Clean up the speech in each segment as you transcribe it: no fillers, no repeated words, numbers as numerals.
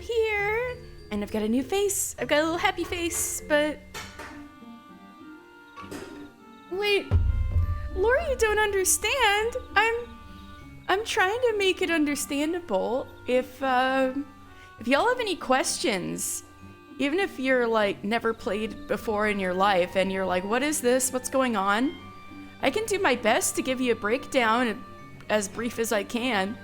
here. And I've got a new face. I've got a little happy face, but... Wait, Lori, you don't understand. I'm trying to make it understandable. If y'all have any questions, even if you're like never played before in your life and you're like, what is this? What's going on? I can do my best to give you a breakdown as brief as I can.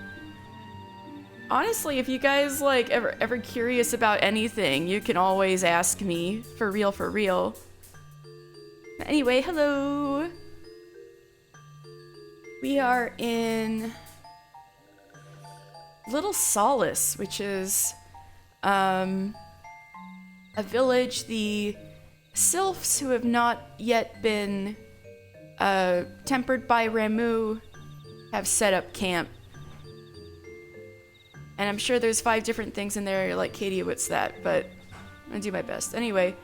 Honestly, if you guys like ever curious about anything, you can always ask me. For real, for real. Anyway, hello. We are in Little Solace, which is a village the sylphs who have not yet been tempered by Ramu have set up camp. And I'm sure there's 5 different things in there. You're like, Katie, what's that? But I'm gonna do my best. Anyway,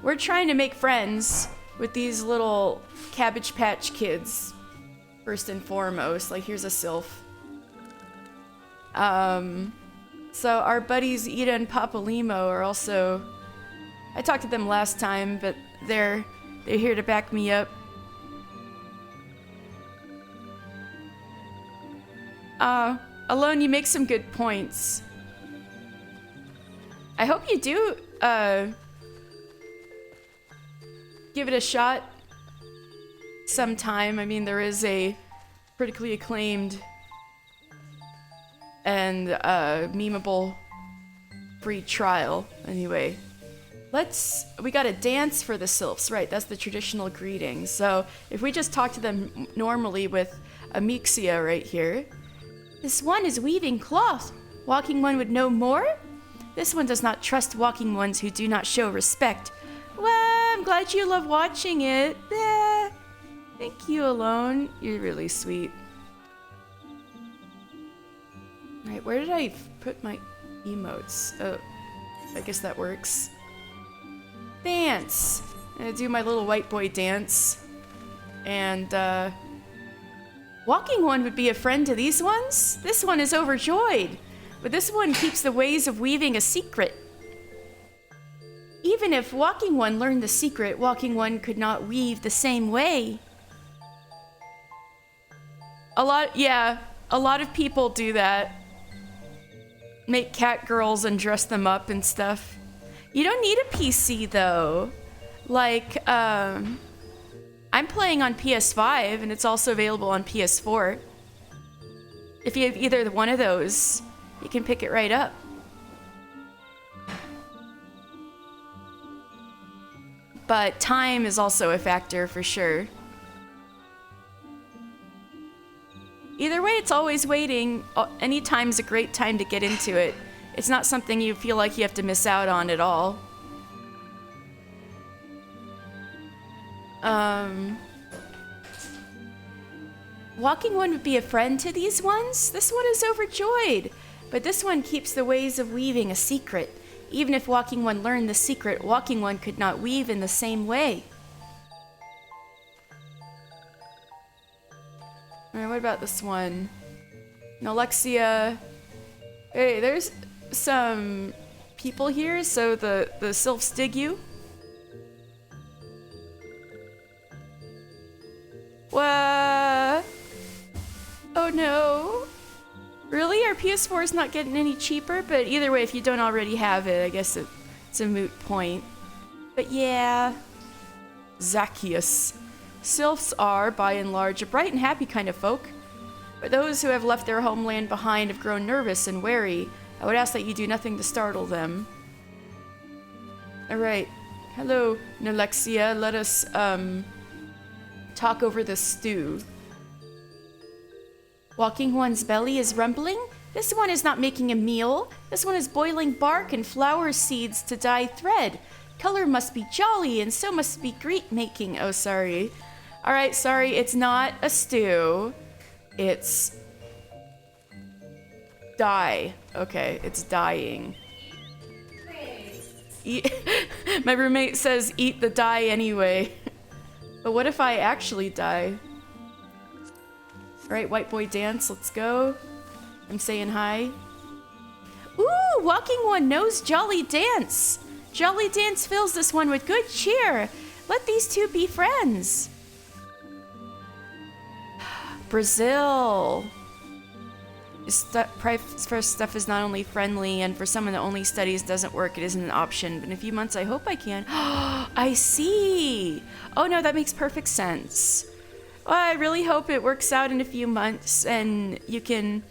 we're trying to make friends with these little Cabbage Patch Kids, first and foremost. Like, here's a sylph. So our buddies Ida and Papalimo are also... I talked to them last time, but they're here to back me up. Alone, you make some good points. I hope you do, give it a shot sometime. I mean, there is a critically acclaimed and memeable free trial. Anyway, we gotta dance for the sylphs, right? That's the traditional greeting. So if we just talk to them normally with Amixia right here. This one is weaving cloth. Walking One would know more? This one does not trust walking ones who do not show respect. Well, I'm glad you love watching it. Yeah. Thank you, Alone. You're really sweet. Right, where did I put my emotes? Oh, I guess that works. Dance! I'm gonna do my little white boy dance. And, Walking One would be a friend to these ones? This one is overjoyed. But this one keeps the ways of weaving a secret. Even if Walking One learned the secret, Walking One could not weave the same way. A lot of people do that. Make cat girls and dress them up and stuff. You don't need a PC though. Like, I'm playing on PS5 and it's also available on PS4. If you have either one of those, you can pick it right up. But time is also a factor for sure. Either way, it's always waiting. Any time's a great time to get into it. It's not something you feel like you have to miss out on at all. Walking One would be a friend to these ones? This one is overjoyed. But this one keeps the ways of weaving a secret. Even if Walking One learned the secret, Walking One could not weave in the same way. Alright, what about this one? Nalexia. Hey, there's some people here, so the sylphs dig you. What? Oh no. Really? Our PS4 is not getting any cheaper? But either way, if you don't already have it, I guess it's a moot point. But yeah. Zacchaeus. Sylphs are, by and large, a bright and happy kind of folk. But those who have left their homeland behind have grown nervous and wary. I would ask that you do nothing to startle them. Alright. Hello, Nalexia. Let us, talk over the stew. Walking One's belly is rumbling? This one is not making a meal. This one is boiling bark and flower seeds to dye thread. Color must be jolly, and so must be greet making. Oh, sorry. Alright, sorry, it's not a stew. It's... dye. Okay, it's dyeing. My roommate says eat the dye anyway. But what if I actually die? Alright, white boy dance, let's go. I'm saying hi. Ooh, walking one knows jolly dance. Jolly dance fills this one with good cheer. Let these two be friends. Brazil. First stuff is not only friendly, and for someone that only studies doesn't work, it isn't an option. But in a few months, I hope I can. I see. Oh no, that makes perfect sense. Well, I really hope it works out in a few months and you can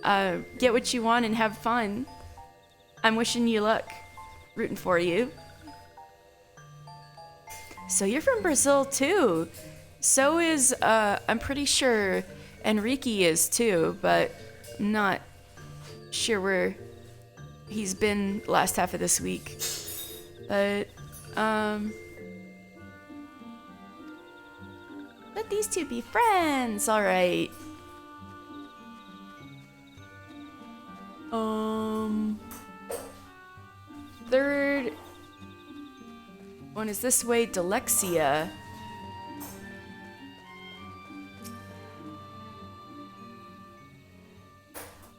get what you want and have fun. I'm wishing you luck. Rooting for you. So you're from Brazil too. So is, I'm pretty sure Enrique is too, but I'm not sure where he's been the last half of this week. But, let these two be friends, alright. Third one is this way, Delexia.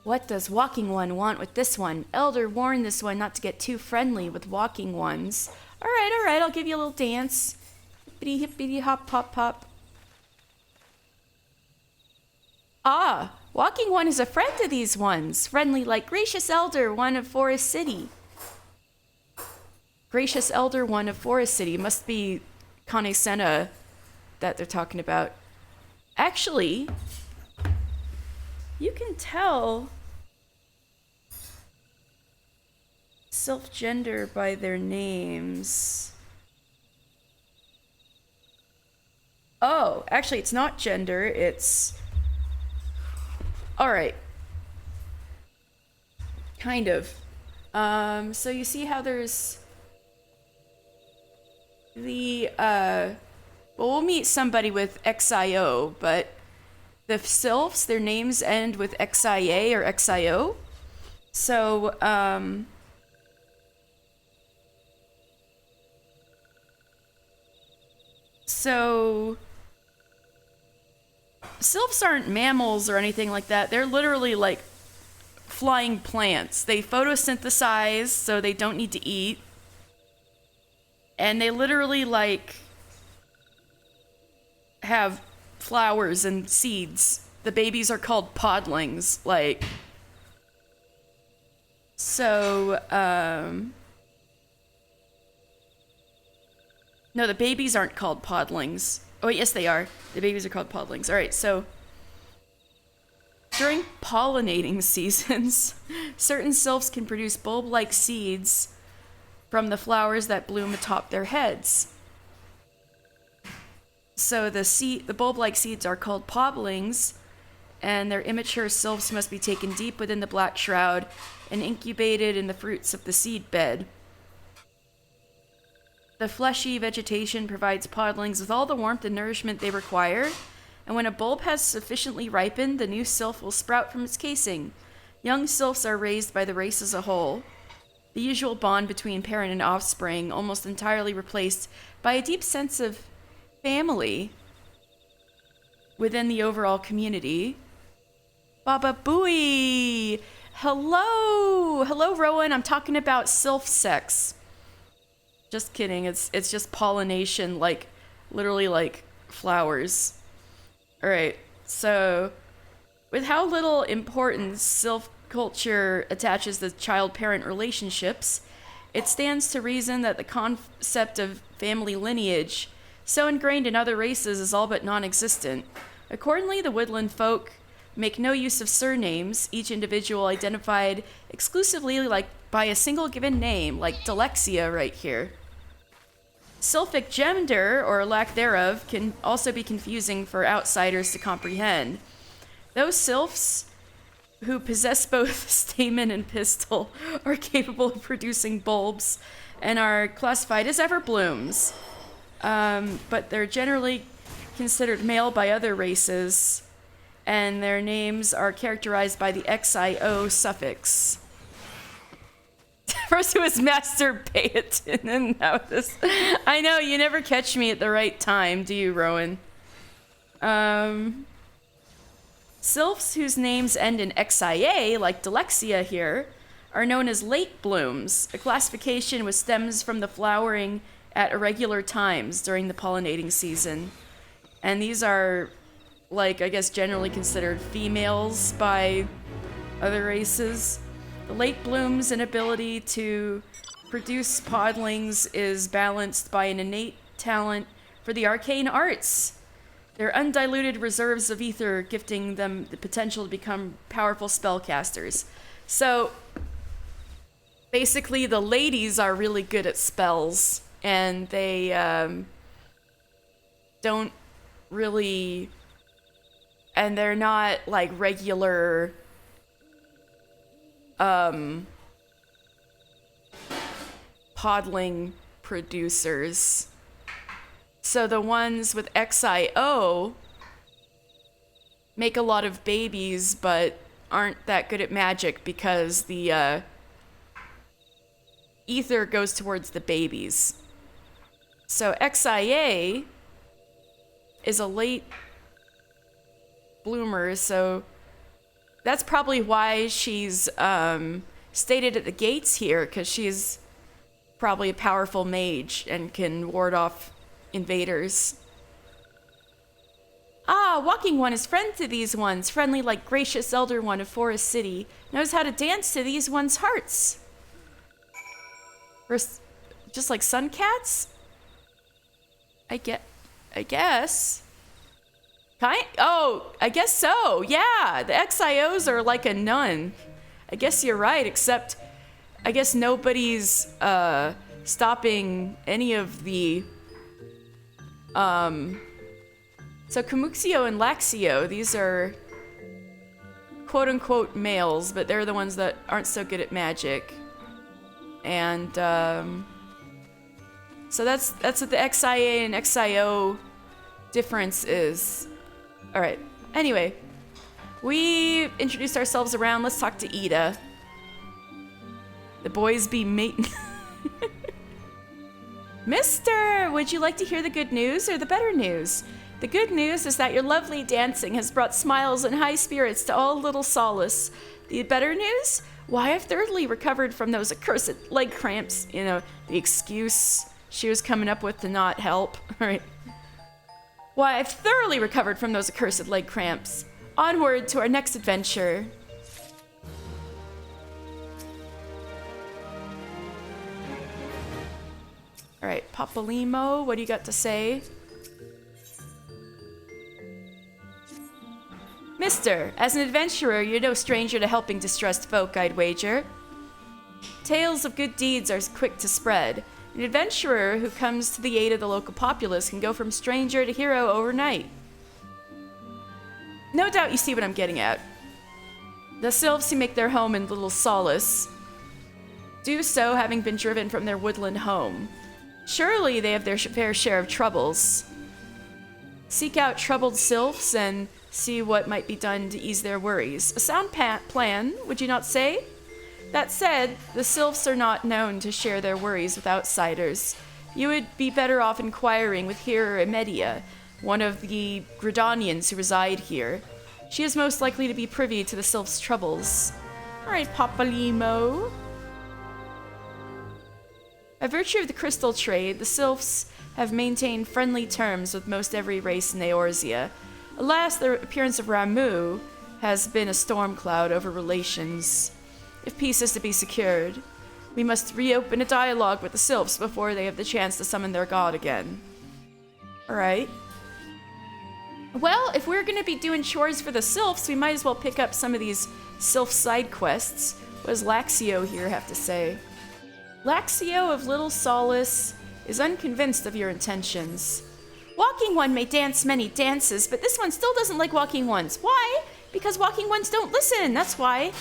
What does walking one want with this one? Elder warned this one not to get too friendly with walking ones. Alright, I'll give you a little dance. Hippity hippity hop pop pop. Ah, walking one is a friend to these ones. Friendly like gracious elder, one of Forest City. Gracious elder, one of Forest City. Must be Kane Senna that they're talking about. Actually, you can tell self-gender by their names. Oh, actually, it's not gender, it's... Alright. Kind of. So you see how there's the, well, we'll meet somebody with XIO, but the sylphs, their names end with XIA or XIO. So, sylphs aren't mammals or anything like that. They're literally like flying plants. They photosynthesize, so they don't need to eat. And they literally like have flowers and seeds. The babies are called podlings, like. So, no, the babies aren't called podlings. Oh, yes, they are. The babies are called podlings. All right, so during pollinating seasons, certain sylphs can produce bulb-like seeds from the flowers that bloom atop their heads. So the bulb-like seeds are called podlings, and their immature sylphs must be taken deep within the black shroud and incubated in the fruits of the seed bed. The fleshy vegetation provides podlings with all the warmth and nourishment they require, and when a bulb has sufficiently ripened, the new sylph will sprout from its casing. Young sylphs are raised by the race as a whole. The usual bond between parent and offspring almost entirely replaced by a deep sense of family within the overall community. Baba Booey! Hello! Hello, Rowan. I'm talking about sylph sex. Just kidding. It's just pollination, like, literally like flowers. Alright, so with how little importance sylph culture attaches to child-parent relationships, it stands to reason that the concept of family lineage, so ingrained in other races, is all but non-existent. Accordingly, the woodland folk make no use of surnames, each individual identified exclusively like by a single given name, like Delexia right here. Sylphic gender, or lack thereof, can also be confusing for outsiders to comprehend. Those sylphs who possess both stamen and pistil are capable of producing bulbs and are classified as everblooms. But they're generally considered male by other races, and their names are characterized by the XIO suffix. First it was Master Payton, and now this. I know, you never catch me at the right time, do you, Rowan? Sylphs whose names end in XIA, like Delexia here, are known as late blooms, a classification which stems from the flowering at irregular times during the pollinating season. And these are, like, I guess generally considered females by other races. The late bloom's inability to produce podlings is balanced by an innate talent for the arcane arts. Their undiluted reserves of ether gifting them the potential to become powerful spellcasters. So, basically, the ladies are really good at spells, and they don't really... And they're not, like, regular... podling producers. So the ones with XIO make a lot of babies, but aren't that good at magic because the ether goes towards the babies. So XIA is a late bloomer, so that's probably why she's stated at the gates here, because she's probably a powerful mage and can ward off invaders. Ah, Walking One is friend to these ones, friendly like gracious Elder One of Forest City, knows how to dance to these ones' hearts. Just like sun cats? I guess. I guess so. Yeah, the XIOs are like a nun. I guess you're right, except I guess nobody's stopping any of the so Kamuxio and Laxio, these are quote-unquote males, but they're the ones that aren't so good at magic. And so that's what the XIA and XIO difference is. Alright, anyway, we introduced ourselves around. Let's talk to Ida. The boys be mating. Mister, would you like to hear the good news or the better news? The good news is that your lovely dancing has brought smiles and high spirits to all little Solace. The better news? Why, I've thoroughly recovered from those accursed leg cramps. You know, the excuse she was coming up with to not help. Alright. Why, I've thoroughly recovered from those accursed leg cramps. Onward to our next adventure. Alright, Papalimo, what do you got to say? Mister, as an adventurer, you're no stranger to helping distressed folk, I'd wager. Tales of good deeds are quick to spread. An adventurer who comes to the aid of the local populace can go from stranger to hero overnight. No doubt you see what I'm getting at. The sylphs who make their home in Little Solace do so having been driven from their woodland home. Surely they have their fair share of troubles. Seek out troubled sylphs and see what might be done to ease their worries. A sound plan, would you not say? That said, the sylphs are not known to share their worries with outsiders. You would be better off inquiring with Hera Emedia, one of the Gridanians who reside here. She is most likely to be privy to the sylphs' troubles. Alright, Papalimo. By virtue of the crystal trade, the sylphs have maintained friendly terms with most every race in Eorzea. Alas, the appearance of Ramu has been a storm cloud over relations. If peace is to be secured, we must reopen a dialogue with the sylphs before they have the chance to summon their god again. Alright. Well, if we're going to be doing chores for the sylphs, we might as well pick up some of these sylph side quests. What does Laxio here have to say? Laxio of Little Solace is unconvinced of your intentions. Walking One may dance many dances, but this one still doesn't like Walking Ones. Why? Because Walking Ones don't listen, that's why.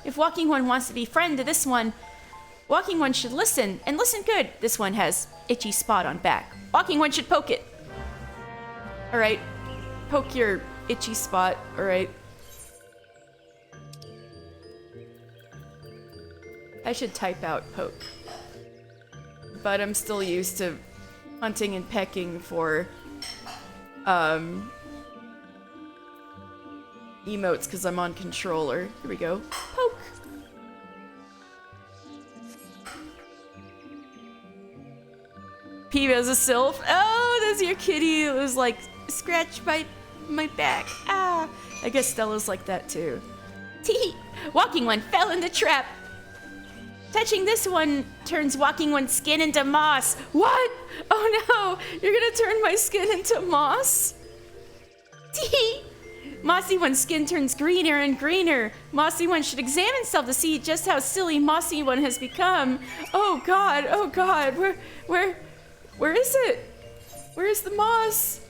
If Walking One wants to be friend to this one, Walking One should listen, and listen good. This one has itchy spot on back. Walking One should poke it. Alright, poke your itchy spot, alright. I should type out poke. But I'm still used to hunting and pecking for emotes because I'm on controller. Here we go. Poke. Peeve as a sylph. Oh, that's your kitty. It was like, scratch my back. Ah. I guess Stella's like that too. Tee. Walking One fell in the trap. Touching this one turns Walking One's skin into moss. What? Oh no, you're gonna turn my skin into moss? Tee. Mossy One's skin turns greener and greener. Mossy One should examine himself to see just how silly Mossy One has become. Oh god, where is it? Where's the moss?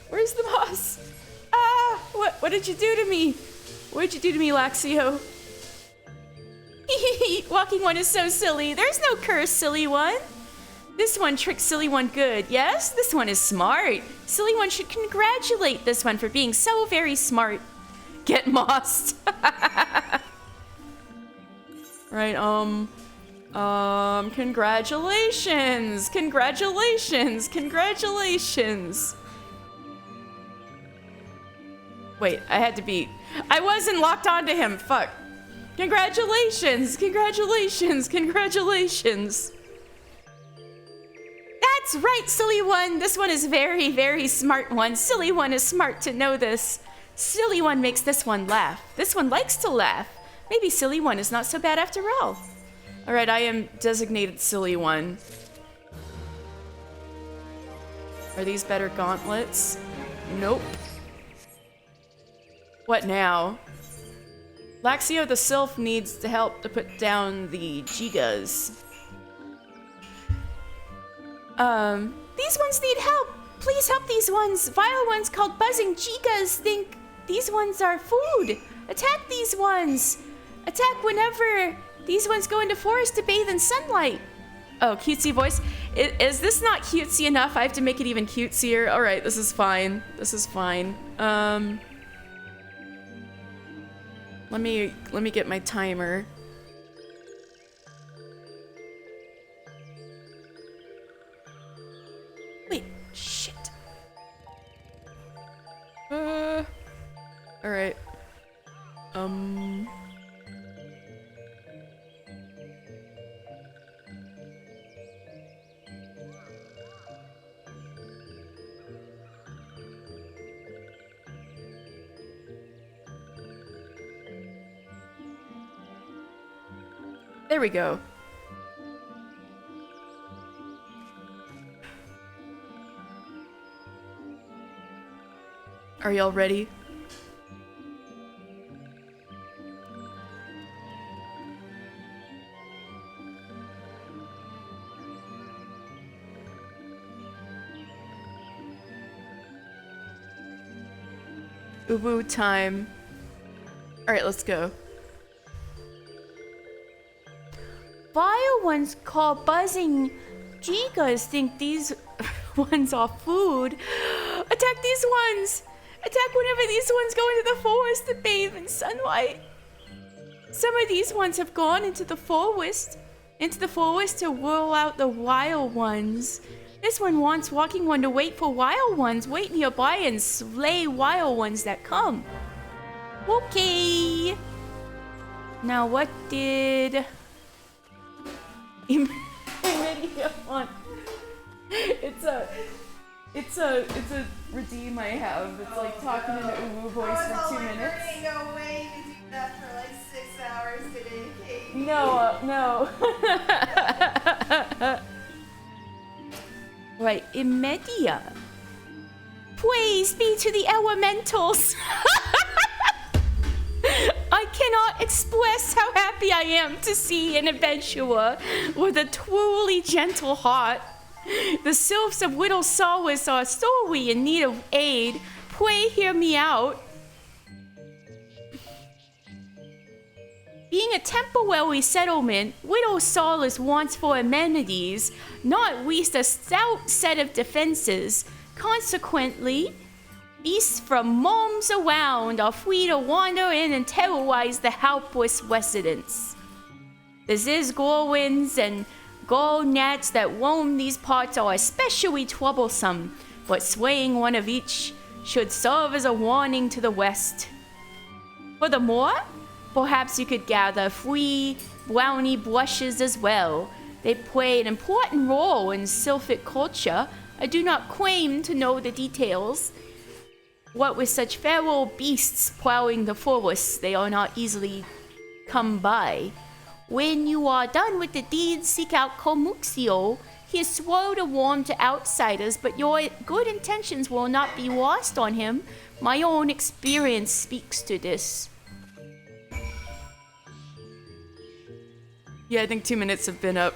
Where's the moss? Ah, what did you do to me? What did you do to me, Laxio? Walking One is so silly. There's no curse, Silly One. This one tricks Silly One good. Yes, this one is smart. Silly One should congratulate this one for being so very smart. Get mossed. Right, congratulations. Congratulations. Congratulations. Wait, I wasn't locked onto him. Fuck. Congratulations. Congratulations. Congratulations. That's right, Silly One. This one is very, very smart one. Silly One is smart to know this. Silly One makes this one laugh. This one likes to laugh. Maybe Silly One is not so bad after all. All right, I am designated Silly One. Are these better gauntlets? Nope. What now? Laxio the Sylph needs to help to put down the Gigas. These ones need help. Please help these ones. Vile ones called buzzing Gigas think these ones are food. Attack these ones. Attack whenever these ones go into forest to bathe in sunlight. Oh, cutesy voice. Is this not cutesy enough? I have to make it even cutesier. All right, this is fine. This is fine. Let me get my timer. Wait, shit. All right. There we go. Are y'all ready? Ubu time. All right, let's go. Vile ones called buzzing Gigas think these ones are food. Attack these ones! Attack whenever these ones go into the forest to bathe in sunlight. Some of these ones have gone into the forest to whirl out the wild ones. This one wants Walking One to wait for wild ones, wait nearby and slay wild ones that come. Okay. Now what did Immediate one. It's a redeem I have. It's like talking in an Uwu voice for 2 minutes. There ain't no way you can do that for like 6 hours today, Kate. No. Right, Immediate. Praise be to the elementals. I cannot express how happy I am to see an adventurer with a truly gentle heart. The sylphs of Whittle Solace are sorely in need of aid. Pray hear me out. Being a temporary settlement, Whittle Solace wants for amenities, not least a stout set of defenses. Consequently, beasts from realms around are free to wander in and terrorize the helpless residents. The Zizgorwins and gull gnats that roam these parts are especially troublesome, but slaying one of each should serve as a warning to the west. Furthermore, perhaps you could gather free brownie blushes as well. They play an important role in sylphic culture. I do not claim to know the details. What with such feral beasts plowing the forests, they are not easily come by. When you are done with the deed, seek out Komuxio. He is slow to warm to outsiders, but your good intentions will not be lost on him. My own experience speaks to this. Yeah, I think 2 minutes have been up.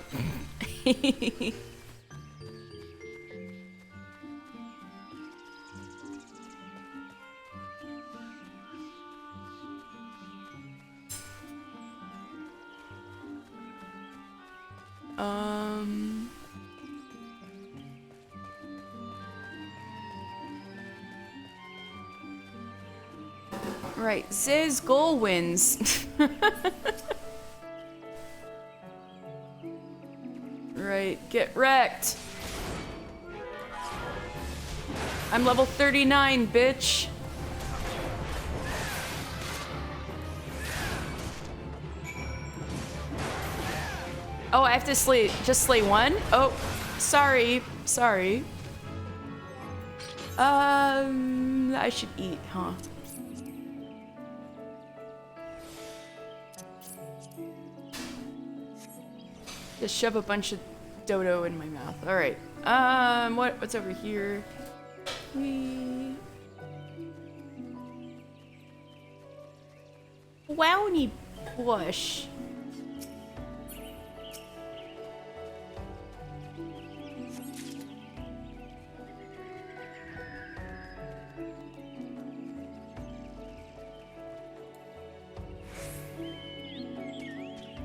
Right, Ziz goal wins. Right, get wrecked. I'm level 39, bitch. Oh, I have to slay one? Oh, sorry. I should eat, huh? Just shove a bunch of dodo in my mouth. All right. What's over here? Wowny bush.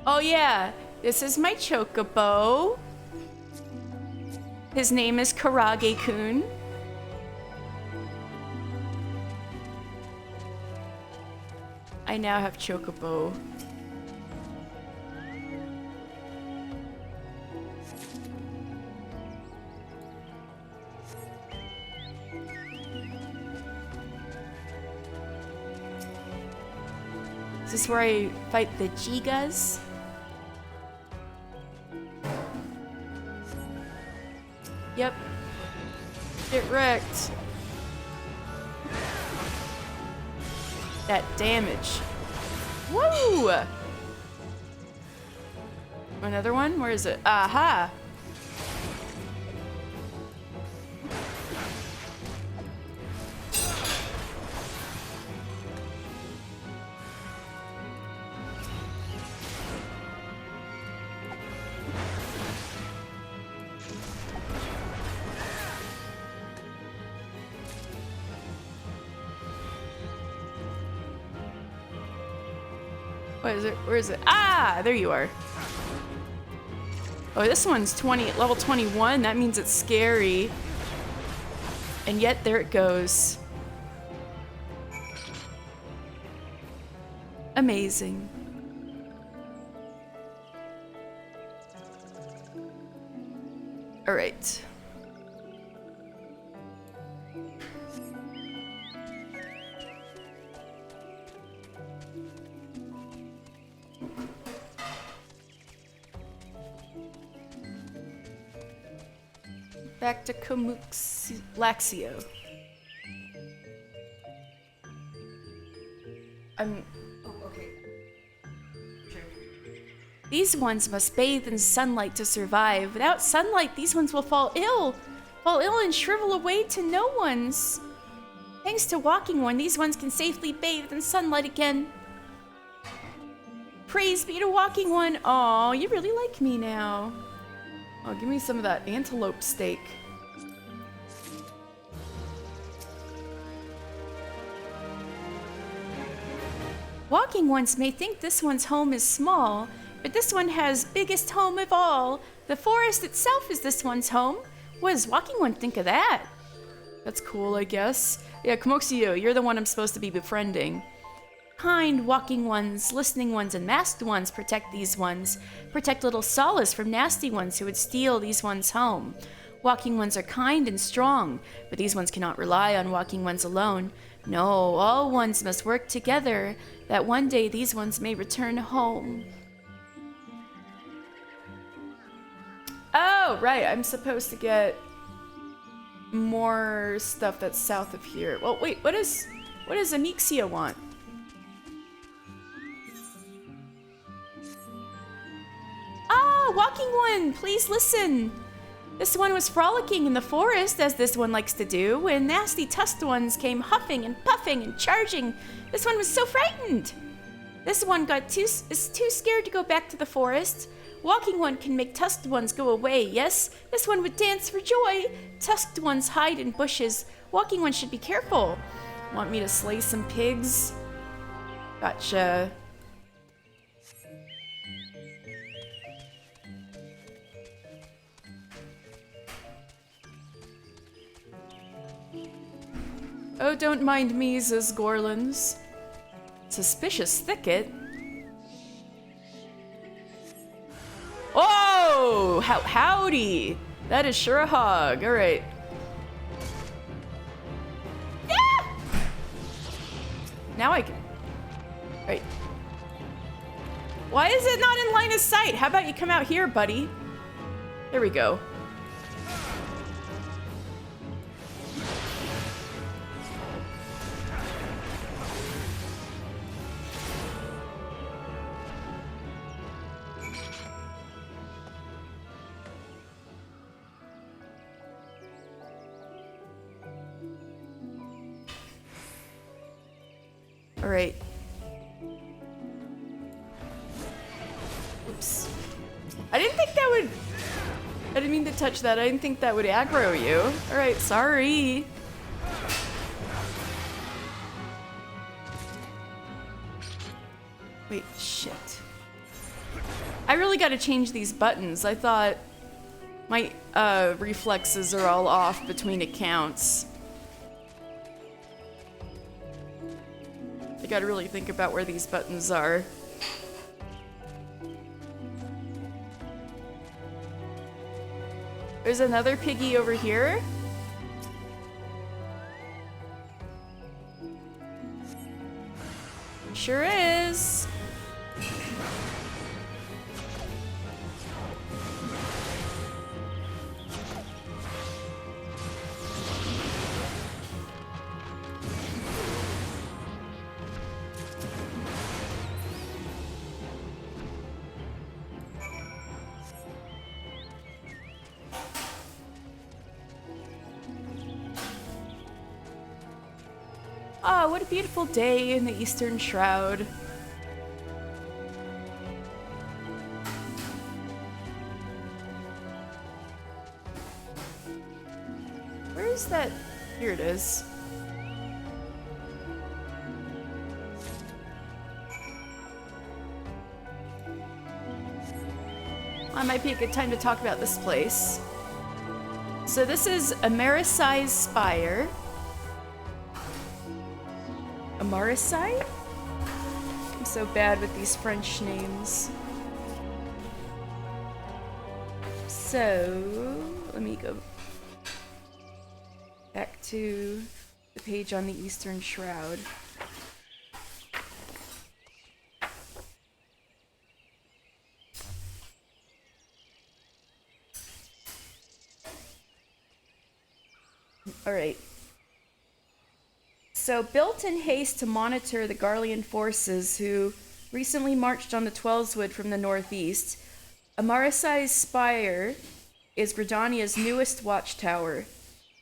Oh yeah. This is my chocobo. His name is Karage-kun. I now have chocobo. Is this where I fight the Jigas? Yep. Get wrecked. That damage. Woo! Another one? Where is it? Aha! What is it? Where is it? Ah, there you are. Oh, this one's level 21. That means it's scary. And yet, there it goes. Amazing. All right. Back to Komuxio. Oh, okay. Sure. These ones must bathe in sunlight to survive. Without sunlight, these ones will fall ill and shrivel away to no one's. Thanks to Walking One, these ones can safely bathe in sunlight again. Praise be to Walking One. Aw, you really like me now. Oh, give me some of that antelope steak. Walking Ones may think this one's home is small, but this one has biggest home of all. The forest itself is this one's home. What does Walking One think of that? That's cool, I guess. Yeah, Komuxio, you're the one I'm supposed to be befriending. Kind Walking Ones, Listening Ones, and Masked Ones protect these ones. Protect little Solace from nasty ones who would steal these ones home. Walking Ones are kind and strong, but these ones cannot rely on Walking Ones alone. No, all ones must work together, that one day these ones may return home. Oh, right. I'm supposed to get more stuff that's south of here. Well, wait. What does Amixia want? Ah, Walking One, please listen. This one was frolicking in the forest, as this one likes to do, when nasty tusked ones came huffing and puffing and charging. This one was so frightened. This one is too scared to go back to the forest. Walking One can make tusked ones go away, yes? This one would dance for joy. Tusked ones hide in bushes. Walking One should be careful. Want me to slay some pigs? Gotcha. Oh, don't mind me, says Gorlins. Suspicious thicket? Oh! Howdy! That is sure a hog. Alright. Yeah! Now I can... Right. Why is it not in line of sight? How about you come out here, buddy? There we go. All right. Oops. I didn't mean to touch that. I didn't think that would aggro you. All right, sorry. Wait, shit. I really got to change these buttons. I thought my reflexes are all off between accounts. I gotta really think about where these buttons are. There's another piggy over here. Sure is. Oh, what a beautiful day in the Eastern Shroud. Where is that? Here it is. Might be a good time to talk about this place. So this is Americai's Spire. Amarasai? I'm so bad with these French names. So, let me go back to the page on the Eastern Shroud. All right. So, built in haste to monitor the Garlean forces who recently marched on the Twelveswood from the northeast, Amarasai's Spire is Gridania's newest watchtower.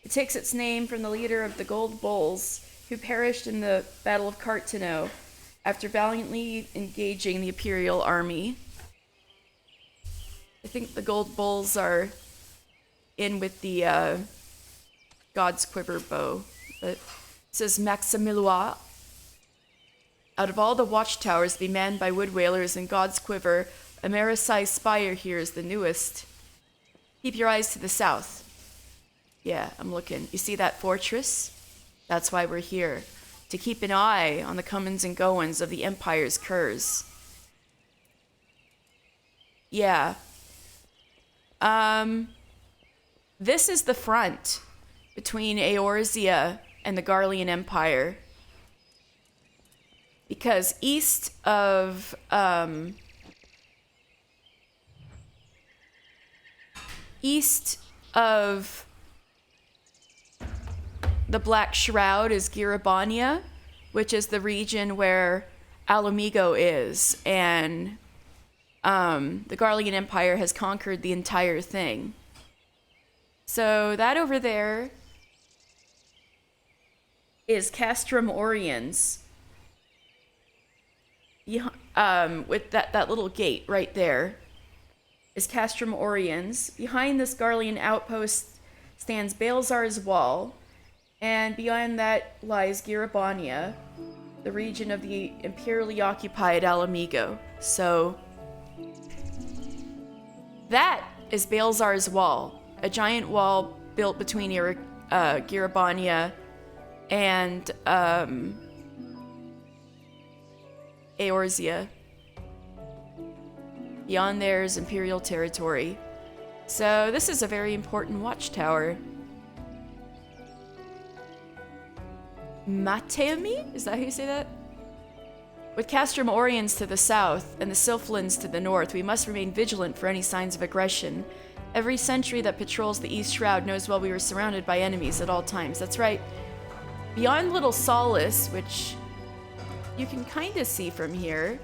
It takes its name from the leader of the Gold Bulls, who perished in the Battle of Cartano after valiantly engaging the Imperial army. I think the Gold Bulls are in with the God's Quiver bow. But it says Maximilois. Out of all the watchtowers to be manned by wood whalers and God's Quiver, Amarasai's Spire here is the newest. Keep your eyes to the south. Yeah, I'm looking. You see that fortress? That's why we're here. To keep an eye on the comings and goings of the Empire's curs. Yeah. This is the front between Eorzea and the Garlean Empire. Because east of east of the Black Shroud is Girabania, which is the region where Alamigo is, and the Garlean Empire has conquered the entire thing. So that over there is Castrum Oriens. With that little gate right there is Castrum Oriens. Behind this Garlean outpost stands Balzar's Wall, and beyond that lies Girabania, the region of the imperially occupied Alamigo. So that is Balzar's Wall, a giant wall built between Girabania and Eorzea. Beyond there is Imperial territory. So this is a very important watchtower. Mateumi? Is that how you say that? With Castrum Oriens to the south and the Sylphlins to the north, we must remain vigilant for any signs of aggression. Every sentry that patrols the East Shroud knows well we were surrounded by enemies at all times. That's right. Beyond Little Solace, which you can kind of see from here,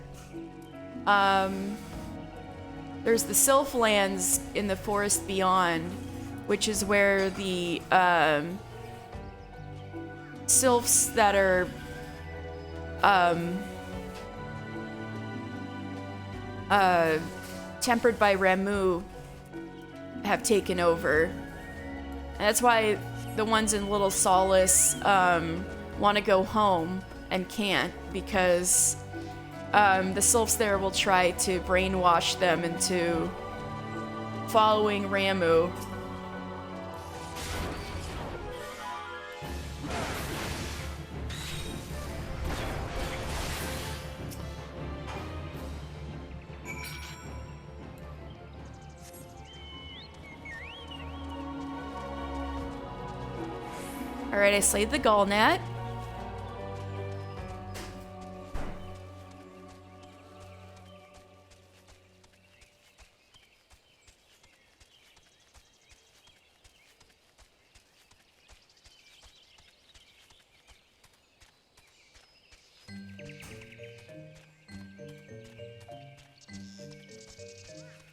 there's the Sylphlands in the forest beyond, which is where the sylphs that are tempered by Ramu have taken over. And that's why the ones in Little Solace want to go home and can't, because the sylphs there will try to brainwash them into following Ramu. Alright, I slayed the Gallnat.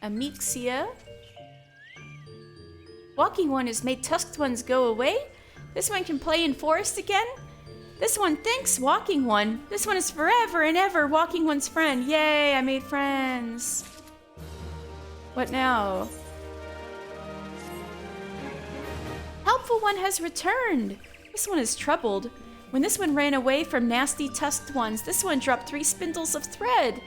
Amixia. Walking one has made tusked ones go away. This one can play in forest again. This one thinks Walking One. This one is forever and ever Walking One's friend. Yay, I made friends. What now? Helpful One has returned. This one is troubled. When this one ran away from nasty tusked ones, this one dropped 3 spindles of thread.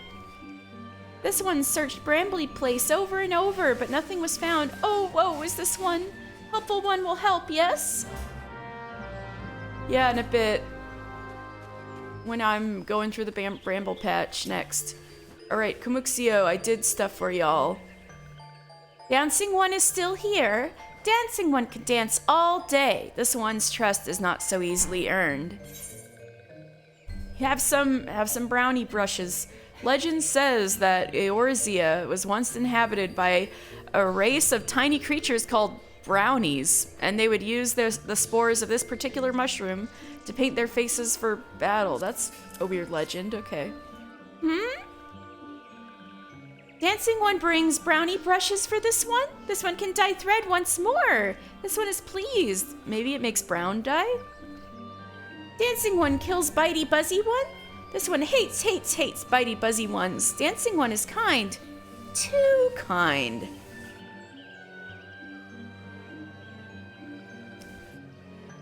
This one searched Brambly Place over and over, but nothing was found. Oh, whoa, is this one? Helpful One will help, yes? Yeah, in a bit. When I'm going through the Bramble Patch next. Alright, Kumuxio, I did stuff for y'all. Dancing One is still here. Dancing One can dance all day. This one's trust is not so easily earned. Have some brownie brushes. Legend says that Eorzea was once inhabited by a race of tiny creatures called brownies, and they would use the spores of this particular mushroom to paint their faces for battle. That's a weird legend. Okay. Dancing One brings brownie brushes for this one. This one can dye thread once more. This one is pleased. Maybe it makes brown dye? Dancing One kills Bitey Buzzy One. This one hates Bitey Buzzy Ones. Dancing One is kind. Too kind.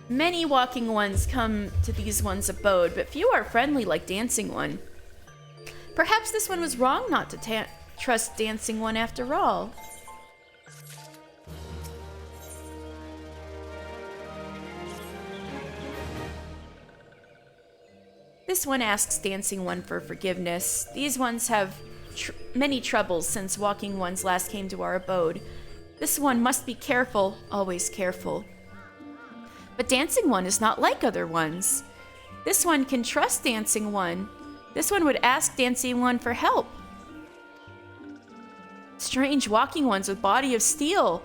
Many Walking Ones come to these ones' abode, but few are friendly like Dancing One. Perhaps this one was wrong not to trust Dancing One after all. This one asks Dancing One for forgiveness. These ones have many troubles since Walking Ones last came to our abode. This one must be careful, always careful. But Dancing One is not like other ones. This one can trust Dancing One. This one would ask Dancing One for help. Strange Walking Ones with body of steel.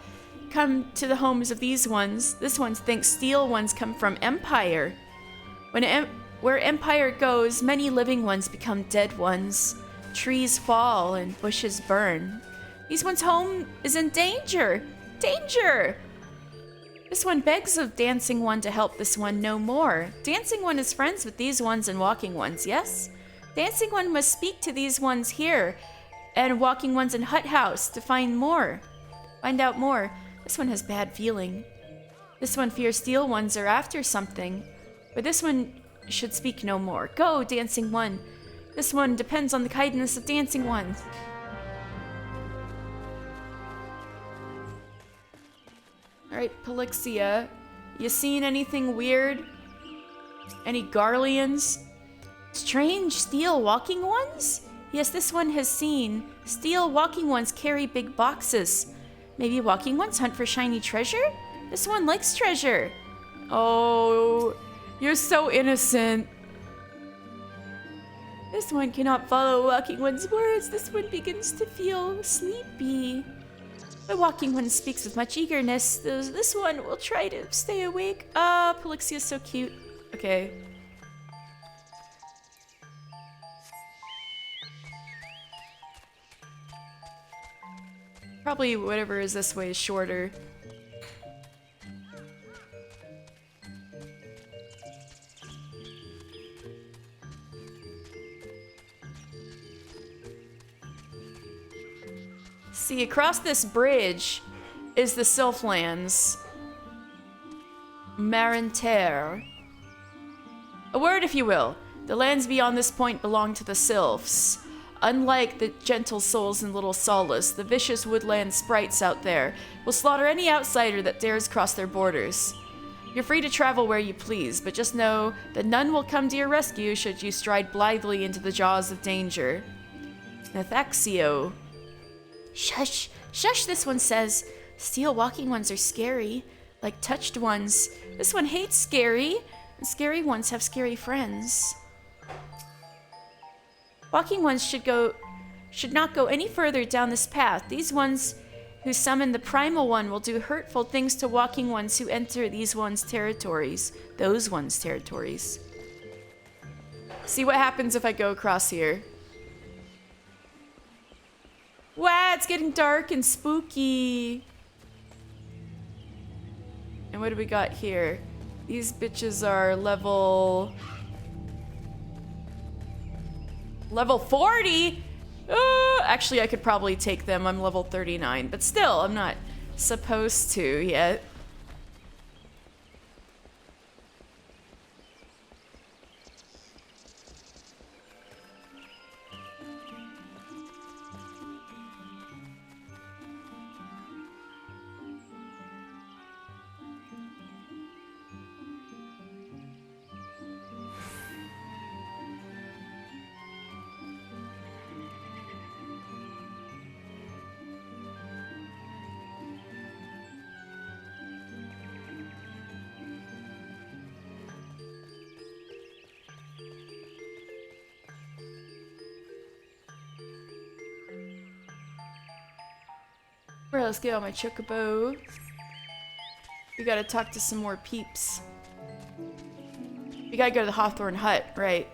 come to the homes of these ones. This one thinks steel ones come from Empire. Where Empire goes, many living ones become dead ones. Trees fall and bushes burn. These ones' home is in danger. Danger! This one begs of Dancing One to help this one no more. Dancing One is friends with these ones and Walking Ones, yes? Dancing One must speak to these ones here and Walking Ones in Hut House to find out more. This one has bad feeling. This one fears Steel Ones are after something. But this one should speak no more. Go, Dancing One. This one depends on the kindness of Dancing One. Alright, Pelixia. You seen anything weird? Any Garleans? Strange steel walking ones? Yes, this one has seen. Steel walking ones carry big boxes. Maybe walking ones hunt for shiny treasure? This one likes treasure. Oh, you're so innocent. This one cannot follow Walking One's words. This one begins to feel sleepy. The Walking One speaks with much eagerness. This one will try to stay awake. Ah, Pelixia's so cute. Okay. Probably whatever is this way is shorter. See, across this bridge is the Sylphlands. Marinterre. A word, if you will. The lands beyond this point belong to the Sylphs. Unlike the gentle souls in Little Solace, the vicious woodland sprites out there will slaughter any outsider that dares cross their borders. You're free to travel where you please, but just know that none will come to your rescue should you stride blithely into the jaws of danger. Nathaxio. Shush, shush, this one says. Steel walking ones are scary, like touched ones. This one hates scary, and scary ones have scary friends. Walking ones should not go any further down this path. These ones who summon the primal one will do hurtful things to walking ones who enter these ones' territories. Those ones' territories. See what happens if I go across here. Wow, it's getting dark and spooky. And what do we got here? These bitches are level 40? Actually, I could probably take them. I'm level 39, but still, I'm not supposed to yet. Alright, let's get on my chocobo. We gotta talk to some more peeps. We gotta go to the Hawthorne Hut, right?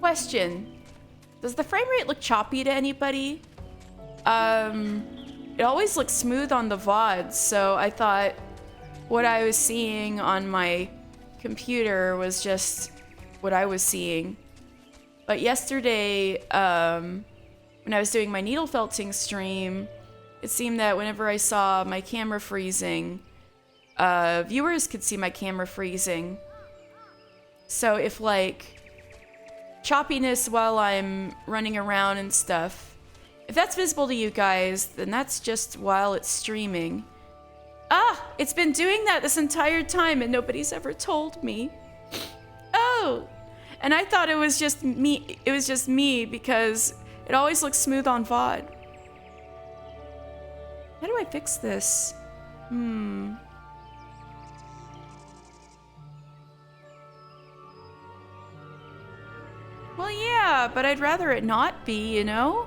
Question. Does the frame rate look choppy to anybody? It always looks smooth on the VODs, so I thought what I was seeing on my computer was just what I was seeing. But yesterday, when I was doing my needle felting stream, it seemed that whenever I saw my camera freezing, viewers could see my camera freezing. So if like choppiness while I'm running around and stuff, if that's visible to you guys, then that's just while it's streaming. Ah, it's been doing that this entire time and nobody's ever told me. Oh, and I thought it was just me. It was just me because it always looks smooth on VOD. How do I fix this? Well, yeah, but I'd rather it not be, you know?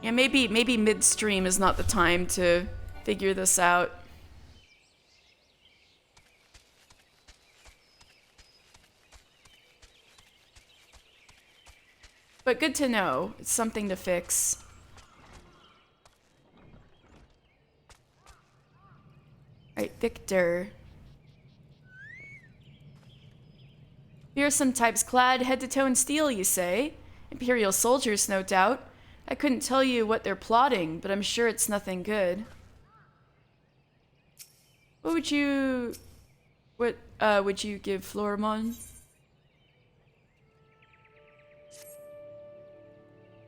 Yeah, maybe midstream is not the time to figure this out. But good to know. It's something to fix. Alright, Victor. Fearsome types clad head to toe in steel, you say? Imperial soldiers, no doubt. I couldn't tell you what they're plotting, but I'm sure it's nothing good. What would you give Florimon?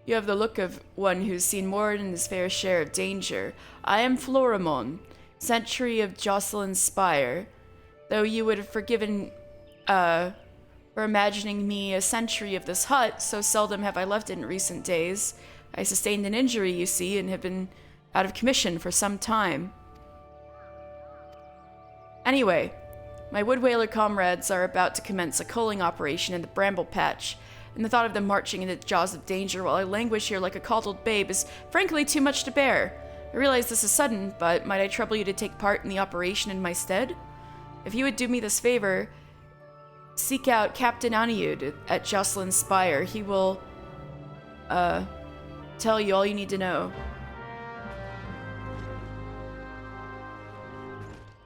You have the look of one who's seen more than his fair share of danger. I am Florimon, Sentry of Jocelyn's Spire. Though you would have forgiven, for imagining me a sentry of this hut, so seldom have I left it in recent days. I sustained an injury, you see, and have been out of commission for some time. Anyway, my wood whaler comrades are about to commence a culling operation in the bramble patch, and the thought of them marching into the jaws of danger while I languish here like a coddled babe is frankly too much to bear. I realize this is sudden, but might I trouble you to take part in the operation in my stead? If you would do me this favor, seek out Captain Aniud at Jocelyn's Spire. He will, tell you all you need to know.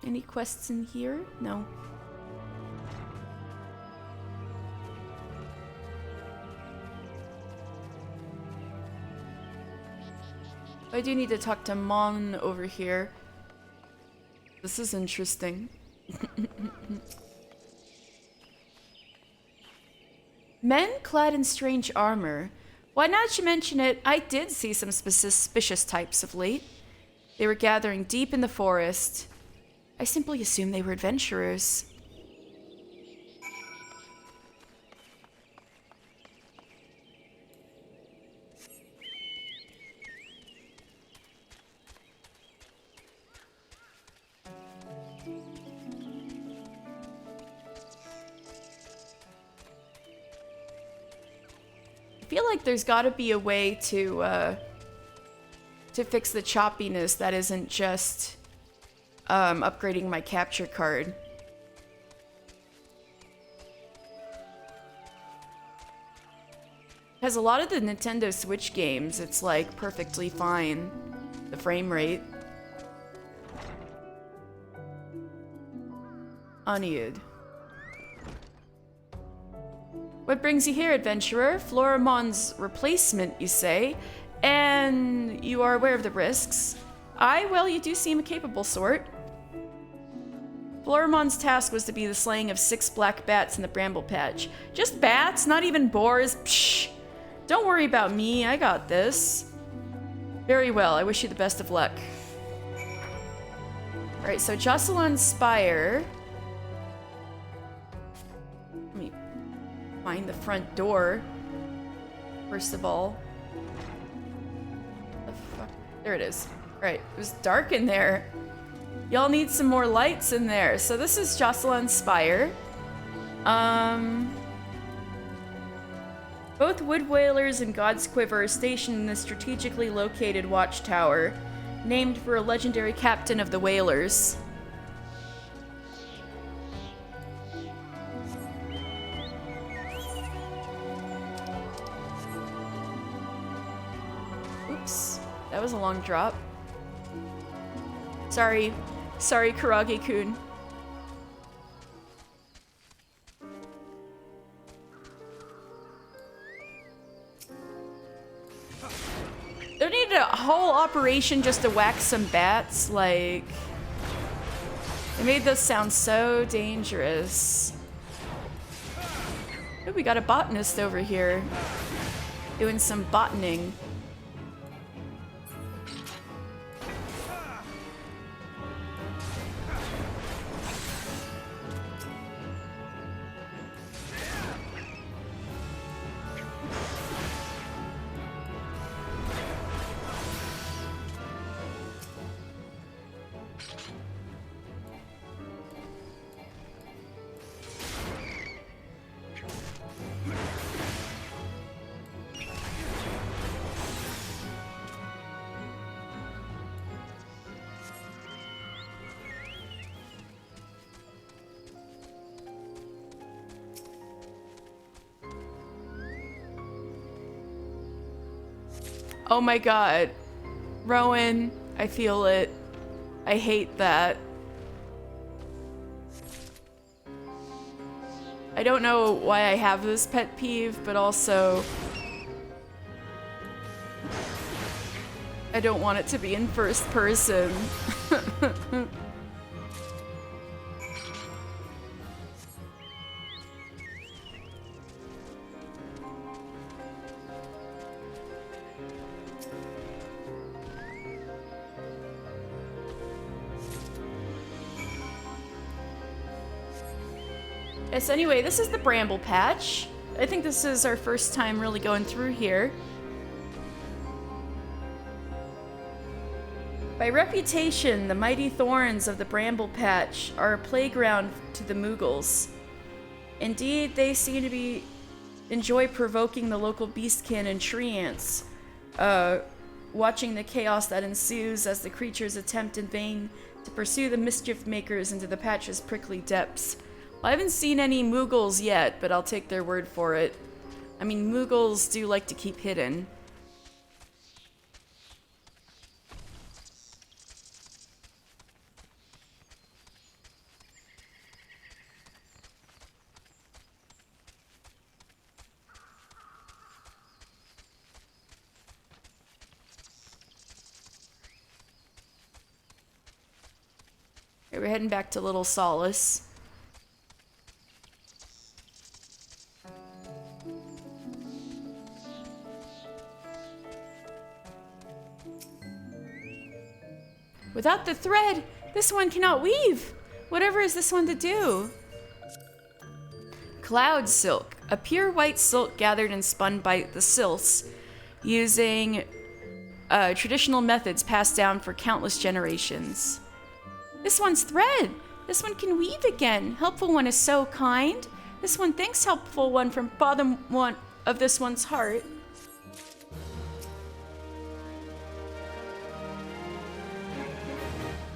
Any quests in here? No. I do need to talk to Mon over here. This is interesting. Men clad in strange armor. Why, now that you mention it, I did see some suspicious types of late. They were gathering deep in the forest. I simply assumed they were adventurers. I feel like there's got to be a way to fix the choppiness that isn't just upgrading my capture card. Because a lot of the Nintendo Switch games, it's like perfectly fine, the frame rate. Aniud. What brings you here, adventurer? Florimon's replacement, you say? And you are aware of the risks? Aye, well, you do seem a capable sort. Florimon's task was to be the slaying of 6 black bats in the bramble patch. Just bats? Not even boars? Psh! Don't worry about me, I got this. Very well, I wish you the best of luck. Alright, so Jocelyn's Spire. Let me find the front door, first of all. The fuck? There it is. Alright, it was dark in there. Y'all need some more lights in there. So this is Jocelyn's Spire. Both wood whalers and God's Quiver are stationed in the strategically located watchtower, named for a legendary captain of the whalers. Oops, that was a long drop. Sorry, Kurage-kun. There needed a whole operation just to whack some bats, like... It made this sound so dangerous. Oh, we got a botanist over here. Doing some botaning. Oh my god. Rowan, I feel it. I hate that. I don't know why I have this pet peeve, but also I don't want it to be in first person. Yes, anyway, this is the Bramble Patch. I think this is our first time really going through here. By reputation, the mighty thorns of the Bramble Patch are a playground to the Moogles. Indeed, they seem to enjoy provoking the local beastkin and tree ants, watching the chaos that ensues as the creatures attempt in vain to pursue the mischief makers into the patch's prickly depths. Well, I haven't seen any Moogles yet, but I'll take their word for it. I mean, Moogles do like to keep hidden. Okay, we're heading back to Little Solace. Without the thread, this one cannot weave. Whatever is this one to do? Cloud silk, a pure white silk gathered and spun by the sylphs using traditional methods passed down for countless generations. This one's thread. This one can weave again. Helpful One is so kind. This one thanks Helpful One from bottom one of this one's heart.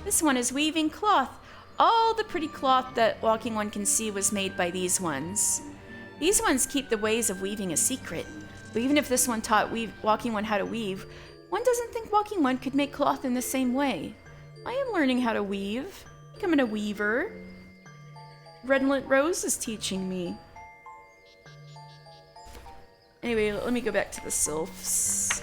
This one is weaving cloth. All the pretty cloth that Walking One can see was made by these ones. These ones keep the ways of weaving a secret. But even if this one taught Walking One how to weave, one doesn't think Walking One could make cloth in the same way. I am learning how to weave, becoming a weaver. Redlit Rose is teaching me. Anyway, let me go back to the sylphs.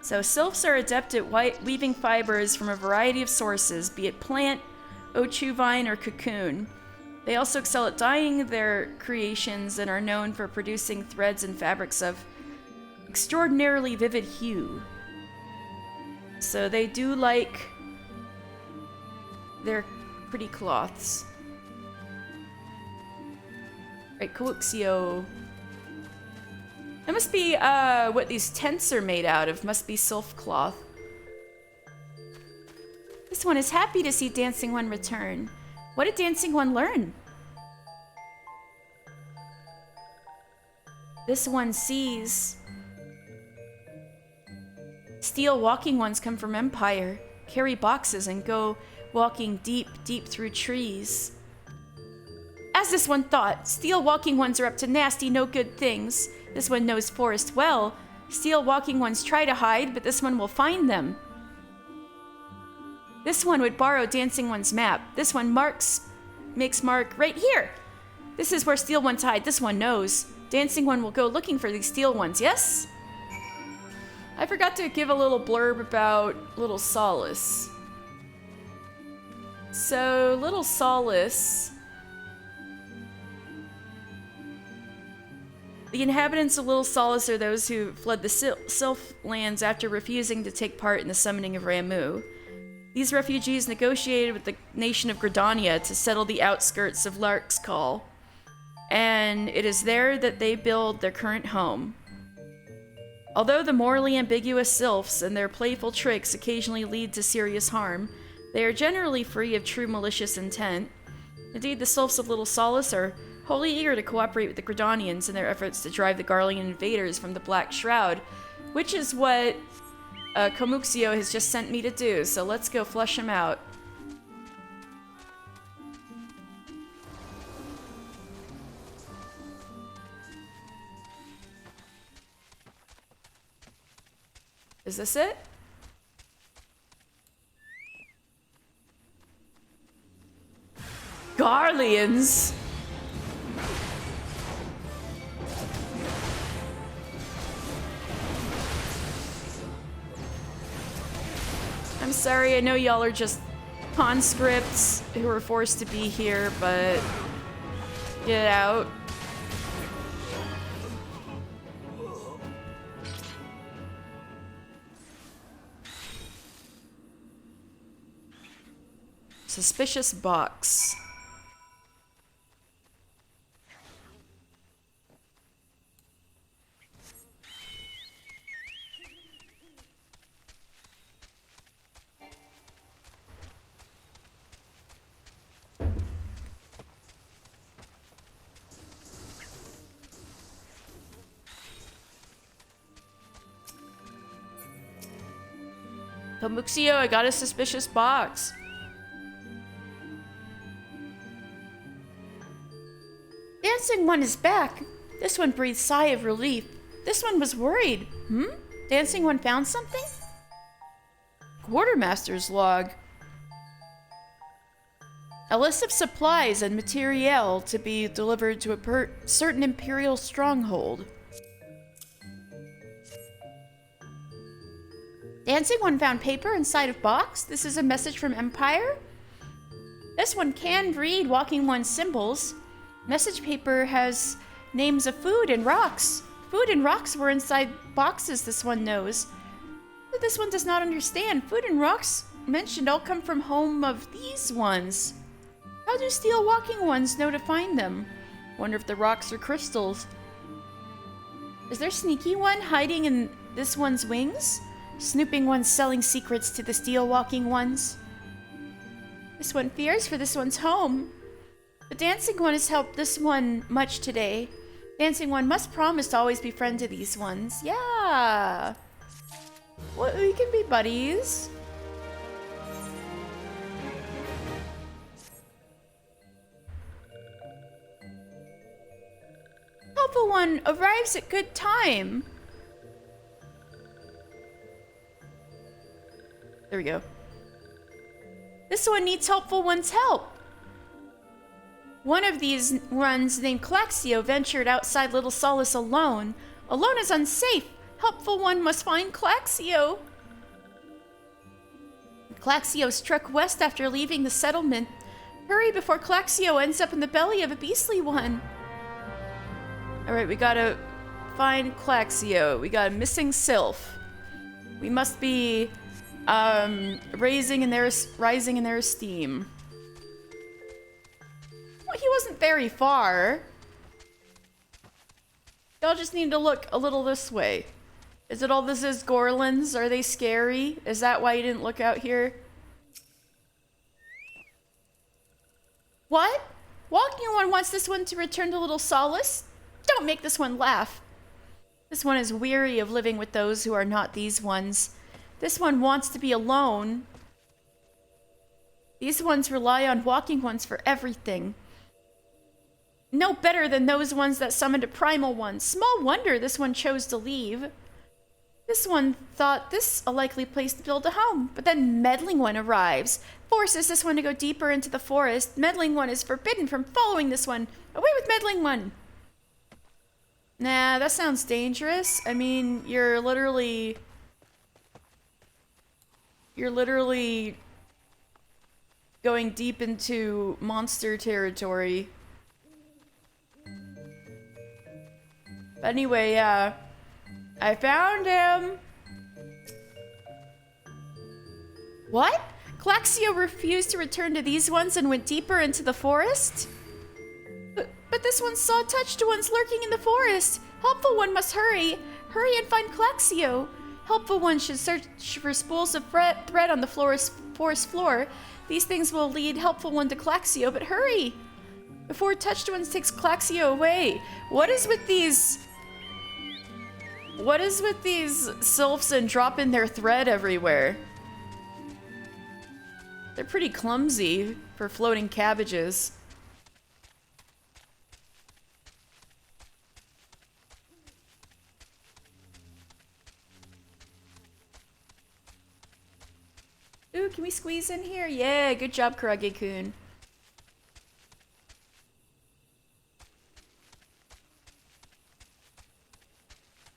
So sylphs are adept at weaving fibers from a variety of sources, be it plant, ochu vine, or cocoon. They also excel at dyeing their creations and are known for producing threads and fabrics of extraordinarily vivid hue. So they do like their pretty cloths. Right, Coaxio. That must be what these tents are made out of. Must be sylph cloth. This one is happy to see Dancing One return. What did Dancing One learn? This one sees steel walking ones come from Empire, carry boxes and go walking deep, deep through trees. As this one thought, steel walking ones are up to nasty, no good things. This one knows forest well. Steel walking ones try to hide, but this one will find them. This one would borrow Dancing One's map. This one makes mark right here. This is where steel ones hide. This one knows. Dancing One will go looking for these steel ones, yes? I forgot to give a little blurb about Little Solace. So, Little Solace... The inhabitants of Little Solace are those who fled the Sylph lands after refusing to take part in the summoning of Ramu. These refugees negotiated with the nation of Gridania to settle the outskirts of Lark's Call, and it is there that they build their current home. Although the morally ambiguous Sylphs and their playful tricks occasionally lead to serious harm, they are generally free of true malicious intent. Indeed, the Sylphs of Little Solace are wholly eager to cooperate with the Gridanians in their efforts to drive the Garlean invaders from the Black Shroud, which is what Komuxio has just sent me to do, so let's go flush him out. Is this it? Garleans! I'm sorry, I know y'all are just conscripts who are forced to be here, but get out. Suspicious box. Komuxio, I got a suspicious box. Dancing one is back. This one breathed sigh of relief. This one was worried. Dancing one found something? Quartermaster's log. A list of supplies and materiel to be delivered to a certain imperial stronghold. Dancing one found paper inside of box. This is a message from Empire. This one can read walking one's symbols. Message paper has names of food and rocks. Food and rocks were inside boxes, this one knows. But this one does not understand. Food and rocks mentioned all come from home of these ones. How do steel walking ones know to find them? Wonder if the rocks are crystals. Is there sneaky one hiding in this one's wings? Snooping ones selling secrets to the steel walking ones? This one fears for this one's home. The dancing one has helped this one much today. Dancing one must promise to always be friend to these ones. Yeah. Well, we can be buddies. Helpful one arrives at good time. There we go. This one needs helpful one's help. One of these ones named Claxio ventured outside Little Solace alone. Alone is unsafe. Helpful one must find Claxio. Claxio struck west after leaving the settlement. Hurry before Claxio ends up in the belly of a beastly one. Alright, we gotta find Claxio. We got a missing sylph. We must be rising in their esteem. Well, he wasn't very far. Y'all just need to look a little this way. Is it all this is Gorlins? Are they scary? Is that why you didn't look out here? What? Walking one wants this one to return to Little Solace? Don't make this one laugh. This one is weary of living with those who are not these ones. This one wants to be alone. These ones rely on walking ones for everything. No better than those ones that summoned a primal one. Small wonder this one chose to leave. This one thought this a likely place to build a home, but then Meddling One arrives, forces this one to go deeper into the forest. Meddling One is forbidden from following this one. Away with Meddling One! Nah, that sounds dangerous. I mean, you're literally going deep into monster territory. But anyway, yeah. I found him! What? Claxio refused to return to these ones and went deeper into the forest? But this one saw touched ones lurking in the forest. Helpful one must hurry. Hurry and find Claxio. Helpful one should search for spools of thread on the forest floor. These things will lead helpful one to Claxio, but hurry! Before touched ones takes Claxio away. What is with these What is with these sylphs and dropping their thread everywhere? They're pretty clumsy for floating cabbages. Ooh, can we squeeze in here? Yeah, good job, Karage-kun.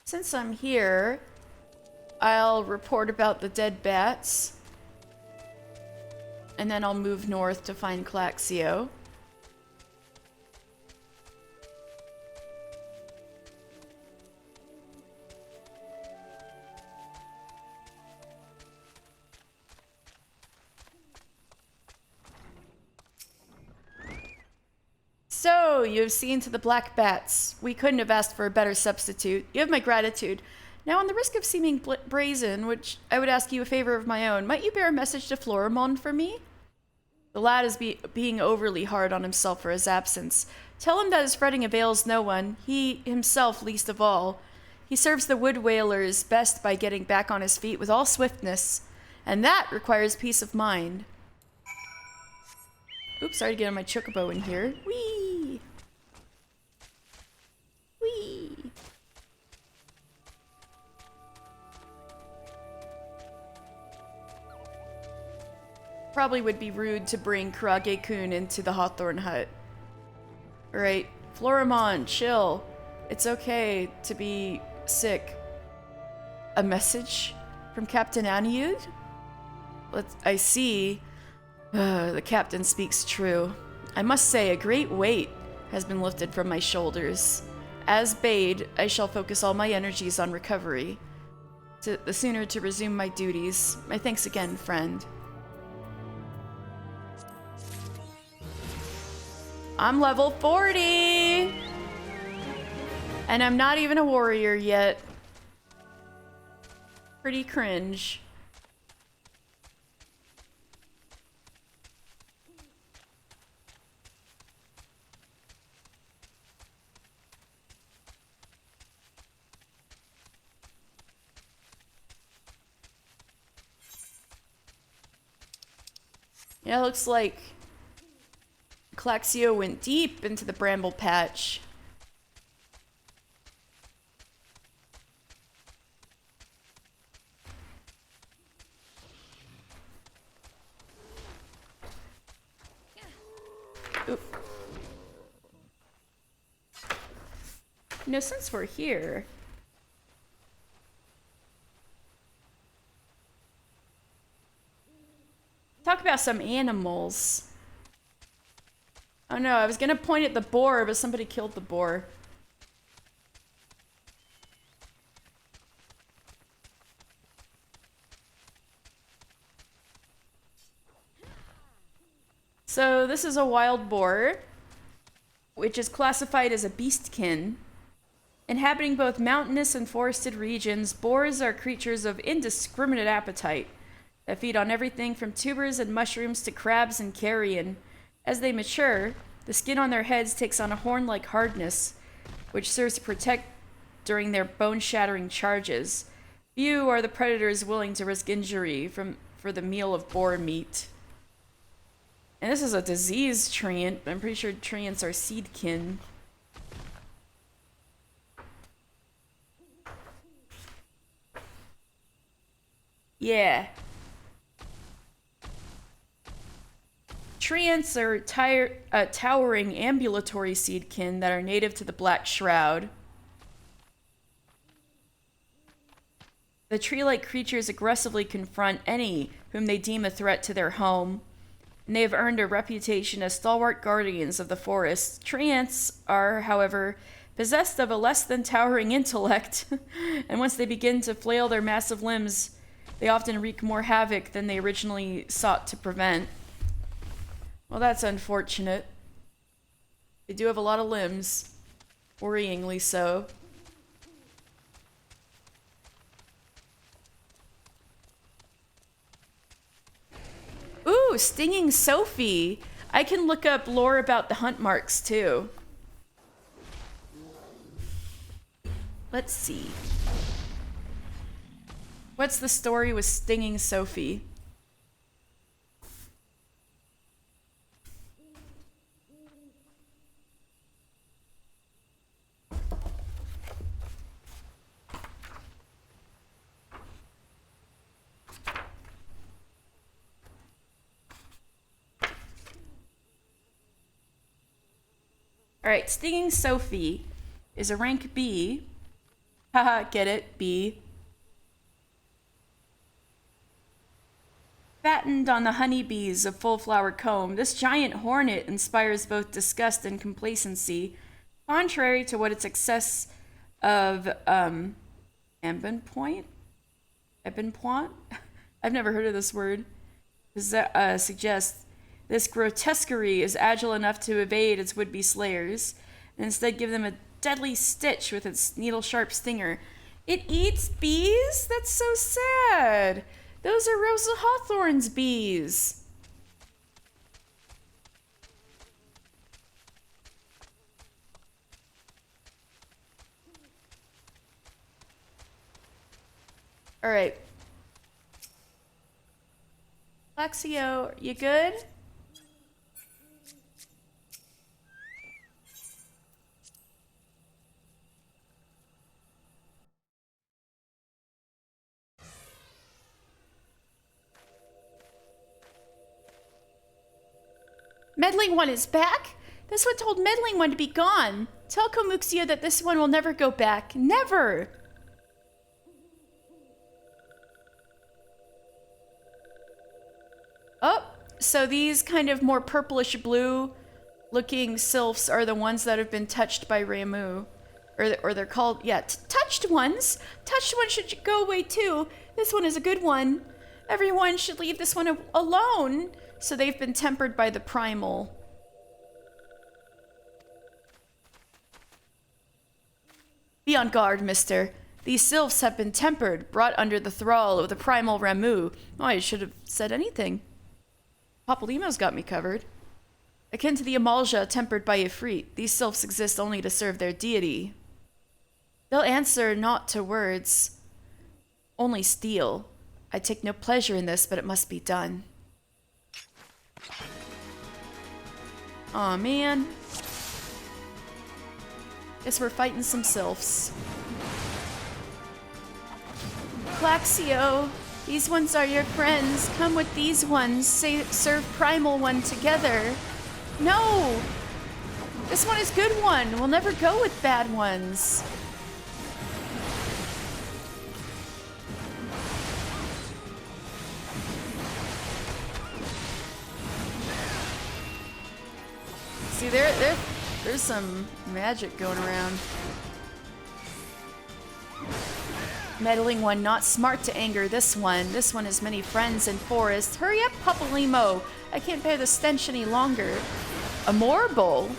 Since I'm here, I'll report about the dead bats. And then I'll move north to find Claxio. So, you have seen to the black bats. We couldn't have asked for a better substitute. You have my gratitude. Now, on the risk of seeming brazen, which I would ask you a favor of my own, might you bear a message to Florimond for me? The lad is being overly hard on himself for his absence. Tell him that his fretting avails no one, he himself least of all. He serves the wood whalers best by getting back on his feet with all swiftness, and that requires peace of mind. Oops, sorry to get on my chocobo in here. Whee! Whee! Probably would be rude to bring Karage-kun into the Hawthorn hut. Alright, Florimond, chill. It's okay to be sick. A message from Captain Aniud? I see. The captain speaks true. I must say, a great weight has been lifted from my shoulders. As bade, I shall focus all my energies on recovery. The sooner to resume my duties. My thanks again, friend. I'm level 40! And I'm not even a warrior yet. Pretty cringe. Yeah, it looks like Claxio went deep into the bramble patch. Oop. You know, since we're here, talk about some animals. Oh no, I was gonna point at the boar, but somebody killed the boar. So this is a wild boar, which is classified as a beastkin. Inhabiting both mountainous and forested regions, boars are creatures of indiscriminate appetite that feed on everything from tubers and mushrooms to crabs and carrion. As they mature, the skin on their heads takes on a horn-like hardness, which serves to protect during their bone-shattering charges. Few are the predators willing to risk injury for the meal of boar meat. And this is a diseased treant. I'm pretty sure treants are seedkin. Yeah. Treants are towering ambulatory seedkin that are native to the Black Shroud. The tree-like creatures aggressively confront any whom they deem a threat to their home, and they have earned a reputation as stalwart guardians of the forest. Treants are, however, possessed of a less than towering intellect, and once they begin to flail their massive limbs, they often wreak more havoc than they originally sought to prevent. Well, that's unfortunate. They do have a lot of limbs. Worryingly so. Ooh, Stinging Sophie! I can look up lore about the hunt marks, too. Let's see. What's the story with Stinging Sophie? Alright, Stinging Sophie is a rank B. Haha, get it? B. Fattened on the honeybees of full flower comb, this giant hornet inspires both disgust and complacency, contrary to what its excess of embonpoint? Embonpoint? I've never heard of this word. Suggests this grotesquerie is agile enough to evade its would-be slayers, and instead give them a deadly stitch with its needle-sharp stinger. It eats bees? That's so sad. Those are Rosa Hawthorne's bees. All right. Lexio, you good? Meddling One is back? This one told Meddling One to be gone. Tell Komuxio that this one will never go back. Never! Oh, so these kind of more purplish blue looking sylphs are the ones that have been touched by Ramu. Or they're called, yeah, touched ones. Touched ones should go away too. This one is a good one. Everyone should leave this one alone. So they've been tempered by the primal. Be on guard, mister. These sylphs have been tempered, brought under the thrall of the primal Ramu. Oh, I should have said anything. Papalymo's got me covered. Akin to the Amalja tempered by Ifrit, these sylphs exist only to serve their deity. They'll answer not to words, only steel. I take no pleasure in this, but it must be done. Aw, man. Guess we're fighting some sylphs. Claxio, these ones are your friends. Come with these ones. Serve Primal One together. No! This one is good one. We'll never go with bad ones. See, there's some magic going around. Meddling One, not smart to anger this one. This one has many friends in forest. Hurry up, Papalymo. I can't bear the stench any longer. A Morble?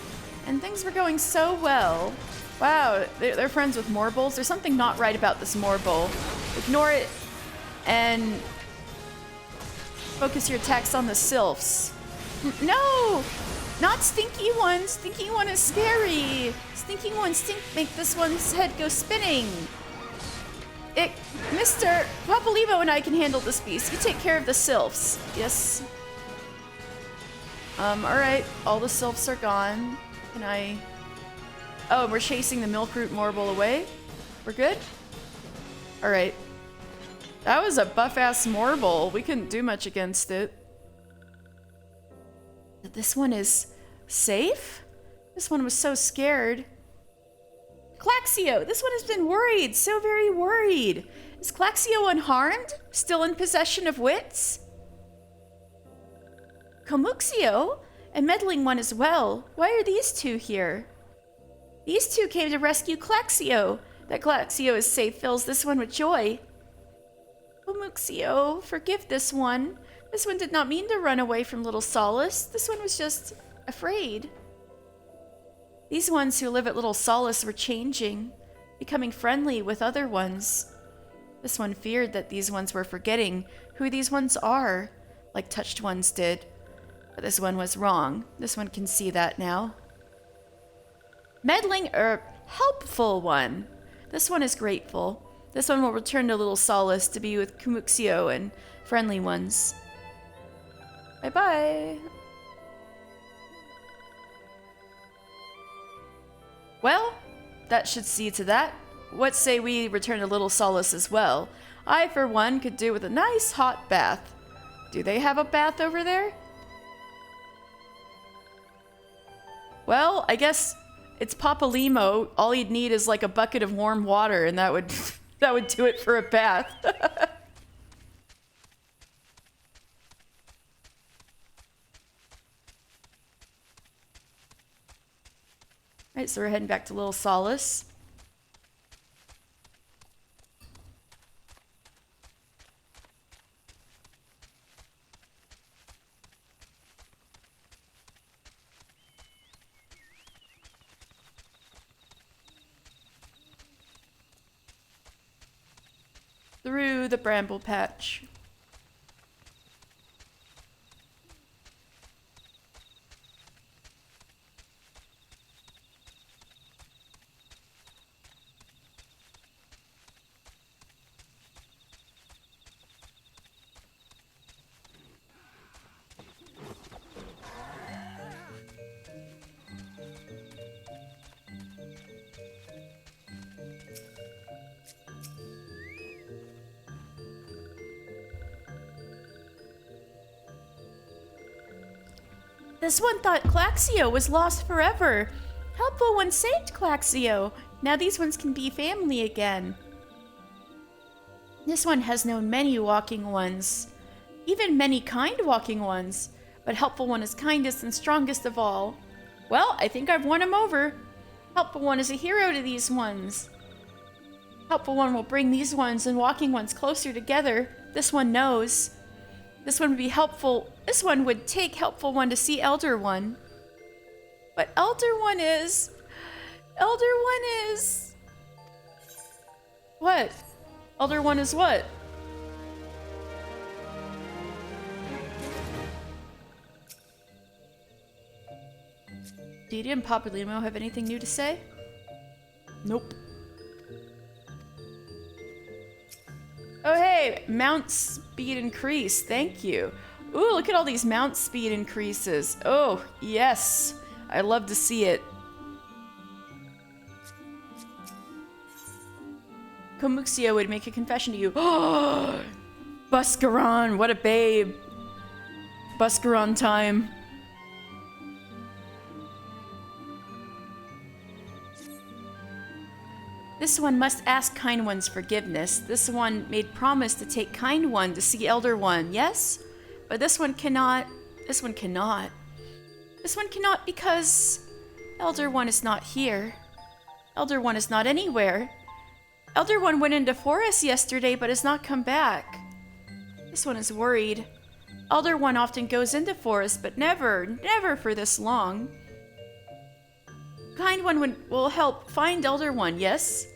And things were going so well. Wow, they're friends with Morbles. There's something not right about this Morble. Ignore it and focus your attacks on the sylphs. No! Not Stinky One. Stinky One is scary. Stinky One make this one's head go spinning. Mr. Papalymo and I can handle this beast. You take care of the sylphs. Yes. Alright. All the sylphs are gone. Can I... Oh, we're chasing the Milkroot Morble away? We're good? Alright. That was a buff-ass Morble. We couldn't do much against it. This one is safe? This one was so scared. Claxio, this one has been worried, so very worried. Is Claxio unharmed? Still in possession of wits? Komuxio? And Meddling One as well. Why are these two here? These two came to rescue Claxio. That Claxio is safe fills this one with joy. Komuxio, forgive this one. This one did not mean to run away from Little Solace. This one was just afraid. These ones who live at Little Solace were changing, becoming friendly with other ones. This one feared that these ones were forgetting who these ones are, like touched ones did. But this one was wrong. This one can see that now. Helpful one. This one is grateful. This one will return to Little Solace to be with Kumuxio and friendly ones. Bye-bye. Well, that should see to that. What say we return to Little Solace as well? I, for one, could do with a nice hot bath. Do they have a bath over there? Well, I guess it's Papa Limo. All you'd need is like a bucket of warm water, and that would that would do it for a bath. Alright, so we're heading back to Little Solace. Through the bramble patch. This one thought Claxio was lost forever. Helpful One saved Claxio. Now these ones can be family again. This one has known many walking ones, even many kind walking ones, but Helpful One is kindest and strongest of all. Well, I think I've won him over. Helpful One is a hero to these ones. Helpful One will bring these ones and walking ones closer together. This one knows. This one would be helpful. This one would take Helpful One to see Elder One. But Elder One is... What? Elder One is what? Didi and Papa Limo have anything new to say? Nope. Oh hey, mount speed increase, thank you. Ooh, look at all these mount speed increases. Oh, yes, I love to see it. Komuxio would make a confession to you. Oh, Buscaron, what a babe. Buscaron time. This one must ask Kind One's forgiveness. This one made promise to take Kind One to see Elder One, yes? But this one cannot. This one cannot. This one cannot because Elder One is not here. Elder One is not anywhere. Elder One went into forest yesterday but has not come back. This one is worried. Elder One often goes into forest, but never for this long. Kind One will help find Elder One, yes?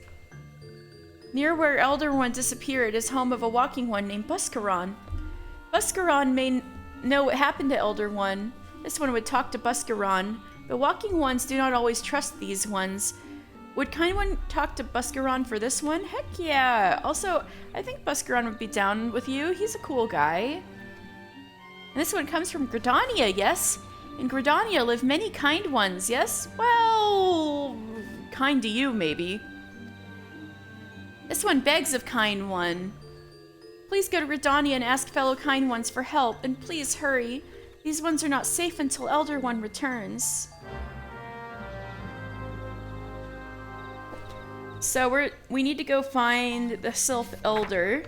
Near where Elder One disappeared is home of a walking one named Buscaron. Buscaron may know what happened to Elder One. This one would talk to Buscaron. The walking ones do not always trust these ones. Would Kind One talk to Buscaron for this one? Heck yeah! Also, I think Buscaron would be down with you. He's a cool guy. And this one comes from Gridania, yes? In Gridania live many kind ones, yes? Well, kind to you, maybe. This one begs of Kind One. Please go to Gridania and ask fellow Kind Ones for help, and please hurry. These ones are not safe until Elder One returns. So we need to go find the Sylph Elder.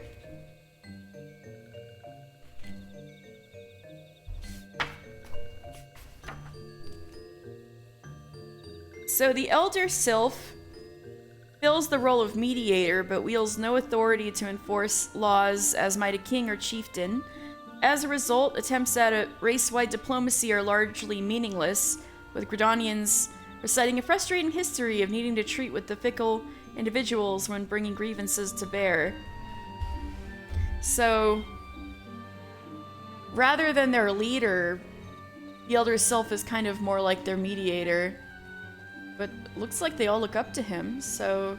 So the Elder Sylph fills the role of mediator, but wields no authority to enforce laws as might a king or chieftain. As a result, attempts at a race-wide diplomacy are largely meaningless, with Gridanians reciting a frustrating history of needing to treat with the fickle individuals when bringing grievances to bear. So, rather than their leader, the Elder Sylph is kind of more like their mediator. But looks like they all look up to him, so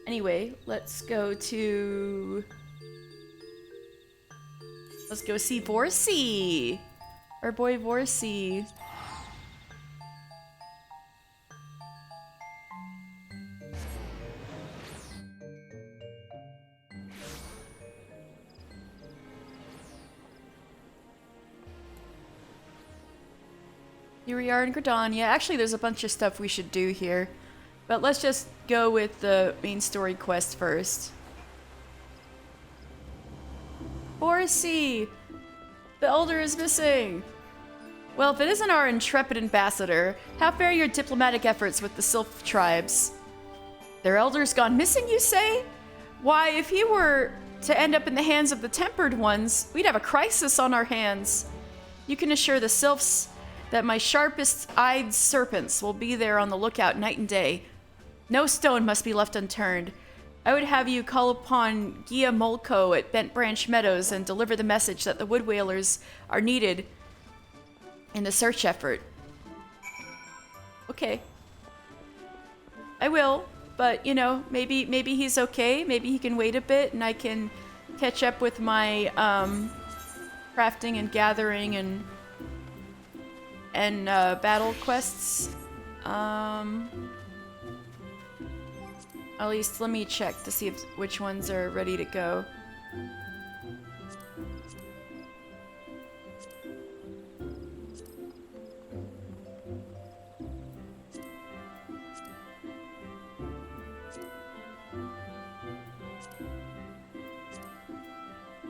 Anyway, let's go see Vorsi. Our boy Vorsi. Here we are in Gridania. Actually, there's a bunch of stuff we should do here. But let's just go with the main story quest first. Borsi! The Elder is missing! Well, if it isn't our intrepid ambassador, how fare your diplomatic efforts with the Sylph tribes? Their Elder's gone missing, you say? Why, if he were to end up in the hands of the Tempered Ones, we'd have a crisis on our hands. You can assure the Sylphs that my sharpest-eyed serpents will be there on the lookout night and day. No stone must be left unturned. I would have you call upon Gia Molko at Bent Branch Meadows and deliver the message that the Wood Whalers are needed in the search effort. Okay. I will, but, you know, maybe he's okay. Maybe he can wait a bit and I can catch up with my crafting and gathering and battle quests. At least let me check to see which ones are ready to go.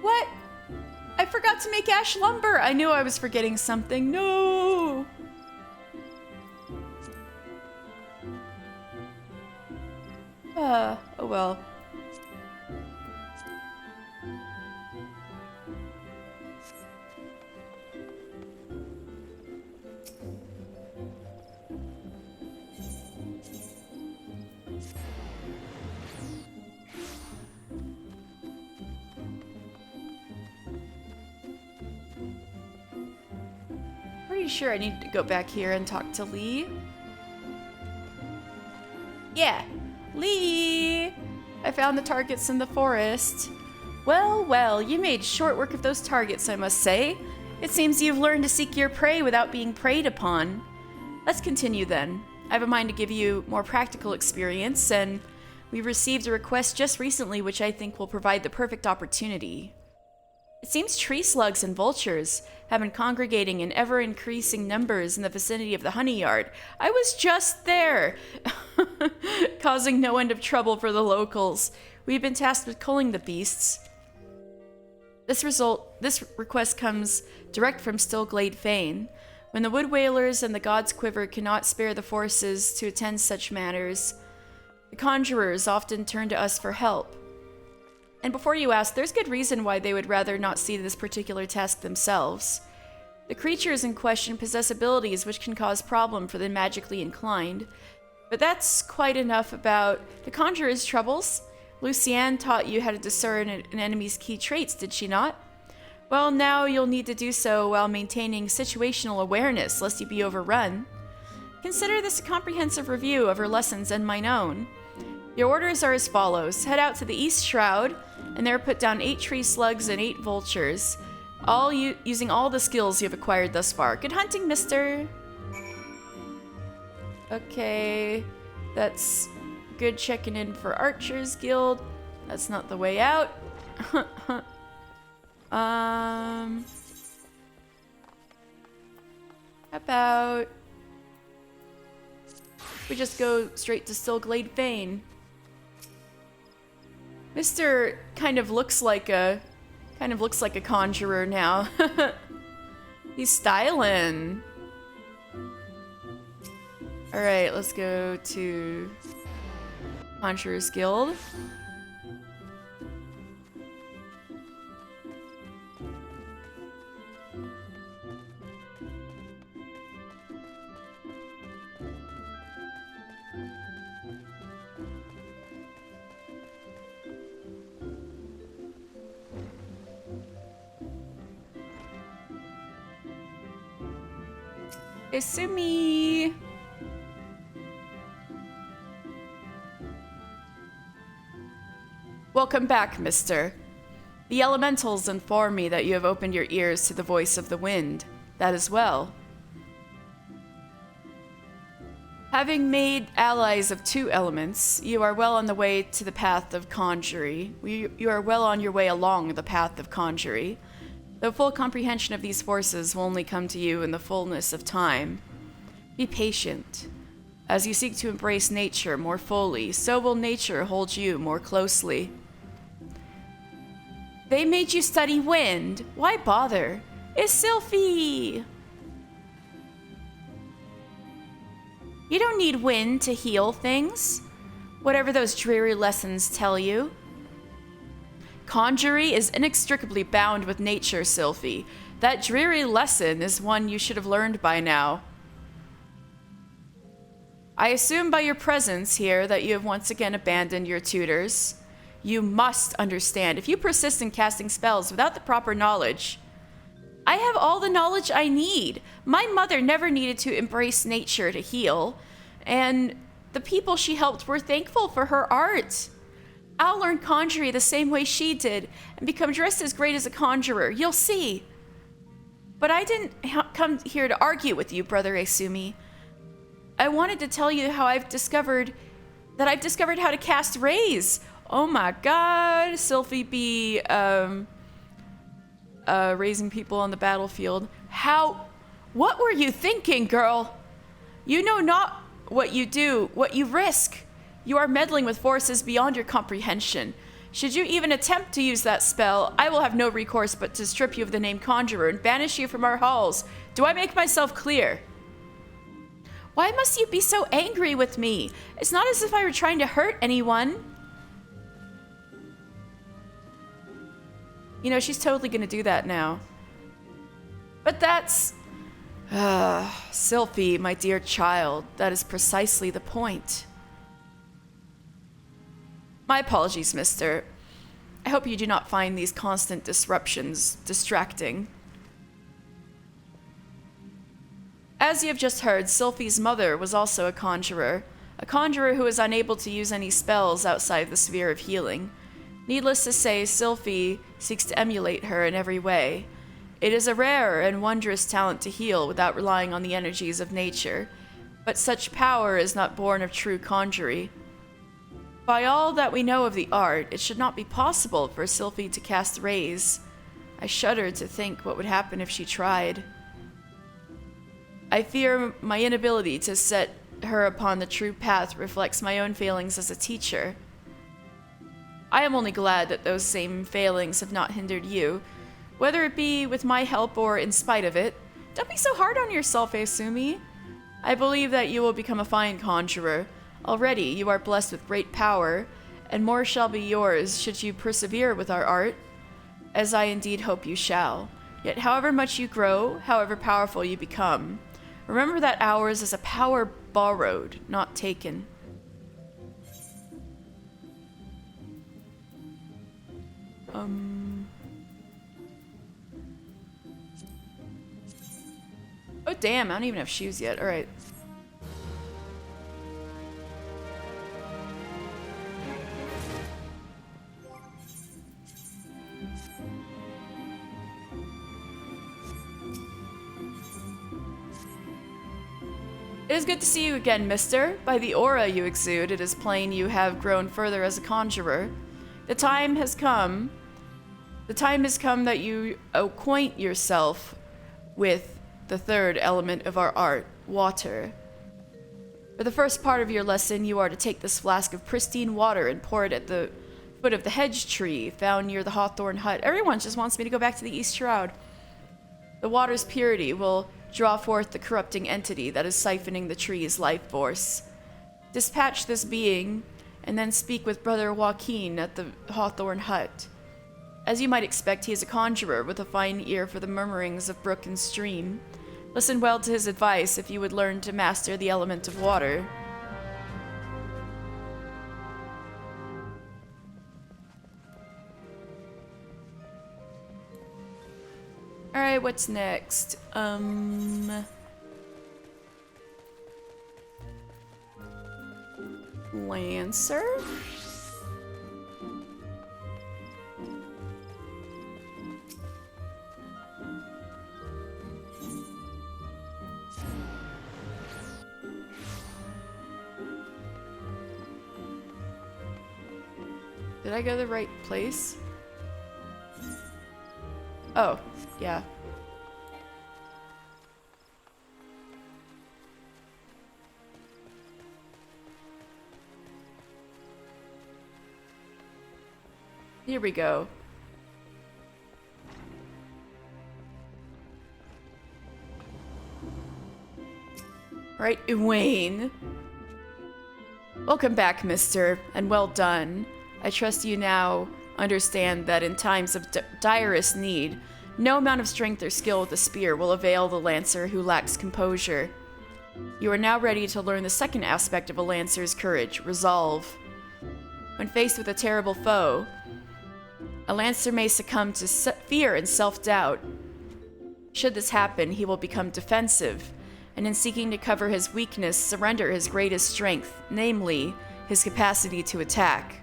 What? I forgot to make ash lumber. I knew I was forgetting something. No. Oh well. Pretty sure I need to go back here and talk to Lee. Yeah. Lee! I found the targets in the forest. Well, well, you made short work of those targets, I must say. It seems you've learned to seek your prey without being preyed upon. Let's continue then. I have a mind to give you more practical experience, and we received a request just recently which I think will provide the perfect opportunity. It seems tree slugs and vultures have been congregating in ever-increasing numbers in the vicinity of the honey yard. I was just there, causing no end of trouble for the locals. We've been tasked with culling the beasts. This request comes direct from Stillglade Fane. When the Wood Whalers and the God's Quiver cannot spare the forces to attend such matters, the conjurers often turn to us for help. And before you ask, there's good reason why they would rather not see this particular task themselves. The creatures in question possess abilities which can cause problem for the magically inclined. But that's quite enough about the conjurer's troubles. Lucienne taught you how to discern an enemy's key traits, did she not? Well, now you'll need to do so while maintaining situational awareness, lest you be overrun. Consider this a comprehensive review of her lessons and mine own. Your orders are as follows. Head out to the East Shroud, and there put down 8 tree slugs and 8 vultures, all using all the skills you've acquired thus far. Good hunting, mister! Okay, that's good checking in for Archers Guild. That's not the way out. How about we just go straight to Stillglade Fane? Mr. kind of looks like a conjurer now. He's stylin'. Alright, let's go to Conjurer's Guild. Isumi! Welcome back, mister. The elementals inform me that you have opened your ears to the voice of the wind. That is well. Having made allies of 2 elements, you are well on the way to the path of conjury. You are well on your way along the path of conjury. The full comprehension of these forces will only come to you in the fullness of time. Be patient. As you seek to embrace nature more fully, so will nature hold you more closely. They made you study wind. Why bother? It's Sylphie! You don't need wind to heal things, whatever those dreary lessons tell you. Conjury is inextricably bound with nature, Sylphie. That dreary lesson is one you should have learned by now. I assume by your presence here that you have once again abandoned your tutors. You must understand, if you persist in casting spells without the proper knowledge, I have all the knowledge I need. My mother never needed to embrace nature to heal, and the people she helped were thankful for her art. I'll learn conjury the same way she did and become just as great as a conjurer. You'll see. But I didn't come here to argue with you, Brother Asumi. I wanted to tell you how I've discovered how to cast rays. Oh my god, Sylphie be raising people on the battlefield. What were you thinking, girl? You know not what you do, what you risk. You are meddling with forces beyond your comprehension. Should you even attempt to use that spell, I will have no recourse but to strip you of the name Conjurer and banish you from our halls. Do I make myself clear? Why must you be so angry with me? It's not as if I were trying to hurt anyone. You know, she's totally gonna do that now. But that's... Sylphie, my dear child, that is precisely the point. My apologies, mister. I hope you do not find these constant disruptions distracting. As you have just heard, Sylphie's mother was also a conjurer who is unable to use any spells outside the sphere of healing. Needless to say, Sylphie seeks to emulate her in every way. It is a rare and wondrous talent to heal without relying on the energies of nature, but such power is not born of true conjury. By all that we know of the art, it should not be possible for Sylphie to cast rays. I shudder to think what would happen if she tried. I fear my inability to set her upon the true path reflects my own failings as a teacher. I am only glad that those same failings have not hindered you, whether it be with my help or in spite of it. Don't be so hard on yourself, Asumi. I believe that you will become a fine conjurer. Already you are blessed with great power, and more shall be yours should you persevere with our art, as I indeed hope you shall. Yet however much you grow, however powerful you become, remember that ours is a power borrowed, not taken. Oh damn, I don't even have shoes yet. Alright. It is good to see you again, mister. By the aura you exude, it is plain you have grown further as a conjurer. The time has come that you acquaint yourself with the third element of our art, water. For the first part of your lesson, you are to take this flask of pristine water and pour it at the foot of the hedge tree found near the Hawthorne hut. Everyone just wants me to go back to the East Shroud. The water's purity will draw forth the corrupting entity that is siphoning the tree's life force. Dispatch this being, and then speak with Brother Joaquin at the Hawthorne hut. As you might expect, he is a conjurer with a fine ear for the murmurings of brook and stream. Listen well to his advice if you would learn to master the element of water. Alright, what's next? Lancer? Did I go the right place? Oh, yeah. Here we go. Right, Wayne. Welcome back, mister, and well done. I trust you now understand that in times of direst need, no amount of strength or skill with a spear will avail the lancer who lacks composure. You are now ready to learn the second aspect of a lancer's courage, resolve. When faced with a terrible foe, a lancer may succumb to fear and self-doubt. Should this happen, he will become defensive, and in seeking to cover his weakness, surrender his greatest strength, namely, his capacity to attack.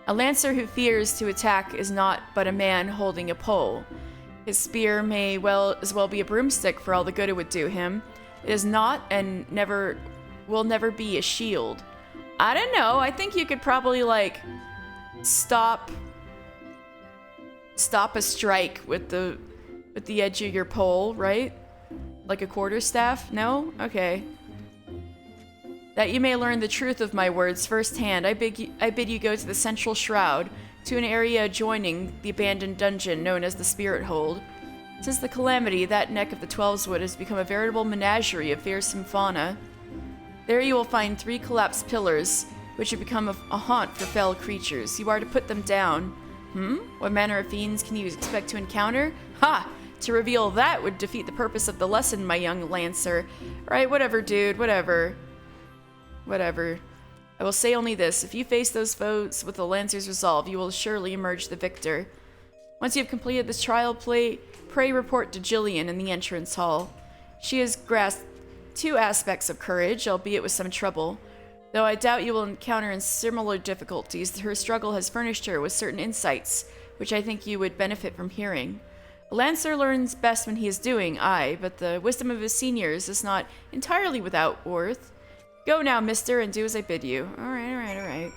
A lancer who fears to attack is not but a man holding a pole. His spear may as well be a broomstick for all the good it would do him. It is not and will never be a shield. I don't know, I think you could probably, like, stop a strike with the edge of your pole, right? Like a quarterstaff? No? Okay. That you may learn the truth of my words firsthand, I bid you go to the central shroud, to an area adjoining the abandoned dungeon known as the Spirit Hold. Since the calamity, that neck of the Twelveswood has become a veritable menagerie of fearsome fauna. There you will find 3 collapsed pillars, which have become a haunt for fell creatures. You are to put them down. What manner of fiends can you expect to encounter? Ha! To reveal that would defeat the purpose of the lesson, my young lancer. Right, whatever, dude, whatever. Whatever. I will say only this. If you face those foes with the lancer's resolve, you will surely emerge the victor. Once you have completed this trial, pray report to Jillian in the entrance hall. She has grasped 2 aspects of courage, albeit with some trouble. Though I doubt you will encounter similar difficulties, her struggle has furnished her with certain insights, which I think you would benefit from hearing. A lancer learns best when he is doing, aye, but the wisdom of his seniors is not entirely without worth. Go now, mister, and do as I bid you. Alright.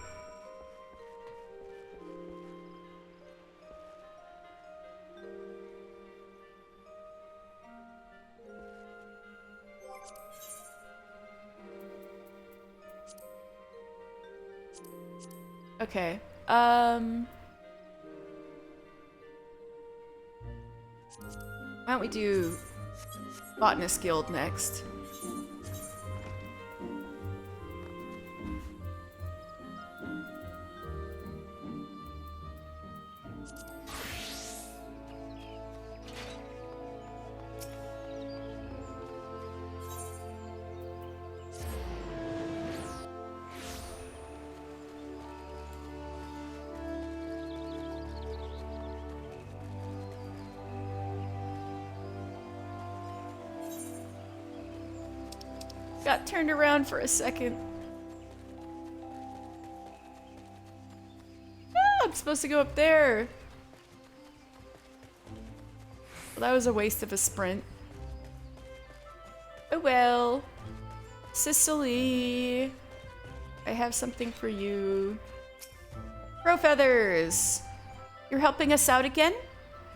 Okay. Why don't we do Botanist Guild next? Got turned around for a second. Ah, I'm supposed to go up there. Well, that was a waste of a sprint. Oh well. Cicely, I have something for you. Crow feathers! You're helping us out again?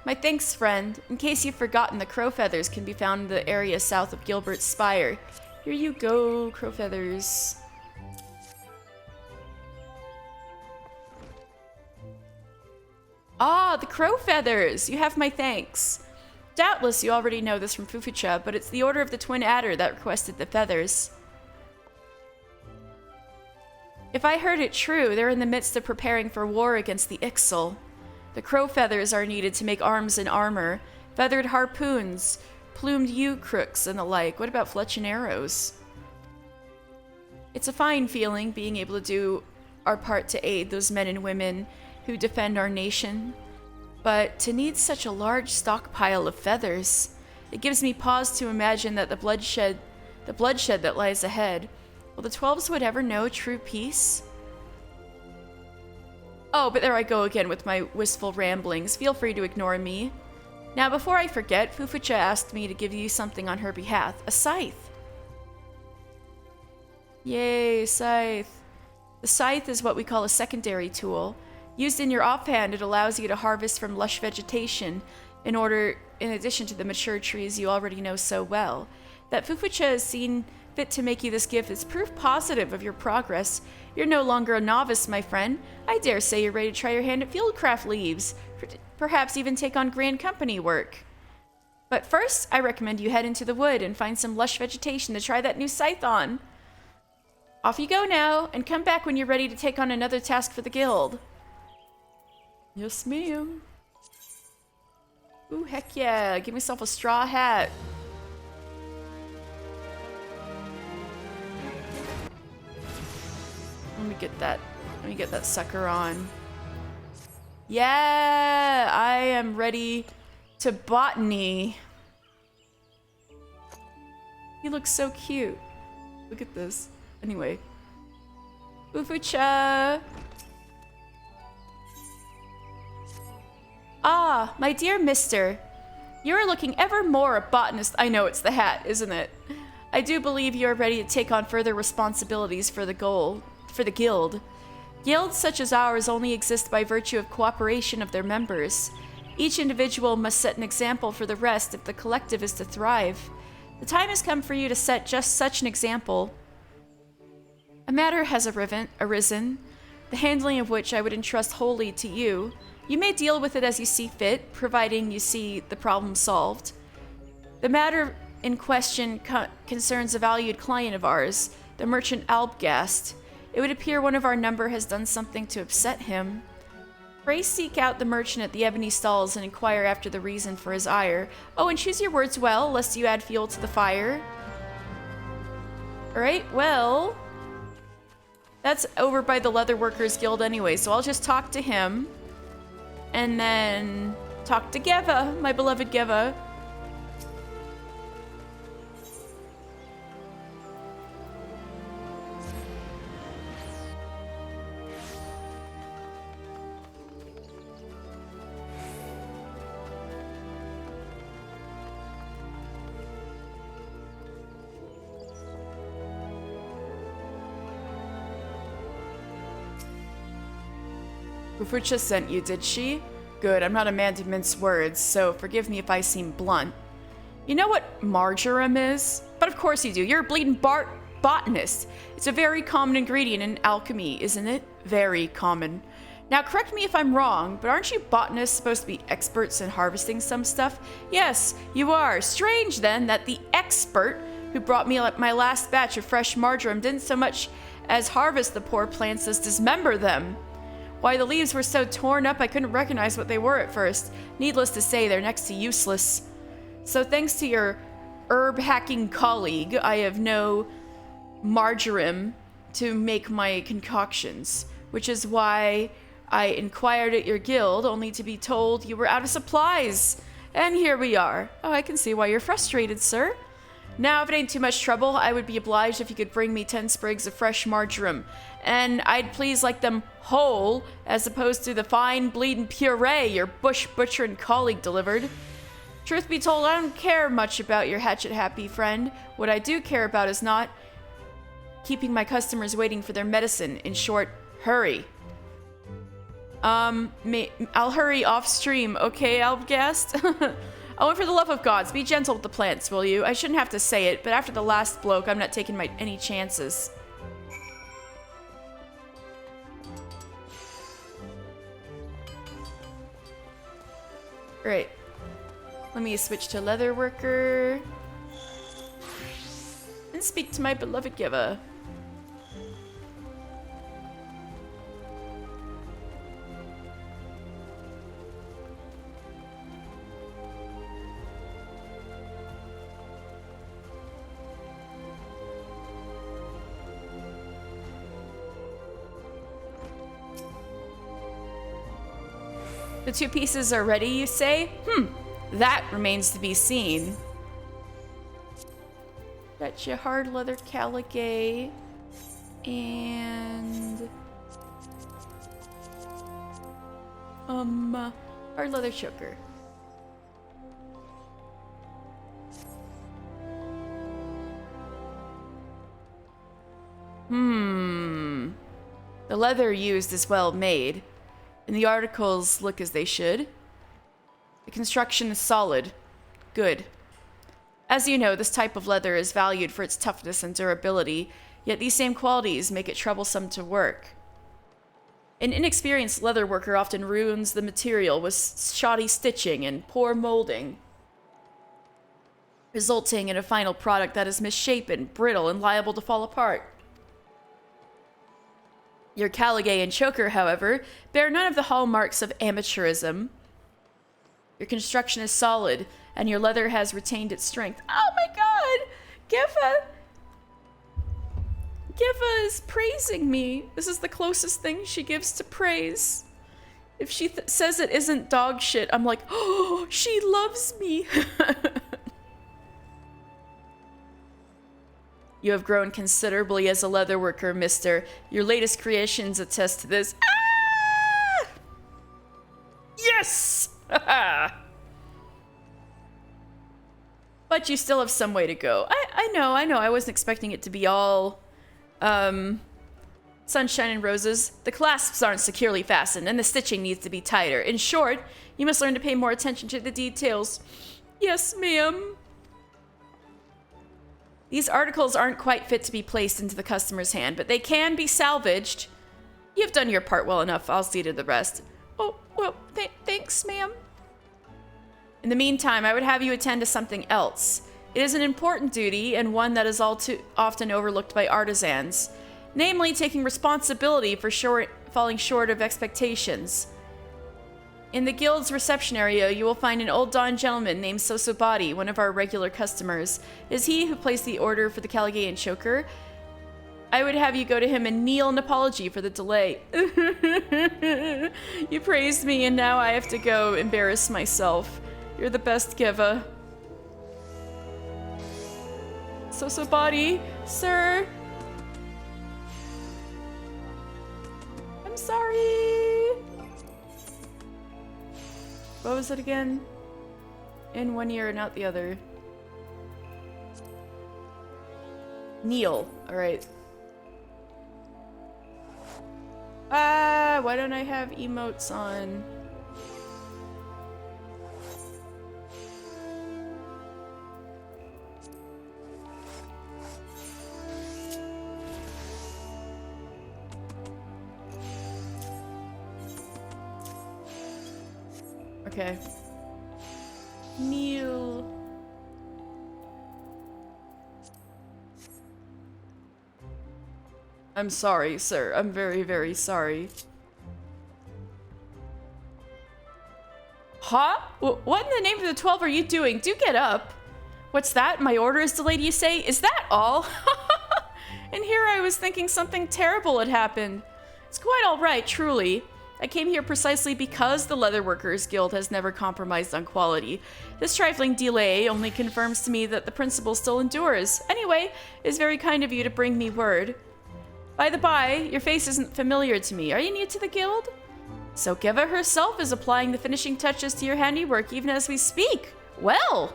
My thanks, friend. In case you've forgotten, the crow feathers can be found in the area south of Gilbert's Spire. Here you go, crow feathers. Ah, the crow feathers! You have my thanks. Doubtless you already know this from Fufucha, but it's the Order of the Twin Adder that requested the feathers. If I heard it true, they're in the midst of preparing for war against the Ixal. The crow feathers are needed to make arms and armor, feathered harpoons, plumed yew crooks, and the like. What about fletch and arrows? It's a fine feeling being able to do our part to aid those men and women who defend our nation. But to need such a large stockpile of feathers, it gives me pause to imagine that the bloodshed that lies ahead. Will the Twelveswood ever know true peace? Oh, but there I go again with my wistful ramblings. Feel free to ignore me. Now, before I forget, Fufucha asked me to give you something on her behalf. A scythe. Yay, scythe. The scythe is what we call a secondary tool. Used in your offhand, it allows you to harvest from lush vegetation in addition to the mature trees you already know so well. That Fufucha has seen fit to make you this gift is proof positive of your progress. You're no longer a novice, my friend. I dare say you're ready to try your hand at fieldcraft leaves, perhaps even take on grand company work. But first, I recommend you head into the wood and find some lush vegetation to try that new scythe on. Off you go now, and come back when you're ready to take on another task for the guild. Yes, ma'am. Ooh, heck yeah. Give myself a straw hat. Let me get that sucker on. Yeah, I am ready to botany. He looks so cute. Look at this. Anyway. Fufucha. Ah, my dear mister. You are looking ever more a botanist. I know it's the hat, isn't it? I do believe you are ready to take on further responsibilities for the guild. Guilds such as ours only exist by virtue of cooperation of their members. Each individual must set an example for the rest if the collective is to thrive. The time has come for you to set just such an example. A matter has arisen, the handling of which I would entrust wholly to you. You may deal with it as you see fit, providing you see the problem solved. The matter in question concerns a valued client of ours, the merchant Albgast. It would appear one of our number has done something to upset him. Pray seek out the merchant at the ebony stalls and inquire after the reason for his ire. Oh, and choose your words well, lest you add fuel to the fire. Alright, well... that's over by the Leatherworkers Guild anyway, so I'll just talk to him. And then talk to Geva, my beloved Geva. Fufucha sent you, did she? Good, I'm not a man to mince words, so forgive me if I seem blunt. You know what marjoram is? But of course you do. You're a bleeding botanist. It's a very common ingredient in alchemy, isn't it? Very common. Now, correct me if I'm wrong, but aren't you botanists supposed to be experts in harvesting some stuff? Yes, you are. Strange, then, that the expert who brought me my last batch of fresh marjoram didn't so much as harvest the poor plants as dismember them. Why, the leaves were so torn up I couldn't recognize what they were at first. Needless to say, they're next to useless. So thanks to your herb-hacking colleague, I have no marjoram to make my concoctions, which is why I inquired at your guild, only to be told you were out of supplies. And here we are. Oh, I can see why you're frustrated, sir. Now, if it ain't too much trouble, I would be obliged if you could bring me 10 sprigs of fresh marjoram. And I'd please like them whole, as opposed to the fine bleeding puree your bush butcherin' colleague delivered. Truth be told, I don't care much about your hatchet-happy friend. What I do care about is not keeping my customers waiting for their medicine. In short, hurry. I'll hurry off-stream, okay, Albgast? Oh, and for the love of gods, be gentle with the plants, will you? I shouldn't have to say it, but after the last bloke, I'm not taking any chances. Right. Let me switch to Leatherworker. And speak to my beloved Geva. The 2 pieces are ready, you say? That remains to be seen. Got your hard leather calico and hard leather choker. leather used is well made, and the articles look as they should. The construction is solid. Good. As you know, this type of leather is valued for its toughness and durability, yet these same qualities make it troublesome to work. An inexperienced leather worker often ruins the material with shoddy stitching and poor molding, resulting in a final product that is misshapen, brittle, and liable to fall apart. Your Caligae and choker, however, bear none of the hallmarks of amateurism. Your construction is solid, and your leather has retained its strength. Oh my god! Giva is praising me. This is the closest thing she gives to praise. If she says it isn't dog shit, I'm like, oh, she loves me. You have grown considerably as a leatherworker, mister. Your latest creations attest to this. Ah! Yes! But you still have some way to go. I know. I wasn't expecting it to be all, sunshine and roses. The clasps aren't securely fastened, and the stitching needs to be tighter. In short, you must learn to pay more attention to the details. Yes, ma'am. These articles aren't quite fit to be placed into the customer's hand, but they can be salvaged. You've done your part well enough. I'll see to the rest. Oh, well, thanks, ma'am. In the meantime, I would have you attend to something else. It is an important duty, and one that is all too often overlooked by artisans. Namely, taking responsibility for falling short of expectations. In the guild's reception area, you will find an old Don gentleman named Sosobati, one of our regular customers. It is he who placed the order for the Caligae and choker. I would have you go to him and kneel in apology for the delay. You praised me, and now I have to go embarrass myself. You're the best, Giva. Sosobati, sir. I'm sorry. What was it again? In one ear and out the other. Kneel. Alright. Why don't I have emotes on? Okay. Kneel. I'm sorry, sir. I'm very, very sorry. Huh? What in the name of the 12 are you doing? Do get up. What's that? My order is delayed, you say? Is that all? And here I was thinking something terrible had happened. It's quite all right, truly. I came here precisely because the Leatherworkers Guild has never compromised on quality. This trifling delay only confirms to me that the principle still endures. Anyway, it's very kind of you to bring me word. By the by, your face isn't familiar to me. Are you new to the guild? So Giva herself is applying the finishing touches to your handiwork even as we speak. Well,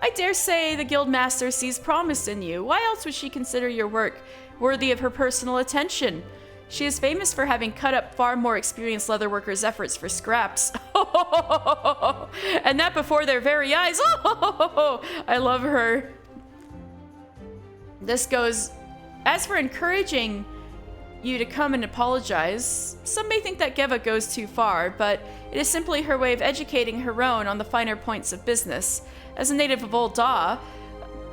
I dare say the guild master sees promise in you. Why else would she consider your work worthy of her personal attention? She is famous for having cut up far more experienced leatherworkers' efforts for scraps. And that before their very eyes. I love her. This goes... As for encouraging you to come and apologize, some may think that Giva goes too far, but it is simply her way of educating her own on the finer points of business. As a native of Old Daw,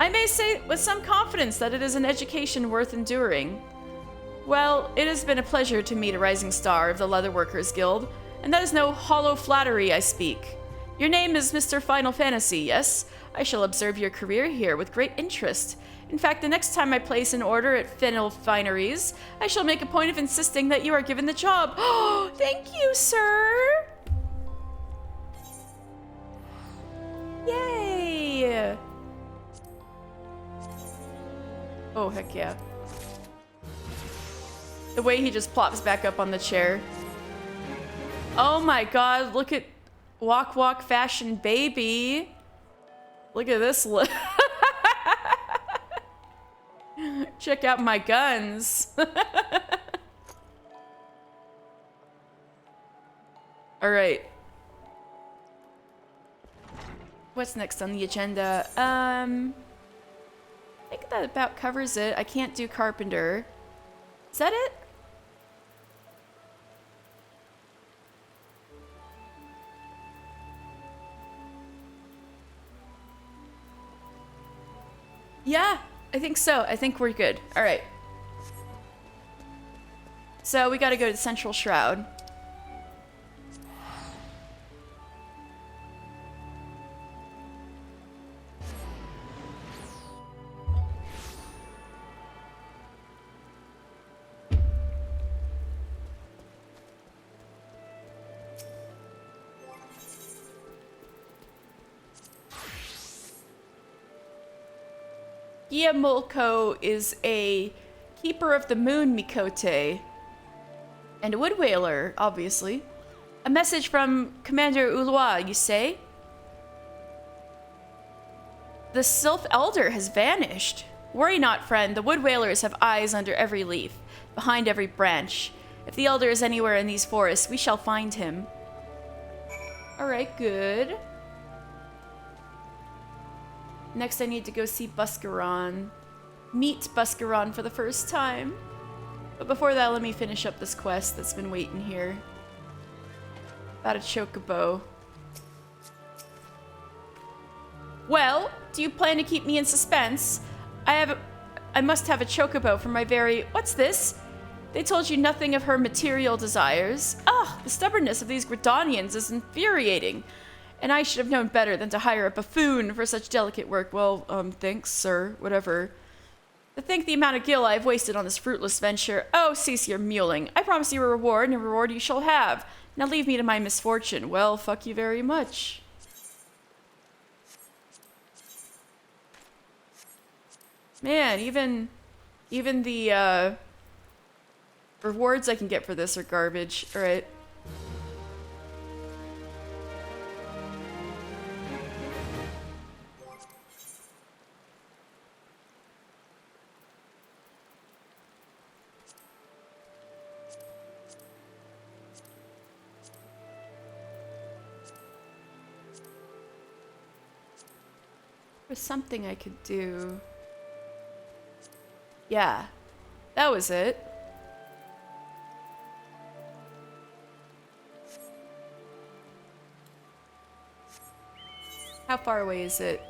I may say with some confidence that it is an education worth enduring. Well, it has been a pleasure to meet a rising star of the Leatherworkers Guild, and that is no hollow flattery I speak. Your name is Mr. Final Fantasy, yes? I shall observe your career here with great interest. In fact, the next time I place an order at Fennel Fineries, I shall make a point of insisting that you are given the job. Oh, thank you, sir! Yay! Oh, heck yeah. The way he just plops back up on the chair. Oh my god, look at Walk Walk Fashion Baby. Look at this look. Check out my guns. Alright. What's next on the agenda? I think that about covers it. I can't do carpenter. Is that it? Yeah, I think so. I think we're good. All right. So we got to go to the Central Shroud. Guillemolco is a keeper of the moon, Mikote. And a wood whaler, obviously. A message from Commander Ulua, you say? The Sylph Elder has vanished. Worry not, friend. The wood whalers have eyes under every leaf, behind every branch. If the Elder is anywhere in these forests, we shall find him. Alright, good. Next, I need to go see Buscaron. Meet Buscaron for the first time. But before that, let me finish up this quest that's been waiting here. About a chocobo. Well, do you plan to keep me in suspense? I must have a chocobo for my very... What's this? They told you nothing of her material desires. Ah, the stubbornness of these Gridanians is infuriating. And I should have known better than to hire a buffoon for such delicate work. Well, thanks, sir. Whatever. To think the amount of gil I have wasted on this fruitless venture. Oh, cease your mewling. I promise you a reward, and a reward you shall have. Now leave me to my misfortune. Well, fuck you very much. Man, even the, rewards I can get for this are garbage. Alright. There's something I could do. Yeah, that was it. How far away is it?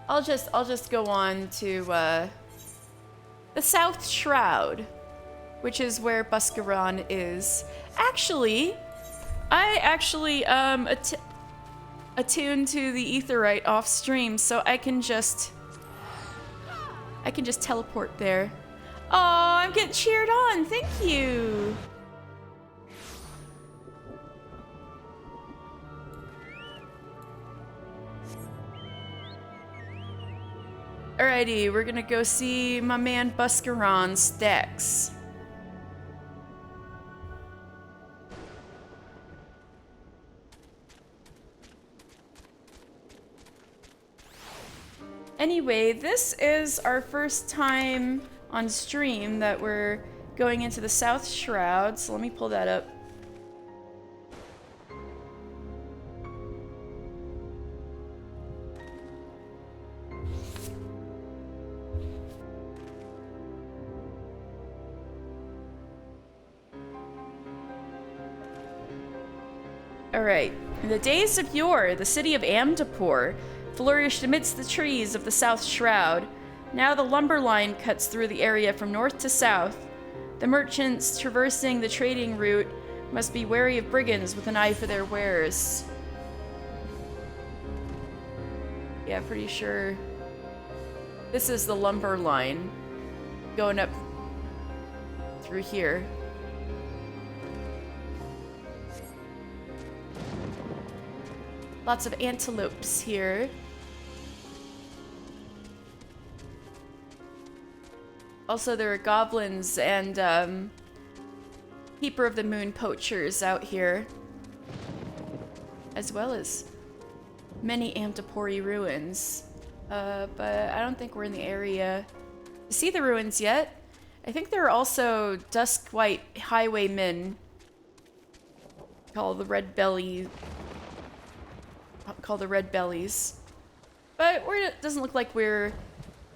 I'll just go on to the South Shroud, which is where Buscaron is. Actually, I attuned to the Aetherite off stream, so I can just teleport there. Oh, I'm getting cheered on. Thank you. Alrighty, we're gonna go see my man Buscaron Stacks. Anyway, this is our first time on stream that we're going into the South Shroud, so let me pull that up. Alright. In the days of yore, the city of Amdapur flourished amidst the trees of the South Shroud. Now the lumber line cuts through the area from north to south. The merchants traversing the trading route must be wary of brigands with an eye for their wares. Yeah, pretty sure this is the lumber line going up through here. Lots of antelopes here. Also, there are goblins and Keeper of the Moon poachers out here, as well as many Amdapori ruins. But I don't think we're in the area to see the ruins yet. I think there are also dusk white highwaymen called the Red Bellies. But it doesn't look like we're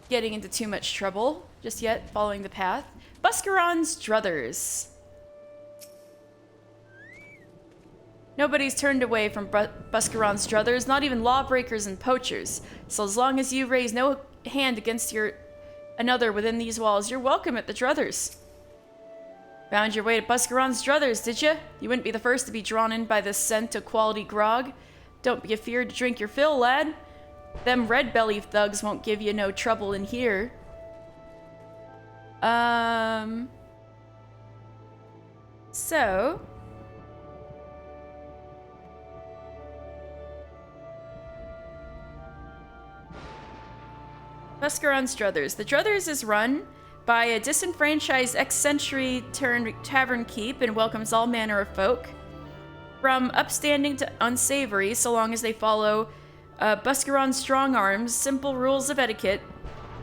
getting into too much trouble just yet, following the path. Buscaron's Druthers. Nobody's turned away from Buscaron's Druthers, not even lawbreakers and poachers. So as long as you raise no hand against another within these walls, you're welcome at the Druthers. Found your way to Buscaron's Druthers, did you? You wouldn't be the first to be drawn in by the scent of quality grog. Don't be afeard to drink your fill, lad. Them red belly thugs won't give you no trouble in here. So... Buscaron's Druthers. The Druthers is run by a disenfranchised ex-century turned tavern keep and welcomes all manner of folk, from upstanding to unsavory, so long as they follow Buscaron's strong arms, simple rules of etiquette.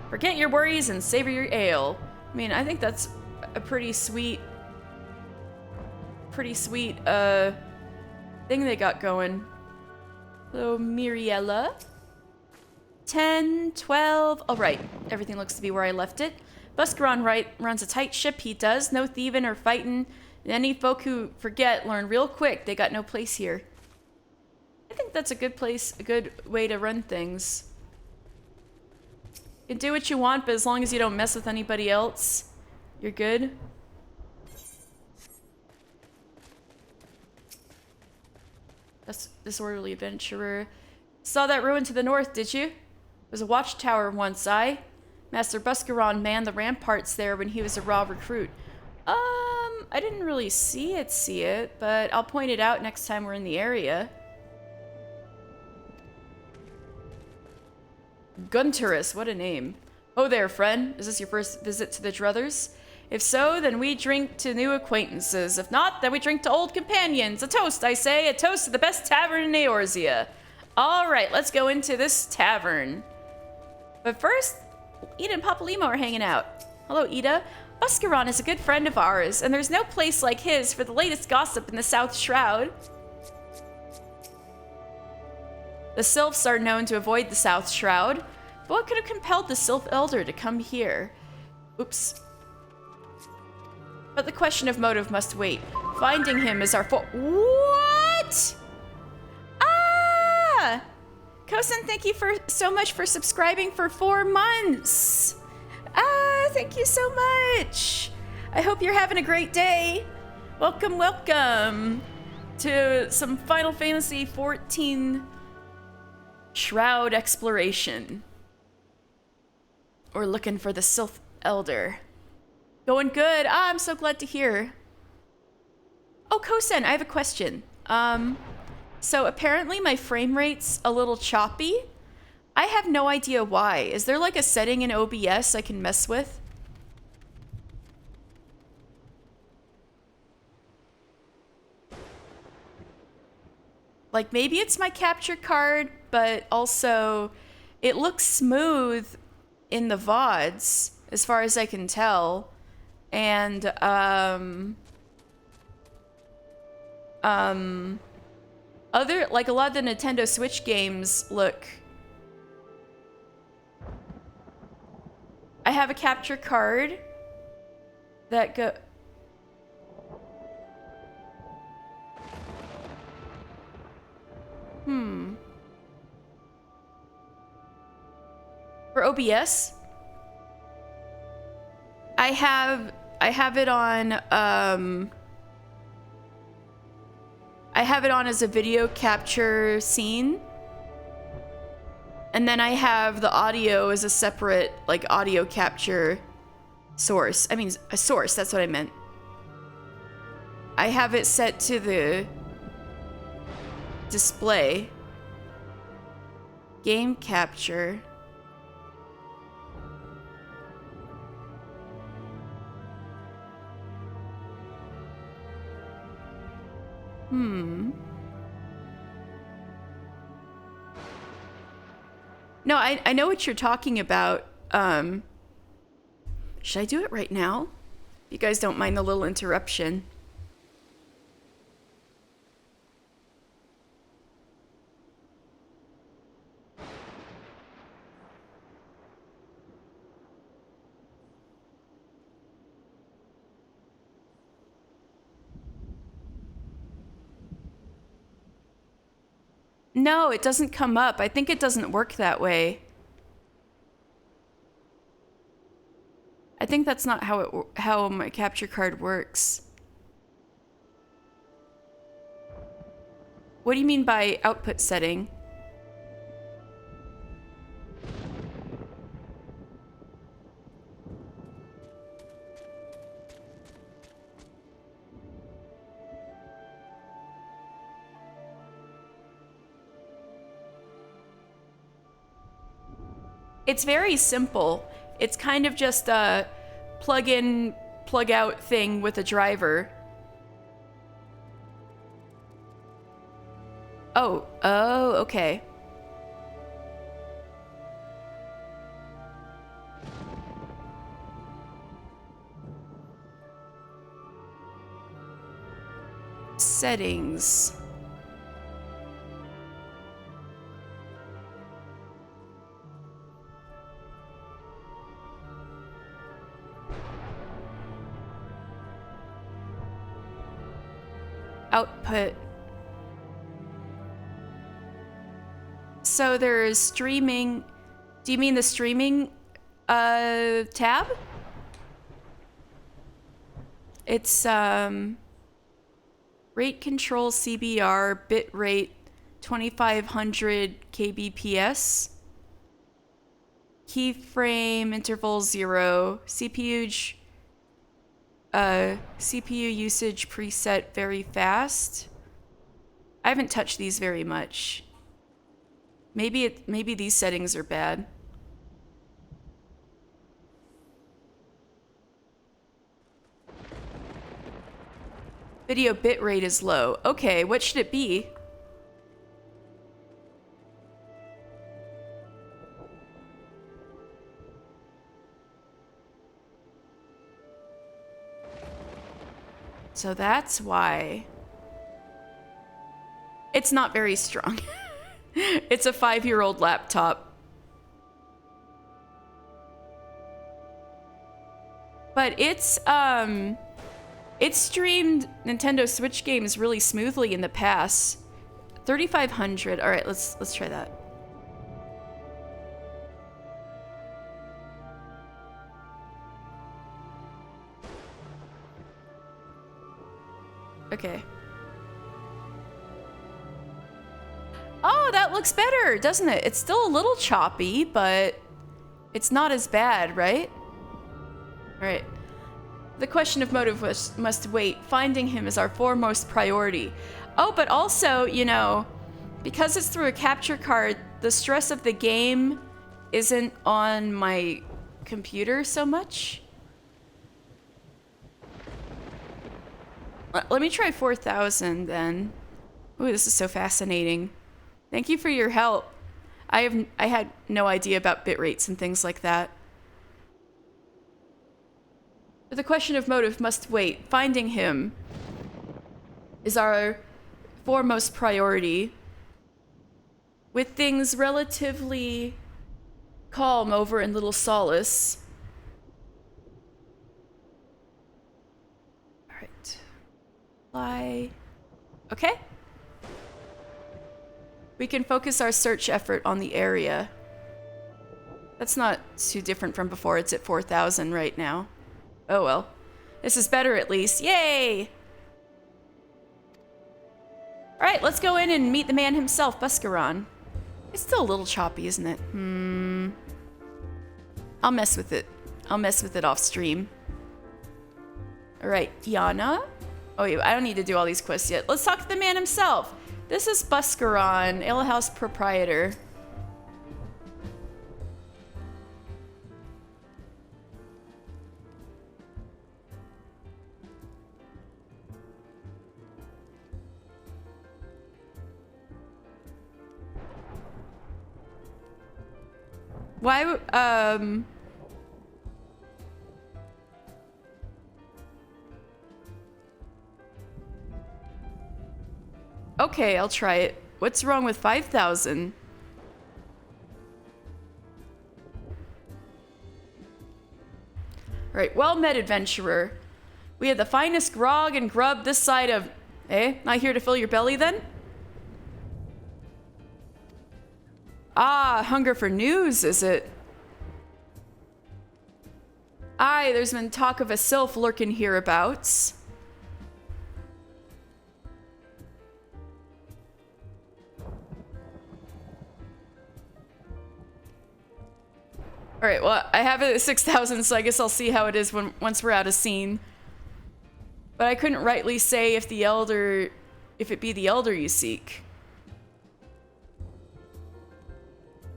Forget your worries and savor your ale. I mean, I think that's a pretty sweet thing they got going. Hello, Miriella. 10, 12. All right, everything looks to be where I left it. Buscaron runs a tight ship, he does. No thieving or fighting. And any folk who forget learn real quick they got no place here. I think that's a good place, a good way to run things. You can do what you want, but as long as you don't mess with anybody else, you're good. That's disorderly adventurer. Saw that ruin to the north, did you? It was a watchtower once, Master Buscaron manned the ramparts there when he was a raw recruit. I didn't really see it, but I'll point it out next time we're in the area. Gunterus, what a name. Oh there, friend. Is this your first visit to the Druthers? If so, then we drink to new acquaintances. If not, then we drink to old companions. A toast, I say. A toast to the best tavern in Eorzea. All right, let's go into this tavern. But first, Ida and Papa Limo are hanging out. Hello, Ida. Buscaron is a good friend of ours, and there's no place like his for the latest gossip in the South Shroud. The Sylphs are known to avoid the South Shroud, but what could have compelled the Sylph Elder to come here? Oops. But the question of motive must wait. Finding him is our What? Ah! Kosen, thank you so much for subscribing for 4 months. Thank you so much. I hope you're having a great day. Welcome, welcome to some Final Fantasy XIV Shroud exploration. We're looking for the Sylph Elder. Going good. I'm so glad to hear. Oh, Kosen, I have a question. So apparently my frame rate's a little choppy. I have no idea why. Is there like a setting in OBS I can mess with? Like maybe it's my capture card, but also it looks smooth in the VODs as far as I can tell. And other, like a lot of the Nintendo Switch games look... I have a capture card that For OBS, I have it on I have it on as a video capture scene. And then I have the audio as a separate, like, audio capture source. I mean, a source, that's what I meant. I have it set to the display. Game capture. No, I know what you're talking about. Should I do it right now? you guys don't mind the little interruption. No, it doesn't come up. I think it doesn't work that way. I think that's not how my capture card works. What do you mean by output setting? It's very simple. It's kind of just a plug in, plug out thing with a driver. Oh, okay. Settings. Output. So there is streaming. Do you mean the streaming tab? It's rate control CBR bit rate 2500 kbps. Keyframe interval 0. CPU usage preset very fast. I haven't touched these very much. Maybe these settings are bad. Video bitrate is low. Okay, what should it be? So that's why. It's not very strong. It's a 5-year-old laptop. But it streamed Nintendo Switch games really smoothly in the past. 3500. All right, let's try that. Okay. Oh, that looks better, doesn't it? It's still a little choppy, but it's not as bad, right? All right. The question of motive must wait. Finding him is our foremost priority. Oh, but also, you know, because it's through a capture card, the stress of the game isn't on my computer so much. Let me try 4000 then. Ooh, this is so fascinating. Thank you for your help. I had no idea about bit rates and things like that. But the question of motive must wait. Finding him is our foremost priority. With things relatively calm over in Little Solace. All right. Fly. Okay. We can focus our search effort on the area. That's not too different from before. It's at 4000 right now. Oh well. This is better at least. Yay! Alright, let's go in and meet the man himself, Buscaron. It's still a little choppy, isn't it? I'll mess with it. I'll mess with it off stream. Alright, Diana. Oh wait, I don't need to do all these quests yet. Let's talk to the man himself. This is Buscaron, Ale House proprietor. Why, Okay, I'll try it. What's wrong with 5,000? Alright, well met, adventurer. We had the finest grog and grub this side of... Eh? Not here to fill your belly, then? Ah, hunger for news, is it? Aye, there's been talk of a sylph lurking hereabouts. Alright, well, I have it at 6,000, so I guess I'll see how it is once we're out of scene. But I couldn't rightly say if it be the elder you seek.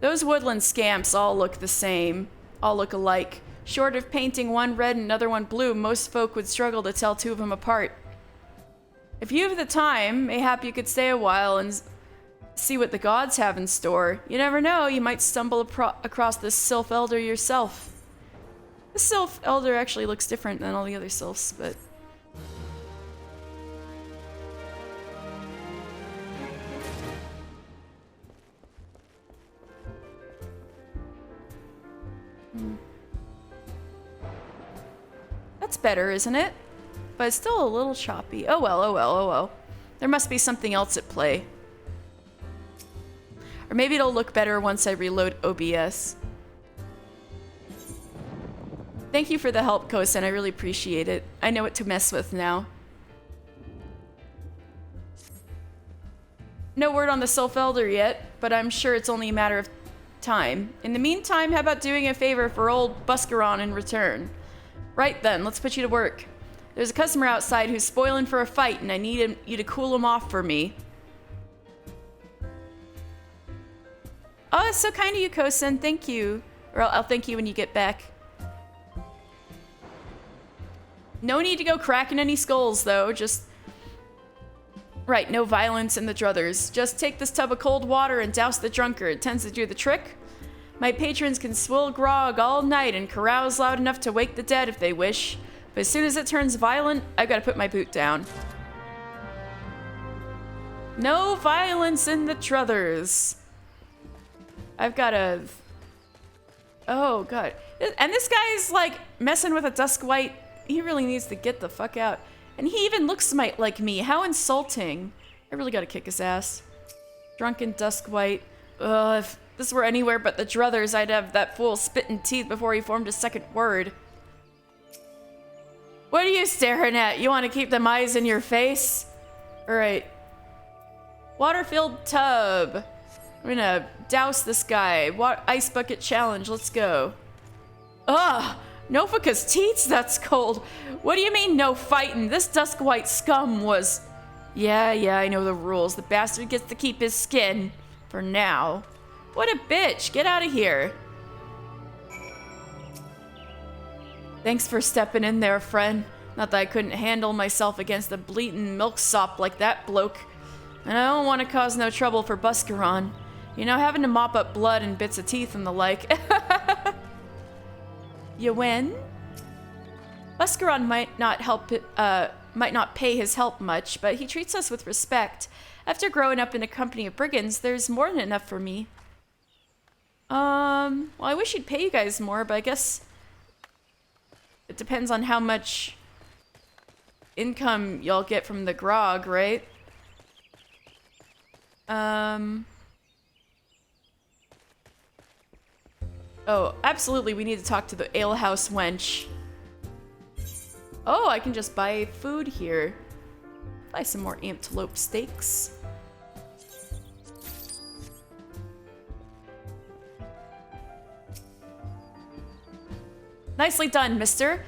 Those woodland scamps all look the same. All look alike. Short of painting one red and another one blue, most folk would struggle to tell two of them apart. If you have the time, mayhap you could stay a while and see what the gods have in store. You never know, you might stumble across this sylph elder yourself. This sylph elder actually looks different than all the other sylphs, but... That's better, isn't it? But it's still a little choppy. Oh well, oh well, oh well. There must be something else at play. Or maybe it'll look better once I reload OBS. Thank you for the help, Kosen. I really appreciate it. I know what to mess with now. No word on the Sylph Elder yet, but I'm sure it's only a matter of time. In the meantime, how about doing a favor for old Buscaron in return? Right then, let's put you to work. There's a customer outside who's spoiling for a fight, and I need you to cool him off for me. Oh, that's so kind of you, Kosen. Thank you. Or I'll thank you when you get back. No need to go cracking any skulls, though. Just... Right, no violence in the druthers. Just take this tub of cold water and douse the drunkard. It tends to do the trick. My patrons can swill grog all night and carouse loud enough to wake the dead if they wish. But as soon as it turns violent, I've got to put my boot down. No violence in the druthers. I've got a... Oh, God. And this guy's, like, messing with a dusk white. He really needs to get the fuck out. And he even looks like me. How insulting. I really gotta kick his ass. Drunken dusk white. Ugh, if this were anywhere but the druthers, I'd have that fool spitting teeth before he formed a second word. What are you staring at? You want to keep them eyes in your face? Alright. Water-filled tub. I'm gonna douse this guy. Ice bucket challenge. Let's go. Ugh! Nofika's teats, that's cold. What do you mean no fighting? This dusk white scum was... Yeah, I know the rules. The bastard gets to keep his skin. For now. What a bitch. Get out of here. Thanks for stepping in there, friend. Not that I couldn't handle myself against a bleatin' milksop like that bloke. And I don't want to cause no trouble for Buscaron. You know, having to mop up blood and bits of teeth and the like. You win? Buscaron might not pay his help much, but he treats us with respect. After growing up in a company of brigands, there's more than enough for me. Well, I wish he'd pay you guys more, but I guess it depends on how much income y'all get from the grog, right? Oh, absolutely, we need to talk to the alehouse wench. Oh, I can just buy food here. Buy some more antelope steaks. Nicely done, mister.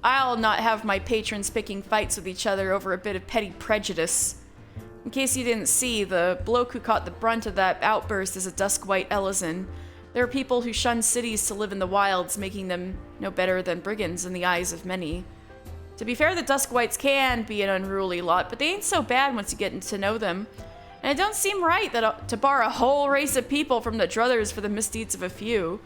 I'll not have my patrons picking fights with each other over a bit of petty prejudice. In case you didn't see, the bloke who caught the brunt of that outburst is a dusk-white Ellison. There are people who shun cities to live in the wilds, making them no better than brigands in the eyes of many. To be fair, the Duskwhites can be an unruly lot, but they ain't so bad once you get to know them. And it don't seem right to bar a whole race of people from the druthers for the misdeeds of a few.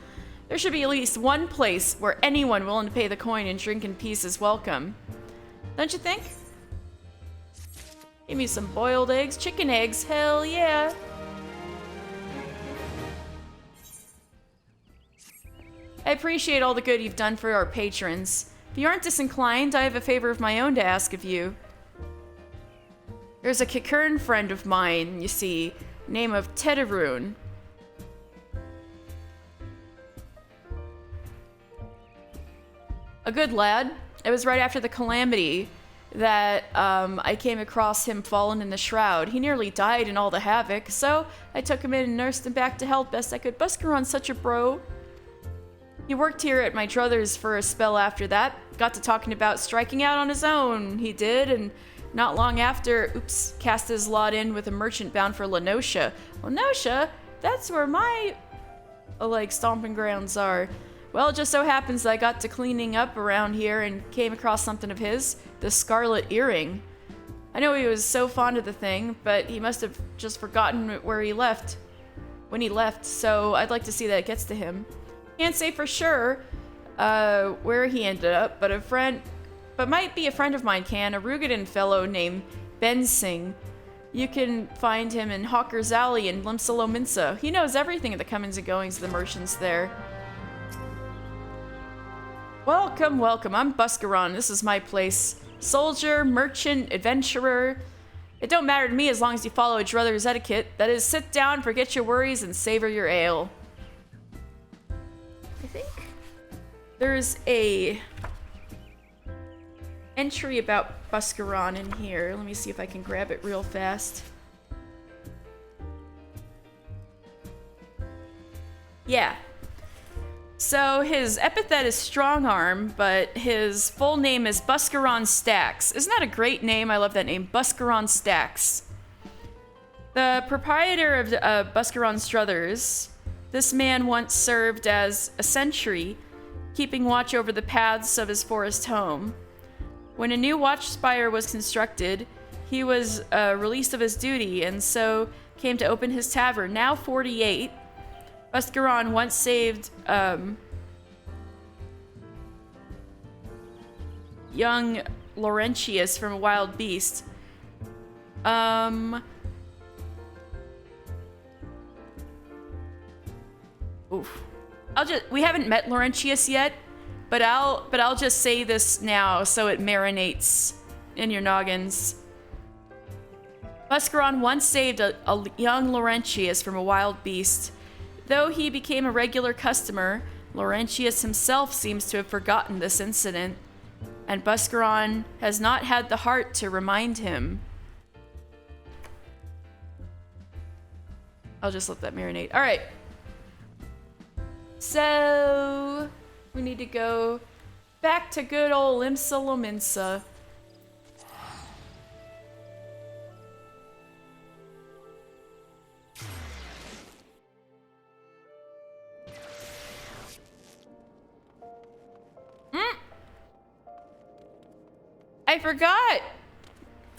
There should be at least one place where anyone willing to pay the coin and drink in peace is welcome. Don't you think? Give me some boiled eggs, chicken eggs, hell yeah. I appreciate all the good you've done for our patrons. If you aren't disinclined, I have a favor of my own to ask of you. There's a Kikern friend of mine, you see, name of Tederun. A good lad. It was right after the calamity that I came across him fallen in the shroud. He nearly died in all the havoc, so I took him in and nursed him back to health best I could. Buscaron's such a bro. He worked here at my druthers for a spell after that. Got to talking about striking out on his own, he did, and not long after, cast his lot in with a merchant bound for Lenosha. Lenosha? That's where my, stomping grounds are. Well, it just so happens that I got to cleaning up around here and came across something of his, the Scarlet Earring. I know he was so fond of the thing, but he must have just forgotten when he left, so I'd like to see that it gets to him. Can't say for sure where he ended up, but might be a friend of mine can, a Rugadin fellow named Ben Singh. You can find him in Hawker's Alley in Limsalominsa. He knows everything of the comings and goings of the merchants there. Welcome, welcome. I'm Buscaron. This is my place. Soldier, merchant, adventurer. It don't matter to me as long as you follow Druther's etiquette. That is, sit down, forget your worries, and savor your ale. I think there's a entry about Buscaron in here. Let me see if I can grab it real fast. Yeah. So his epithet is Strong Arm, but his full name is Buscaron Stacks. Isn't that a great name? I love that name, Buscaron Stacks. The proprietor of Buscaron Struthers, this man once served as a sentry, keeping watch over the paths of his forest home. When a new watch spire was constructed, he was released of his duty and so came to open his tavern, now 48. Buscaron once saved young Laurentius from a wild beast. Oof. We haven't met Laurentius yet, but I'll just say this now so it marinates in your noggins. Buscaron once saved a young Laurentius from a wild beast. Though he became a regular customer, Laurentius himself seems to have forgotten this incident, and Buscaron has not had the heart to remind him. I'll just let that marinate. All right. So, we need to go back to good old Limsalominsa.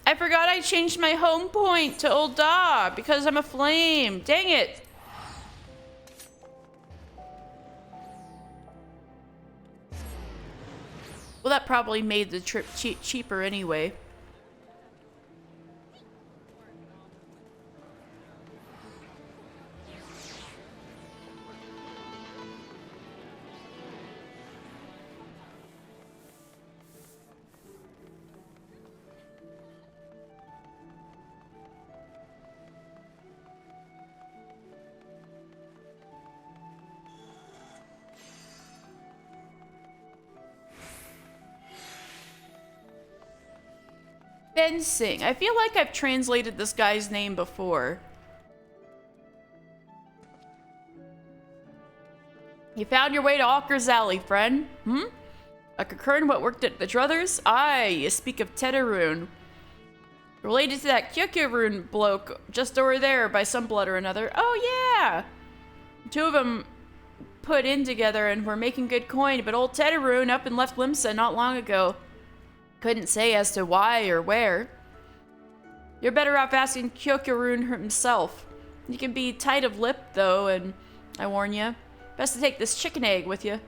I forgot I changed my home point to Old Da because I'm a flame. Dang it. Well, that probably made the trip cheaper anyway. Ben Singh. I feel like I've translated this guy's name before. You found your way to Hawker's Alley, friend. A Kikern what worked at the Druthers? Aye, you speak of Tederun. Related to that Kyokurun bloke just over there by some blood or another. Oh yeah! Two of them put in together and were making good coin, but old Tederun up and left Limsa not long ago. Couldn't say as to why or where. You're better off asking Kyokurun himself. You can be tight of lip, though, and I warn you, best to take this chicken egg with you.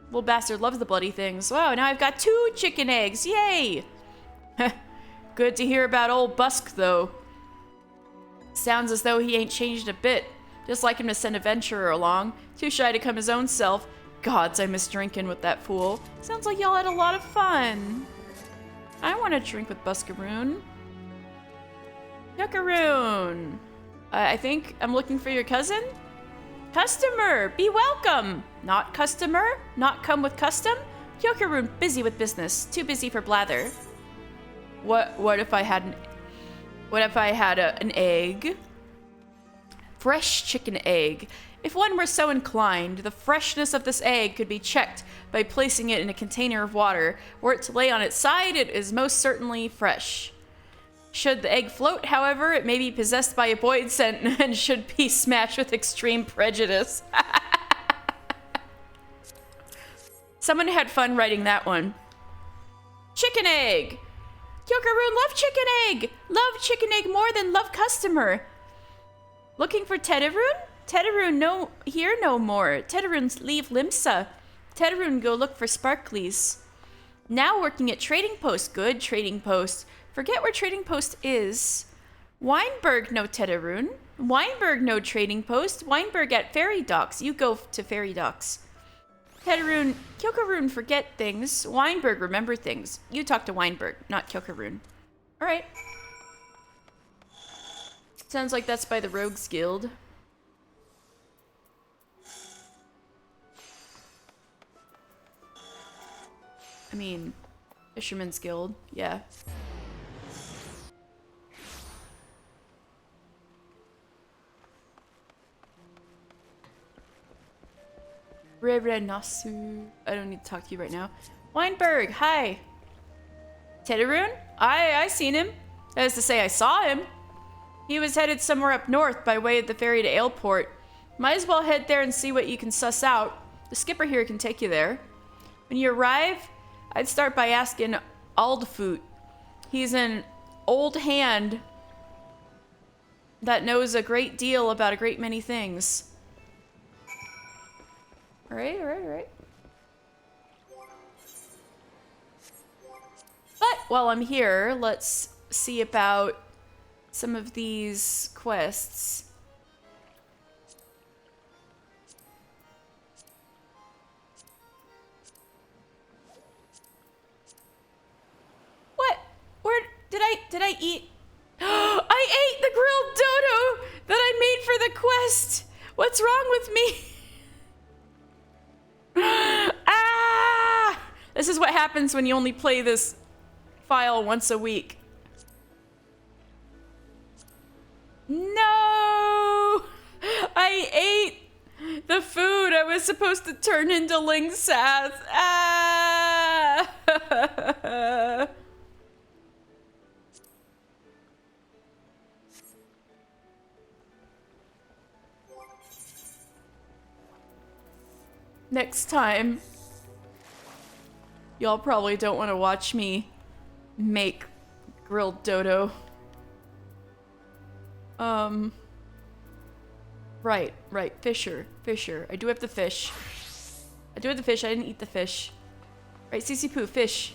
Little bastard loves the bloody things. Wow, now I've got 2 chicken eggs. Yay! Good to hear about old Busk, though. Sounds as though he ain't changed a bit. Just like him to send a venturer along. Too shy to come his own self. Gods, I miss drinking with that fool. Sounds like y'all had a lot of fun. I want to drink with Buskaroon. Yuckaroon. I think I'm looking for your cousin? Customer, be welcome. Not customer, not come with custom. Yuckaroon busy with business, too busy for blather. What if I had an egg? Fresh chicken egg. If one were so inclined, the freshness of this egg could be checked by placing it in a container of water. Were it to lay on its side, it is most certainly fresh. Should the egg float, however, it may be possessed by a void scent and should be smashed with extreme prejudice. Someone had fun writing that one. Chicken egg. Yuckaroon love chicken egg. Love chicken egg more than love customer. Looking for Tetaroon? Tetaroon no here no more. Tetaroon's leave Limsa. Tetaroon go look for Sparklies. Now working at Trading Post. Good Trading Post. Forget where Trading Post is. Weinberg no Tetaroon. Weinberg no Trading Post. Weinberg at Ferry Docks. You go to Ferry Docks. Tetaroon, Kyokaroon forget things. Weinberg remember things. You talk to Weinberg, not Kyokaroon. Alright. Sounds like that's by the Rogues Guild. I mean, Fisherman's Guild, yeah. Rerenasu. I don't need to talk to you right now. Weinberg, hi. Tetaroon? I seen him. That is to say, I saw him. He was headed somewhere up north by way of the ferry to Aleport. Might as well head there and see what you can suss out. The skipper here can take you there. When you arrive, I'd start by asking Aldfoot. He's an old hand that knows a great deal about a great many things. Alright. But while I'm here, let's see about some of these quests. What? Where did I eat? I ate the grilled dodo that I made for the quest. What's wrong with me? Ah! This is what happens when you only play this file once a week. No! I ate the food I was supposed to turn into Lingsath. Ah! Next time, y'all probably don't want to watch me make grilled dodo. Right. Fisher. I do have the fish. I didn't eat the fish. Right, Cece Poo, fish.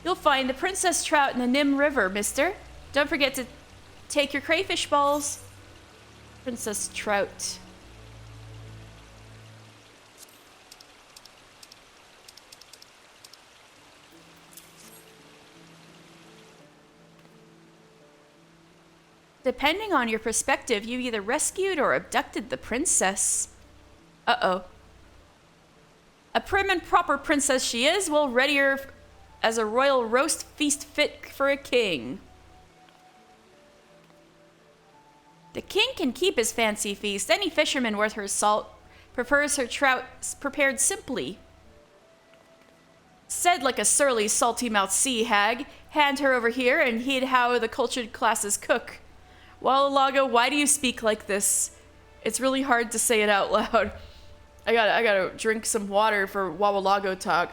You'll find the princess trout in the Nim River, mister. Don't forget to take your crayfish balls. Princess trout. Depending on your perspective, you either rescued or abducted the princess. Uh-oh. A prim and proper princess she is, will ready her as a royal roast feast fit for a king. The king can keep his fancy feast. Any fisherman worth her salt prefers her trout prepared simply. Said like a surly, salty-mouthed sea hag. Hand her over here and heed how the cultured classes cook. Wallalago, why do you speak like this? It's really hard to say it out loud. I gotta drink some water for Wallalago talk.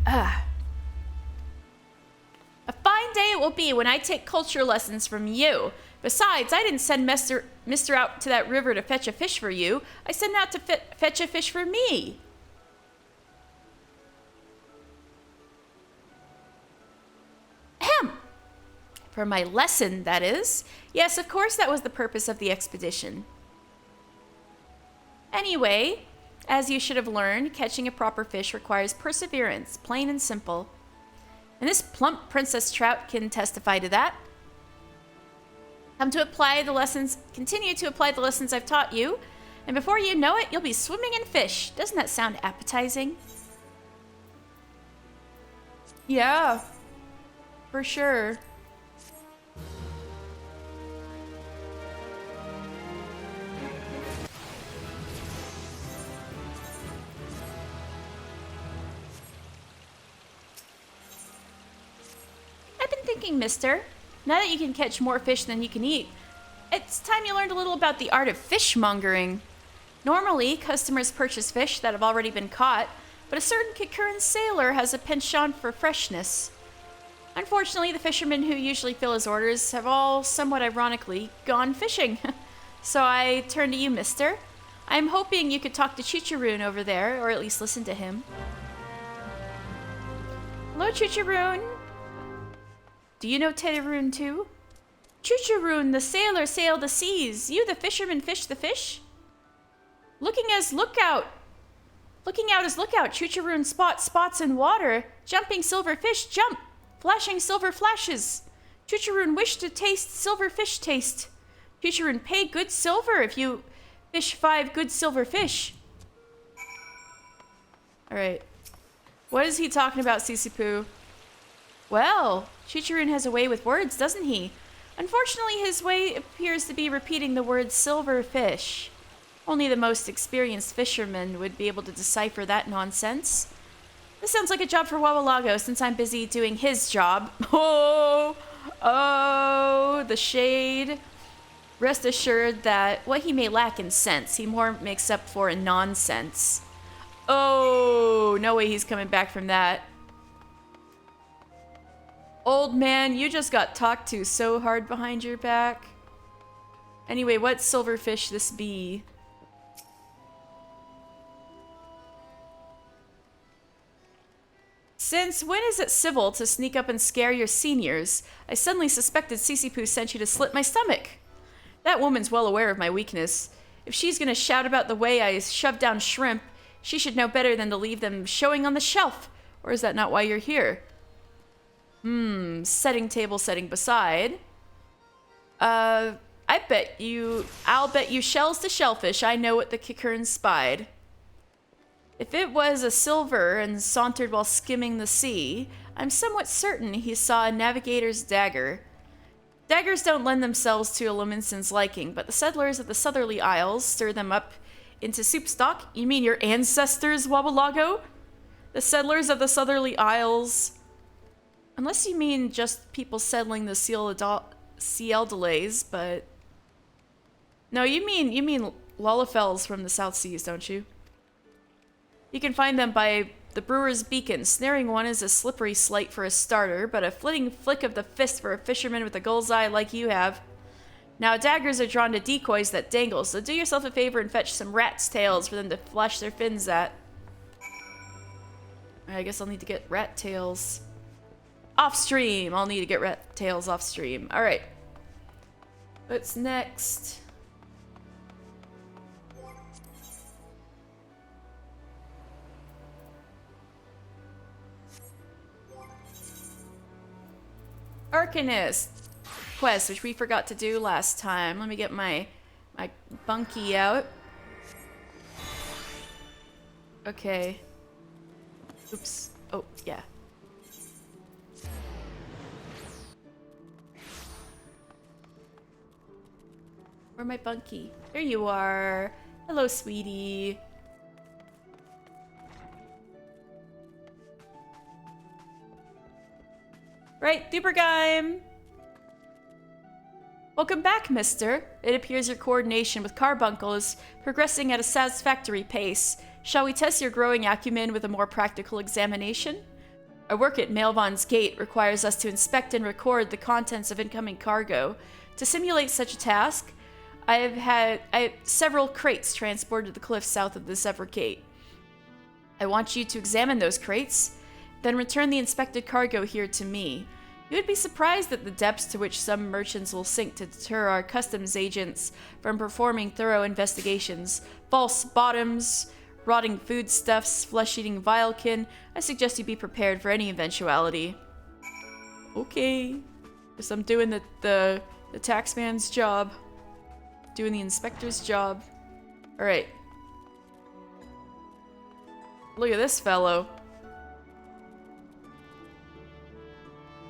A fine day it will be when I take culture lessons from you. Besides, I didn't send Mister out to that river to fetch a fish for you. I sent him out to fetch a fish for me. For my lesson, that is. Yes, of course that was the purpose of the expedition. Anyway, as you should have learned, catching a proper fish requires perseverance, plain and simple. And this plump princess trout can testify to that. Continue to apply the lessons I've taught you, and before you know it, you'll be swimming in fish. Doesn't that sound appetizing? Yeah, for sure. I've been thinking, mister, now that you can catch more fish than you can eat, it's time you learned a little about the art of fishmongering. Normally, customers purchase fish that have already been caught, but a certain Kikuran sailor has a penchant for freshness. Unfortunately, the fishermen who usually fill his orders have all, somewhat ironically, gone fishing. So I turn to you, mister. I'm hoping you could talk to Chicharoon over there, or at least listen to him. Hello, Chicharoon. Do you know Tetaroon too? Chicharoon, the sailor sailed the seas. You, the fisherman, fish the fish? Looking out as lookout. Chicharoon spots in water. Jumping silver fish, jump. Flashing silver flashes. Chicharoon wish to taste silver fish taste. Chicharoon pay good silver if you fish 5 good silver fish. Alright. What is he talking about, Sisipu? Well, Chicharoon has a way with words, doesn't he? Unfortunately, his way appears to be repeating the word silver fish. Only the most experienced fisherman would be able to decipher that nonsense. This sounds like a job for Wawalago since I'm busy doing his job. Oh, the shade. Rest assured that what he may lack in sense, he more makes up for in nonsense. Oh, no way he's coming back from that. Old man, you just got talked to so hard behind your back. Anyway, what silverfish this be? Since when is it civil to sneak up and scare your seniors? I suddenly suspected Sisipu sent you to slit my stomach. That woman's well aware of my weakness. If she's gonna shout about the way I shove down shrimp, she should know better than to leave them showing on the shelf. Or is that not why you're here? Setting table, setting beside. I'll bet you shells to shellfish, I know what the Kikuran spied. If it was a silver and sauntered while skimming the sea, I'm somewhat certain he saw a navigator's dagger. Daggers don't lend themselves to a Lominson's liking, but the settlers of the Southerly Isles stir them up into soup stock. You mean your ancestors, Wabalago? The settlers of the Southerly Isles... Unless you mean just people settling the CL delays, but... No, you mean Lullafels from the South Seas, don't you? You can find them by the Brewer's Beacon. Snaring one is a slippery slight for a starter, but a flitting flick of the fist for a fisherman with a gull's eye like you have. Now, daggers are drawn to decoys that dangle, so do yourself a favor and fetch some rat's tails for them to flash their fins at. I guess I'll need to get rat tails. Off stream! I'll need to get rat tails off stream. Alright. What's next? Arcanist quest, which we forgot to do last time. Let me get my bunkie out. Okay. Oops. Oh, yeah. Where's my bunkie? There you are. Hello, sweetie. Right, Dupergeim! Welcome back, mister. It appears your coordination with Carbuncle is progressing at a satisfactory pace. Shall we test your growing acumen with a more practical examination? Our work at Maelvon's Gate requires us to inspect and record the contents of incoming cargo. To simulate such a task, I have several crates transported to the cliffs south of the Zephyr Gate. I want you to examine those crates, then return the inspected cargo here to me. You would be surprised at the depths to which some merchants will sink to deter our customs agents from performing thorough investigations. False bottoms, rotting foodstuffs, flesh-eating vilekin. I suggest you be prepared for any eventuality. Okay. Guess I'm doing the taxman's job. Doing the inspector's job. Alright. Look at this fellow.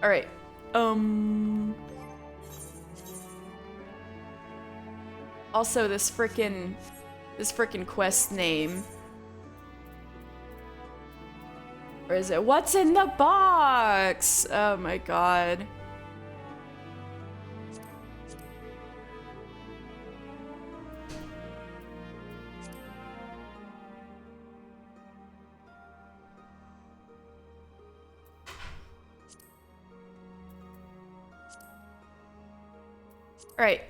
Alright. Also, this frickin' quest name. Or is it what's in the box? Oh my god. Alright.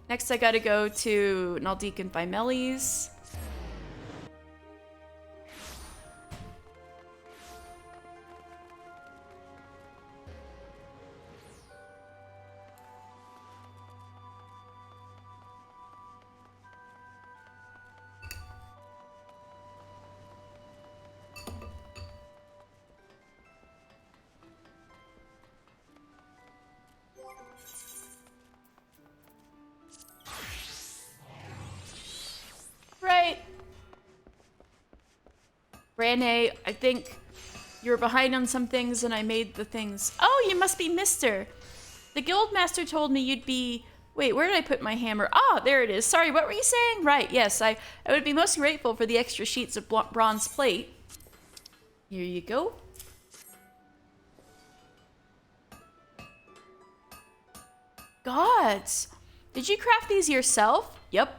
Next I gotta go to Naldik and Vimelis. Right. Rene, I think you were behind on some things and I made the things. Oh, you must be Mister. The Guildmaster told me you'd be... Wait, where did I put my hammer? Ah, there it is. Sorry, what were you saying? Right, yes, I would be most grateful for the extra sheets of bronze plate. Here you go. Gods, did you craft these yourself? Yep.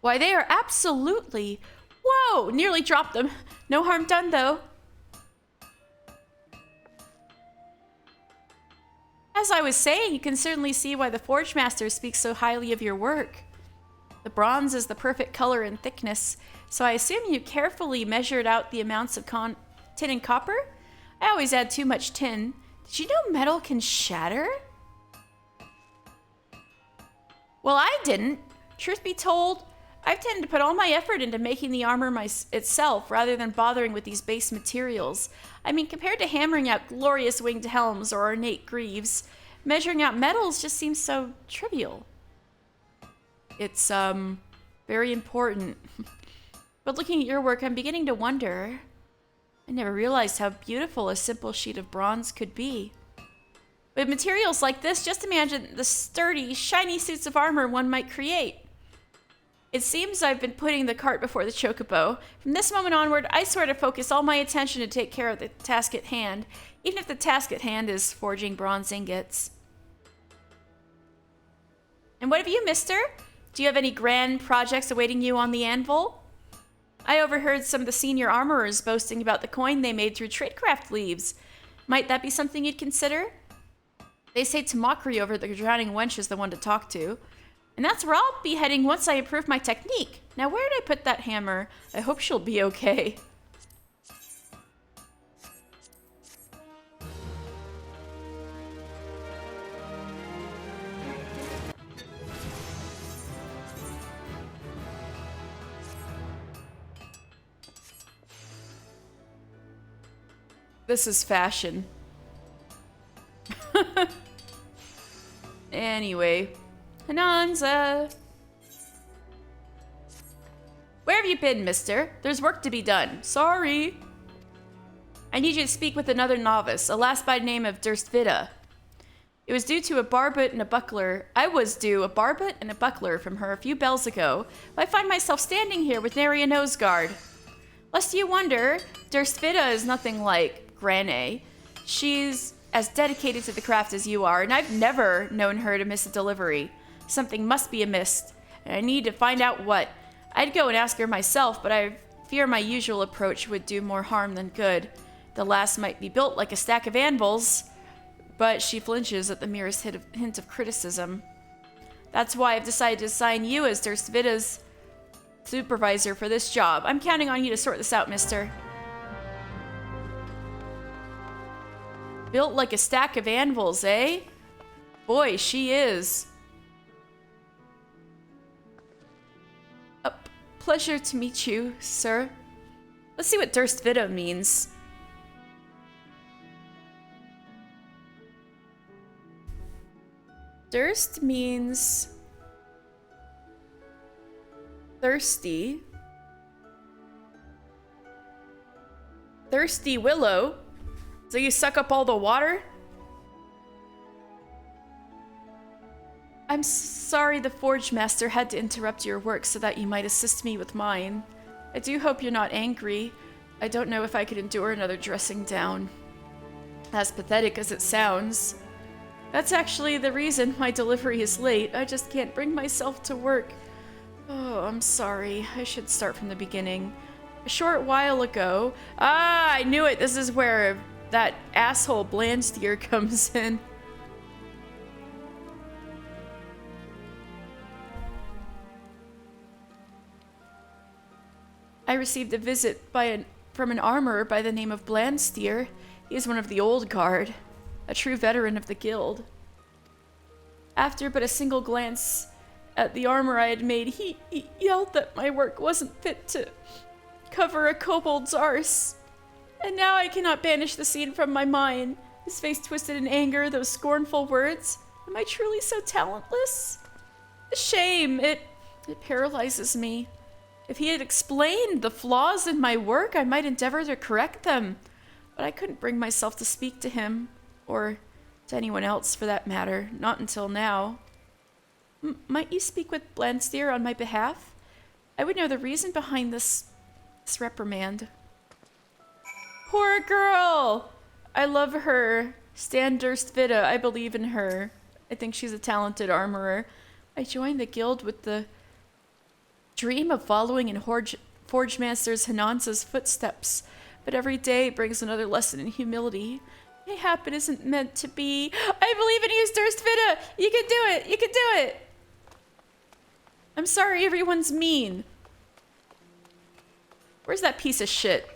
Why, they are absolutely... Whoa! Nearly dropped them. No harm done, though. As I was saying, you can certainly see why the Forge Master speaks so highly of your work. The bronze is the perfect color and thickness, so I assume you carefully measured out the amounts of tin and copper? I always add too much tin. Did you know metal can shatter? Well, I didn't. Truth be told, I've tended to put all my effort into making the armor itself rather than bothering with these base materials. I mean, compared to hammering out glorious winged helms or ornate greaves, measuring out metals just seems so trivial. It's, very important. But looking at your work, I'm beginning to wonder. I never realized how beautiful a simple sheet of bronze could be. With materials like this, just imagine the sturdy, shiny suits of armor one might create. It seems I've been putting the cart before the chocobo. From this moment onward, I swear to focus all my attention to take care of the task at hand, even if the task at hand is forging bronze ingots. And what of you, mister? Do you have any grand projects awaiting you on the anvil? I overheard some of the senior armorers boasting about the coin they made through tradecraft leaves. Might that be something you'd consider? They say Tamakri over the drowning wench is the one to talk to. And that's where I'll be heading once I improve my technique. Now, where did I put that hammer? I hope she'll be okay. This is fashion. Anyway. Hananza! Where have you been, mister? There's work to be done. Sorry. I need you to speak with another novice, a lass by the name of Durstvida. It was due to a barbet and a buckler. I was due a barbet and a buckler from her a few bells ago, but I find myself standing here with nary a nose guard. Lest you wonder, Durstvida is nothing like Grane. She's as dedicated to the craft as you are, and I've never known her to miss a delivery. Something must be amiss, and I need to find out what. I'd go and ask her myself, but I fear my usual approach would do more harm than good. The lass might be built like a stack of anvils, but she flinches at the merest hint of criticism. That's why I've decided to assign you as Durstvida's supervisor for this job. I'm counting on you to sort this out, mister. Built like a stack of anvils, eh? Boy, she is. A pleasure to meet you, sir. Let's see what Durst Vita means. Durst means thirsty. Thirsty willow. So you suck up all the water? I'm sorry the Forge Master had to interrupt your work so that you might assist me with mine. I do hope you're not angry. I don't know if I could endure another dressing down. As pathetic as it sounds. That's actually the reason my delivery is late. I just can't bring myself to work. Oh, I'm sorry. I should start from the beginning. A short while ago... Ah, I knew it! This is where that asshole Blandsteer comes in. I received a visit from an armorer by the name of Blandsteer. He is one of the old guard, a true veteran of the guild. After but a single glance at the armor I had made, he yelled that my work wasn't fit to cover a kobold's arse. And now I cannot banish the scene from my mind. His face twisted in anger, those scornful words. Am I truly so talentless? A shame. It paralyzes me. If he had explained the flaws in my work, I might endeavor to correct them. But I couldn't bring myself to speak to him, or to anyone else for that matter, not until now. Might you speak with Blandsteer on my behalf? I would know the reason behind this reprimand. Poor girl! I love her. Stan Durst Vita, I believe in her. I think she's a talented armorer. I joined the guild with the dream of following in Forge Master's Hananza's footsteps, but every day brings another lesson in humility. Mayhap it isn't meant to be. I believe in you, Durst Vita! You can do it! You can do it! I'm sorry everyone's mean. Where's that piece of shit?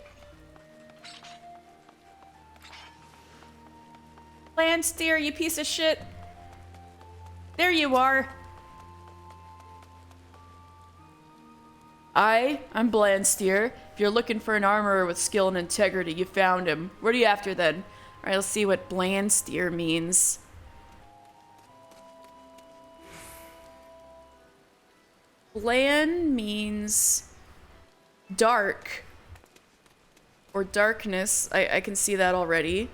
Blandsteer, you piece of shit. There you are. I'm Blandsteer. If you're looking for an armorer with skill and integrity, you found him. What are you after then? Alright, let's see what Blandsteer means. Bland means dark. Or darkness. I can see that already.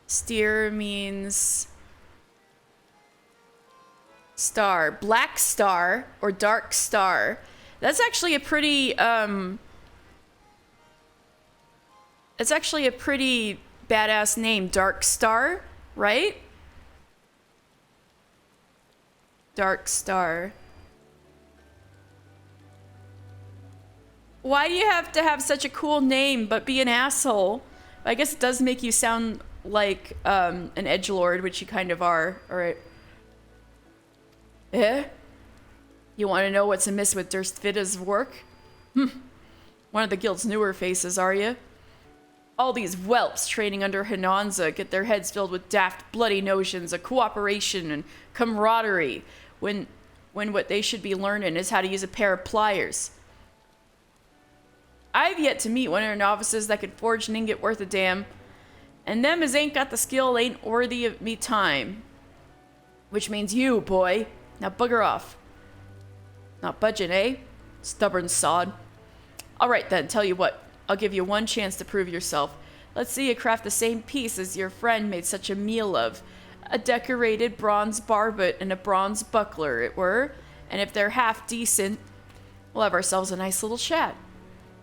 Steer means star. Black star or dark star. That's actually a pretty, it's actually a pretty badass name. Dark Star, right? Dark Star. Why do you have to have such a cool name but be an asshole? I guess it does make you sound like an edgelord, which you kind of are. Alright. Eh? You want to know what's amiss with Durst Vita's work? One of the guild's newer faces, are you? All these whelps training under Hananza get their heads filled with daft, bloody notions of cooperation and camaraderie, when what they should be learning is how to use a pair of pliers. I've yet to meet one of their novices that could forge an ingot worth a damn, and them as ain't got the skill ain't worthy of me time. Which means you, boy. Now bugger off. Not budging, eh? Stubborn sod. Alright then, tell you what. I'll give you one chance to prove yourself. Let's see you craft the same piece as your friend made such a meal of. A decorated bronze barbet and a bronze buckler, it were. And if they're half decent, we'll have ourselves a nice little chat.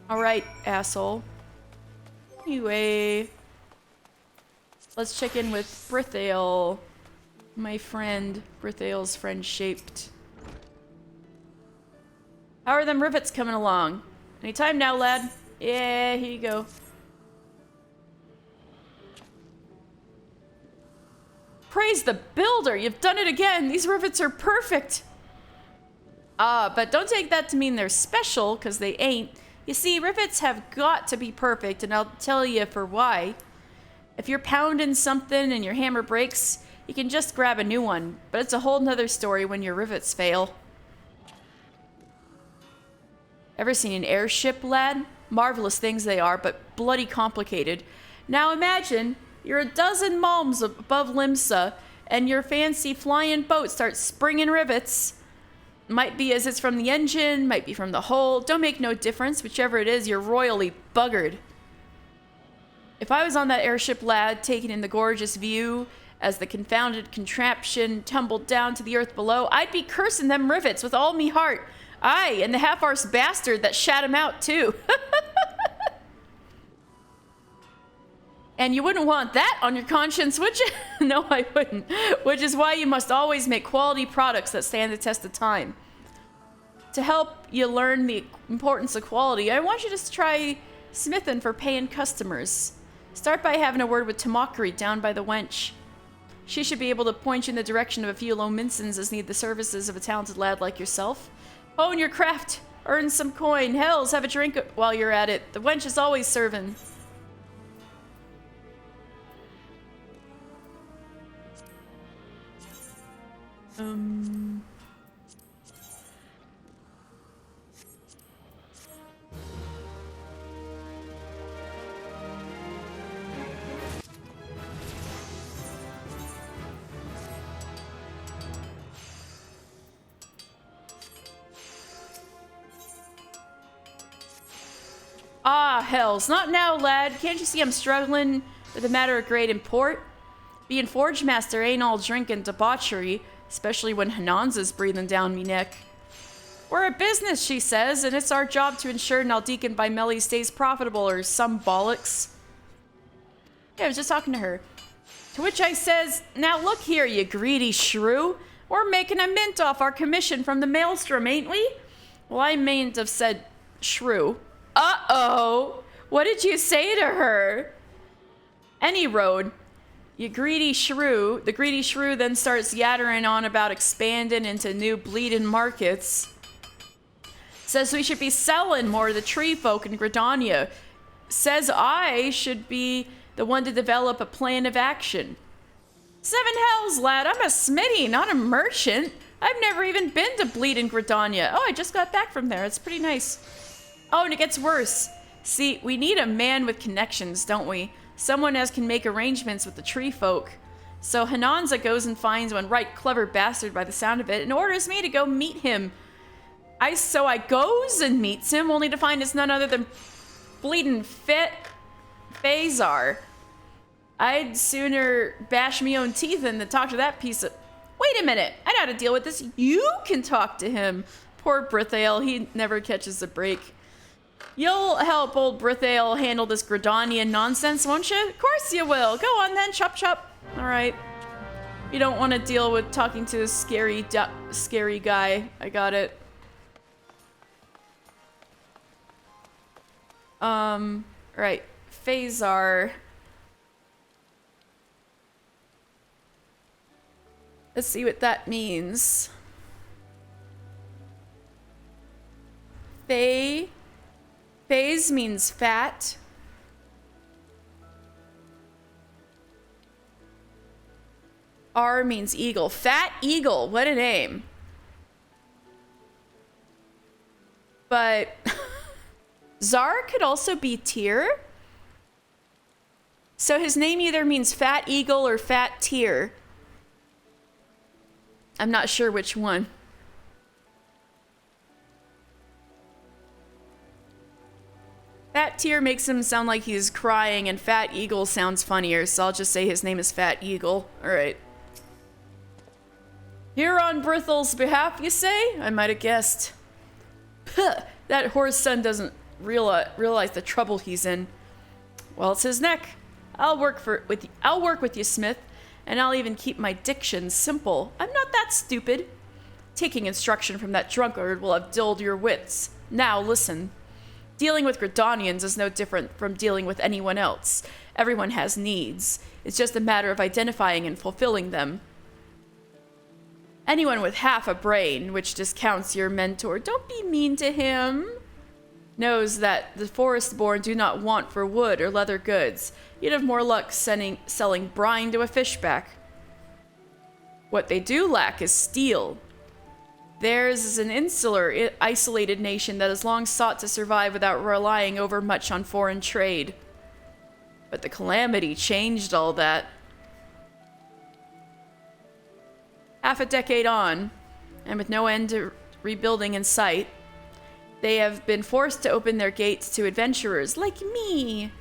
Alright, asshole. Anyway, let's check in with Brithael. My friend. Brithael's friend-shaped. How are them rivets coming along? Any time now, lad? Yeah, here you go. Praise the builder! You've done it again! These rivets are perfect! But don't take that to mean they're special, because they ain't. You see, rivets have got to be perfect, and I'll tell you for why. If you're pounding something and your hammer breaks, you can just grab a new one, but it's a whole nother story when your rivets fail. Ever seen an airship, lad? Marvelous things they are, but bloody complicated. Now imagine you're a dozen malms above Limsa, and your fancy flying boat starts springing rivets. Might be as it's from the engine, might be from the hull. Don't make no difference. Whichever it is, you're royally buggered. If I was on that airship, lad, taking in the gorgeous view as the confounded contraption tumbled down to the earth below, I'd be cursing them rivets with all me heart. Aye, and the half-arsed bastard that shat him out, too. And you wouldn't want that on your conscience, would you? No, I wouldn't. Which is why you must always make quality products that stand the test of time. To help you learn the importance of quality, I want you to try smithing for paying customers. Start by having a word with Tamokari down by the wench. She should be able to point you in the direction of a few low mincins as need the services of a talented lad like yourself. Hone your craft, earn some coin, hells, have a drink while you're at it. The wench is always serving. Ah, hells. Not now, lad. Can't you see I'm struggling with a matter of great import? Being Forge Master ain't all drink and debauchery, especially when Hananza's breathing down me neck. We're a business, she says, and it's our job to ensure Naldeacon by Melly stays profitable or some bollocks. Yeah, I was just talking to her. To which I says, now look here, you greedy shrew. We're making a mint off our commission from the maelstrom, ain't we? Well, I mayn't have said shrew. Uh-oh! What did you say to her? Any road. You greedy shrew. The greedy shrew then starts yattering on about expanding into new bleeding markets. Says we should be selling more of the tree folk in Gridania. Says I should be the one to develop a plan of action. Seven hells, lad. I'm a smithy, not a merchant. I've never even been to bleeding Gridania. Oh, I just got back from there. It's pretty nice. Oh, and it gets worse. See, we need a man with connections, don't we? Someone as can make arrangements with the tree folk. So Hananza goes and finds one right clever bastard by the sound of it and orders me to go meet him. So I goes and meets him, only to find it's none other than bleeding fit Phasar. I'd sooner bash me own teeth than to talk to that piece of... Wait a minute, I know how to deal with this. You can talk to him. Poor Brithale, he never catches a break. You'll help old Brithale handle this Gridanian nonsense, won't you? Of course you will. Go on then, chop chop. All right. You don't want to deal with talking to this scary guy. I got it. Right. Phasar. Let's see what that means. Phase means fat. R means eagle. Fat eagle. What a name. But Zar could also be Tyr. So his name either means fat eagle or fat Tyr. I'm not sure which one. Fat Tyr makes him sound like he's crying, and Fat Eagle sounds funnier, so I'll just say his name is Fat Eagle. Alright. Here on Brithle's behalf, you say? I might have guessed. Puh, that whore's son doesn't realize the trouble he's in. Well, it's his neck. I'll work with you, Smith, and I'll even keep my diction simple. I'm not that stupid. Taking instruction from that drunkard will have dulled your wits. Now, listen. Dealing with Gridanians is no different from dealing with anyone else. Everyone has needs. It's just a matter of identifying and fulfilling them. Anyone with half a brain, which discounts your mentor, don't be mean to him. knows that the forest-born do not want for wood or leather goods. You'd have more luck selling brine to a fishback. What they do lack is steel. Theirs is an insular, isolated nation that has long sought to survive without relying overmuch on foreign trade. But the calamity changed all that. Half a decade on, and with no end to rebuilding in sight, they have been forced to open their gates to adventurers like me.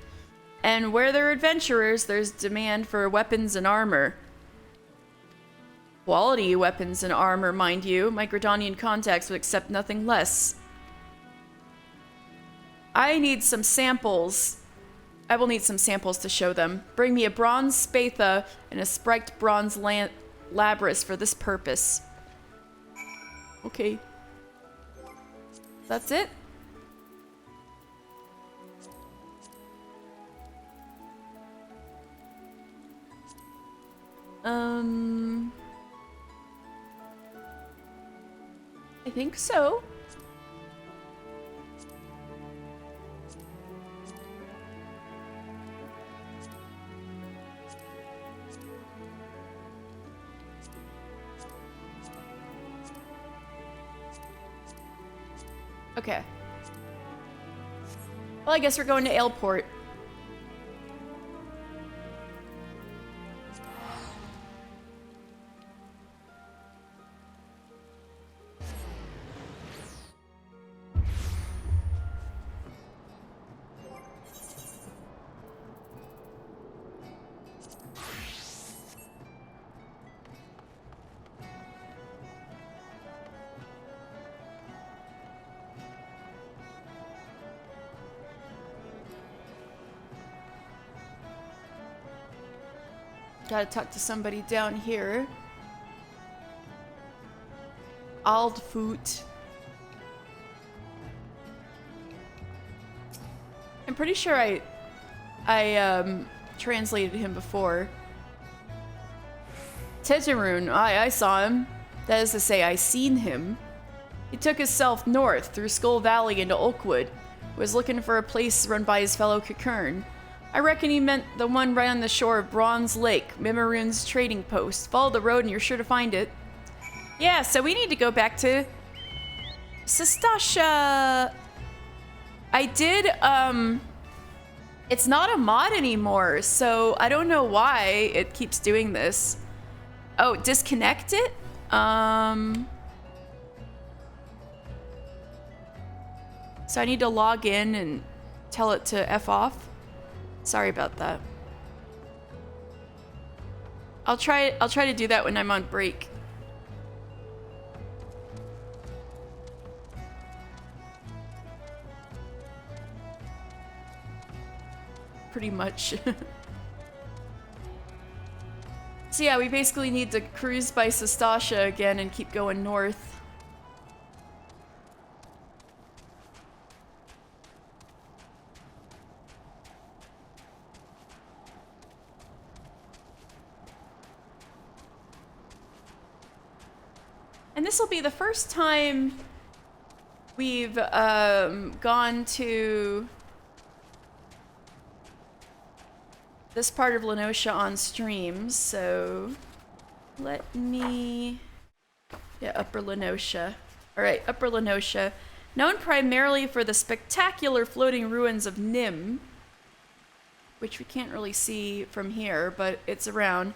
And where there are adventurers, there's demand for weapons and armor. Quality weapons and armor, mind you. My Gridanian contacts would accept nothing less. I need some samples. I will need some samples to show them. Bring me a bronze spatha and a spiked bronze labrys for this purpose. Okay. That's it? I think so. Okay. Well, I guess we're going to Aleport. Gotta talk to somebody down here. Aldfoot. I'm pretty sure I translated him before. Teteroon, I saw him. That is to say, I seen him. He took himself north through Skull Valley into Oakwood. Was looking for a place run by his fellow Cockern. I reckon he meant the one right on the shore of Bronze Lake, Mimiroon's trading post. Follow the road and you're sure to find it. Yeah, so we need to go back to Sastasha. I did, it's not a mod anymore, so I don't know why it keeps doing this. Oh, disconnect it? So I need to log in and tell it to F off. Sorry about that. I'll try to do that when I'm on break. Pretty much. So yeah, we basically need to cruise by Sastasha again and keep going north. And this will be the first time we've gone to this part of Lenosha on stream, so let me... Yeah, Upper Lenosha. Alright, Upper Lenosha. Known primarily for the spectacular floating ruins of Nim, which we can't really see from here, but it's around,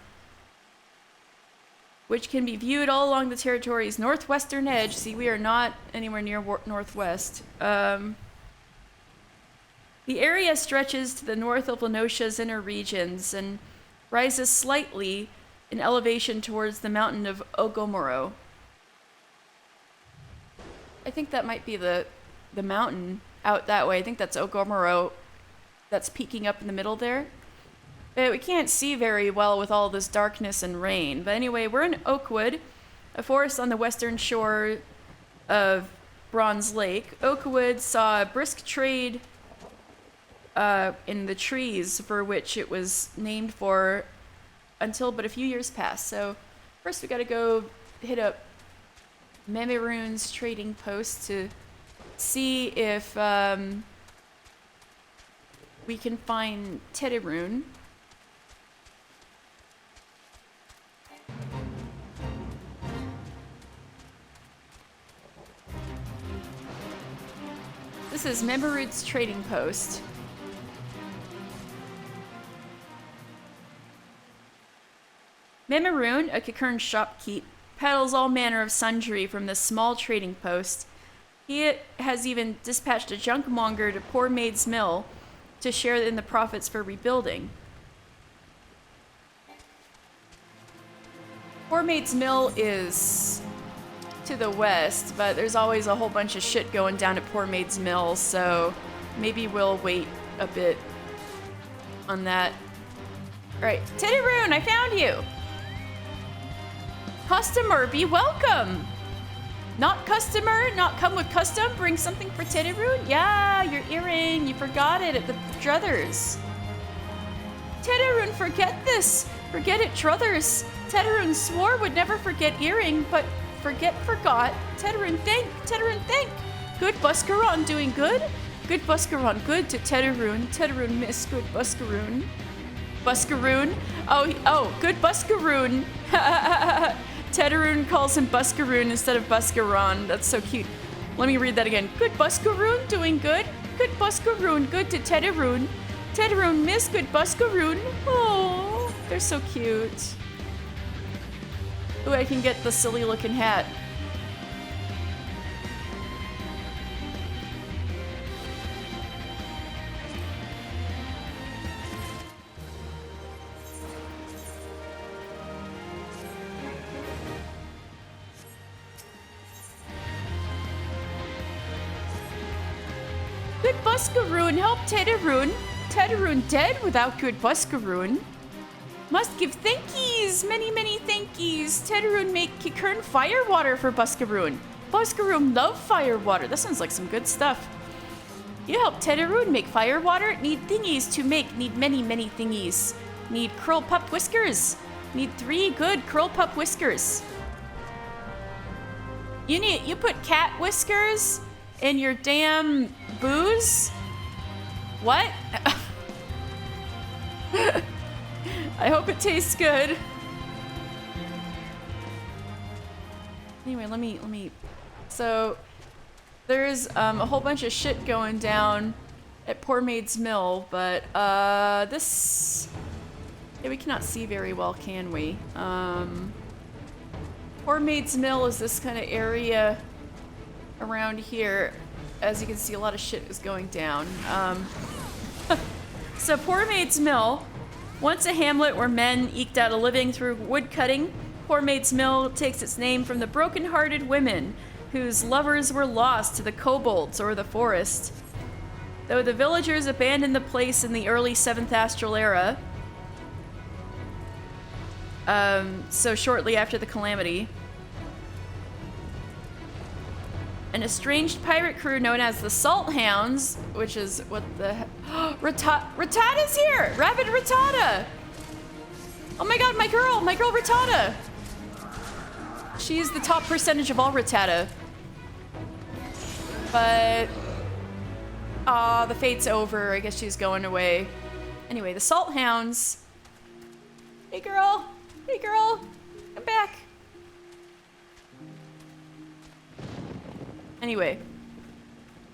which can be viewed all along the territory's northwestern edge. See, we are not anywhere near northwest. The area stretches to the north of Lenosha's inner regions and rises slightly in elevation towards the mountain of Ogomoro. I think that might be the mountain out that way. I think that's Ogomoro that's peeking up in the middle there. We can't see very well with all this darkness and rain. But anyway, we're in Oakwood, a forest on the western shore of Bronze Lake. Oakwood saw a brisk trade in the trees for which it was named for until but a few years past. So first we gotta go hit up Mimiroon's trading post to see if we can find Tedderune. This is Memorud's trading post. Memorune, a Kikern shopkeep, peddles all manner of sundry from this small trading post. He has even dispatched a junkmonger to Poor Maid's Mill to share in the profits for rebuilding. Poor Maid's Mill is to the west, but there's always a whole bunch of shit going down at Poor Maid's Mill, so maybe we'll wait a bit on that. Alright, Tedderune, I found you! Customer, be welcome! Not customer, not come with custom, bring something for Tedderune? Yeah, your earring, you forgot it at the Druthers. Tedderune, forget this! Forget it, Druthers. Tedderune swore would never forget earring, but forgot. Tedderune, thank! Tedderune, thank! Good Buscaron, doing good? Good Buscaron, good to Tedderune. Tedderune miss, good Buscaroon. Buscaroon? Oh, good Buscaroon. Tedderune calls him Buscaroon instead of Buscaron. That's so cute. Let me read that again. Good Buscaroon, doing good? Good Buscaroon, good to Tedderune. Tedderune miss, good Buscaroon. Oh, they're so cute. Ooh, I can get the silly looking hat. Good Buscaroon, help Tedderune. Tedderune dead without good Buscaroon. Must give thankies, many thankies. Tedderune make Kikern firewater for Buscaroon. Buscaroon love firewater. That sounds like some good stuff. You help Tedderune make firewater? Need thingies to make. Need many thingies. Need curl pup whiskers. Need 3 good curl pup whiskers. You put cat whiskers in your damn booze? What? I hope it tastes good. Anyway, let me. So there's a whole bunch of shit going down at Poor Maid's Mill, but this, yeah, we cannot see very well, can we? Poor Maid's Mill is this kind of area around here. As you can see, a lot of shit is going down. So Poor Maid's Mill, once a hamlet where men eked out a living through wood cutting, Poor Maid's Mill takes its name from the broken-hearted women whose lovers were lost to the kobolds or the forest. Though the villagers abandoned the place in the early 7th Astral Era, so shortly after the calamity, an estranged pirate crew known as the Salt Hounds, which is what the Rattata's here! Rabid Rattata! Oh my god, my girl Rattata! She's the top percentage of all Rattata. But the fate's over. I guess she's going away. Anyway, the Salt Hounds. Hey girl, come back. Anyway,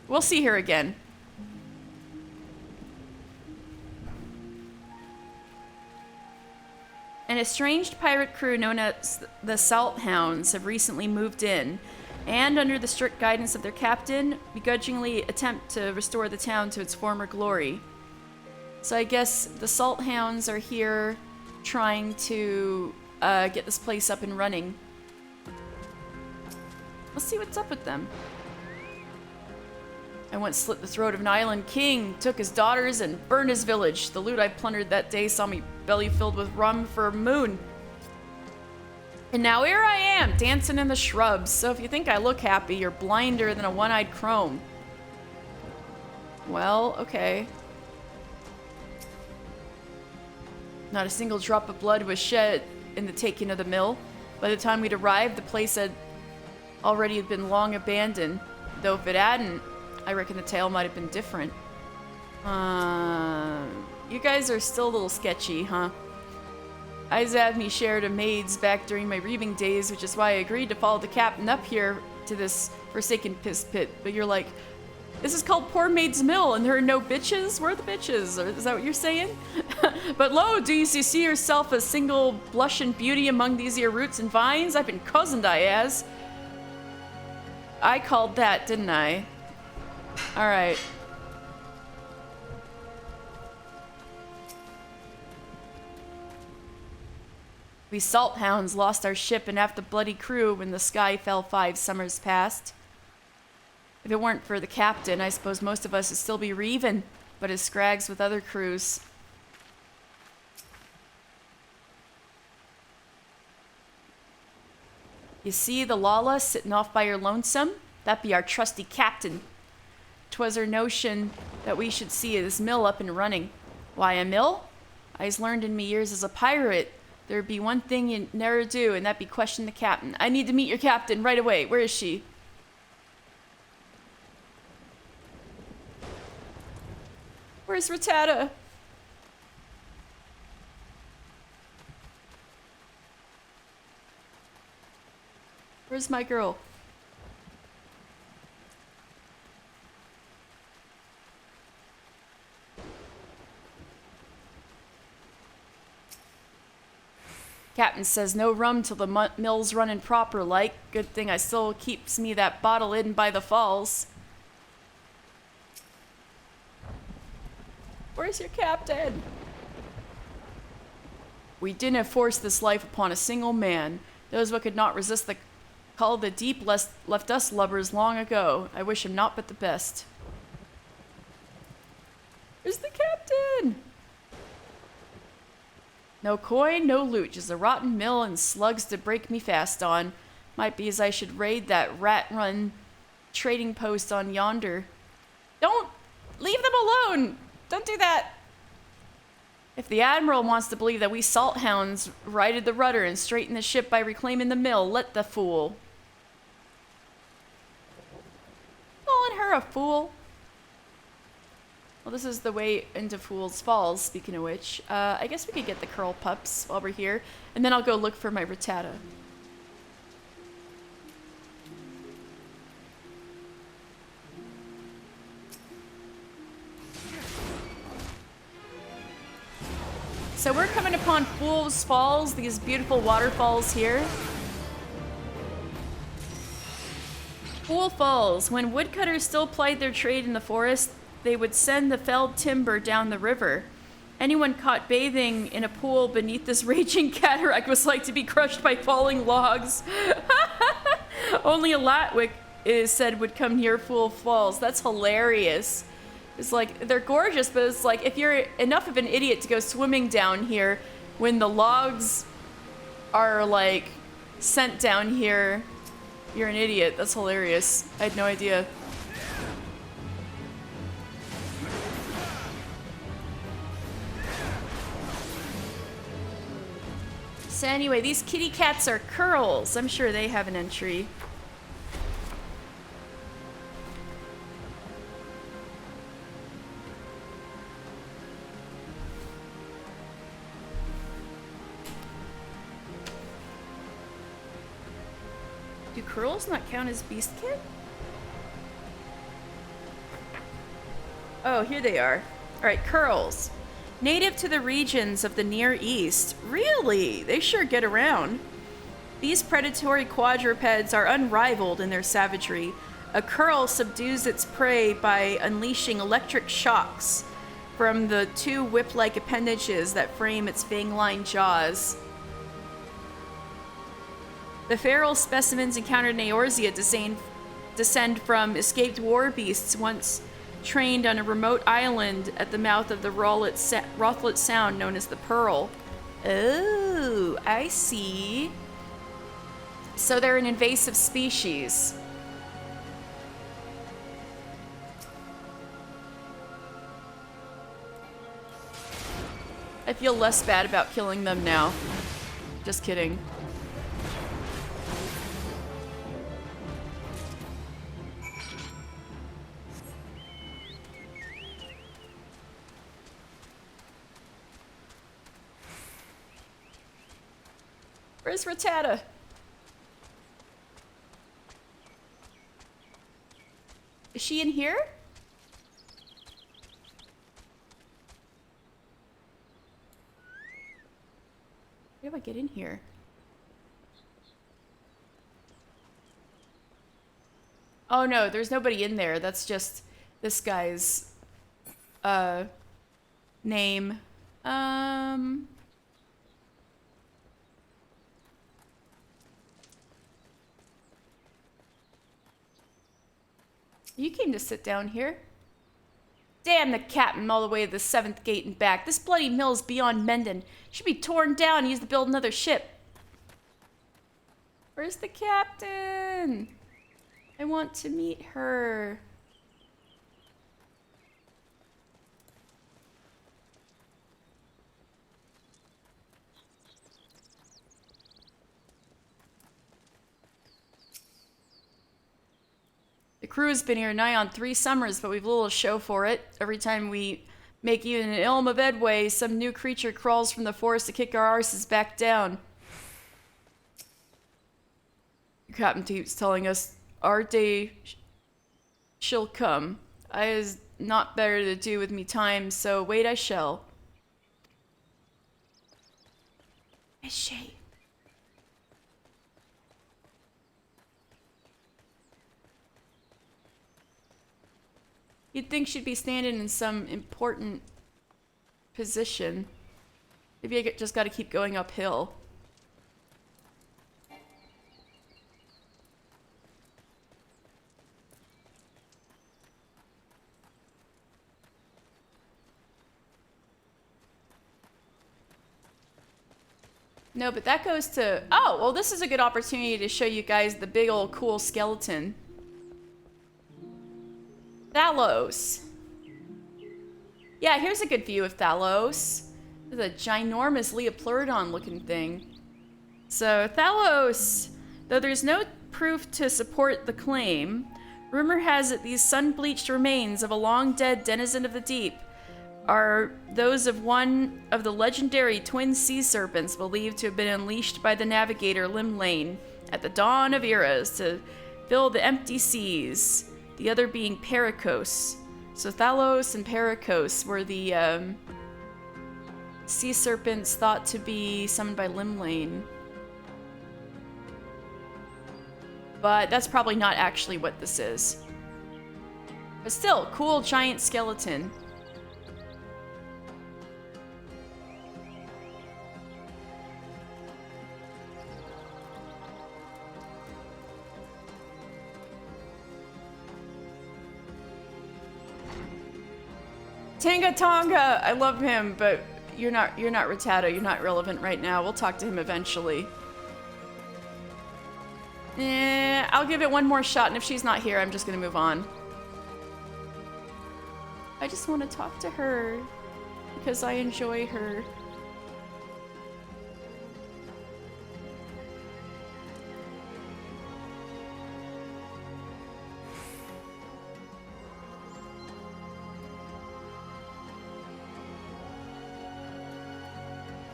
we'll see her again. An estranged pirate crew known as the Salt Hounds have recently moved in, and under the strict guidance of their captain, begrudgingly attempt to restore the town to its former glory. So I guess the Salt Hounds are here trying to get this place up and running. Let's see what's up with them. I once slit the throat of an island king, took his daughters, and burned his village. The loot I plundered that day saw me belly filled with rum for a moon. And now here I am, dancing in the shrubs. So if you think I look happy, you're blinder than a one-eyed crone. Well, okay. Not a single drop of blood was shed in the taking of the mill. By the time we'd arrived, the place had already been long abandoned. Though if it hadn't, I reckon the tail might have been different. You guys are still a little sketchy, huh? Izavni shared a maid's back during my reaving days, which is why I agreed to follow the captain up here to this forsaken piss pit. But you're like, this is called Poor Maid's Mill, and there are no bitches? Where are the bitches? Or is that what you're saying? But lo, do you see yourself a single blushing beauty among these here roots and vines? I've been cozened, I as. I called that, didn't I? Alright. We salt hounds lost our ship and half the bloody crew when the sky fell 5 summers past. If it weren't for the captain, I suppose most of us would still be reaving, but as scrags with other crews. You see the Lala sitting off by her lonesome? That be our trusty captain. 'Twas her notion that we should see this mill up and running. Why a mill? I's learned in me years as a pirate, there'd be one thing you never do, and that be question the captain. I need to meet your captain right away. Where is she? Where's Rattata? Where's my girl? Captain says no rum till the mill's running proper like. Good thing I still keeps me that bottle hidden by the falls. Where's your captain? We didn't force this life upon a single man. Those what could not resist the call of the deep left us lubbers long ago. I wish him naught but the best. Where's the captain? No coin, no loot, just a rotten mill and slugs to break me fast on. Might be as I should raid that rat-run trading post on yonder. Don't leave them alone! Don't do that! If the Admiral wants to believe that we salt hounds righted the rudder and straightened the ship by reclaiming the mill, let the fool. Calling her a fool? Well, this is the way into Fool's Falls, speaking of which. I guess we could get the curl pups while we're here, and then I'll go look for my Rattata. So we're coming upon Fool's Falls, these beautiful waterfalls here. Fool Falls. When woodcutters still plied their trade in the forest, they would send the felled timber down the river. Anyone caught bathing in a pool beneath this raging cataract was like to be crushed by falling logs. Only a Latwick, it is said, would come near Fool Falls. That's hilarious. It's like, they're gorgeous, but it's like, if you're enough of an idiot to go swimming down here, when the logs are, like, sent down here, you're an idiot. That's hilarious. I had no idea. So anyway, these kitty cats are curls. I'm sure they have an entry. Do curls not count as beast kit? Oh, here they are. Alright, curls. Native to the regions of the Near East. Really? They sure get around. These predatory quadrupeds are unrivaled in their savagery. A curl subdues its prey by unleashing electric shocks from the 2 whip-like appendages that frame its fang-lined jaws. The feral specimens encountered in Eorzea descend from escaped war beasts once trained on a remote island at the mouth of the Rothlet Sound known as the Pearl. Oh, I see. So they're an invasive species. I feel less bad about killing them now. Just kidding. Where's Rattata? Is she in here? How do I get in here? Oh no, there's nobody in there. That's just this guy's name. You came to sit down here. Damn the captain all the way to the 7th gate and back. This bloody mill's beyond mending. Should be torn down and used to build another ship. Where's the captain? I want to meet her. The crew has been here nigh on 3 summers, but we've little to show for it. Every time we make even an ilm of headway, some new creature crawls from the forest to kick our arses back down. The captain keeps telling us our day shall come. I has not better to do with me time, so wait I shall. Is she? You'd think she'd be standing in some important position. Maybe I just gotta keep going uphill. No, but that goes to... Oh, well, this is a good opportunity to show you guys the big old cool skeleton. Thalos. Yeah, here's a good view of Thalos. It's a ginormous Leopleurodon looking thing. So Thalos, though there's no proof to support the claim, rumor has it these sun-bleached remains of a long-dead denizen of the deep are those of one of the legendary twin sea serpents believed to have been unleashed by the navigator Limlane at the dawn of eras to fill the empty seas. The other being Pericos. So Thalos and Pericos were the sea serpents thought to be summoned by Limlane. But that's probably not actually what this is. But still, cool giant skeleton. Tanga Tonga! I love him, but you're not Rattata, you're not relevant right now. We'll talk to him eventually. I'll give it one more shot, and if she's not here, I'm just gonna move on. I just want to talk to her because I enjoy her.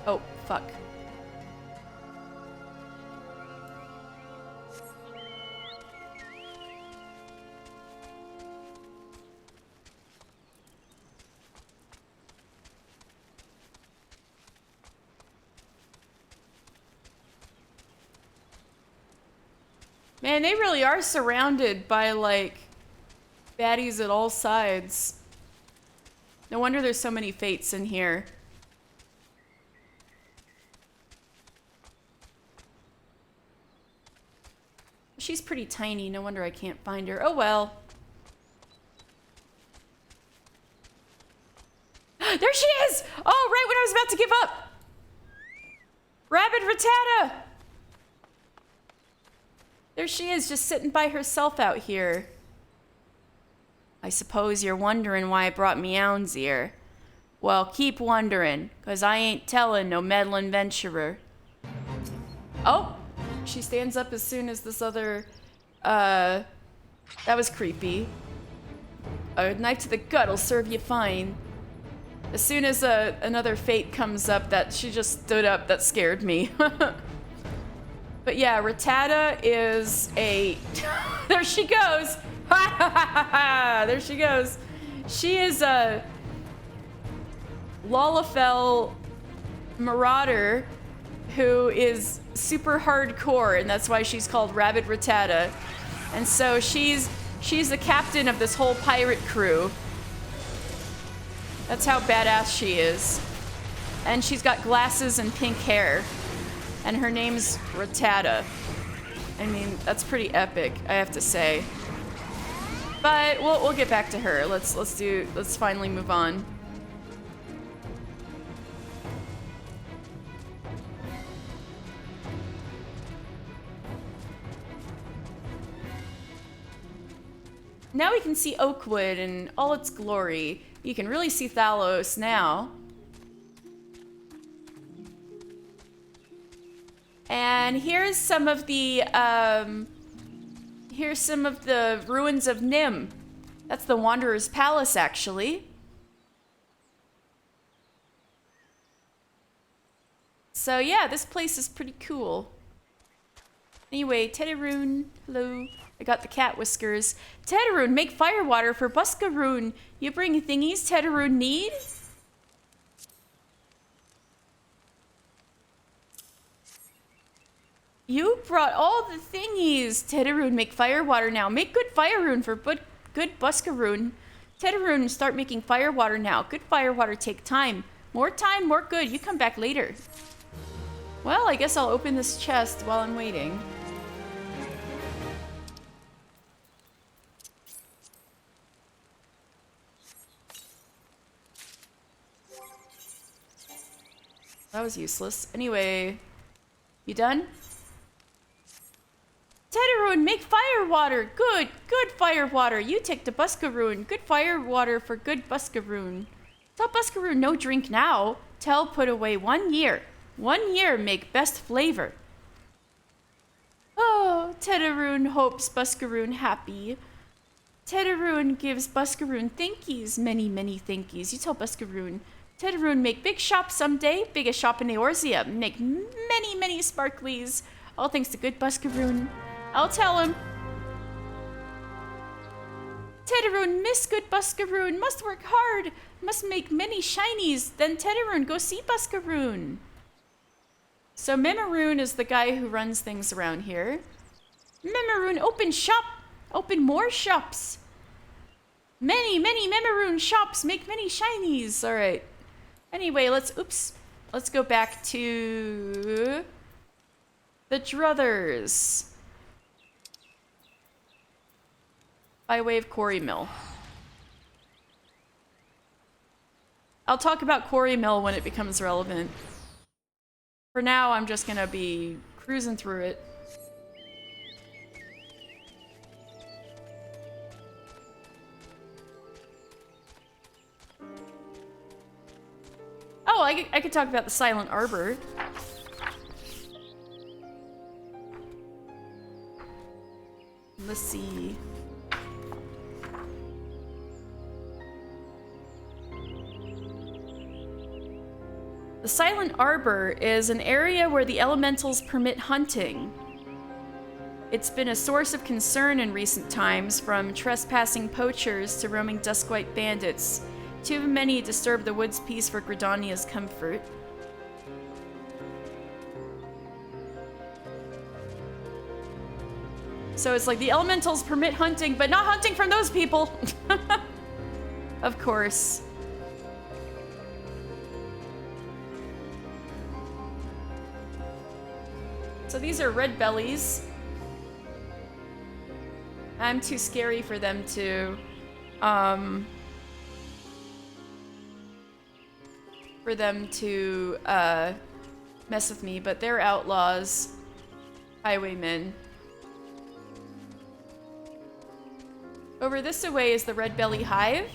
Oh, fuck. Man, they really are surrounded by, like, baddies at all sides. No wonder there's so many fates in here. She's pretty tiny, no wonder I can't find her. Oh well. There she is! Oh, right when I was about to give up! Rabid Rattata! There she is, just sitting by herself out here. I suppose you're wondering why I brought Meows here. Well, keep wondering, 'cause I ain't telling no meddling venturer. Oh! She stands up as soon as this other, that was creepy. A knife to the gut will serve you fine. As soon as another fate comes up that she just stood up, that scared me. But yeah, Rattata is a... There she goes! Ha ha ha ha! There she goes. She is a Lalafell marauder who is super hardcore, and that's why she's called Rabid Rattata. And so she's the captain of this whole pirate crew. That's how badass she is. And she's got glasses and pink hair. And her name's Rattata. I mean, that's pretty epic, I have to say. But we'll get back to her. Let's finally move on. Now we can see Oakwood in all its glory. You can really see Thalos now. And here's some of the ruins of Nim. That's the Wanderer's Palace, actually. So yeah, this place is pretty cool. Anyway, Tediroon, hello. I got the cat whiskers. Tediroon, make firewater for Buskaroon. You bring thingies Tediroon need? You brought all the thingies. Tediroon, make firewater now. Make good fireroon for good Buskaroon. Tediroon, start making firewater now. Good firewater take time. More time, more good. You come back later. Well, I guess I'll open this chest while I'm waiting. That was useless. Anyway, you done? Tediroon, make firewater. Good firewater. You take the Buskaroon. Good firewater for good Buskaroon. Tell Buskaroon no drink now. Tell put away 1 year. 1 year make best flavor. Oh, Tediroon hopes Buskaroon happy. Tediroon gives Buskaroon thankies, many thankies. You tell Buskaroon. Tediroon make big shop someday, biggest shop in Eorzea. Make many sparklies. All thanks to good Buskaroon. I'll tell him. Tediroon miss good Buskaroon. Must work hard. Must make many shinies. Then Tediroon go see Buskaroon. So Mimiroon is the guy who runs things around here. Mimiroon, open shop. Open more shops. Many Mimiroon shops. Make many shinies. All right. Anyway, let's go back to the Druthers by way of Quarry Mill. I'll talk about Quarry Mill when it becomes relevant. For now, I'm just gonna be cruising through it. Oh, I could talk about the Silent Arbor. Let's see. The Silent Arbor is an area where the elementals permit hunting. It's been a source of concern in recent times, from trespassing poachers to roaming Duskwhite bandits. Too many disturb the wood's peace for Gridania's comfort. So it's like the elementals permit hunting, but not hunting from those people. Of course. So these are red bellies. I'm too scary for them to, mess with me, but they're outlaws, highwaymen. Over this away is the Red Belly Hive.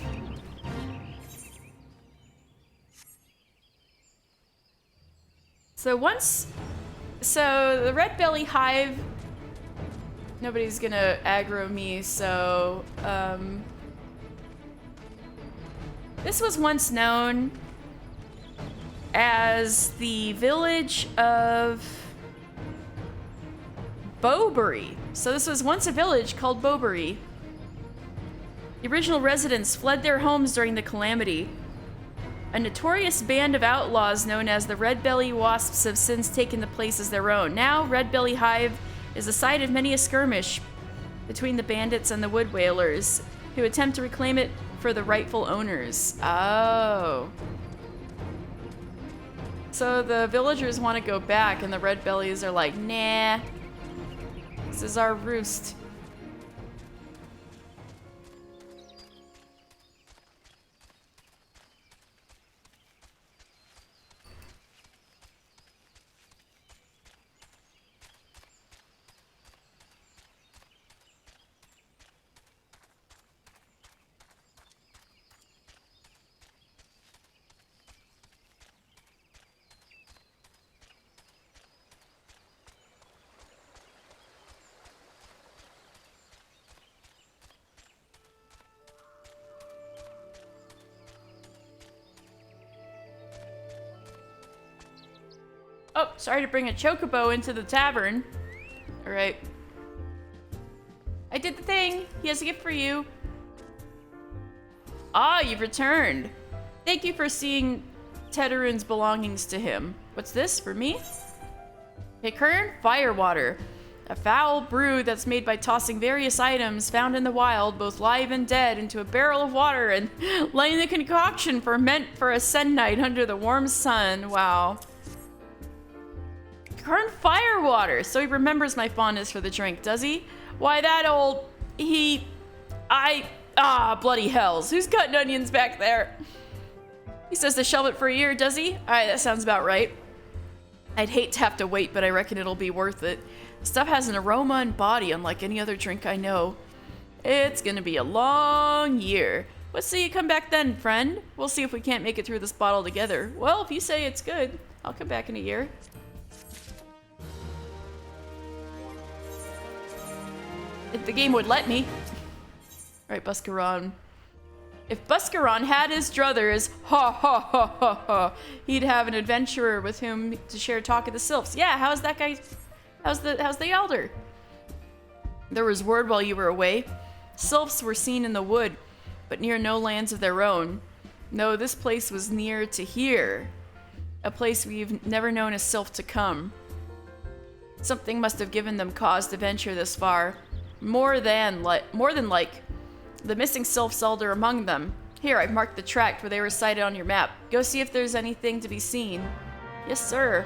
So the Red Belly Hive, nobody's gonna aggro me, so, this was once known as the village of Bowbury. So this was once a village called Bowbury. The original residents fled their homes during the calamity. A notorious band of outlaws known as the Red Belly Wasps have since taken the place as their own. Now, Red Belly Hive is the site of many a skirmish between the bandits and the wood whalers, who attempt to reclaim it for the rightful owners. Oh. So the villagers want to go back, and the Red Bellies are like, nah, this is our roost. Oh, sorry to bring a chocobo into the tavern. All right. I did the thing. He has a gift for you. Ah, you've returned. Thank you for seeing Tedderun's belongings to him. What's this for me? Hey, Kern, firewater. A foul brew that's made by tossing various items found in the wild, both live and dead, into a barrel of water and letting the concoction ferment for a night under the warm sun. Wow. Kern firewater. So he remembers my fondness for the drink, does he? Why, that old... bloody hells. Who's cutting onions back there? He says to shelve it for a year, does he? Alright, that sounds about right. I'd hate to have to wait, but I reckon it'll be worth it. Stuff has an aroma and body unlike any other drink I know. It's gonna be a long year. Let's see you come back then, friend. We'll see if we can't make it through this bottle together. Well, if you say it's good, I'll come back in a year. If the game would let me. Alright, Buscaron. If Buscaron had his druthers, ha ha ha ha ha, he'd have an adventurer with whom to share talk of the sylphs. Yeah, how's that guy? How's the elder? There was word while you were away. Sylphs were seen in the wood, but near no lands of their own. No, this place was near to here. A place we've never known a sylph to come. Something must have given them cause to venture this far. More than like, the missing sylphs elder among them. Here, I've marked the tract where they were sighted on your map. Go see if there's anything to be seen. Yes, sir.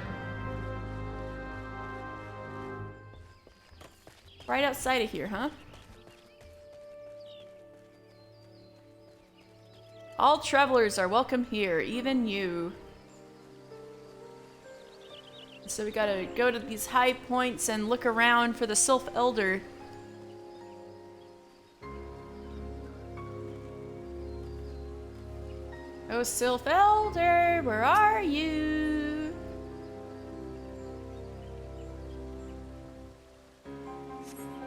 Right outside of here, huh? All travelers are welcome here, even you. So we gotta go to these high points and look around for the sylph elder. Oh, Sylph Elder, where are you?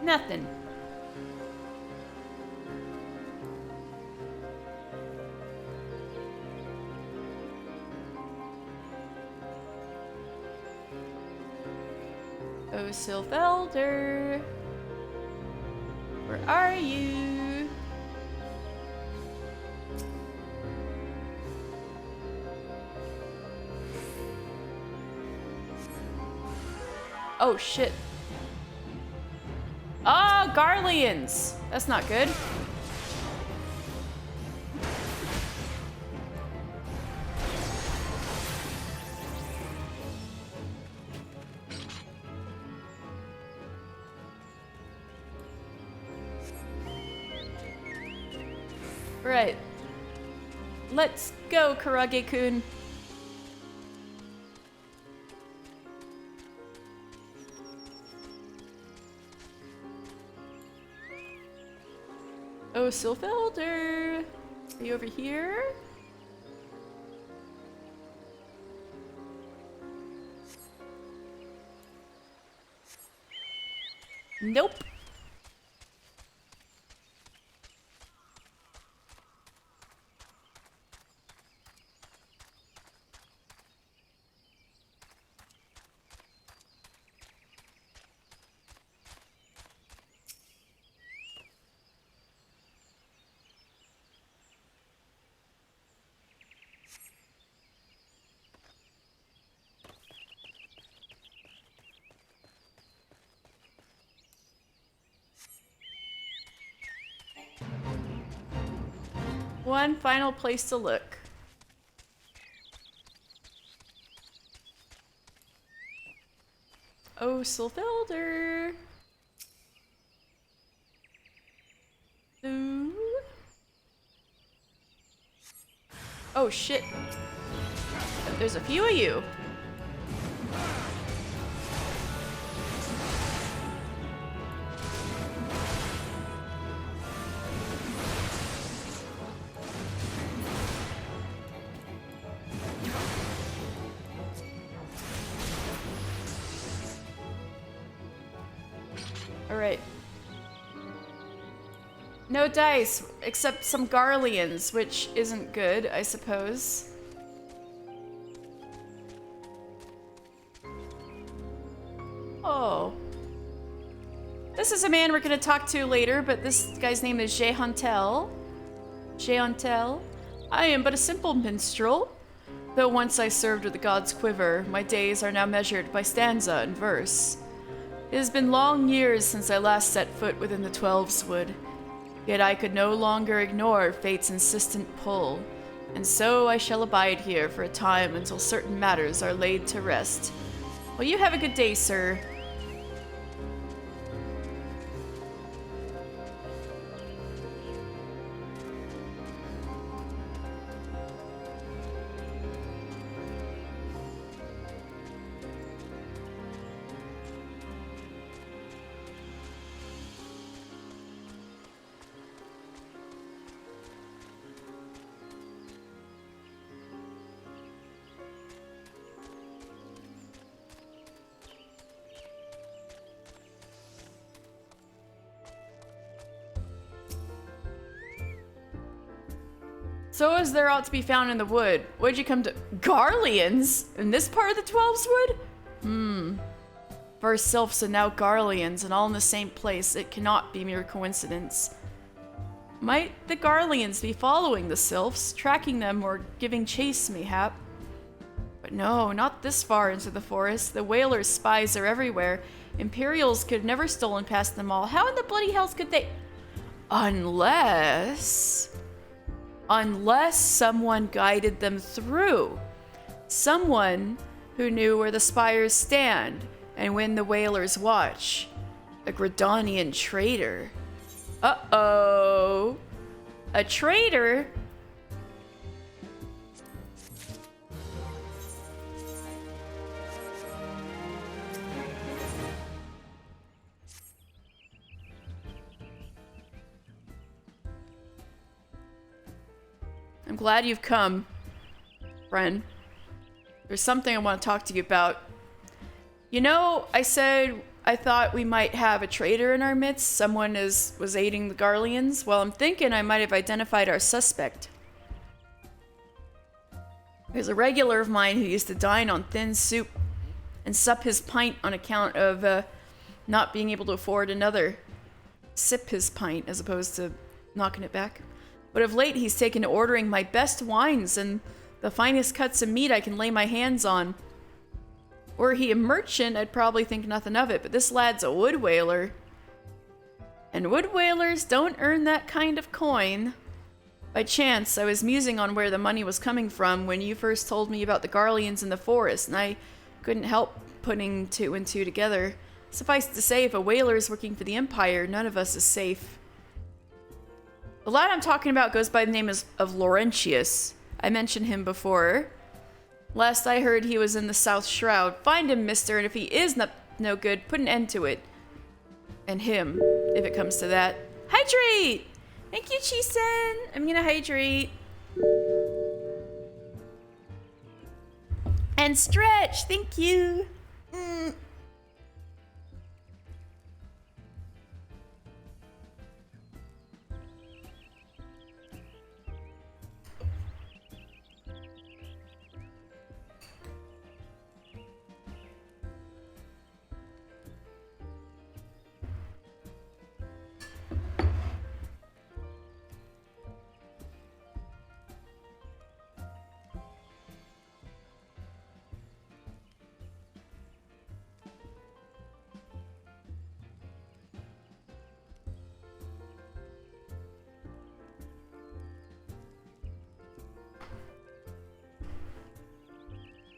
Nothing. Oh, Sylph Elder, where are you? Oh, shit. Oh, Garleans! That's not good. Right. Let's go, Karage-kun. Oh, Sylph Elder. Are you over here? Nope. One final place to look. Oh, Sylvelder. Ooh. Oh shit. There's a few of you. Alright. No dice, except some Garleans, which isn't good, I suppose. Oh. This is a man we're gonna talk to later, but this guy's name is Jehontel. Jehontel. I am but a simple minstrel. Though once I served with the god's quiver, my days are now measured by stanza and verse. It has been long years since I last set foot within the Twelveswood, yet I could no longer ignore fate's insistent pull, and so I shall abide here for a time until certain matters are laid to rest. Well, you have a good day, sir. So is there ought to be found in the wood? What'd you come to? Garleans? In this part of the Twelveswood? First sylphs and now Garleans, and all in the same place. It cannot be mere coincidence. Might the Garleans be following the sylphs, tracking them, or giving chase, mayhap? But no, not this far into the forest. The whalers' spies are everywhere. Imperials could have never stolen past them all. How in the bloody hells could they? Unless someone guided them through. Someone who knew where the spires stand and when the whalers watch. A Gridanian traitor. Uh-oh. A traitor? I'm glad you've come, friend. There's something I want to talk to you about. You know, I said I thought we might have a traitor in our midst. Someone was aiding the Garleans. Well, I'm thinking I might have identified our suspect. There's a regular of mine who used to dine on thin soup and sup his pint on account of not being able to afford another. Sip his pint as opposed to knocking it back. But of late, he's taken to ordering my best wines and the finest cuts of meat I can lay my hands on. Were he a merchant, I'd probably think nothing of it, but this lad's a wood whaler. And wood whalers don't earn that kind of coin. By chance, I was musing on where the money was coming from when you first told me about the Garleans in the forest, and I couldn't help putting two and two together. Suffice to say, if a whaler is working for the Empire, none of us is safe. The lad I'm talking about goes by the name of Laurentius. I mentioned him before. Last I heard, he was in the South Shroud. Find him, mister, and if he is no good, put an end to it. And him, if it comes to that. Hydrate! Thank you, Chisen! I'm gonna hydrate. And stretch! Thank you!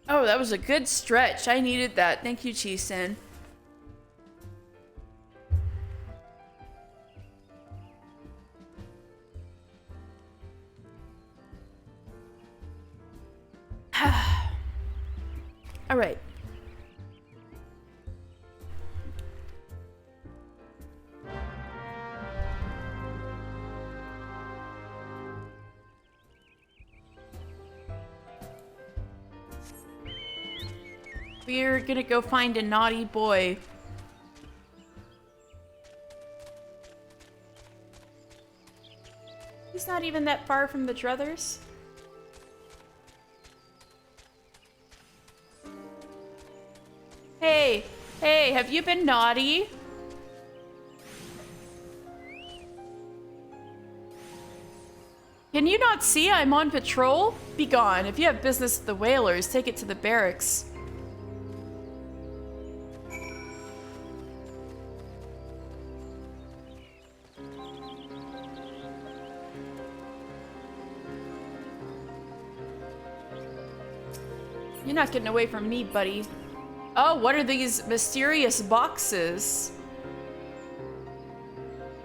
Oh, that was a good stretch. I needed that. Thank you, Chi-san. All right. We're gonna go find a naughty boy. He's not even that far from the druthers. Hey, hey, have you been naughty? Can you not see I'm on patrol? Be gone. If you have business with the whalers, take it to the barracks. You're not getting away from me, buddy. Oh, what are these mysterious boxes?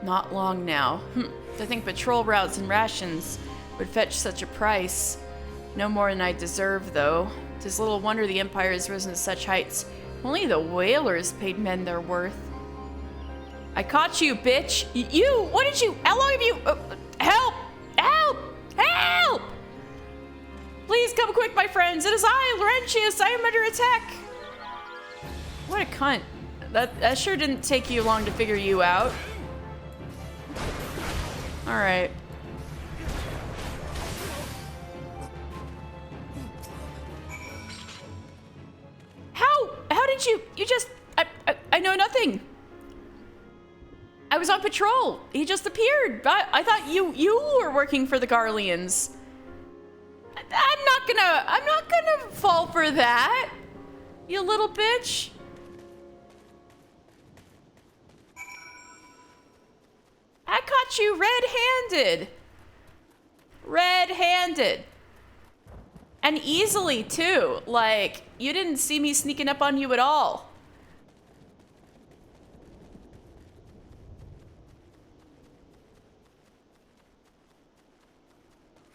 Not long now. To think patrol routes and rations would fetch such a price. No more than I deserve, though. 'Tis little wonder the Empire has risen to such heights. Only the whalers paid men their worth. I caught you, bitch! You! What did you? How long have you? Help! Help! Help! Please come quick, my friends! It is I, Laurentius! I am under attack! What a cunt. That sure didn't take you long to figure you out. Alright. How did you just... I know nothing. I was on patrol. He just appeared. I thought you were working for the Garleans. I'm not gonna fall for that. You little bitch. I caught you red-handed. Red-handed. And easily, too. Like, you didn't see me sneaking up on you at all.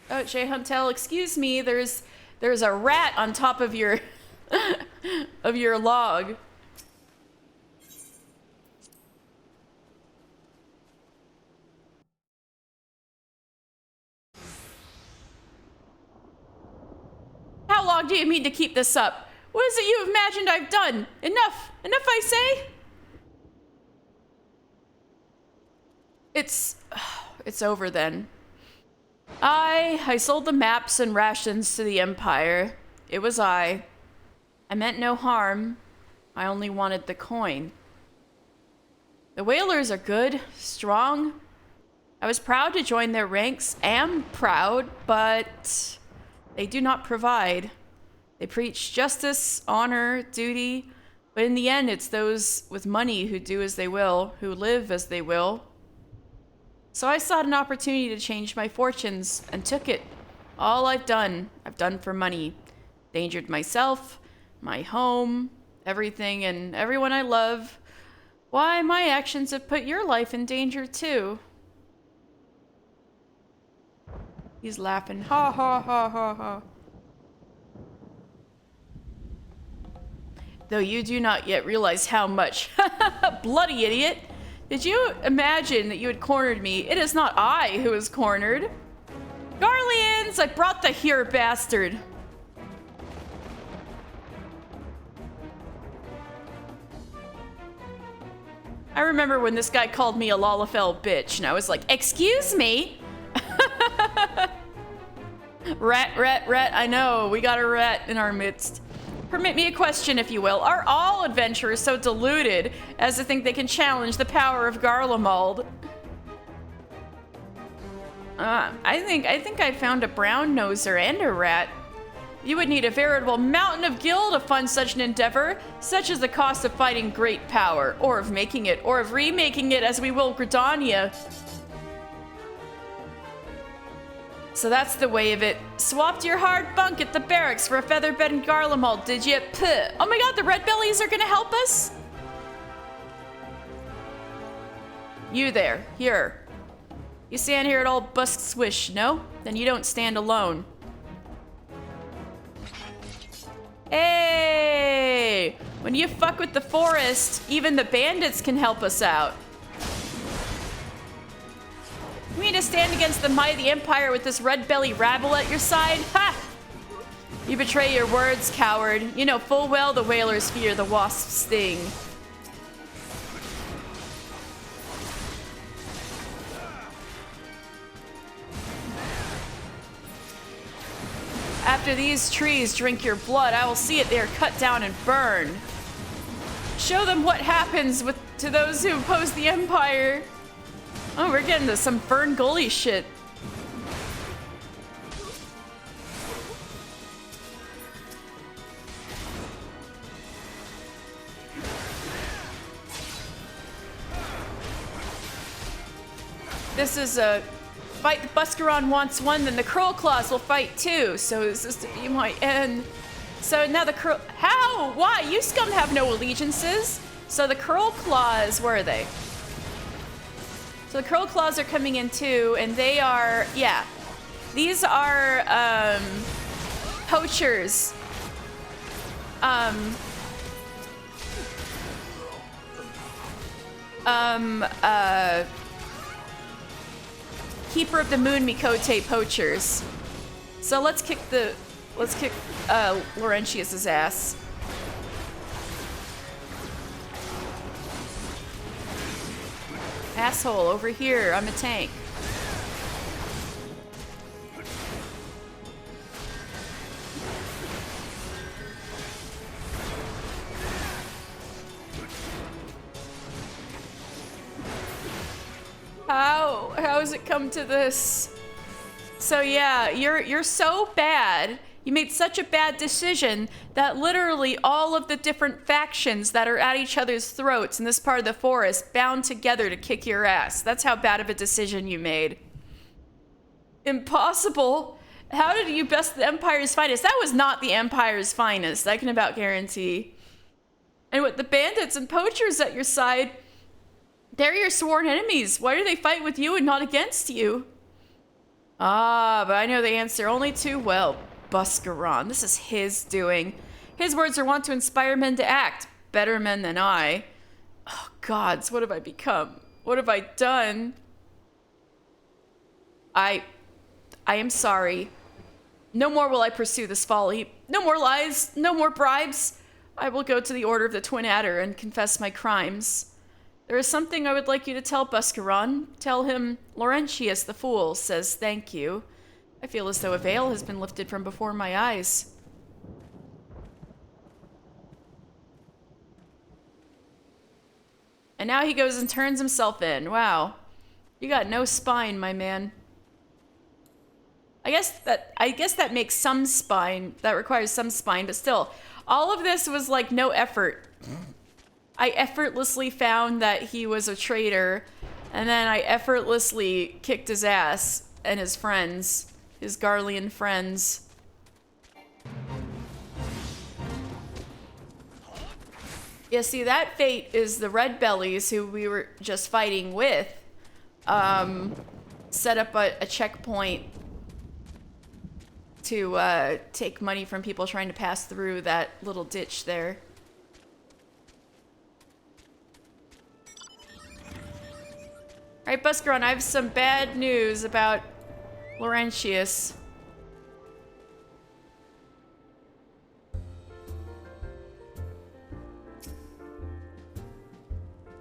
Oh, Jay Huntel, excuse me. There's a rat on top of your of your log. How long do you mean to keep this up? What is it you have imagined I've done? Enough! Enough, I say! It's over then. I sold the maps and rations to the Empire. It was I. I meant no harm. I only wanted the coin. The whalers are good, strong. I was proud to join their ranks, am proud, but they do not provide. They preach justice, honor, duty, but in the end it's those with money who do as they will, who live as they will. So I sought an opportunity to change my fortunes and took it. All I've done for money. Endangered myself, my home, everything and everyone I love. Why, my actions have put your life in danger too. He's laughing. Ha ha ha ha ha. Though you do not yet realize how much. Bloody idiot. Did you imagine that you had cornered me? It is not I who is cornered. Garleans, I brought the here bastard. I remember when this guy called me a Lalafell bitch, and I was like, excuse me? Rat, I know, we got a rat in our midst. Permit me a question, if you will. Are all adventurers so deluded as to think they can challenge the power of Garlemald? I think I found a brown noser and a rat. You would need a veritable mountain of gil to fund such an endeavor, such as the cost of fighting great power, or of making it, or of remaking it as we will Gridania. So that's the way of it. Swapped your hard bunk at the barracks for a feather bed and garlemald, did you? Puh. Oh my god, the red bellies are gonna help us? You there, here. You stand here at all busk swish, no? Then you don't stand alone. Hey! When you fuck with the forest, even the bandits can help us out. You mean to stand against the might of the Empire with this red belly rabble at your side? Ha! You betray your words, coward. You know full well the whalers fear the wasp's sting. After these trees drink your blood, I will see it there cut down and burned. Show them what happens to those who oppose the Empire. Oh, we're getting to some Fern Gully shit. This is a fight the Buscaron wants one, then the Curl Claws will fight too. So is this to be my end? So now the Curl... How? Why? You scum have no allegiances. So the Curl Claws, where are they? So the Curl Claws are coming in too, and they are... Yeah. These are, poachers. Keeper of the Moon Mikote poachers. So let's kick Laurentius's ass. Asshole, over here, I'm a tank. How has it come to this? So yeah, you're so bad. You made such a bad decision that literally all of the different factions that are at each other's throats in this part of the forest bound together to kick your ass. That's how bad of a decision you made. Impossible. How did you best the Empire's finest? That was not the Empire's finest, I can about guarantee. And with the bandits and poachers at your side, they're your sworn enemies. Why do they fight with you and not against you? Ah, but I know the answer only too well. Buscaron. This is his doing. His words are wont to inspire men to act. Better men than I. Oh, gods, what have I become? What have I done? I am sorry. No more will I pursue this folly. No more lies. No more bribes. I will go to the Order of the Twin Adder and confess my crimes. There is something I would like you to tell Buscaron. Tell him Laurentius the Fool says thank you. I feel as though a veil has been lifted from before my eyes. And now he goes and turns himself in. Wow. You got no spine, my man. I guess that makes some spine. That requires some spine, but still. All of this was like no effort. I effortlessly found that he was a traitor, and then I effortlessly kicked his ass and his friends, his Garlean friends. Yeah, see, that fate is the Red Bellies, who we were just fighting with, set up a checkpoint to take money from people trying to pass through that little ditch there. Alright, Buscaron, I have some bad news about Laurentius.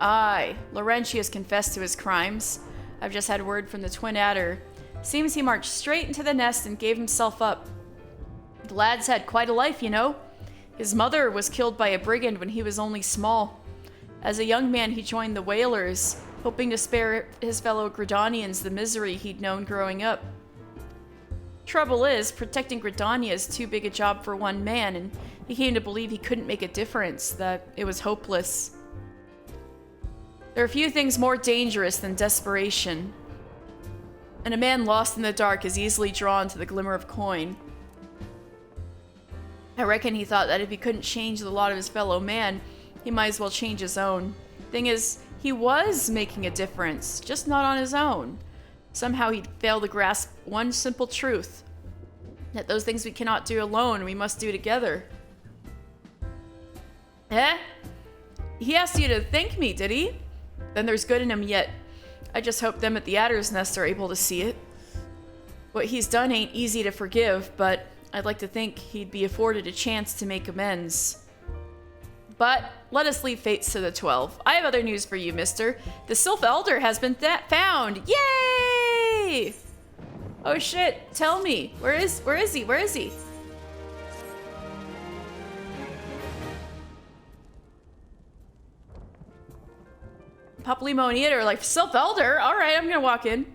Aye, Laurentius confessed to his crimes. I've just had word from the Twin Adder. Seems he marched straight into the nest and gave himself up. The lad's had quite a life, you know. His mother was killed by a brigand when he was only small. As a young man, he joined the Whalers, hoping to spare his fellow Gridanians the misery he'd known growing up. Trouble is, protecting Gridania is too big a job for one man, and he came to believe he couldn't make a difference, that it was hopeless. There are few things more dangerous than desperation. And a man lost in the dark is easily drawn to the glimmer of coin. I reckon he thought that if he couldn't change the lot of his fellow man, he might as well change his own. Thing is, he was making a difference, just not on his own. Somehow he'd failed to grasp one simple truth. That those things we cannot do alone, we must do together. Eh? He asked you to thank me, did he? Then there's good in him yet. I just hope them at the Adder's Nest are able to see it. What he's done ain't easy to forgive, but I'd like to think he'd be afforded a chance to make amends. But let us leave fates to the 12. I have other news for you, mister. The Sylph Elder has been found. Yay! Oh shit, tell me. Where is he? Where is he? Papalimonita are like, Sylph Elder? Alright, I'm gonna walk in.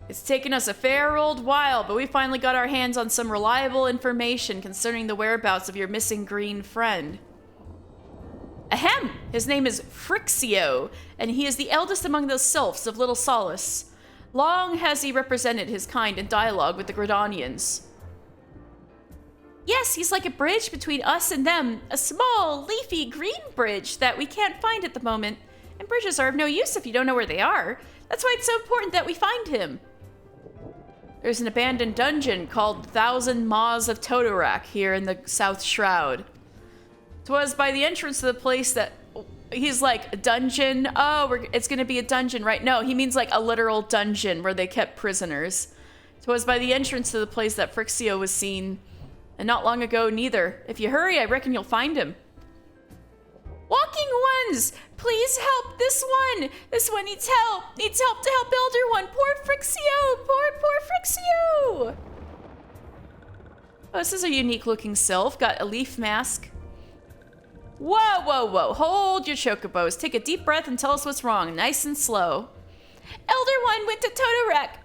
It's taken us a fair old while, but we finally got our hands on some reliable information concerning the whereabouts of your missing green friend. Ahem! His name is Phrixio, and he is the eldest among the sylphs of Little Solace. Long has he represented his kind in dialogue with the Gridanians. Yes, he's like a bridge between us and them, a small, leafy green bridge that we can't find at the moment. And bridges are of no use if you don't know where they are. That's why it's so important that we find him. There's an abandoned dungeon called 1,000 Maws of Toto-Rak here in the South Shroud. 'Twas by the entrance to the place that... He's like, a dungeon? Oh, it's gonna be a dungeon, right? No, he means like a literal dungeon where they kept prisoners. 'Twas by the entrance to the place that Phrixio was seen. And not long ago, neither. If you hurry, I reckon you'll find him. Walking ones! Please help this one! This one needs help! Needs help to help Elder One! Poor Phrixio! Poor Phrixio! Oh, this is a unique looking sylph. Got a leaf mask. Whoa, whoa, whoa. Hold your chocobos. Take a deep breath and tell us what's wrong. Nice and slow. Elder One went to Toto-Rak,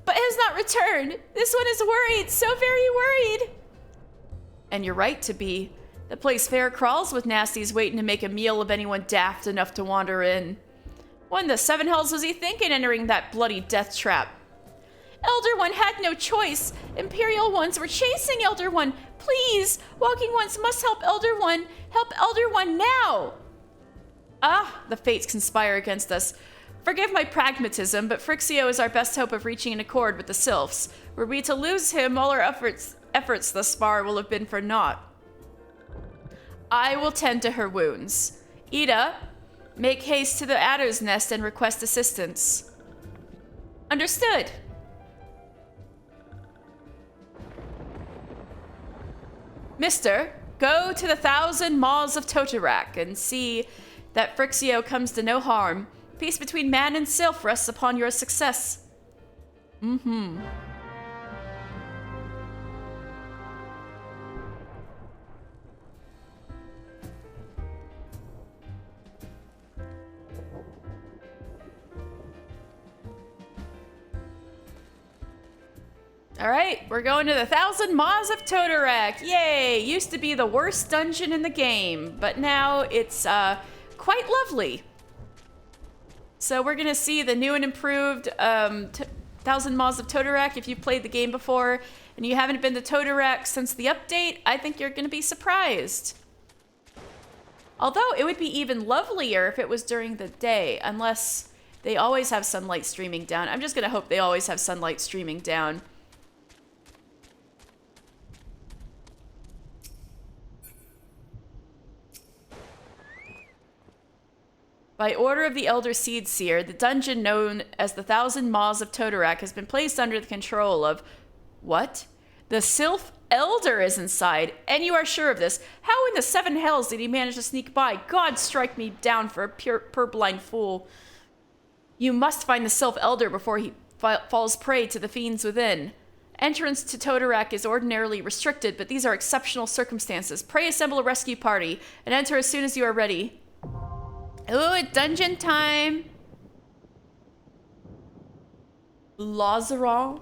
but has not returned. This one is worried. So very worried. And you're right to be. The place fair crawls with nasties waiting to make a meal of anyone daft enough to wander in. What in the seven hells was he thinking entering that bloody death trap? Elder One had no choice. Imperial ones were chasing Elder One. Please, walking ones must help Elder One. Help Elder One now. Ah, the fates conspire against us. Forgive my pragmatism, but Phrixio is our best hope of reaching an accord with the sylphs. Were we to lose him, all our efforts thus far will have been for naught. I will tend to her wounds. Ida, make haste to the Adder's Nest and request assistance. Understood. Mister, go to the 1,000 Maws of Toto-Rak and see that Phrixio comes to no harm. Peace between man and sylph rests upon your success. Mm-hmm. Alright, we're going to the 1,000 Maws of Toto-Rak. Yay! Used to be the worst dungeon in the game, but now it's quite lovely. So we're gonna see the new and improved 1,000 Maws of Toto-Rak. If you've played the game before and you haven't been to Toto-Rak since the update, I think you're gonna be surprised. Although it would be even lovelier if it was during the day, unless they always have sunlight streaming down. I'm just gonna hope they always have sunlight streaming down. By order of the Elder Seed Seer, the dungeon known as the 1,000 Maws of Toto-Rak has been placed under the control of... What? The Sylph Elder is inside, and you are sure of this. How in the seven hells did he manage to sneak by? God strike me down for a purblind fool. You must find the Sylph Elder before he falls prey to the fiends within. Entrance to Toto-Rak is ordinarily restricted, but these are exceptional circumstances. Pray assemble a rescue party, and enter as soon as you are ready. Ooh, dungeon time! Lazaron?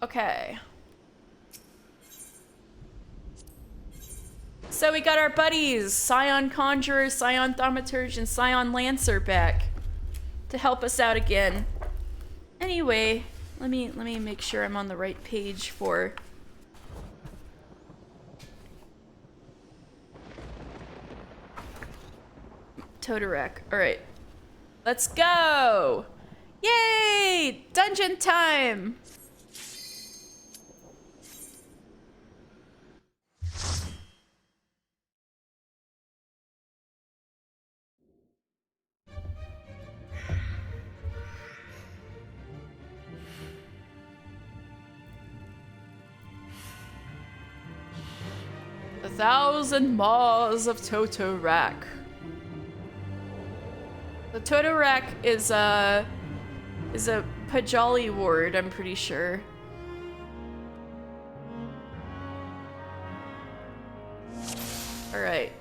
Okay. So we got our buddies, Scion Conjurer, Scion Thaumaturge, and Scion Lancer back to help us out again. Anyway, let me make sure I'm on the right page for Toto-Rak. Alright. Let's go! Yay! Dungeon time! The 1,000 Maws of Toto-Rak. The Toto-Rak is a Pajali ward, I'm pretty sure. Alright.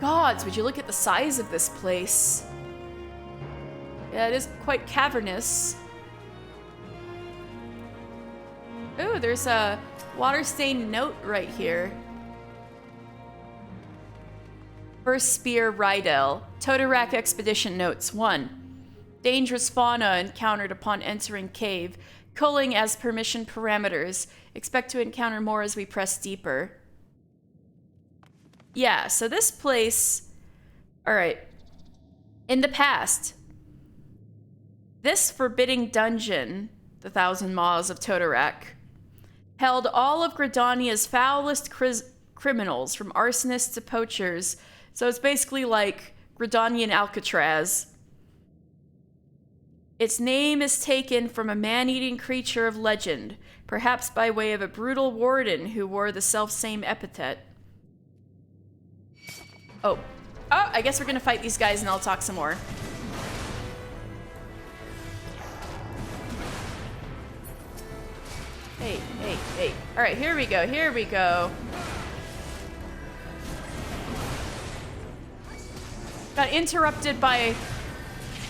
Gods, would you look at the size of this place? Yeah, it is quite cavernous. Ooh, there's a water-stained note right here. First Spear Rydell. Toto-Rak Expedition Notes. 1. Dangerous fauna encountered upon entering cave. Culling as permission parameters. Expect to encounter more as we press deeper. Yeah, so this place... Alright. In the past, this forbidding dungeon, the 1,000 Maws of Toto-Rak, held all of Gridania's foulest criminals, from arsonists to poachers. So it's basically like Gridania and Alcatraz. Its name is taken from a man-eating creature of legend, perhaps by way of a brutal warden who wore the self-same epithet. Oh, I guess we're gonna fight these guys and I'll talk some more. Hey. All right, here we go. Got interrupted by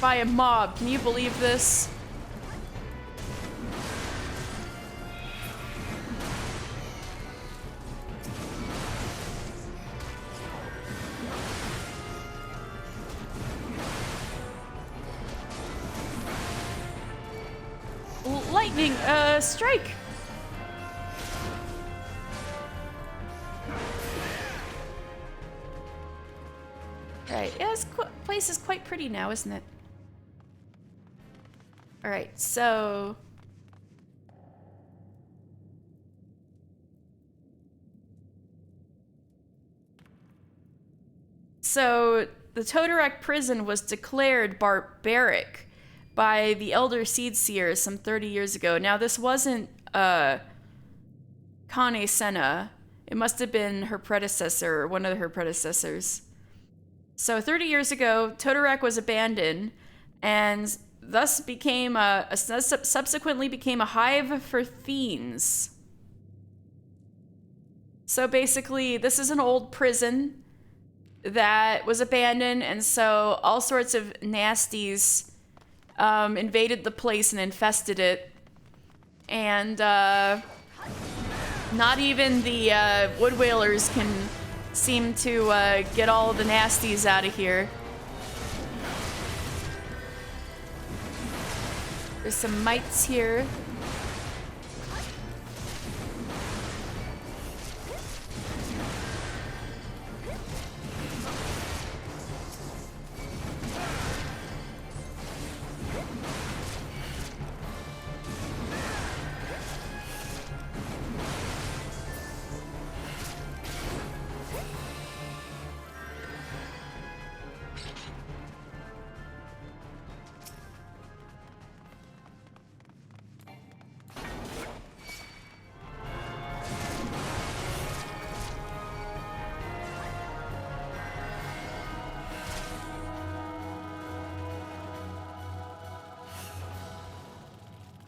a mob. Can you believe this? Lightning, strike! Alright, yeah, this place is quite pretty now, isn't it? Alright, so... So, the Toto-Rak prison was declared barbaric by the Elder Seedseers some 30 years ago. Now, this wasn't Kane Senna. It must have been her predecessor, or one of her predecessors. So 30 years ago, Toto-Rak was abandoned, and thus subsequently became a hive for fiends. So basically, this is an old prison that was abandoned, and so all sorts of nasties invaded the place and infested it. And not even the wood whalers can seem to get all the nasties out of here. There's some mites here.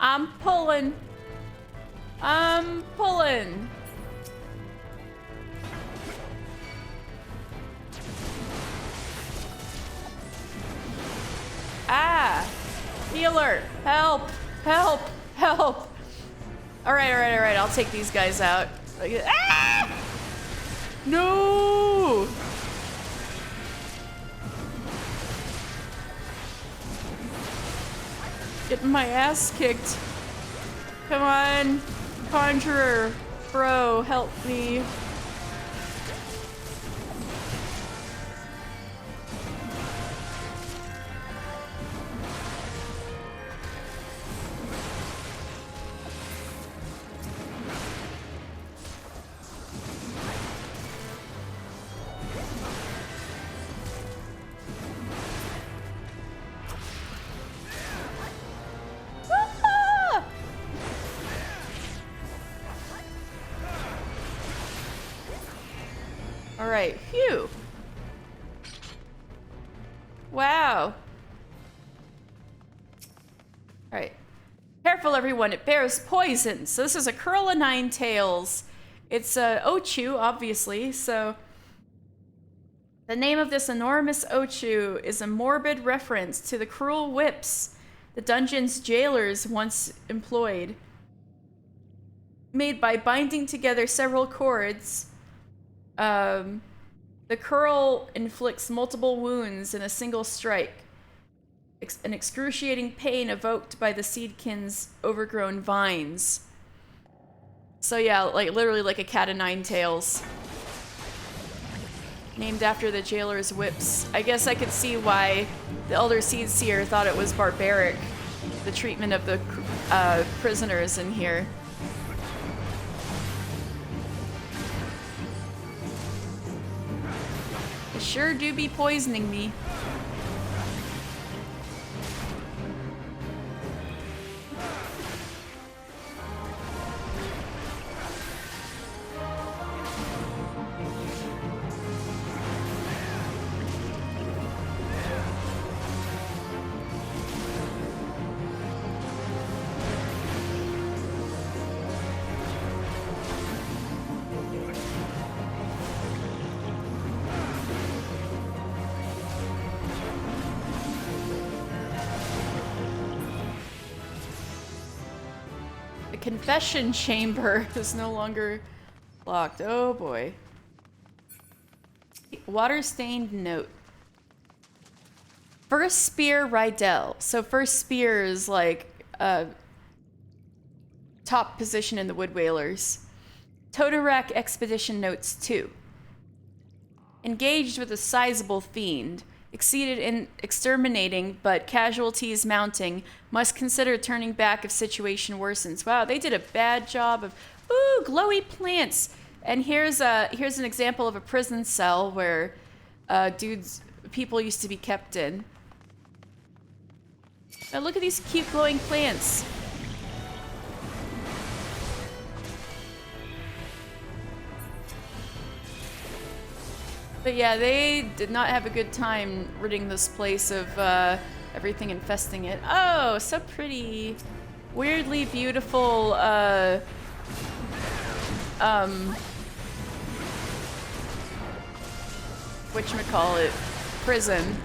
I'm pulling. Ah! Healer! Help! Alright, I'll take these guys out. Ah! No! Getting my ass kicked. Come on, Conjurer, bro, help me. Alright, phew. Wow. Alright. Careful, everyone, it bears poison. So this is a curl of nine tails. It's a Ochu, obviously, so... The name of this enormous Ochu is a morbid reference to the cruel whips the dungeon's jailers once employed. Made by binding together several cords, the curl inflicts multiple wounds in a single strike. An excruciating pain evoked by the seedkin's overgrown vines. So yeah, like literally like a cat of nine tails. Named after the jailer's whips. I guess I could see why the Elder Seedseer thought it was barbaric, the treatment of the prisoners in here. They sure do be poisoning me. Confession chamber is no longer locked. Oh boy. Water-stained note. First Spear Rydell. So First Spear is like top position in the Wood Whalers. Toto-Rak Expedition Notes 2. Engaged with a sizable fiend. Exceeded in exterminating, but casualties mounting. Must consider turning back if situation worsens. Wow, they did a bad job of... Ooh, glowy plants! And here's an example of a prison cell where people used to be kept in. Now look at these cute glowing plants. But yeah, they did not have a good time ridding this place of everything infesting it. Oh, so pretty. Weirdly beautiful, whatchamacallit, prison.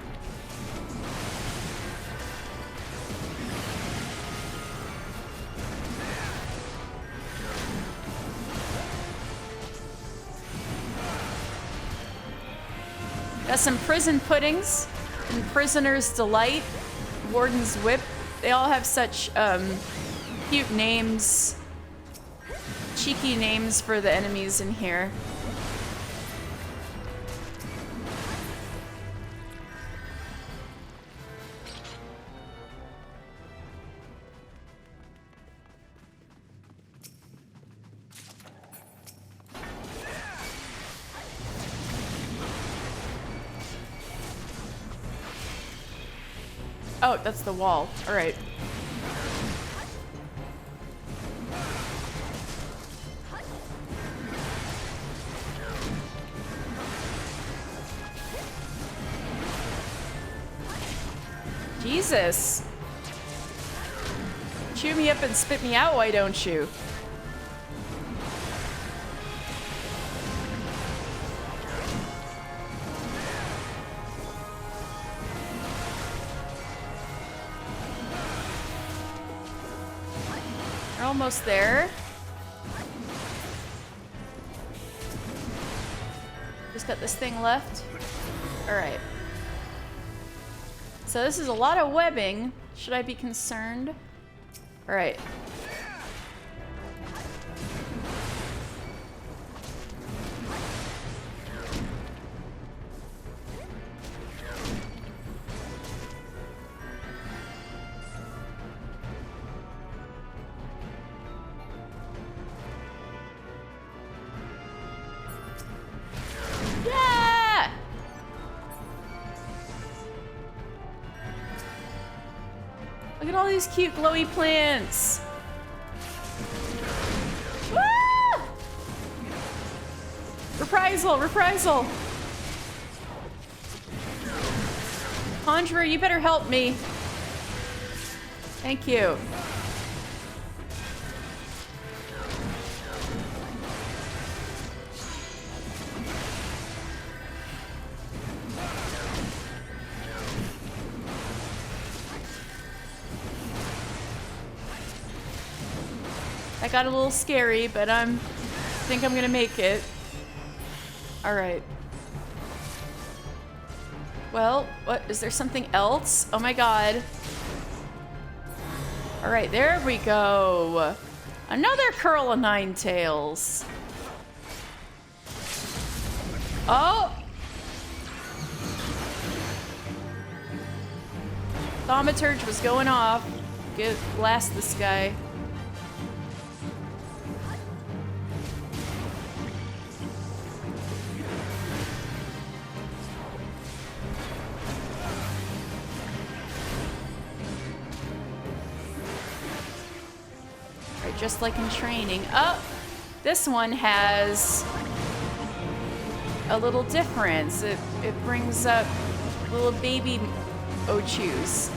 Got some prison puddings and prisoner's delight, warden's whip. They all have such cute names, cheeky names for the enemies in here. Oh, that's the wall. All right. Jesus. Chew me up and spit me out, why don't you? We're almost there. Just got this thing left. Alright. So this is a lot of webbing. Should I be concerned? Alright. Yeah! Look at all these cute glowy plants. Woo! Reprisal, reprisal. Conjurer, you better help me. Thank you. That got a little scary, but I think I'm gonna make it. All right. Well, what, is there something else? Oh my god. All right, there we go. Another curl of nine tails. Oh! Thaumaturge was going off. Blast this guy. Just like in training. Oh, this one has a little difference. It brings up little baby Ochus.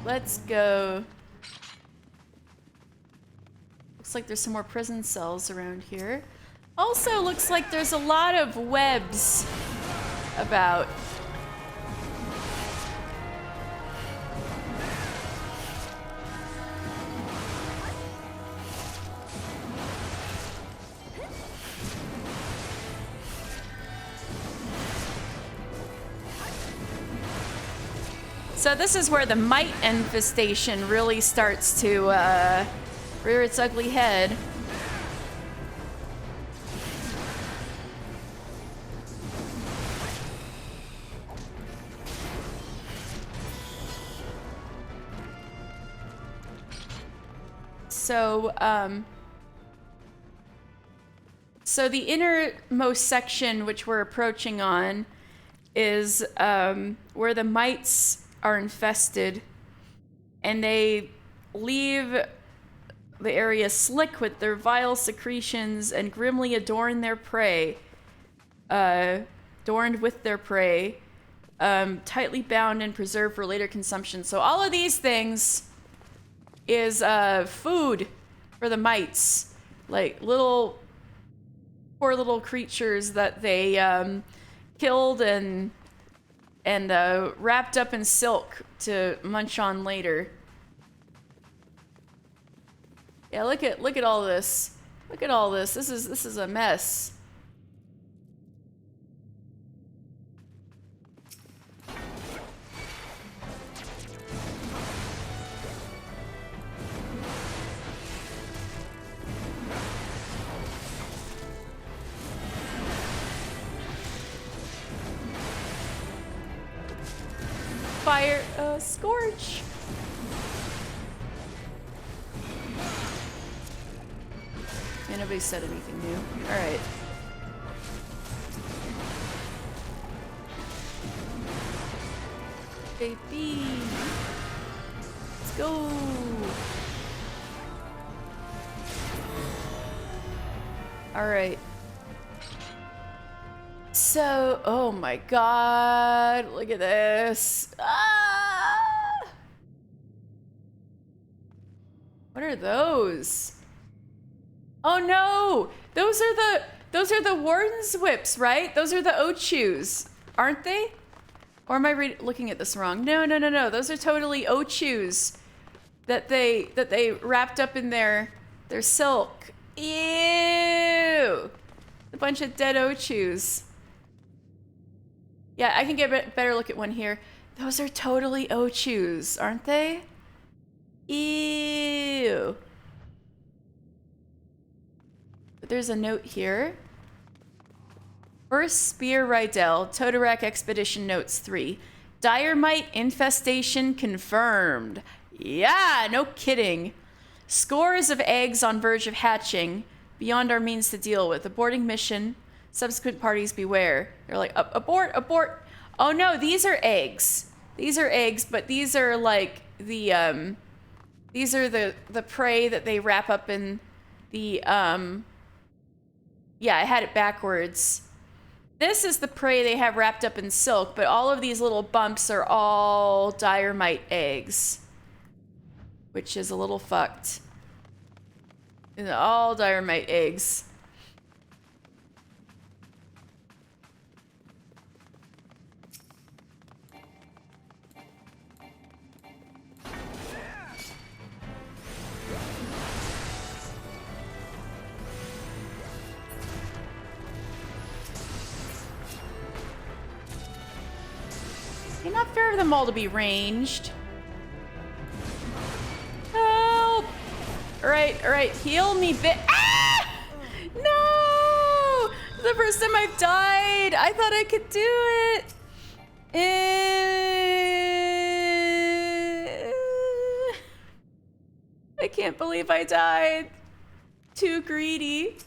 Let's go. Looks like there's some more prison cells around here. Also looks like there's a lot of webs about. So this is where the mite infestation really starts to rear its ugly head. So the innermost section, which we're approaching on, is where the mites are infested, and they leave the area slick with their vile secretions and grimly adorn their prey, adorned with their prey, tightly bound and preserved for later consumption. So all of these things is food for the mites, like poor little creatures that they killed and wrapped up in silk to munch on later. Yeah, look at all this. Look at all this. This is a mess. Fire, scorch. Yeah, nobody said anything new. All right. Baby, let's go. All right. So, oh my god, look at this. Ah! What are those? Oh no! Those are the warden's whips, right? Those are the Ochus, aren't they? Or am I looking at this wrong? No. Those are totally Ochus that they wrapped up in their silk. Ew! A bunch of dead Ochus. Yeah, I can get a better look at one here. Those are totally Ochus, aren't they? Ew. But there's a note here. First Spear Rydell, Toto-Rak Expedition Notes 3. Dire mite infestation confirmed. Yeah, no kidding. Scores of eggs on verge of hatching, beyond our means to deal with. Aborting mission. Subsequent parties beware. They're like, abort. Oh no, these are eggs. These are eggs, but these are like the prey that they wrap up in the yeah, I had it backwards. This is the prey they have wrapped up in silk, but all of these little bumps are all dire mite eggs, which is a little fucked. And all dire mite eggs. Not fair of them all to be ranged. Help! Alright, heal me, Ah! No! The first time I've died! I thought I could do it! I can't believe I died. Too greedy.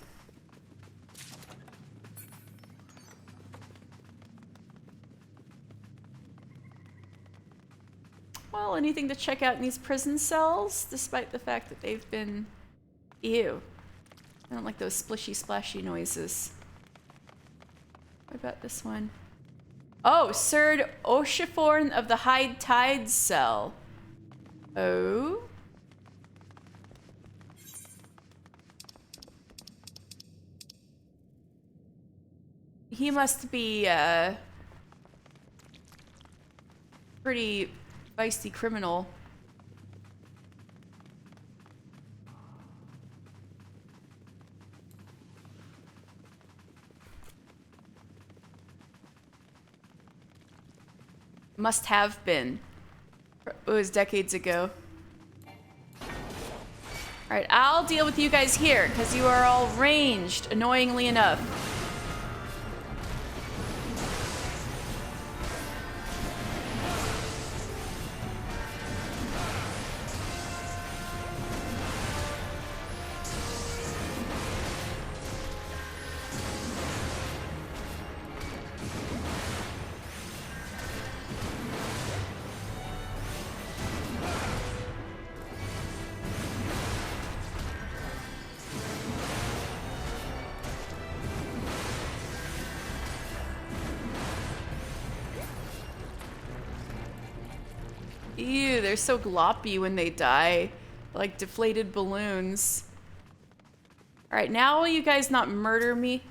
Well, anything to check out in these prison cells, despite the fact that they've been... Ew. I don't like those splishy splashy noises. What about this one? Oh, Sir Oshiforn of the Hyde Tide Cell. Oh? He must be, pretty... feisty criminal. Must have been. It was decades ago. Alright, I'll deal with you guys here, because you are all ranged, annoyingly enough. Ew, they're so gloppy when they die. Like deflated balloons. Alright, now will you guys not murder me?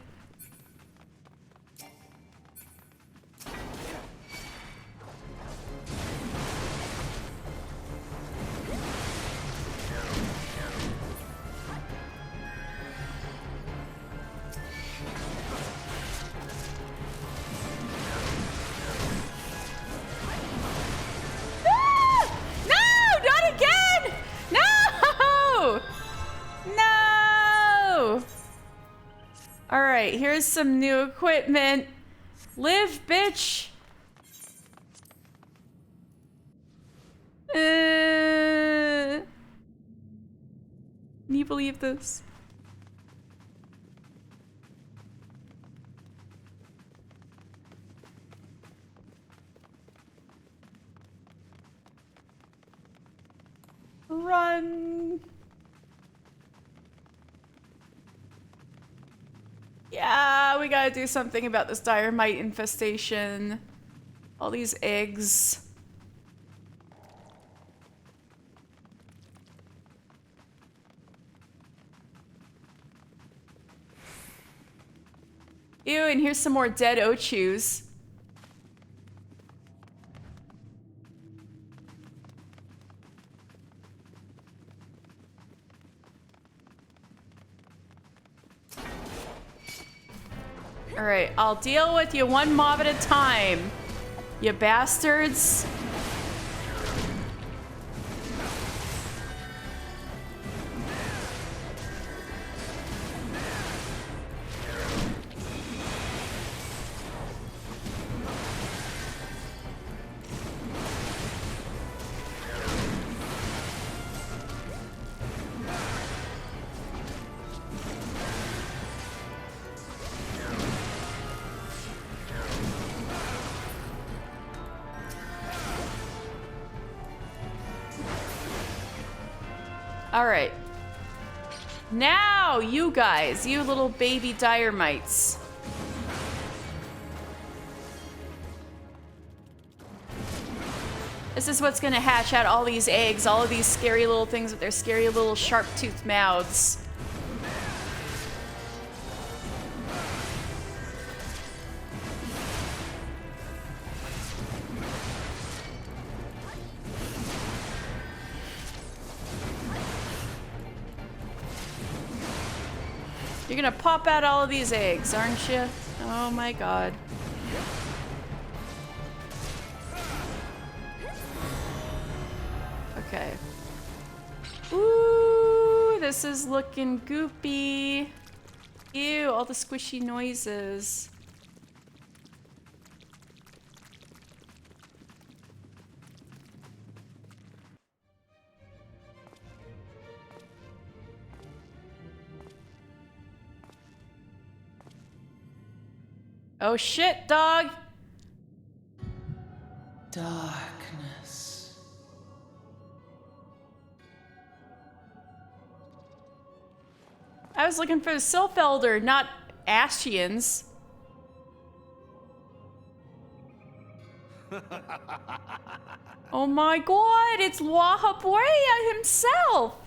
Alright, here's some new equipment. Live, bitch! Can you believe this? Run! Yeah, we gotta do something about this dire mite infestation. All these eggs. Ew, and here's some more dead Ochus. Alright, I'll deal with you one mob at a time, you bastards. Alright. Now, you guys, you little baby Diremites. This is what's gonna hatch out all these eggs, all of these scary little things with their scary little sharp-toothed mouths. You're gonna pop out all of these eggs, aren't you? Oh my god. Okay. Ooh, this is looking goopy. Ew, all the squishy noises. Oh shit, dog! Darkness. I was looking for the Sylph Elder, not Ashians. Oh my god, it's Wahabrea himself!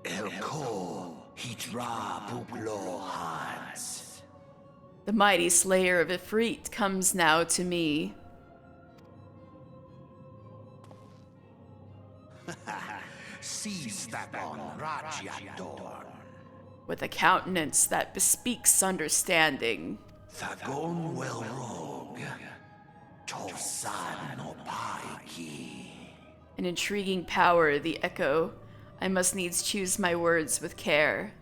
Elko Hitra Buglo Hans. The mighty slayer of Ifrit comes now to me. Seize that on Rajiador. With a countenance that bespeaks understanding. Thagon well rogue. Tosan no paiki. An intriguing power, the echo. I must needs choose my words with care.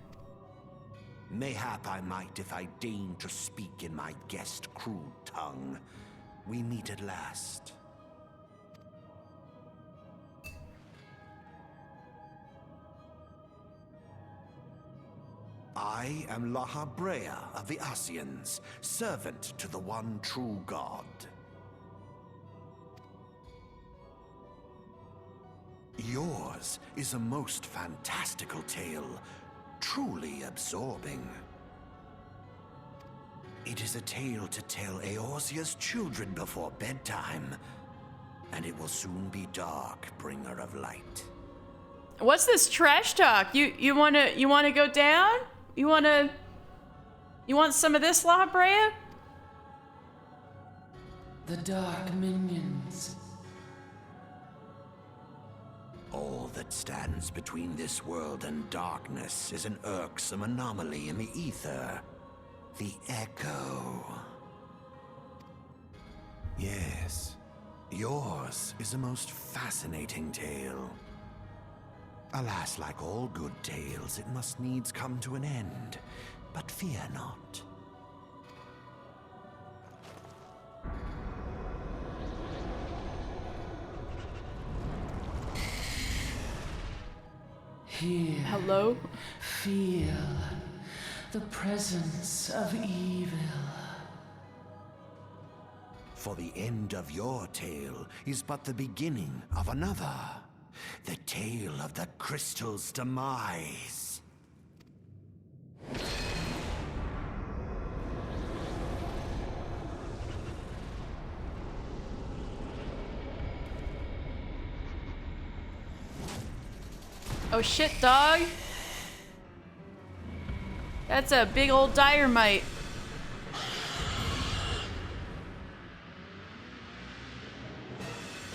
Mayhap I might if I deign to speak in my guest crude tongue. We meet at last. I am Lahabrea of the Asians, servant to the one true God. Yours is a most fantastical tale, truly absorbing. It is a tale to tell Eorzea's children before bedtime, and it will soon be dark, bringer of light. What's this trash talk? You wanna go down? You want some of this, Lahabrea? The dark minions. All that stands between this world and darkness is an irksome anomaly in the ether. The Echo. Yes, yours is a most fascinating tale. Alas, like all good tales, it must needs come to an end. But fear not. Here, Hello? feel the presence of evil. For the end of your tale is but the beginning of another. The tale of the crystal's demise. Oh shit, dog. That's a big old dynamite.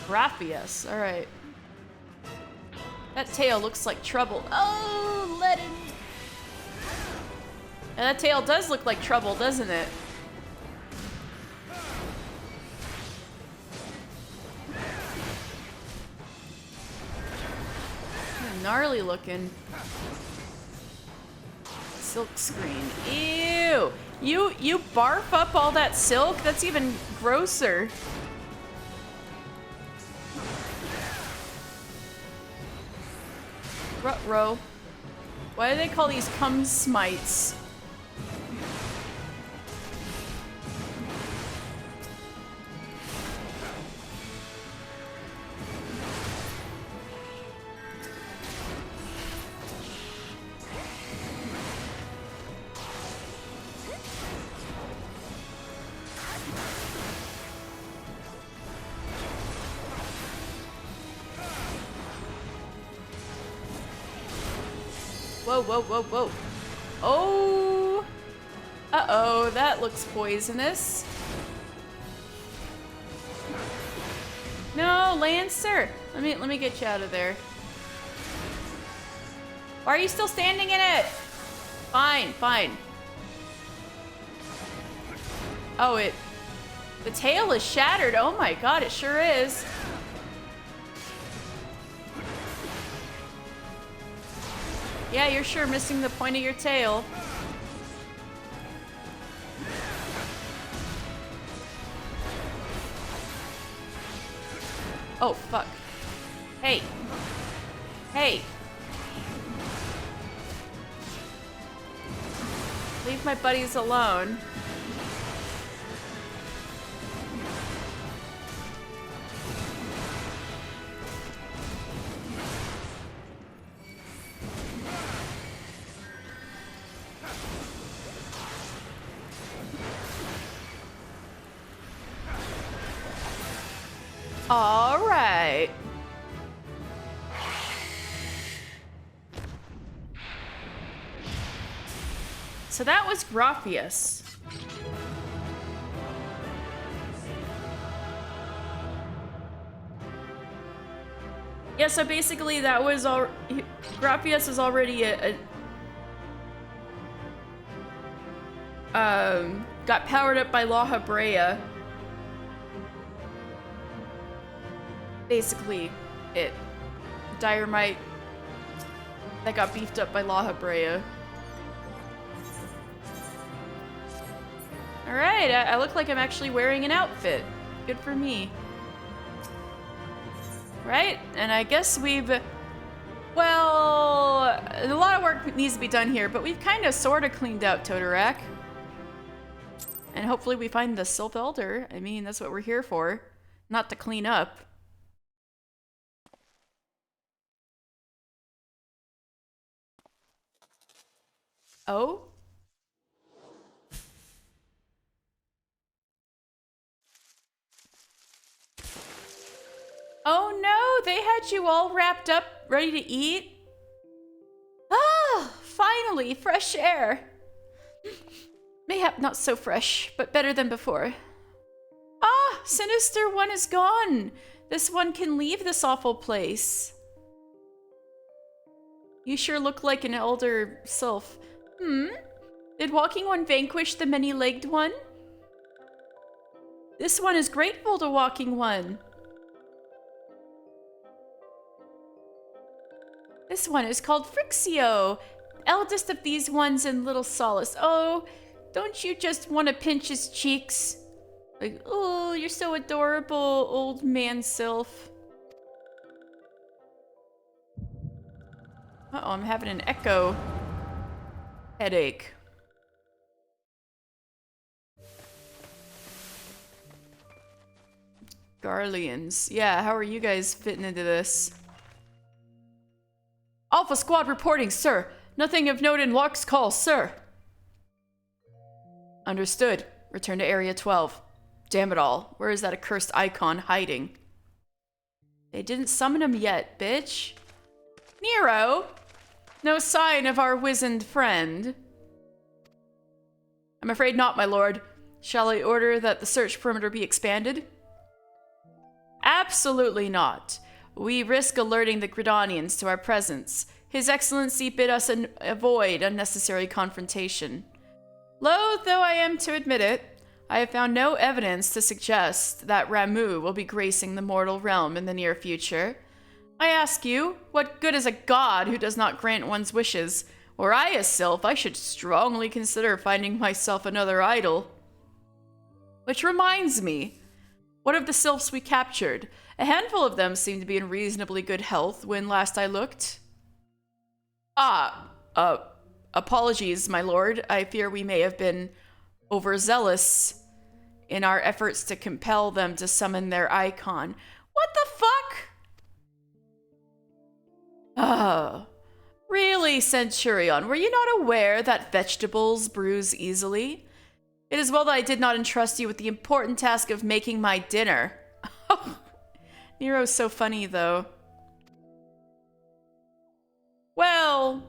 Graphius, alright. That tail looks like trouble. Oh, let him. And that tail does look like trouble, doesn't it? Gnarly looking. Silk screen. Ew. You barf up all that silk? That's even grosser. Ruh-roh. Why do they call these cum smites? Whoa, whoa, whoa, whoa. Oh. Uh-oh, that looks poisonous. No, Lancer. Let me get you out of there. Why are you still standing in it? Fine, fine. Oh, the tail is shattered. Oh my god, it sure is. Yeah, you're sure missing the point of your tail. Oh, fuck. Hey. Hey. Leave my buddies alone. All right. So that was Graphius. Yeah, so basically that was all. Graphius is already got powered up by La Habrea. Basically, it. Dynamite that got beefed up by La Habrea. Alright, I look like I'm actually wearing an outfit. Good for me. Right? And I guess we've... Well, a lot of work needs to be done here, but we've kind of sort of cleaned out Toto-Rak. And hopefully we find the Sylph Elder. I mean, that's what we're here for. Not to clean up. Oh? Oh no, they had you all wrapped up, ready to eat? Ah, finally, fresh air. Mayhap not so fresh, but better than before. Ah, Sinister One is gone. This one can leave this awful place. You sure look like an elder sylph. Did Walking One vanquish the many-legged one? This one is grateful to Walking One. This one is called Frixio, eldest of these ones and little solace. Oh, don't you just want to pinch his cheeks? Like, oh, you're so adorable, old man sylph. Uh-oh, I'm having an echo headache. Garleans. Yeah, how are you guys fitting into this? Alpha Squad reporting, sir. Nothing of note in Lark's call, sir. Understood. Return to Area 12. Damn it all. Where is that accursed icon hiding? They didn't summon him yet, bitch. Nero! No sign of our wizened friend. I'm afraid not, my lord. Shall I order that the search perimeter be expanded? Absolutely not. We risk alerting the Gridanians to our presence. His Excellency bid us avoid unnecessary confrontation. Loath though I am to admit it, I have found no evidence to suggest that Ramuh will be gracing the mortal realm in the near future. I ask you, what good is a god who does not grant one's wishes? Were I a sylph, I should strongly consider finding myself another idol. Which reminds me, what of the sylphs we captured? A handful of them seemed to be in reasonably good health when last I looked. Apologies, my lord. I fear we may have been overzealous in our efforts to compel them to summon their icon. What the fuck? Really, Centurion, were you not aware that vegetables bruise easily? It is well that I did not entrust you with the important task of making my dinner. Nero's so funny, though. Well,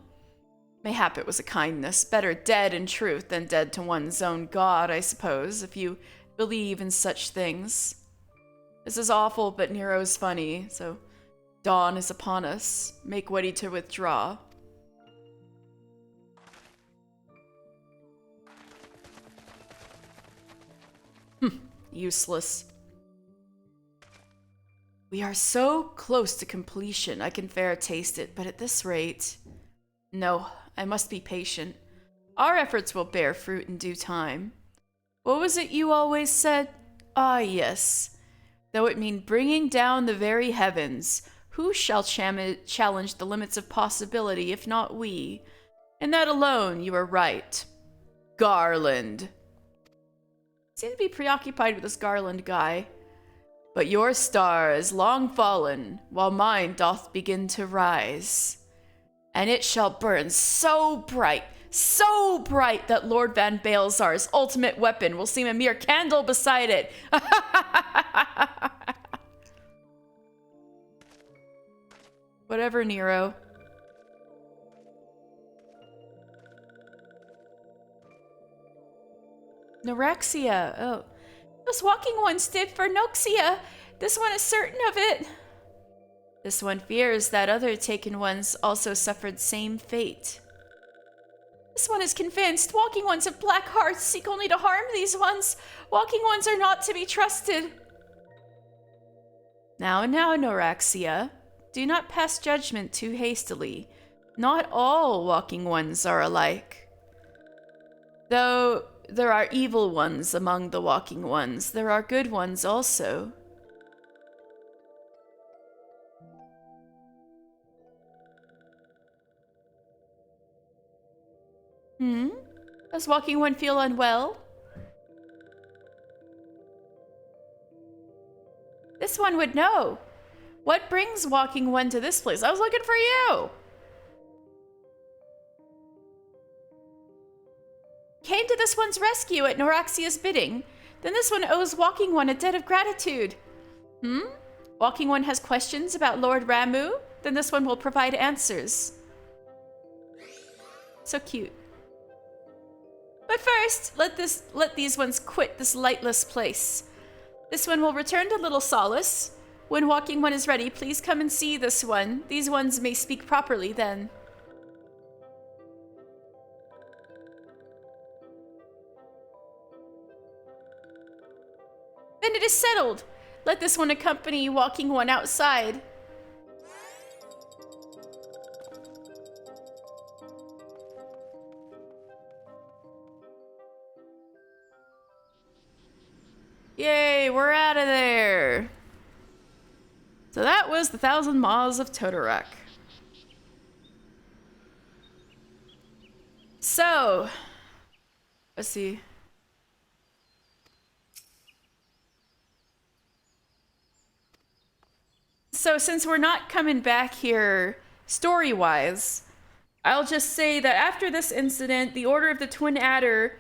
mayhap it was a kindness. Better dead in truth than dead to one's own god, I suppose, if you believe in such things. This is awful, but Nero's funny, so dawn is upon us. Make ready to withdraw. Useless. We are so close to completion, I can fair taste it, but at this rate... No, I must be patient. Our efforts will bear fruit in due time. What was it you always said? Ah, yes. Though it mean bringing down the very heavens, who shall challenge the limits of possibility if not we? In that alone, you are right. Garland. Seem to be preoccupied with this Garland guy. But your star is long fallen, while mine doth begin to rise. And it shall burn so bright that Lord Van Baelsar's ultimate weapon will seem a mere candle beside it. Whatever, Nero. Norexia. Oh. Those walking ones did for Noxia. This one is certain of it. This one fears that other taken ones also suffered same fate. This one is convinced walking ones of black hearts seek only to harm these ones. Walking ones are not to be trusted. Now, Noraxia, do not pass judgment too hastily. Not all walking ones are alike. Though there are evil ones among the walking ones, there are good ones also. Does walking one feel unwell? This one would know. What brings walking one to this place? I was looking for you. Came to this one's rescue at Noraxia's bidding. Then this one owes walking one a debt of gratitude. Walking one has questions about Lord Ramuh? Then this one will provide answers. So cute. But first, let these ones quit this lightless place. This one will return to Little Solace. When walking one is ready, please come and see this one. These ones may speak properly then. Then it is settled. Let this one accompany walking one outside. Yay, we're out of there. So that was the 1,000 Maws of Toto-Rak. So, let's see. So since we're not coming back here story-wise, I'll just say that after this incident, the Order of the Twin Adder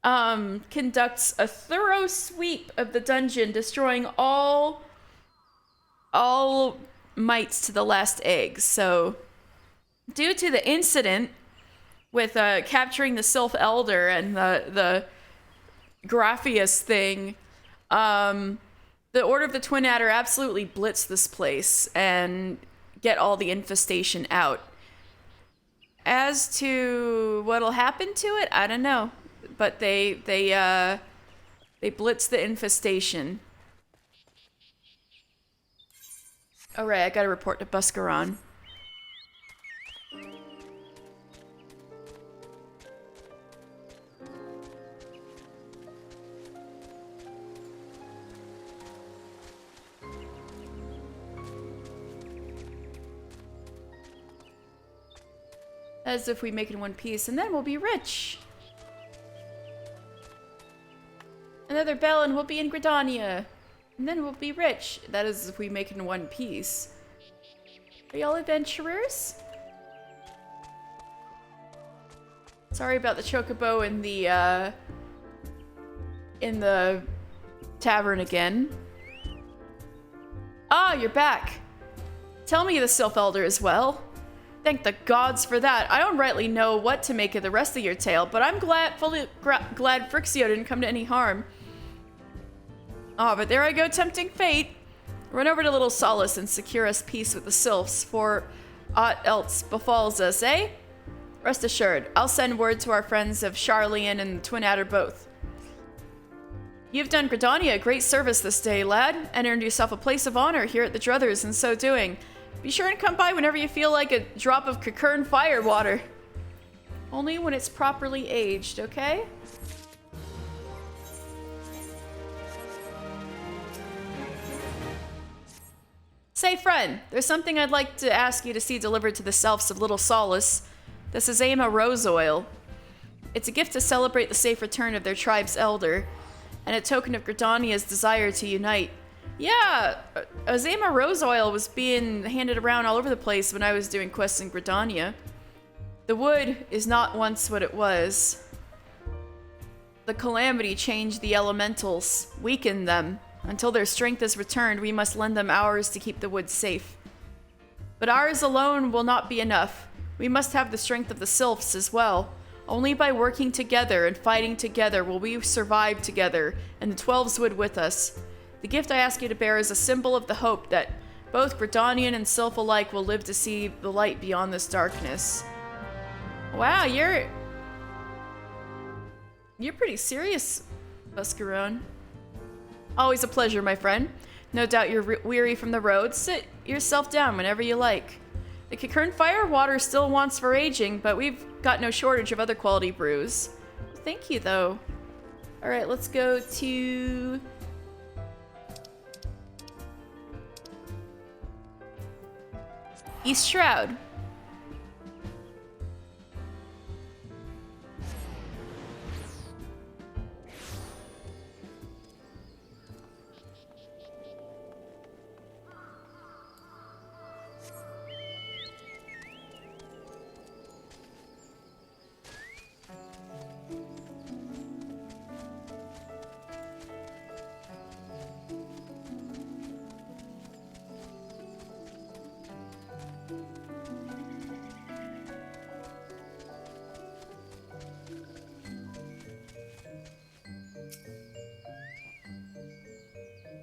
conducts a thorough sweep of the dungeon, destroying all mites to the last egg. So, due to the incident, with capturing the Sylph Elder and the Graphius thing, the Order of the Twin Adder absolutely blitz this place and get all the infestation out. As to what'll happen to it, I don't know. But they blitz the infestation. Alright, I gotta report to Buscaron. As if we make it in one piece, and then we'll be rich. Another bell and we'll be in Gridania. And then we'll be rich. That is if we make it in one piece. Are y'all adventurers? Sorry about the chocobo in the tavern again. Ah, you're back. Tell me the Sylph Elder as well. Thank the gods for that. I don't rightly know what to make of the rest of your tale, but I'm glad Frixio didn't come to any harm. Ah, but there I go, tempting fate. Run over to Little Solace and secure us peace with the Sylphs, for aught else befalls us, eh? Rest assured, I'll send word to our friends of Charlian and the Twin Adder both. You've done Gridania a great service this day, lad, and earned yourself a place of honor here at the Druthers in so doing. Be sure and come by whenever you feel like a drop of Cockern fire water. Only when it's properly aged, okay? Say, friend, there's something I'd like to ask you to see delivered to the Selfs of Little Solace. The Sazema Rose Oil. It's a gift to celebrate the safe return of their tribe's elder, and a token of Gridania's desire to unite. Yeah, Azema Rose Oil was being handed around all over the place when I was doing quests in Gridania. The wood is not once what it was. The calamity changed the elementals, weakened them. Until their strength is returned, we must lend them ours to keep the wood safe. But ours alone will not be enough. We must have the strength of the Sylphs as well. Only by working together and fighting together will we survive together, and the 12s would with us. The gift I ask you to bear is a symbol of the hope that both Gridanian and Sylph alike will live to see the light beyond this darkness. Wow, you're pretty serious, Buscaron. Always a pleasure, my friend. No doubt you're weary from the road. Sit yourself down whenever you like. The Cockern fire water still wants for aging, but we've got no shortage of other quality brews. Thank you, though. Alright, let's go to... East Shroud.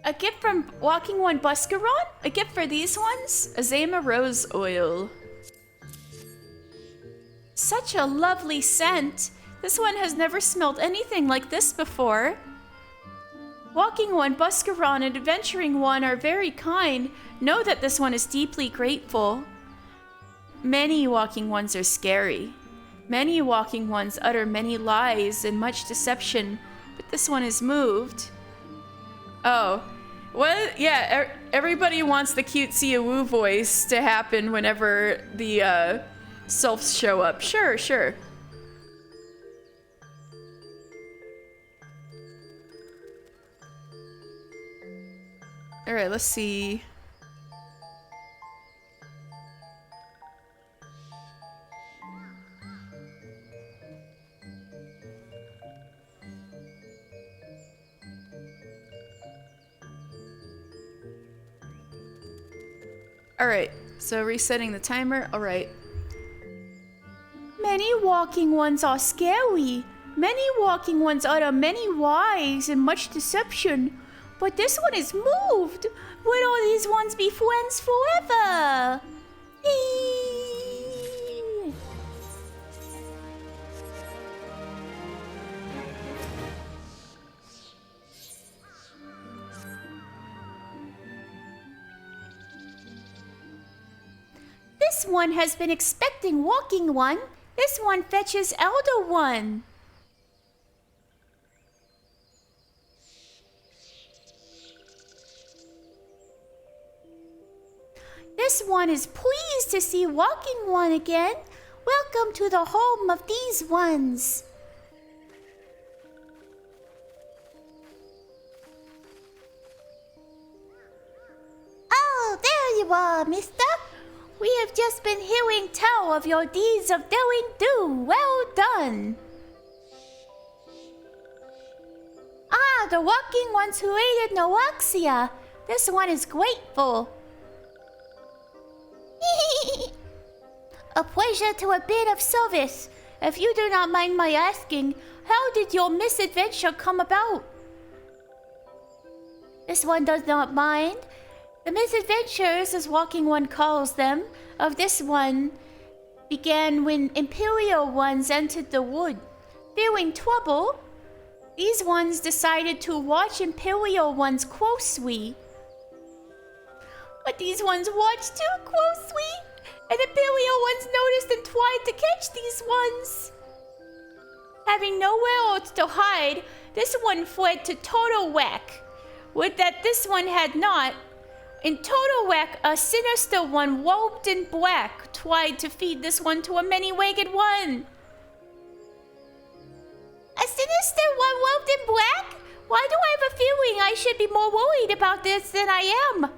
A gift from Walking One Buscaron? A gift for these ones? Azema Rose Oil. Such a lovely scent. This one has never smelled anything like this before. Walking One, Buscaron, and Adventuring One are very kind. Know that this one is deeply grateful. Many Walking Ones are scary. Many Walking Ones utter many lies and much deception, but this one is moved. Oh. What? Yeah, everybody wants the cutesy woo voice to happen whenever the Sylphs show up. Sure, sure. Alright, let's see. Alright, so resetting the timer. Alright. Many walking ones are scary. Many walking ones utter many lies and much deception. But this one is moved. Will all these ones be friends forever? Eee. This one has been expecting walking one. This one fetches elder one. This one is pleased to see walking one again. Welcome to the home of these ones. Oh, there you are, mister. We have just been hearing tell of your deeds of doing do. Well done. Ah, the walking ones who aided Noaxia. This one is grateful. A pleasure to a bit of service. If you do not mind my asking, how did your misadventure come about? This one does not mind. The misadventures, as Walking One calls them, of this one began when Imperial ones entered the wood. Fearing trouble, these ones decided to watch Imperial ones closely. But these ones watched too closely, and Imperial ones noticed and tried to catch these ones. Having nowhere else to hide, this one fled to Toto-Rak. Would that this one had not. In Toto-Rak, a sinister one robed in black tried to feed this one to a many-legged one. A sinister one robed in black? Why do I have a feeling I should be more worried about this than I am?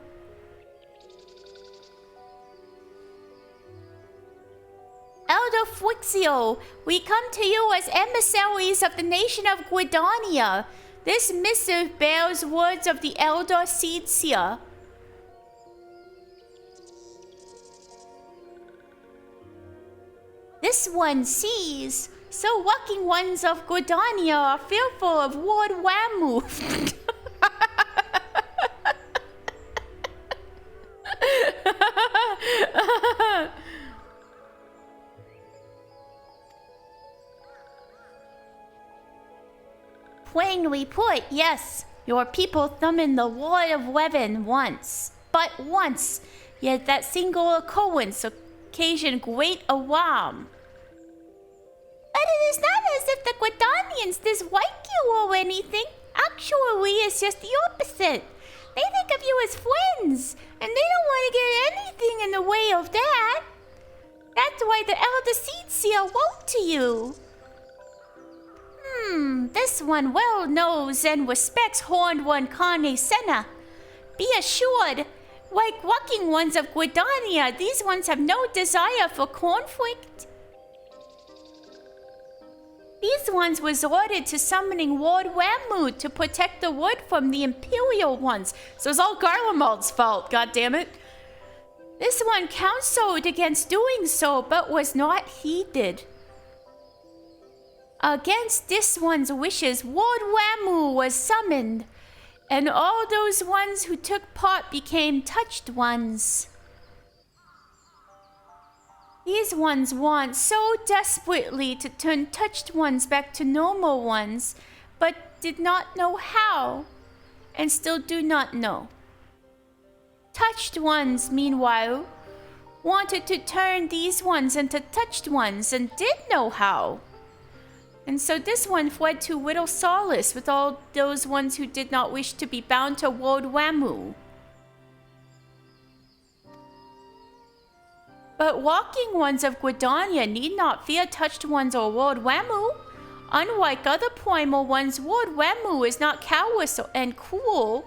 Elder Flixio, we come to you as emissaries of the nation of Guidania. This missive bears words of the Elder Seedseer. This one sees, so walking ones of Guidania are fearful of Lord Wamu. Plain report, yes. Your people summoned the Lord of Levin once. But once. Yet that single occurrence occasioned great alarm. But it is not as if the Guidanians dislike you or anything. Actually, it's just the opposite. They think of you as friends, and they don't want to get anything in the way of that. That's why the Elder Seedseer wrote to you. This one well knows and respects Horned One Kane Senna. Be assured, like walking ones of Guidania, these ones have no desire for conflict. These ones resorted to summoning Lord Wamu to protect the wood from the Imperial ones. So it's all Garlemald's fault, goddammit. This one counseled against doing so, but was not heeded. Against this one's wishes, Lord Wamu was summoned, and all those ones who took part became touched ones. These ones want so desperately to turn touched ones back to normal ones, but did not know how, and still do not know. Touched ones, meanwhile, wanted to turn these ones into touched ones and did know how. And so this one fled to Whittle Solace with all those ones who did not wish to be bound to Lord Wamu. But walking ones of Guidania need not fear touched ones or Lord Wamu. Unlike other primal ones, Lord Wamu is not callous and cruel.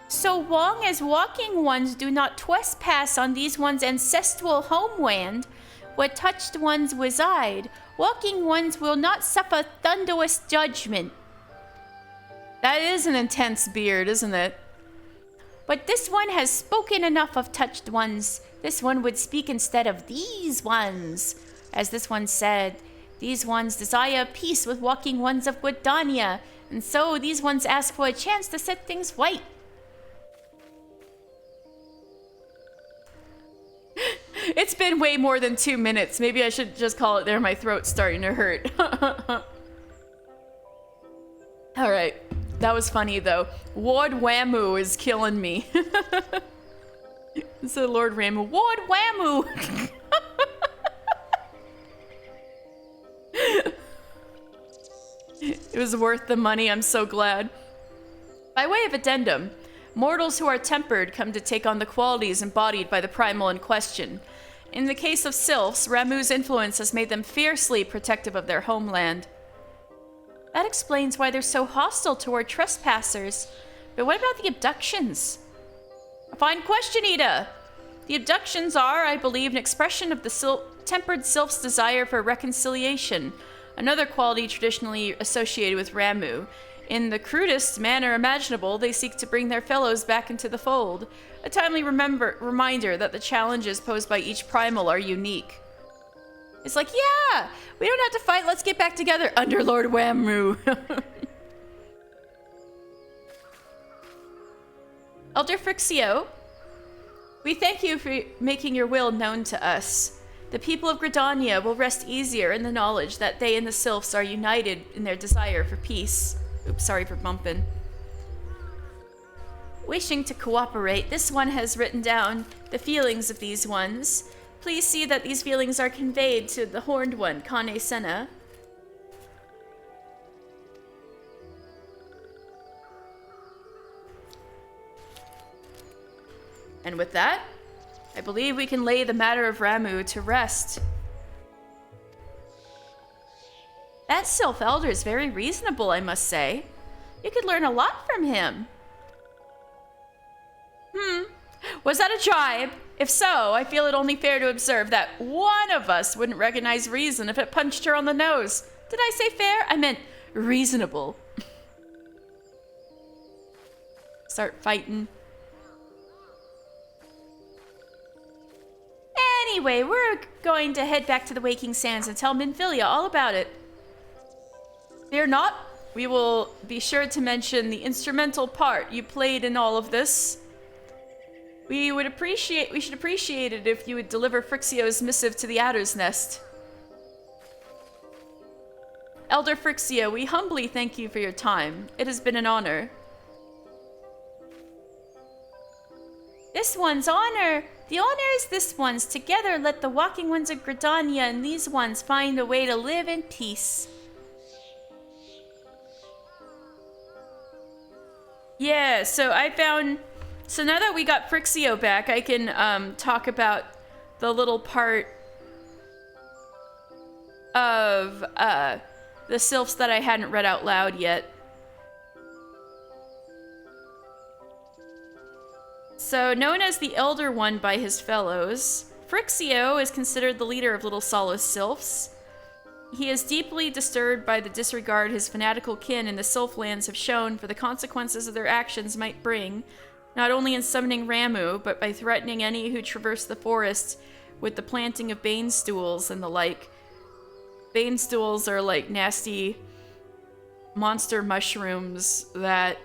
So long as walking ones do not trespass on these ones' ancestral homeland, where touched ones reside, walking ones will not suffer thunderous judgment. That is an intense beard, isn't it? But this one has spoken enough of touched ones. This one would speak instead of these ones. As this one said, these ones desire peace with walking ones of Gridania, and so these ones ask for a chance to set things right. It's been way more than 2 minutes. Maybe I should just call it there. My throat's starting to hurt. All right. That was funny, though. Ward Whammoo is killing me. So Lord Ramu. Ward Whammoo! It was worth the money. I'm so glad. By way of addendum, mortals who are tempered come to take on the qualities embodied by the primal in question. In the case of sylphs, Ramu's influence has made them fiercely protective of their homeland. That explains why they're so hostile toward trespassers. But what about the abductions? A fine question, Ida. The abductions are, I believe, an expression of the tempered sylph's desire for reconciliation, another quality traditionally associated with Ramu. In the crudest manner imaginable, they seek to bring their fellows back into the fold. A timely reminder that the challenges posed by each primal are unique. It's like, yeah, we don't have to fight, let's get back together, Underlord Whammoo. Elder Frixio, we thank you for making your will known to us. The people of Gridania will rest easier in the knowledge that they and the sylphs are united in their desire for peace. Oops, sorry for bumping. Wishing to cooperate, this one has written down the feelings of these ones. Please see that these feelings are conveyed to the horned one, Kane Senna. And with that, I believe we can lay the matter of Ramu to rest. That Sylph Elder is very reasonable, I must say. You could learn a lot from him. Was that a jibe? If so, I feel it only fair to observe that one of us wouldn't recognize reason if it punched her on the nose. Did I say fair? I meant reasonable. Start fighting. Anyway, we're going to head back to the Waking Sands and tell Minfilia all about it. Fear not, we will be sure to mention the instrumental part you played in all of this. We should appreciate it if you would deliver Frixio's missive to the Adder's Nest. Elder Frixio, we humbly thank you for your time. It has been an honor. This one's honor. The honor is this one's. Together let the walking ones of Gridania and these ones find a way to live in peace. Yeah, so now that we got Frixio back, I can talk about the little part of the sylphs that I hadn't read out loud yet. So, known as the Elder One by his fellows, Frixio is considered the leader of Little Solace Sylphs. He is deeply disturbed by the disregard his fanatical kin in the Sylphlands have shown for the consequences of their actions might bring, not only in summoning Ramu, but by threatening any who traverse the forest with the planting of bane stools and the like. Bane stools are like nasty monster mushrooms that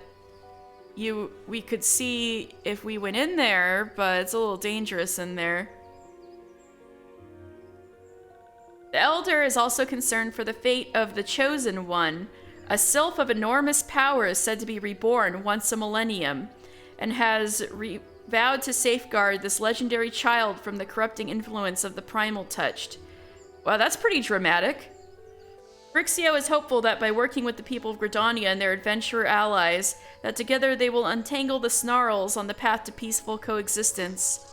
we could see if we went in there, but it's a little dangerous in there. The Elder is also concerned for the fate of the Chosen One. A sylph of enormous power is said to be reborn once a millennium, and has vowed to safeguard this legendary child from the corrupting influence of the primal touched. Wow, that's pretty dramatic. Frixio is hopeful that by working with the people of Gridania and their adventurer allies, that together they will untangle the snarls on the path to peaceful coexistence.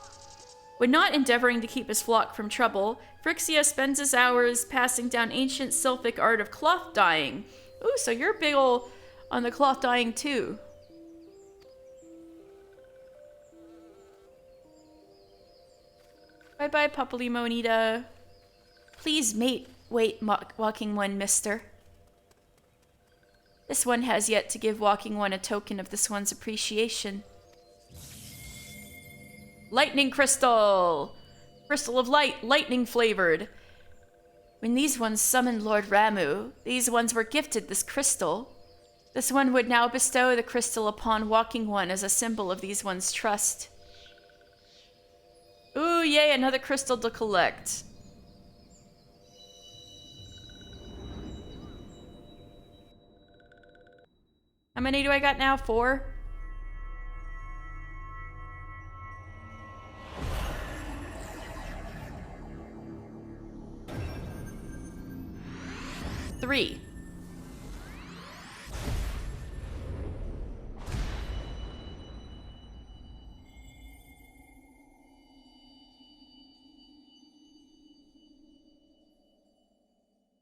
When not endeavoring to keep his flock from trouble, Frixio spends his hours passing down ancient sylphic art of cloth dyeing. Ooh, so you're big ol' on the cloth dyeing too. Bye-bye, Papalimonita. Please wait, Walking One, mister. This one has yet to give Walking One a token of this one's appreciation. Lightning Crystal! Crystal of Light, lightning flavored. When these ones summoned Lord Ramu, these ones were gifted this crystal. This one would now bestow the crystal upon Walking One as a symbol of these ones' trust. Ooh, yay, another crystal to collect. How many do I got now? 4? Three.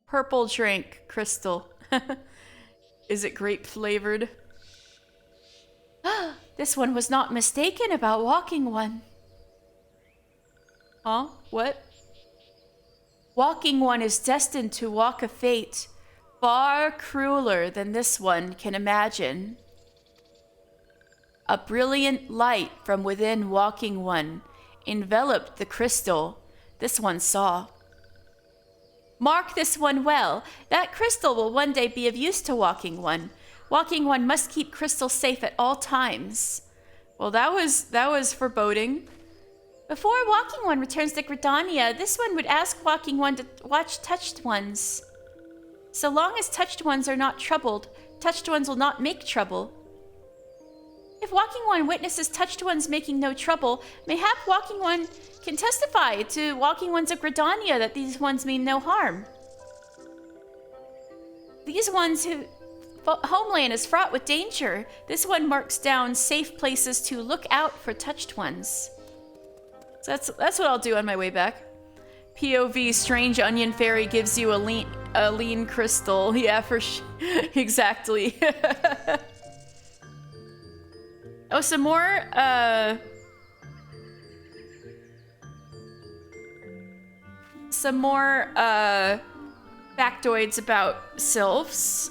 Purple drink, crystal. Is it grape flavored? This one was not mistaken about Walking One. Huh? What? Walking One is destined to walk a fate far crueler than this one can imagine. A brilliant light from within Walking One enveloped the crystal this one saw. Mark this one well. That crystal will one day be of use to Walking One. Walking One must keep crystal safe at all times. Well, that was foreboding. Before Walking One returns to Gridania, this one would ask Walking One to watch Touched Ones. So long as Touched Ones are not troubled, Touched Ones will not make trouble. If Walking One witnesses Touched Ones making no trouble, mayhap Walking One can testify to Walking Ones of Gridania that these ones mean no harm. These ones who homeland is fraught with danger. This one marks down safe places to look out for Touched Ones. So that's what I'll do on my way back. POV Strange Onion Fairy gives you a lean crystal. Yeah, exactly. Oh, some more factoids about sylphs.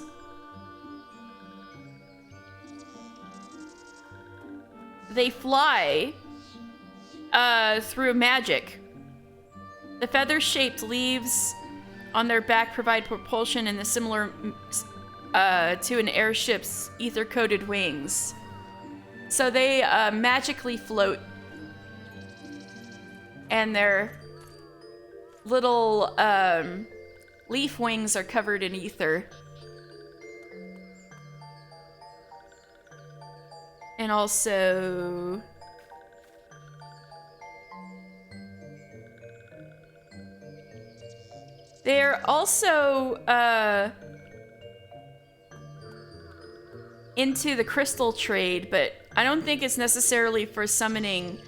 They fly through magic. The feather-shaped leaves on their back provide propulsion in the similar to an airship's ether-coated wings. So they magically float, and their little leaf wings are covered in ether. And also they're also into the crystal trade, but I don't think it's necessarily for summoning.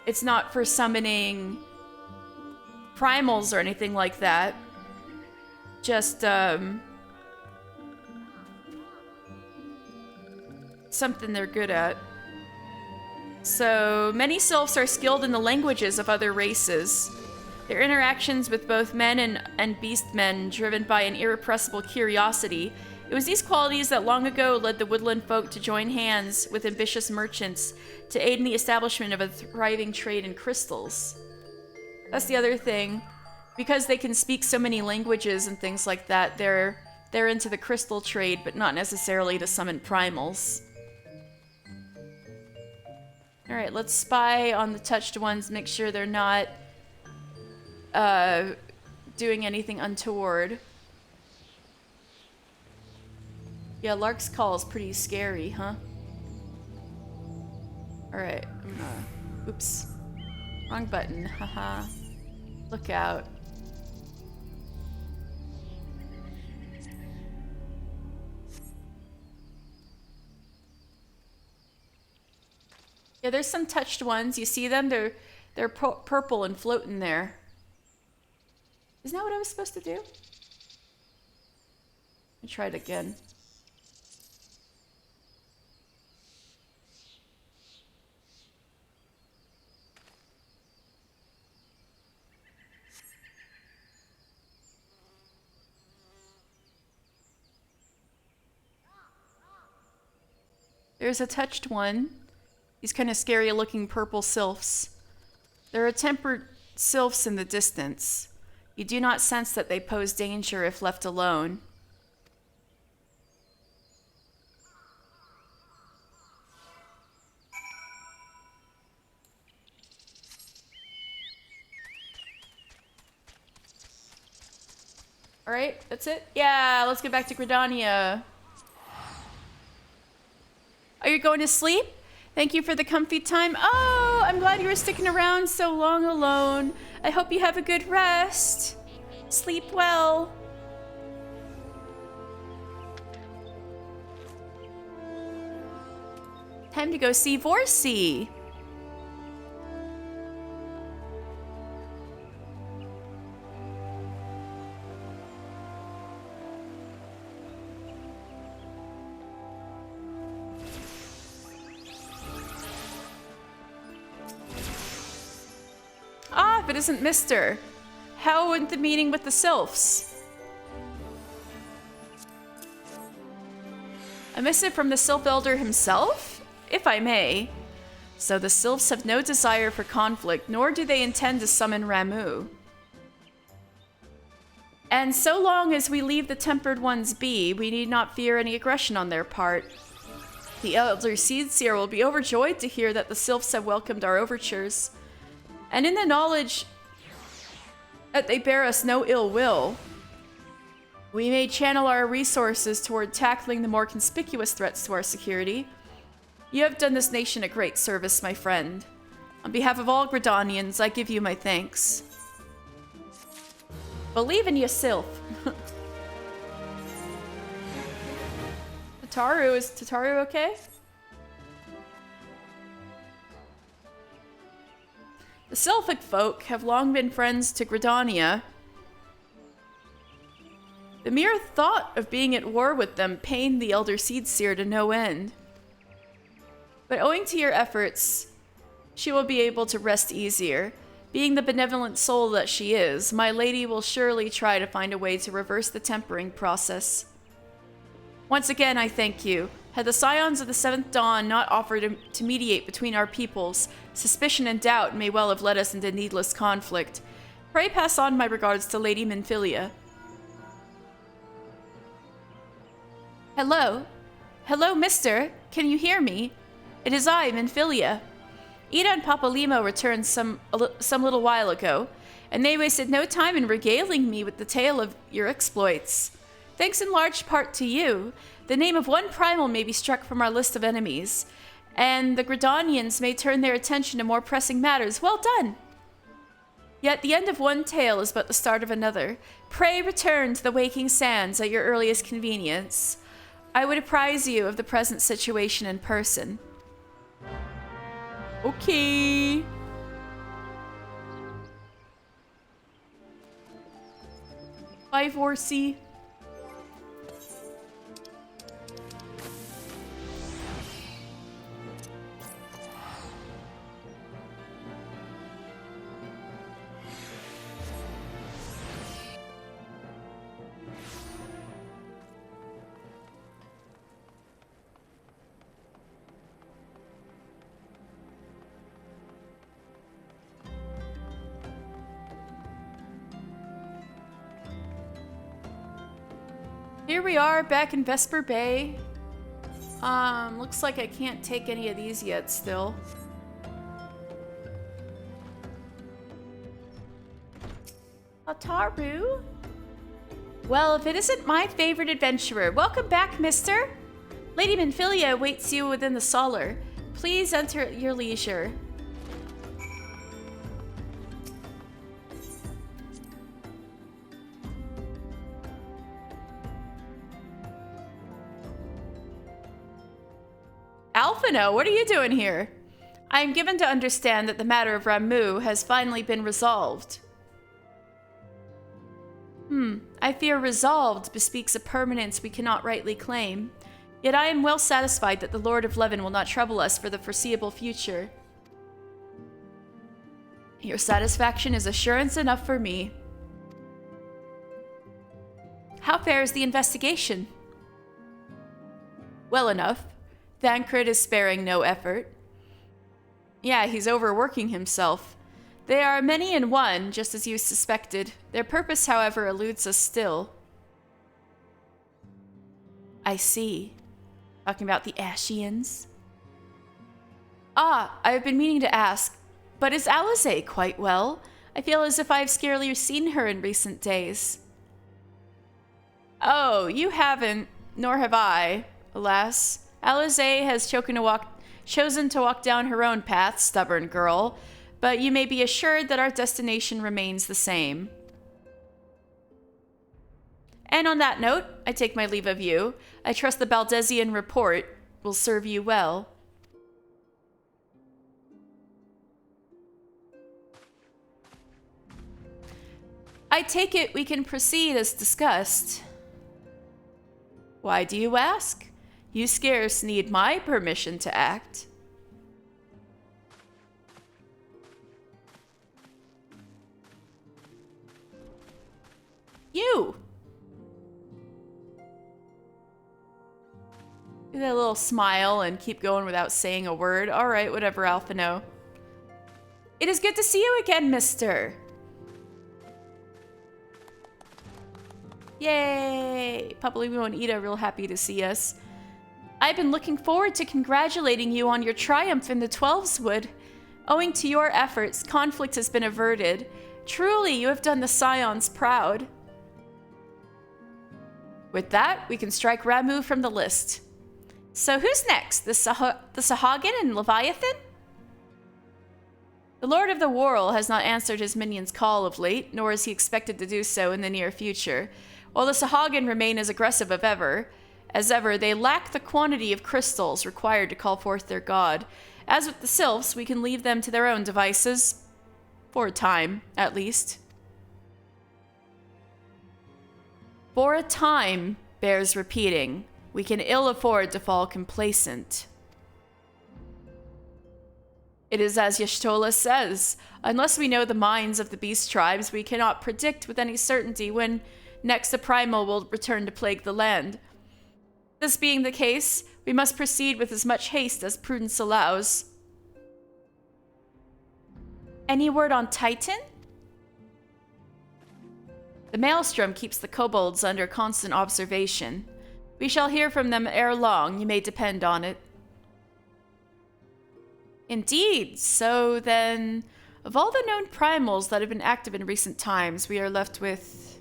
It's not for summoning primals or anything like that. Just something they're good at. So many sylphs are skilled in the languages of other races. Their interactions with both men and beast men driven by an irrepressible curiosity. It was these qualities that long ago led the woodland folk to join hands with ambitious merchants to aid in the establishment of a thriving trade in crystals. That's the other thing. Because they can speak so many languages and things like that, they're into the crystal trade, but not necessarily to summon primals. Alright, let's spy on the touched ones, make sure they're not doing anything untoward. Yeah, Lark's call is pretty scary, huh? Alright, oops. Wrong button, haha. Look out. Yeah, there's some touched ones. You see them? They're purple and floating there. Isn't that what I was supposed to do? I'll try it again. There's a touched one. These kind of scary looking purple sylphs. There are tempered sylphs in the distance. You do not sense that they pose danger if left alone. Alright, that's it? Yeah, let's get back to Gridania. Are you going to sleep? Thank you for the comfy time. Oh, I'm glad you were sticking around so long alone. I hope you have a good rest. Sleep well. Time to go see Vorsi. Ah, if it isn't Mister. How went the meeting with the sylphs? A missive from the Sylph Elder himself? If I may. So the sylphs have no desire for conflict, nor do they intend to summon Ramu. And so long as we leave the Tempered Ones be, we need not fear any aggression on their part. The Elder Seedseer will be overjoyed to hear that the sylphs have welcomed our overtures. And in the knowledge that they bear us no ill will, we may channel our resources toward tackling the more conspicuous threats to our security. You have done this nation a great service, my friend. On behalf of all Gridanians, I give you my thanks. Believe in yourself. Tataru, is Tataru okay? The Sylphic folk have long been friends to Gridania. The mere thought of being at war with them pained the Elder Seedseer to no end. But owing to your efforts, she will be able to rest easier. Being the benevolent soul that she is, my lady will surely try to find a way to reverse the tempering process. Once again, I thank you. Had the Scions of the Seventh Dawn not offered to mediate between our peoples, suspicion and doubt may well have led us into needless conflict. Pray pass on my regards to Lady Minfilia. Hello? Hello, mister? Can you hear me? It is I, Minfilia. Ida and Papa Limo returned some little while ago, and they wasted no time in regaling me with the tale of your exploits. Thanks in large part to you, the name of one primal may be struck from our list of enemies, and the Gridanians may turn their attention to more pressing matters. Well done! Yet the end of one tale is but the start of another. Pray return to the waking sands at your earliest convenience. I would apprise you of the present situation in person. Okay. Bye, Vorsi. Here we are back in Vesper Bay. Looks like I can't take any of these yet still. Ataru? Well, if it isn't my favorite adventurer, welcome back, mister. Lady Minfilia awaits you within the solar. Please enter at your leisure. Alphino, what are you doing here? I am given to understand that the matter of Ramu has finally been resolved. I fear resolved bespeaks a permanence we cannot rightly claim. Yet I am well satisfied that the Lord of Levin will not trouble us for the foreseeable future. Your satisfaction is assurance enough for me. How fares the investigation? Well enough. Thancred is sparing no effort. Yeah, he's overworking himself. They are many in one, just as you suspected. Their purpose, however, eludes us still. I see. Talking about the Ashians. Ah, I have been meaning to ask, but is Alize quite well? I feel as if I have scarcely seen her in recent days. Oh, you haven't, nor have I, alas. Alize has chosen to walk down her own path, stubborn girl, but you may be assured that our destination remains the same. And on that note, I take my leave of you. I trust the Baldesian report will serve you well. I take it we can proceed as discussed. Why do you ask? You scarce need my permission to act. You! Do that little smile and keep going without saying a word. All right, whatever, Alphino. It is good to see you again, mister. Yay! Papalimo and Ida are real happy to see us. I've been looking forward to congratulating you on your triumph in the Twelveswood. Owing to your efforts, conflict has been averted. Truly, you have done the Scions proud. With that, we can strike Ramu from the list. So who's next? The Sahagin and Leviathan? The Lord of the World has not answered his minion's call of late, nor is he expected to do so in the near future. While the Sahagin remain as aggressive as ever, they lack the quantity of crystals required to call forth their god. As with the Sylphs, we can leave them to their own devices. For a time, at least. For a time bears repeating. We can ill afford to fall complacent. It is as Y'shtola says. Unless we know the minds of the beast tribes, we cannot predict with any certainty when next the primal will return to plague the land. This being the case, we must proceed with as much haste as prudence allows. Any word on Titan? The Maelstrom keeps the kobolds under constant observation. We shall hear from them ere long, you may depend on it. Indeed, so then, of all the known primals that have been active in recent times, we are left with...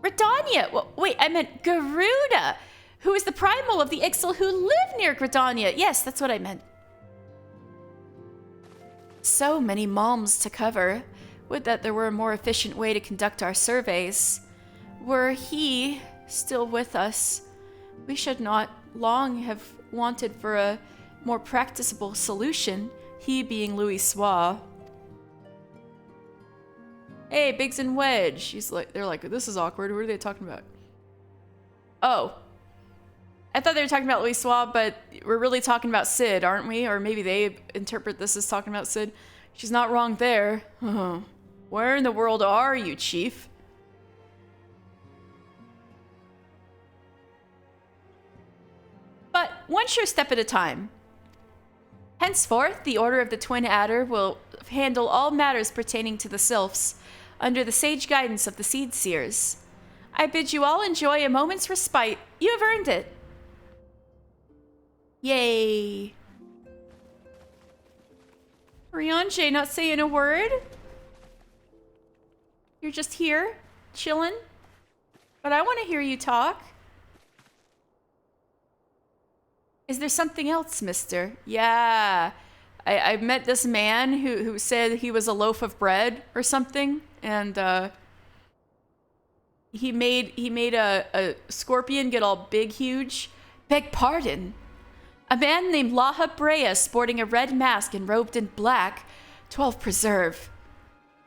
Gridania! Wait, I meant Garuda, who is the primal of the Ixal who live near Gridania. Yes, that's what I meant. So many malms to cover. Would that there were a more efficient way to conduct our surveys. Were he still with us, we should not long have wanted for a more practicable solution, he being Louis Soir. Hey, Biggs and Wedge. They're like, this is awkward. What are they talking about? Oh. I thought they were talking about Louis Soir, but we're really talking about Sid, aren't we? Or maybe they interpret this as talking about Sid. She's not wrong there. Where in the world are you, Chief? But one sure step at a time. Henceforth, the Order of the Twin Adder will handle all matters pertaining to the Sylphs, under the sage guidance of the Seed Seers. I bid you all enjoy a moment's respite. You have earned it. Yay. Ryanje not saying a word? You're just here, chilling? But I want to hear you talk. Is there something else, mister? Yeah. I met this man who said he was a loaf of bread or something, and he made a scorpion get all big, huge. Beg pardon. A man named Laha Brea, sporting a red mask and robed in black. 12 preserve.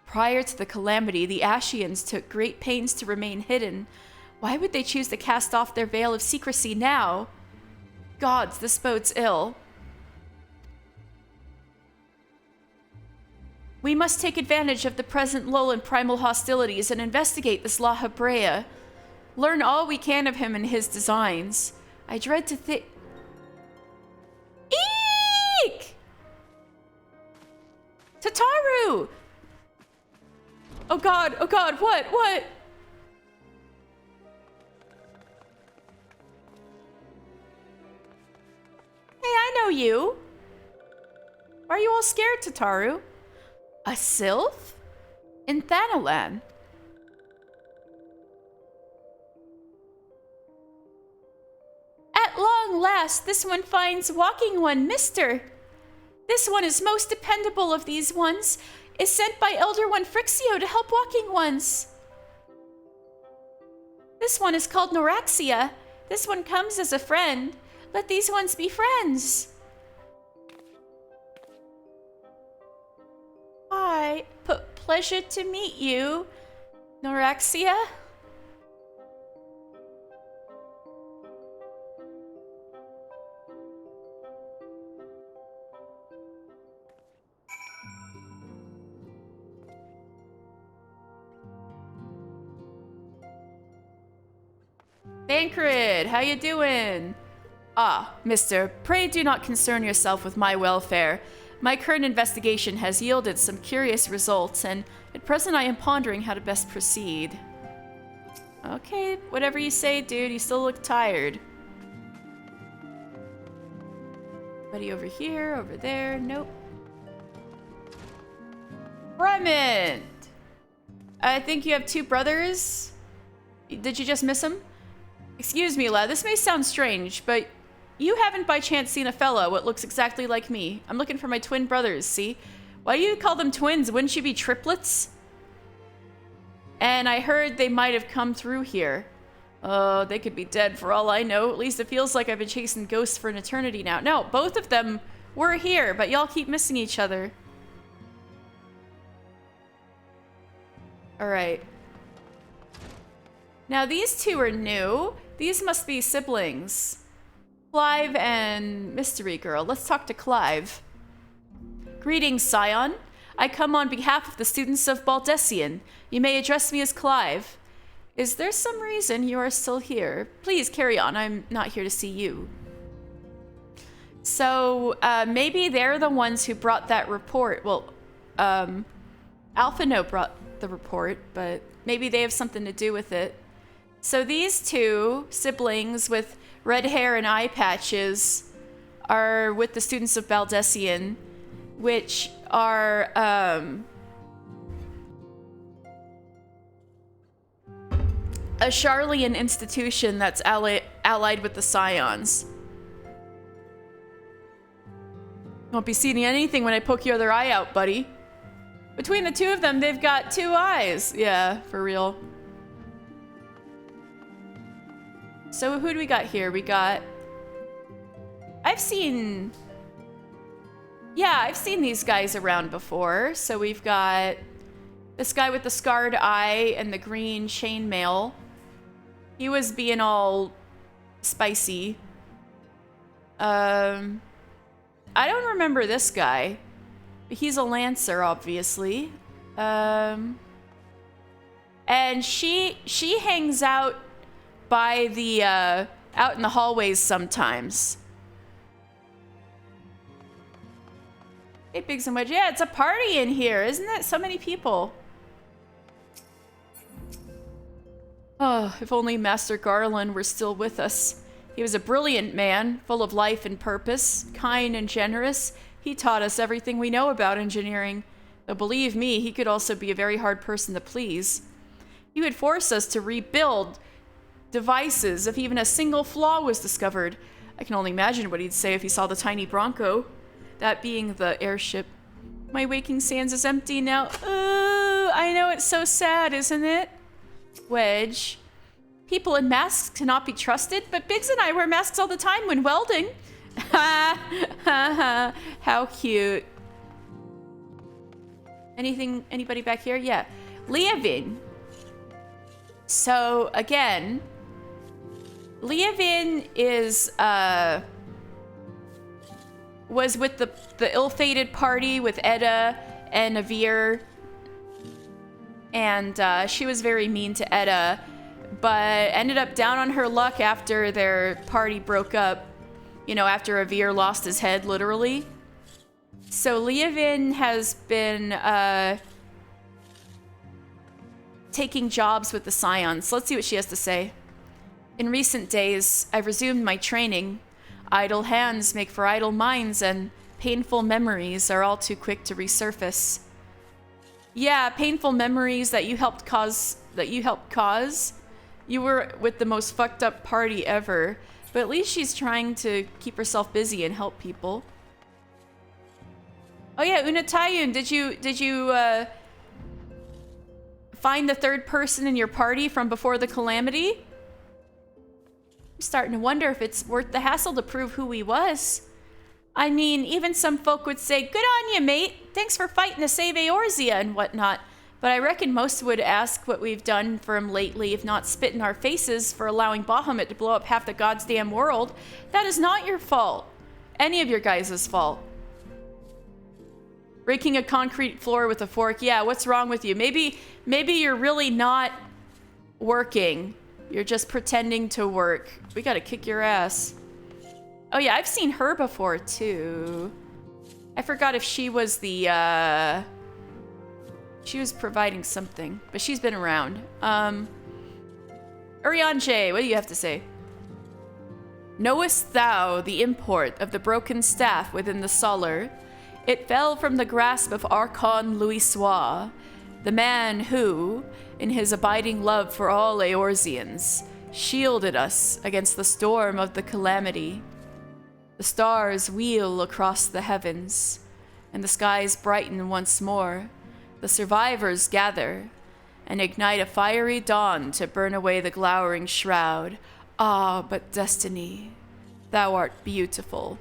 Prior to the calamity, the Ashians took great pains to remain hidden. Why would they choose to cast off their veil of secrecy now? Gods, this bodes ill. We must take advantage of the present lull in primal hostilities and investigate this Laha Brea. Learn all we can of him and his designs. I dread to think... Eek! Oh god, what? What? Hey, I know you. Why are you all scared, Tataru? A sylph? In Thanalan? At long last, this one finds walking one, mister. This one is most dependable of these ones, is sent by Elder One Frixio to help walking ones. This one is called Noraxia. This one comes as a friend. Let these ones be friends. Hi, pleasure to meet you, Noraxia. Thancred, how you doing? Ah, mister, pray do not concern yourself with my welfare. My current investigation has yielded some curious results, and at present I am pondering how to best proceed. Okay, whatever you say, dude, you still look tired. Buddy over here, over there, nope. Brement! I think you have two brothers? Did you just miss them? Excuse me, lad, this may sound strange, but you haven't by chance seen a fellow what looks exactly like me. I'm looking for my twin brothers, see? Why do you call them twins? Wouldn't you be triplets? And I heard they might have come through here. Oh, they could be dead for all I know. At least it feels like I've been chasing ghosts for an eternity now. No, both of them were here, but y'all keep missing each other. Alright. Now these two are new. These must be siblings. Clive and Mystery Girl. Let's talk to Clive. Greetings, Scion. I come on behalf of the students of Baldessian. You may address me as Clive. Is there some reason you are still here? Please carry on. I'm not here to see you. So, maybe they're the ones who brought that report. Well, Alpha Note brought the report, but maybe they have something to do with it. So these two siblings with red hair and eye patches are with the students of Baldessian, which are a Charlian institution that's allied with the Scions. Won't be seeing anything when I poke your other eye out, buddy. Between the two of them, they've got two eyes. Yeah, for real. So who do we got here? We got... I've seen these guys around before. So we've got this guy with the scarred eye and the green chainmail. He was being all spicy. I don't remember this guy. But he's a lancer, obviously. And she hangs out by the, out in the hallways sometimes. Hey, Biggs and Wedge. Yeah, it's a party in here, isn't it? So many people. Oh, if only Master Garland were still with us. He was a brilliant man, full of life and purpose, kind and generous. He taught us everything we know about engineering. Though believe me, he could also be a very hard person to please. He would force us to rebuild devices if even a single flaw was discovered. I can only imagine what he'd say if he saw the tiny Bronco. That being the airship. My waking sands is empty now. I know, it's so sad, isn't it? Wedge. People in masks cannot be trusted, but Biggs and I wear masks all the time when welding. How cute. Anybody back here? Yeah. Leavin. So, again, Leavin is, was with the ill-fated party with Edda and Avir. And she was very mean to Edda, but ended up down on her luck after their party broke up. You know, after Avir lost his head, literally. So Leavin has been taking jobs with the Scions. Let's see what she has to say. In recent days, I've resumed my training. Idle hands make for idle minds, and painful memories are all too quick to resurface. Yeah, painful memories that you helped cause. You were with the most fucked up party ever, but at least she's trying to keep herself busy and help people. Oh yeah, Unatayun, did you find the third person in your party from before the calamity? I'm starting to wonder if it's worth the hassle to prove who he was. I mean, even some folk would say, good on you, mate. Thanks for fighting to save Eorzea and whatnot. But I reckon most would ask what we've done for him lately, if not spit in our faces for allowing Bahamut to blow up half the God's damn world. That is not your fault. Any of your guys' fault. Raking a concrete floor with a fork. Yeah, what's wrong with you? Maybe you're really not working. You're just pretending to work. We gotta kick your ass. Oh yeah, I've seen her before too. I forgot if she was the, she was providing something, but she's been around. Urianger, what do you have to say? Knowest thou the import of the broken staff within the solar? It fell from the grasp of Archon Louisoix, the man who, in his abiding love for all Eorzeans, shielded us against the storm of the calamity. The stars wheel across the heavens, and the skies brighten once more. The survivors gather and ignite a fiery dawn to burn away the glowering shroud. Ah, but destiny, thou art beautiful.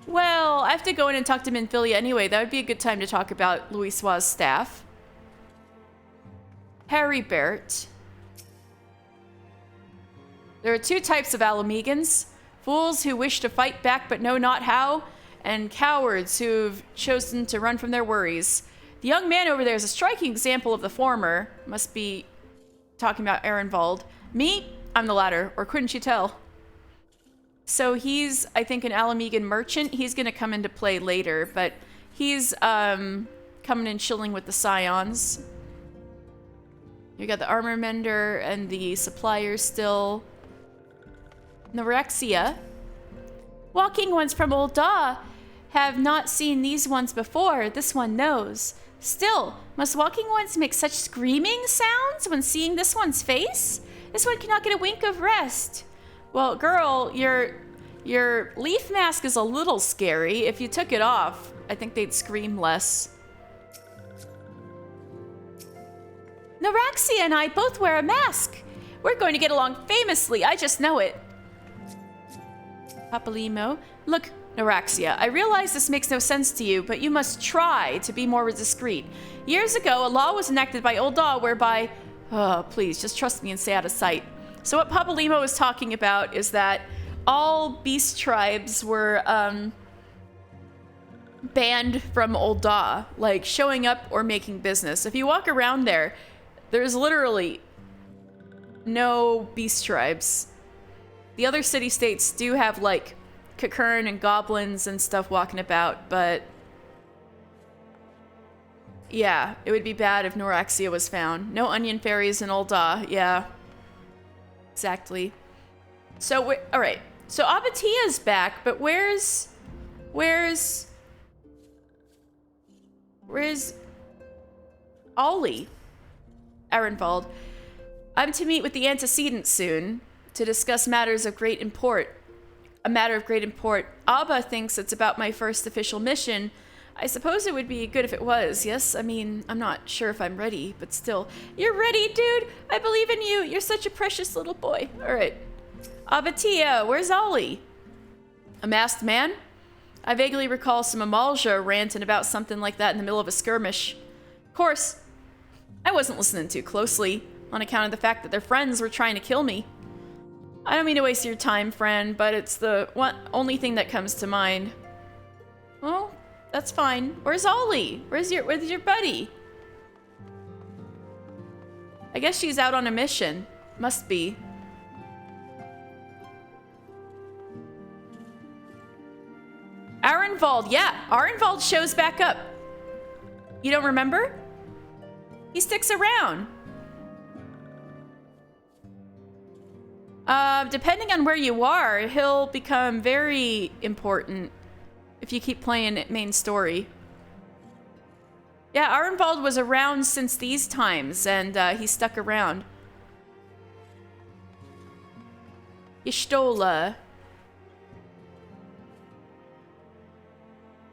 Well, I have to go in and talk to Minfilia anyway. That would be a good time to talk about Louisoix's staff. Heribert. There are two types of Alamegans. Fools who wish to fight back but know not how, and cowards who've chosen to run from their worries. The young man over there is a striking example of the former. Must be talking about Ehrenwald. Me? I'm the latter, or couldn't you tell? So he's, I think, an Alamegan merchant. He's going to come into play later, but he's coming and chilling with the Scions. You got the armor mender and the suppliers still. Norexia. Walking ones from Old Daw have not seen these ones before. This one knows. Still, must walking ones make such screaming sounds when seeing this one's face? This one cannot get a wink of rest. Well, girl, your leaf mask is a little scary. If you took it off, I think they'd scream less. Noraxia and I both wear a mask. We're going to get along famously. I just know it. Papalimo. Look, Noraxia, I realize this makes no sense to you, but you must try to be more discreet. Years ago, a law was enacted by Old Daw whereby... Oh, please, just trust me and stay out of sight. So what Papalimo is talking about is that all beast tribes were banned from Old Daw, like showing up or making business. If you walk around there, there's literally no beast tribes. The other city-states do have, like, Kakern and goblins and stuff walking about, but... yeah, it would be bad if Noraxia was found. No onion fairies in Old Daw, yeah. Exactly. So, alright. So, Abatia's back, but where's Ollie? Ehrenwald. I'm to meet with the antecedents soon to discuss matters of great import. A matter of great import. Abba thinks it's about my first official mission. I suppose it would be good if it was, yes? I mean, I'm not sure if I'm ready, but still. You're ready, dude! I believe in you! You're such a precious little boy. Alright. Abatia, where's Ollie? A masked man? I vaguely recall some Amalja ranting about something like that in the middle of a skirmish. Of course, I wasn't listening too closely, on account of the fact that their friends were trying to kill me. I don't mean to waste your time, friend, but it's the only thing that comes to mind. Well, that's fine. Where's Ollie? Where's your buddy? I guess she's out on a mission. Must be. Ehrenwald, yeah. Ehrenwald shows back up. You don't remember? He sticks around. Depending on where you are, he'll become very important if you keep playing main story. Yeah, Arnvald was around since these times, and he stuck around. Y'shtola.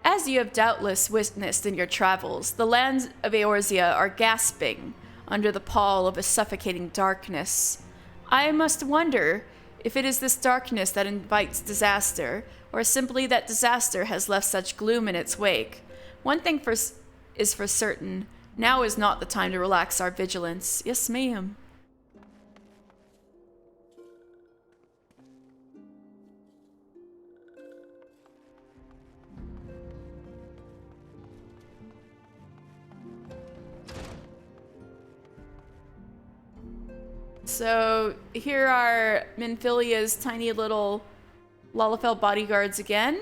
As you have doubtless witnessed in your travels, the lands of Eorzea are gasping under the pall of a suffocating darkness. I must wonder if it is this darkness that invites disaster, or simply that disaster has left such gloom in its wake. One thing is for certain, now is not the time to relax our vigilance. Yes, ma'am. So here are Minfilia's tiny little Lalafell bodyguards again.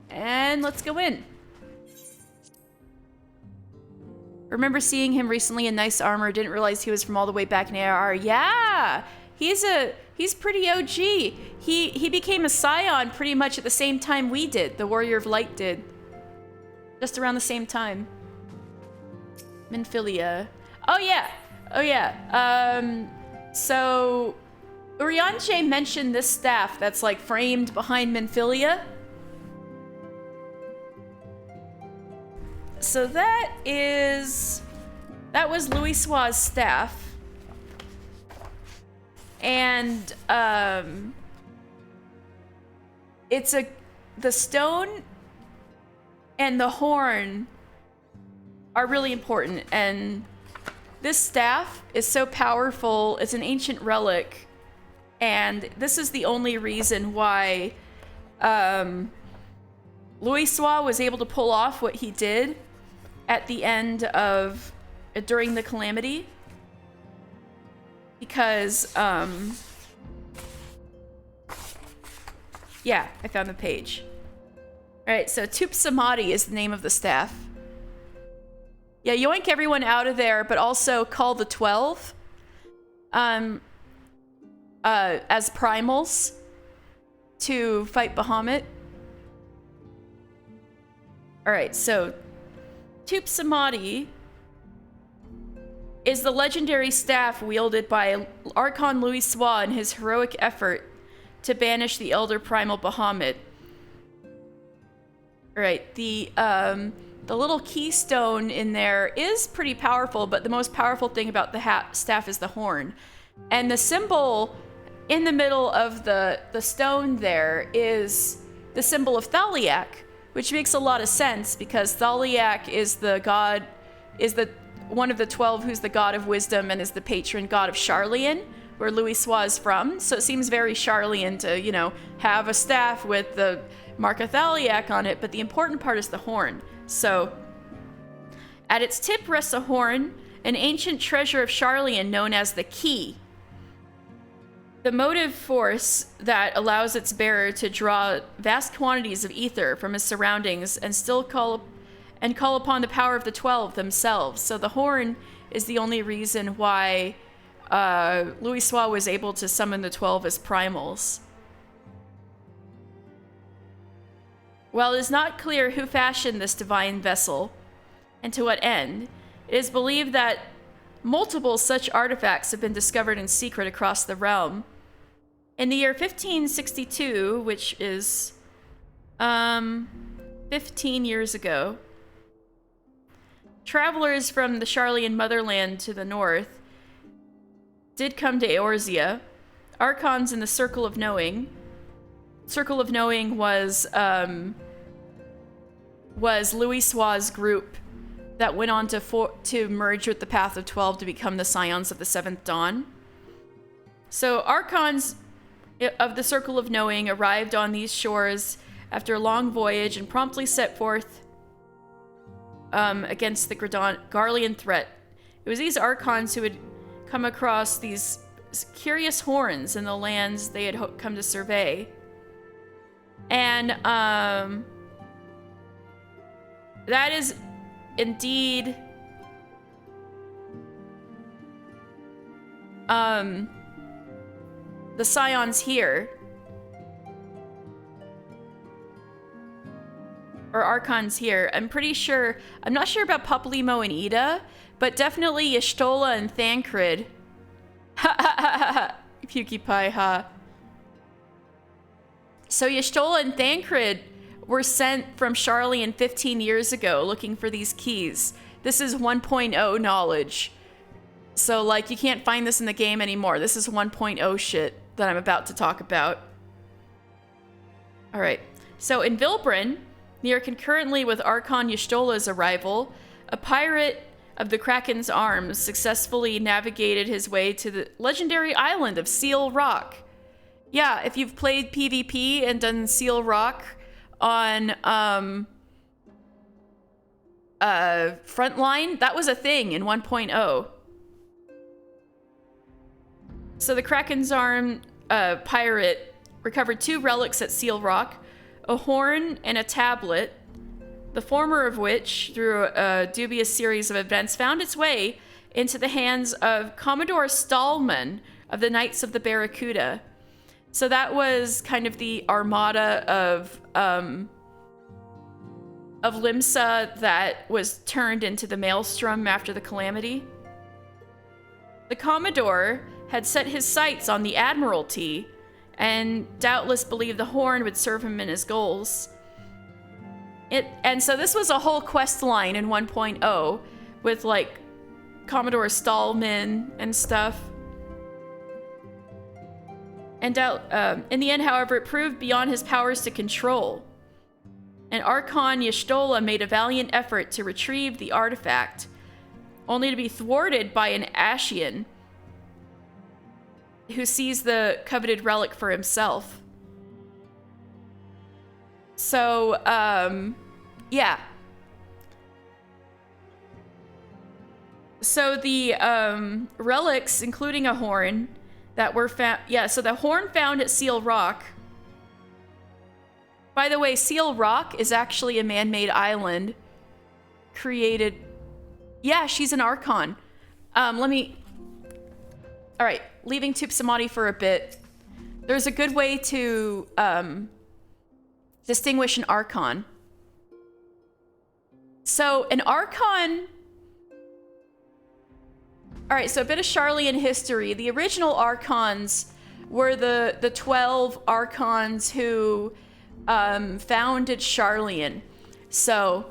And let's go in. Remember seeing him recently in nice armor, didn't realize he was from all the way back in AR. Yeah! He's pretty OG. He became a Scion pretty much at the same time we did. The Warrior of Light did. Just around the same time. Minfilia. Oh yeah. Oh yeah. So Urianger mentioned this staff that's like framed behind Minfilia. So that was Louisoix's staff. And the stone and the horn are really important, and this staff is so powerful. It's an ancient relic, and this is the only reason why Louisoix was able to pull off what he did at the end of during the calamity, because yeah, I found the page. All right, so Tup Samadhi is the name of the staff. Yeah, yoink everyone out of there, but also call the 12 as primals to fight Bahamut. All right, so Tup Samadhi is the legendary staff wielded by Archon Louisoix in his heroic effort to banish the Elder Primal Bahamut. All right, the little keystone in there is pretty powerful, but the most powerful thing about the staff is the horn. And the symbol in the middle of the stone there is the symbol of Thaliak, which makes a lot of sense because Thaliak is one of the 12 who's the god of wisdom and is the patron god of Sharlayan, where Louisoix is from. So it seems very Sharlayan to, have a staff with the mark of Thaliak on it, but the important part is the horn. So, at its tip rests a horn, an ancient treasure of Sharlayan known as the Key. The motive force that allows its bearer to draw vast quantities of ether from his surroundings and still call upon the power of the 12 themselves. So the horn is the only reason why Louisoix was able to summon the 12 as primals. While it is not clear who fashioned this divine vessel and to what end, it is believed that multiple such artifacts have been discovered in secret across the realm. In the year 1562, which is 15 years ago, travelers from the Sharlayan motherland to the north did come to Eorzea. Archons in the Circle of Knowing. Circle of Knowing was Louisoix's group that went on to merge with the Path of 12 to become the Scions of the Seventh Dawn. So Archons of the Circle of Knowing arrived on these shores after a long voyage and promptly set forth against the Garlean threat. It was these Archons who had come across these curious horns in the lands they had come to survey. And that is indeed the scions here. Or archons here. I'm pretty sure, I'm not sure about Papalymo and Ida, but definitely Y'shtola and Thancred. Ha ha ha ha ha. PewDiePie, ha. So Y'shtola and Thancred were sent from Sharlayan 15 years ago looking for these keys. This is 1.0 knowledge. So, like, you can't find this in the game anymore. This is 1.0 shit that I'm about to talk about. Alright. So, in Vilbrin, near concurrently with Archon Y'shtola's arrival, a pirate of the Kraken's arms successfully navigated his way to the legendary island of Seal Rock. Yeah, if you've played PvP and done Seal Rock on Frontline, that was a thing in 1.0. So the Kraken's Arm pirate recovered 2 relics at Seal Rock, a horn and a tablet, the former of which, through a dubious series of events, found its way into the hands of Commodore Stallman of the Knights of the Barracuda. So that was kind of the armada of Limsa that was turned into the Maelstrom after the Calamity. The Commodore had set his sights on the Admiralty and doubtless believed the horn would serve him in his goals. And so this was a whole quest line in 1.0 with like Commodore Stallman and stuff. And in the end, however, it proved beyond his powers to control. And Archon Y'shtola made a valiant effort to retrieve the artifact, only to be thwarted by an Ashian who seized the coveted relic for himself. So, yeah. So the relics, including a horn, that were found... Yeah, so the horn found at Seal Rock... By the way, Seal Rock is actually a man-made island created... Yeah, she's an Archon. Let me... Alright, leaving Tup Samadhi for a bit. There's a good way to distinguish an Archon. So, an Archon... Alright, so a bit of Sharlayan history. The original Archons were the 12 Archons who founded Sharlayan. So,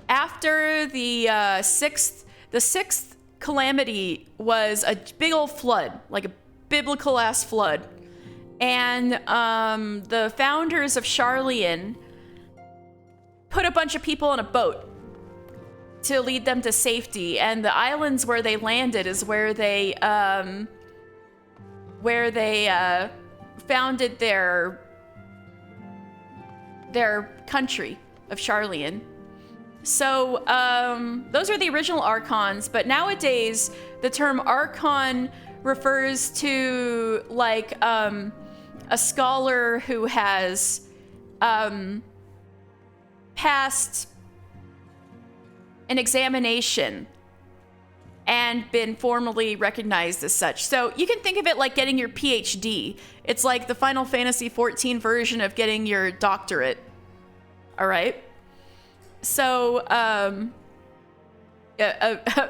after the sixth calamity was a big old flood, like a biblical ass flood. And the founders of Sharlayan put a bunch of people on a boat to lead them to safety, and the islands where they landed is where they founded their country of Sharlayan. So those are the original Archons, but nowadays the term Archon refers to like a scholar who has passed an examination and been formally recognized as such. So you can think of it like getting your PhD. It's like the Final Fantasy XIV version of getting your doctorate. All right? So, a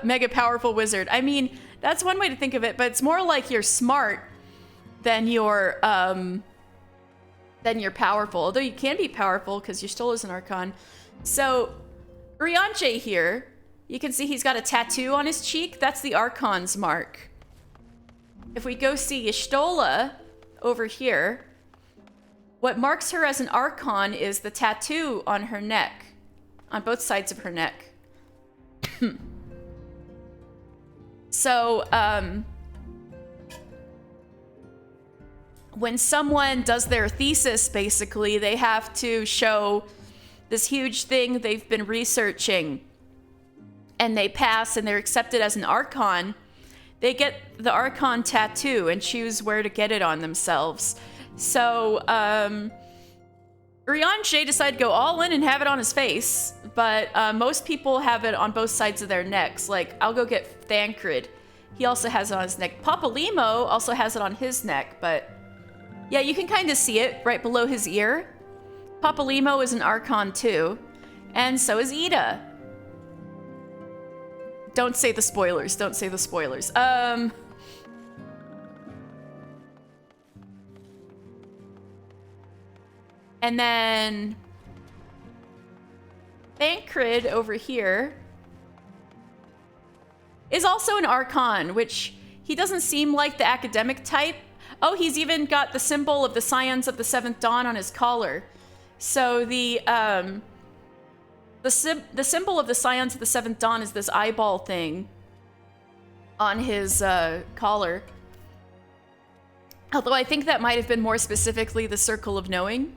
mega powerful wizard. I mean, that's one way to think of it, but it's more like you're smart than you're powerful. Although you can be powerful because Y'shtola is an Archon. So, Urianger here, you can see he's got a tattoo on his cheek. That's the Archon's mark. If we go see Y'shtola over here, what marks her as an Archon is the tattoo on her neck, on both sides of her neck. So, when someone does their thesis, basically, they have to show this huge thing they've been researching, and they pass and they're accepted as an Archon. They get the Archon tattoo and choose where to get it on themselves. So, Urianger decided to go all in and have it on his face, but most people have it on both sides of their necks. Like, I'll go get Thancred. He also has it on his neck. Papalimo also has it on his neck, but yeah, you can kind of see it right below his ear. Papalimo is an Archon too, and so is Ida. Don't say the spoilers. Don't say the spoilers. And then Thancred over here is also an Archon, which he doesn't seem like the academic type. Oh, he's even got the symbol of the Scions of the Seventh Dawn on his collar. So the symbol of the Scions of the Seventh Dawn is this eyeball thing on his collar. Although I think that might have been more specifically the Circle of Knowing.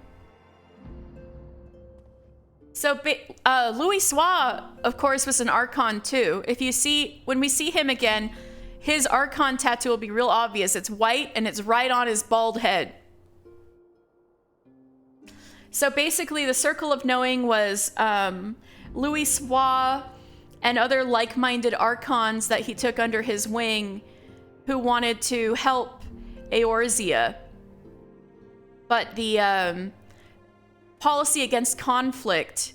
So Louis Sois, of course, was an Archon too. When we see him again, his Archon tattoo will be real obvious. It's white and it's right on his bald head. So basically, the Circle of Knowing was Louis Sois and other like-minded Archons that he took under his wing who wanted to help Eorzea. But the policy against conflict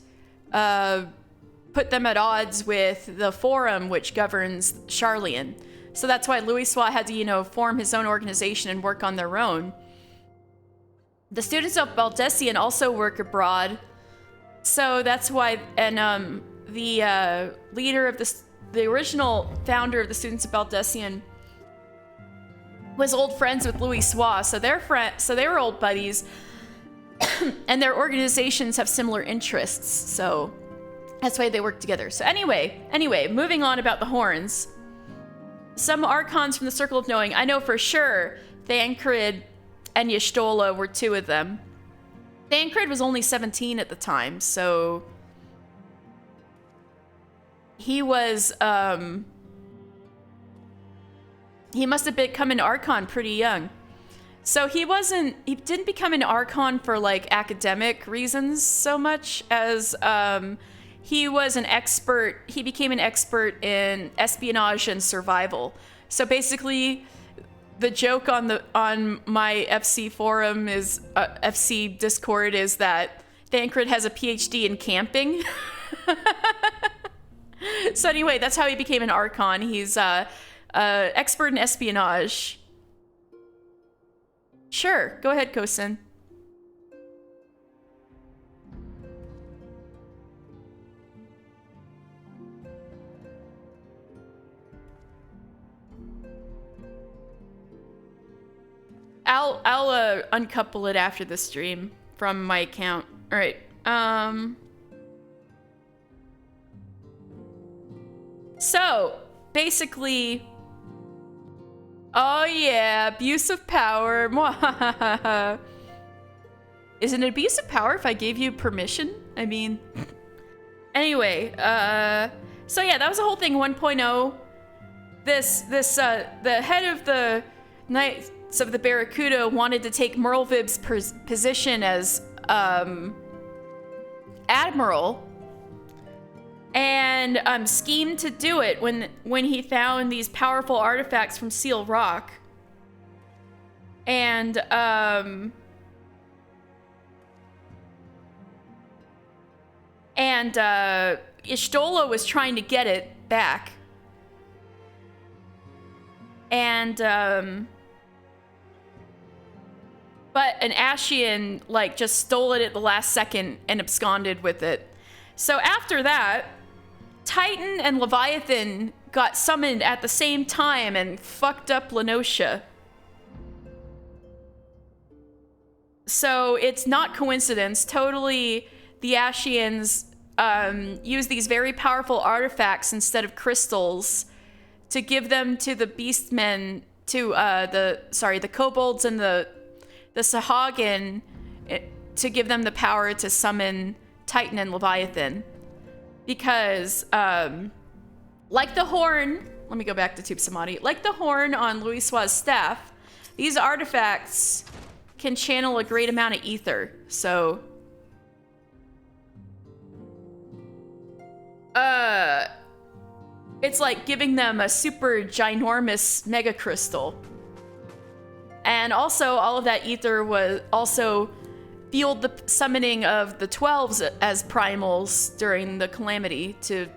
put them at odds with the Forum, which governs Sharlayan. So that's why Louis Sois had to, form his own organization and work on their own. The students of Baldessian also work abroad. So that's why, and the leader of the original founder of the students of Baldessian was old friends with Louis Sois. So they were old buddies. And their organizations have similar interests, so that's why they work together. So anyway, moving on about the horns. Some Archons from the Circle of Knowing, I know for sure Thancred and Y'shtola were two of them. Thancred was only 17 at the time, so he was, he must have become an Archon pretty young. So he didn't become an Archon for like academic reasons so much as he became an expert in espionage and survival. So basically the joke on my FC forum is, FC Discord, is that Thancred has a PhD in camping. So anyway, that's how he became an Archon. He's expert in espionage. Sure, go ahead, Kosin. I'll uncouple it after the stream from my account. All right. So basically, oh yeah, abuse of power. Is it an abuse of power if I gave you permission? I mean, anyway. So yeah, that was the whole thing. 1.0. The head of the Knights of the Barracuda wanted to take Merlvib's position as admiral, and schemed to do it when he found these powerful artifacts from Seal Rock. And Y'shtola was trying to get it back. And but an Ashian just stole it at the last second and absconded with it. So after that, Titan and Leviathan got summoned at the same time and fucked up Lenosha. So it's not coincidence. Totally, the Ashians use these very powerful artifacts instead of crystals to give them to the Beastmen, to the Kobolds and the Sahagin, to give them the power to summon Titan and Leviathan. Because, like the horn, let me go back to Tube Samadhi. Like the horn on Louis Sois' staff, these artifacts can channel a great amount of ether. So, it's like giving them a super ginormous mega crystal. And also, all of that ether was also fueled the summoning of the 12s as primals during the calamity to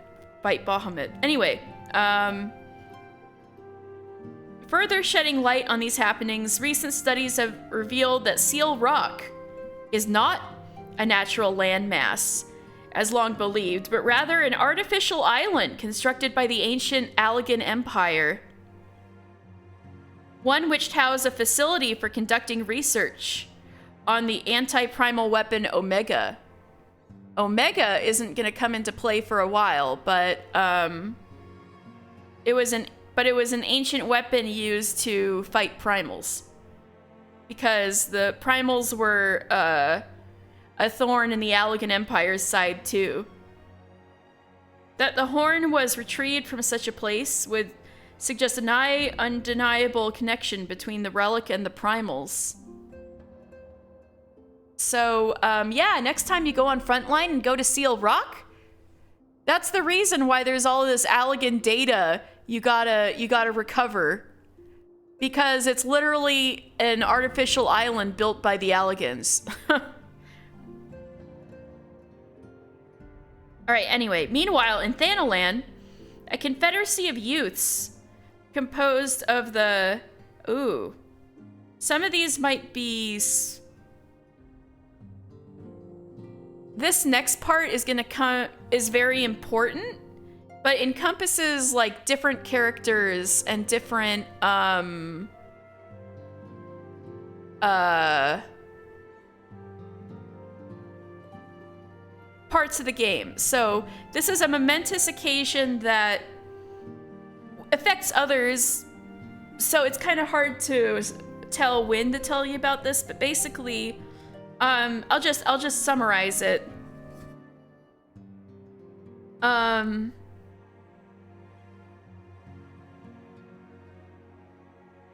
fight Bahamut. Anyway, further shedding light on these happenings, recent studies have revealed that Seal Rock is not a natural landmass, as long believed, but rather an artificial island constructed by the ancient Allegan Empire. One which housed a facility for conducting research on the anti-primal weapon Omega. Omega isn't going to come into play for a while, but it was an ancient weapon used to fight primals, because the primals were a thorn in the Allegan Empire's side too. That the horn was retrieved from such a place would suggest a nigh undeniable connection between the relic and the primals. So, yeah, next time you go on Frontline and go to Seal Rock, that's the reason why there's all of this Allegan data you gotta recover. Because it's literally an artificial island built by the Allegans. Alright, anyway, meanwhile, in Thanalan, a confederacy of youths composed of the... Ooh. Some of these might be... This next part is very important, but encompasses, like, different characters and different, parts of the game. So this is a momentous occasion that affects others, so it's kind of hard to tell when to tell you about this, but basically I'll just summarize it.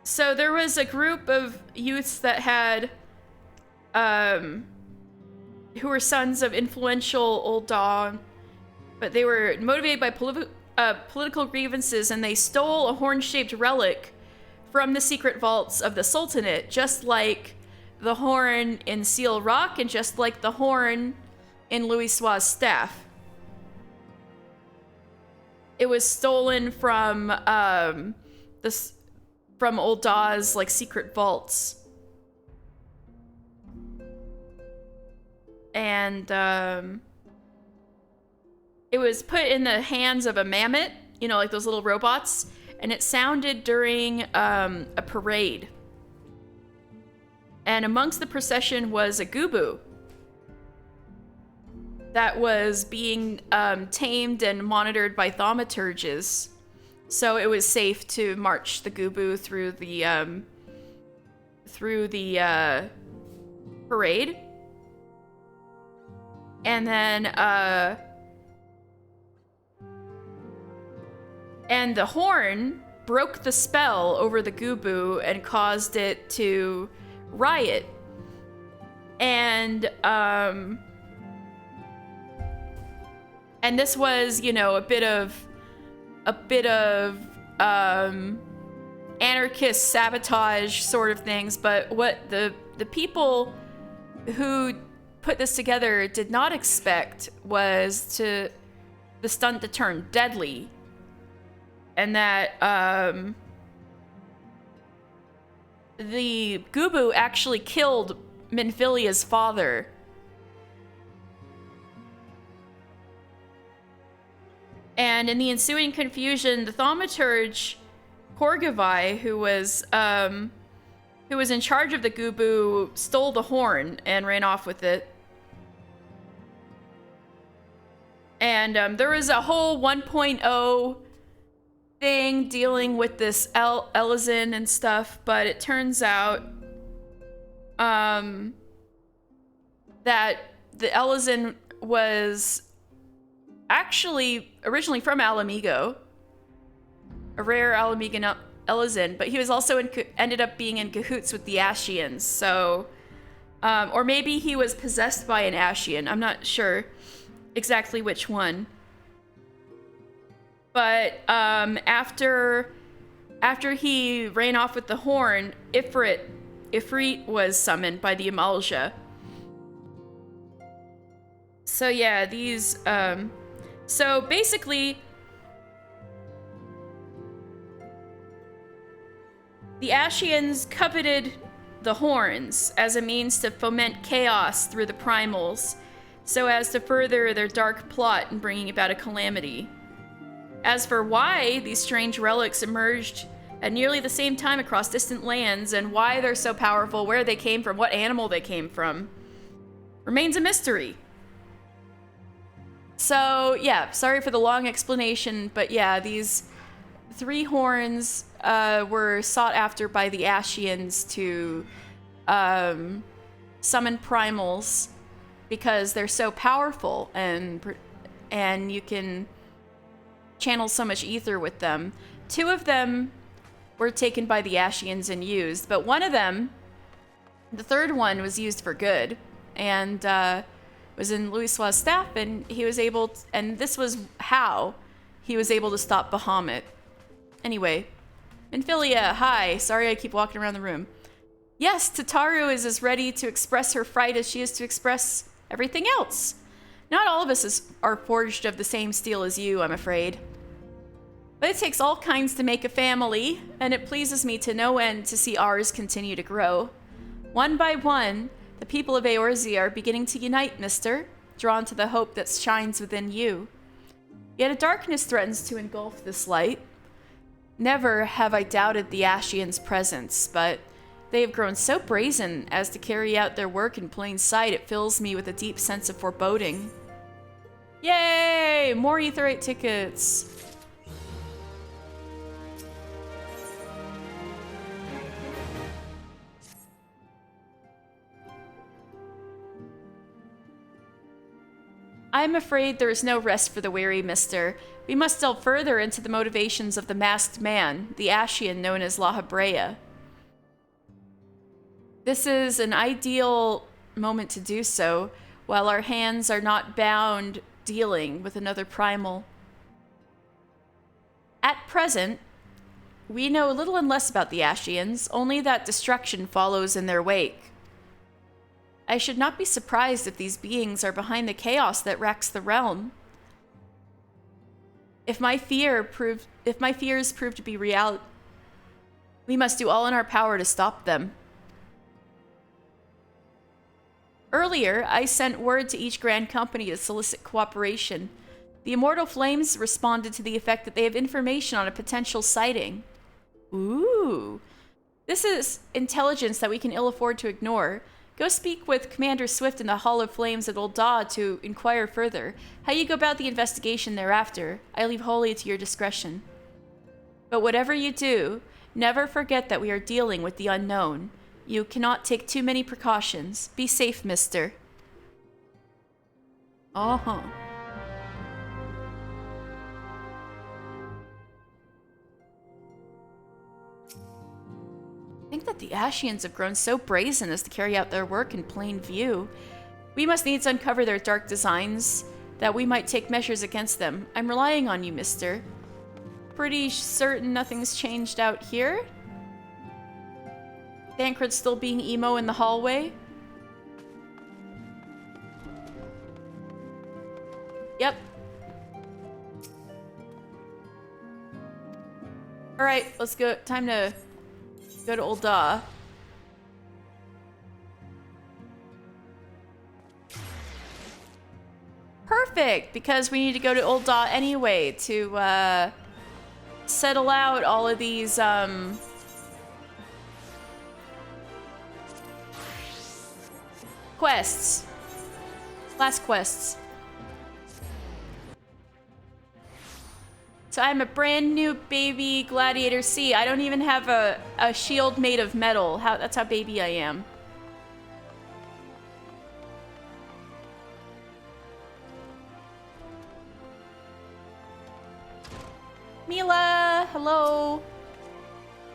So there was a group of youths that had who were sons of influential Old Dawn, but they were motivated by political grievances, and they stole a horn-shaped relic from the secret vaults of the Sultanate, just like the horn in Seal Rock and just like the horn in Louisoix's staff. It was stolen from Old Daw's, like, secret vaults. And it was put in the hands of a mammoth, you know, like those little robots, and it sounded during a parade. And amongst the procession was a gubu that was being tamed and monitored by thaumaturges. So it was safe to march the gubu through the parade. And then, and the horn broke the spell over the gubu and caused it to riot. And this was, you know, a bit of anarchist sabotage sort of things, but what the people who put this together did not expect was the stunt to turn deadly, and that the gubu actually killed Minfilia's father. And in the ensuing confusion, the thaumaturge Korgavai, who was in charge of the gubu, stole the horn and ran off with it. And there was a whole 1.0 thing dealing with this Elizin and stuff, but it turns out that the Elizin was actually originally from Alamigo, a rare Alamigan Elizin, but he was also ended up being in cahoots with the Ashians, so or maybe he was possessed by an Ashian. I'm not sure exactly which one. But after he ran off with the horn, Ifrit was summoned by the Amalja. So yeah, these so basically the Ashians coveted the horns as a means to foment chaos through the primals, so as to further their dark plot in bringing about a calamity. As for why these strange relics emerged at nearly the same time across distant lands, and why they're so powerful, where they came from, what animal they came from, remains a mystery. So, yeah, sorry for the long explanation, but yeah, these 3 horns were sought after by the Ashians to summon primals because they're so powerful, and you can channel so much ether with them. 2 of them were taken by the Ashians and used, but one of them, the third one, was used for good, and was in Louisoix's staff, and he was able to, and this was how he was able to stop Bahamut. Anyway, Minfilia, hi. Sorry I keep walking around the room. Yes, Tataru is as ready to express her fright as she is to express everything else. Not all of us are forged of the same steel as you, I'm afraid. But it takes all kinds to make a family, and it pleases me to no end to see ours continue to grow. One by one, the people of Eorzea are beginning to unite, mister, drawn to the hope that shines within you. Yet a darkness threatens to engulf this light. Never have I doubted the Ashians' presence, but they have grown so brazen as to carry out their work in plain sight, it fills me with a deep sense of foreboding. Yay! More Aetheryte tickets! I am afraid there is no rest for the weary, mister. We must delve further into the motivations of the masked man, the Ashian known as La Habrea. This is an ideal moment to do so, while our hands are not bound dealing with another primal. At present, we know little and less about the Ashians, only that destruction follows in their wake. I should not be surprised if these beings are behind the chaos that wrecks the realm. If my fears prove to be real, we must do all in our power to stop them. Earlier, I sent word to each Grand Company to solicit cooperation. The Immortal Flames responded to the effect that they have information on a potential sighting. Ooh. This is intelligence that we can ill afford to ignore. Go speak with Commander Swift in the Hall of Flames at Old Daw to inquire further. How you go about the investigation thereafter, I leave wholly to your discretion. But whatever you do, never forget that we are dealing with the unknown. You cannot take too many precautions. Be safe, mister. Uh-huh. I think that the Ashians have grown so brazen as to carry out their work in plain view. We must needs uncover their dark designs, that we might take measures against them. I'm relying on you, mister. Pretty certain nothing's changed out here? Thancred's still being emo in the hallway? Yep. Alright, let's go. Time to go to Old Daw. Perfect, because we need to go to Old Daw anyway to settle out all of these quests. Last quests. So I'm a brand new baby Gladiator C. I don't even have a shield made of metal. That's how baby I am. Mila, hello.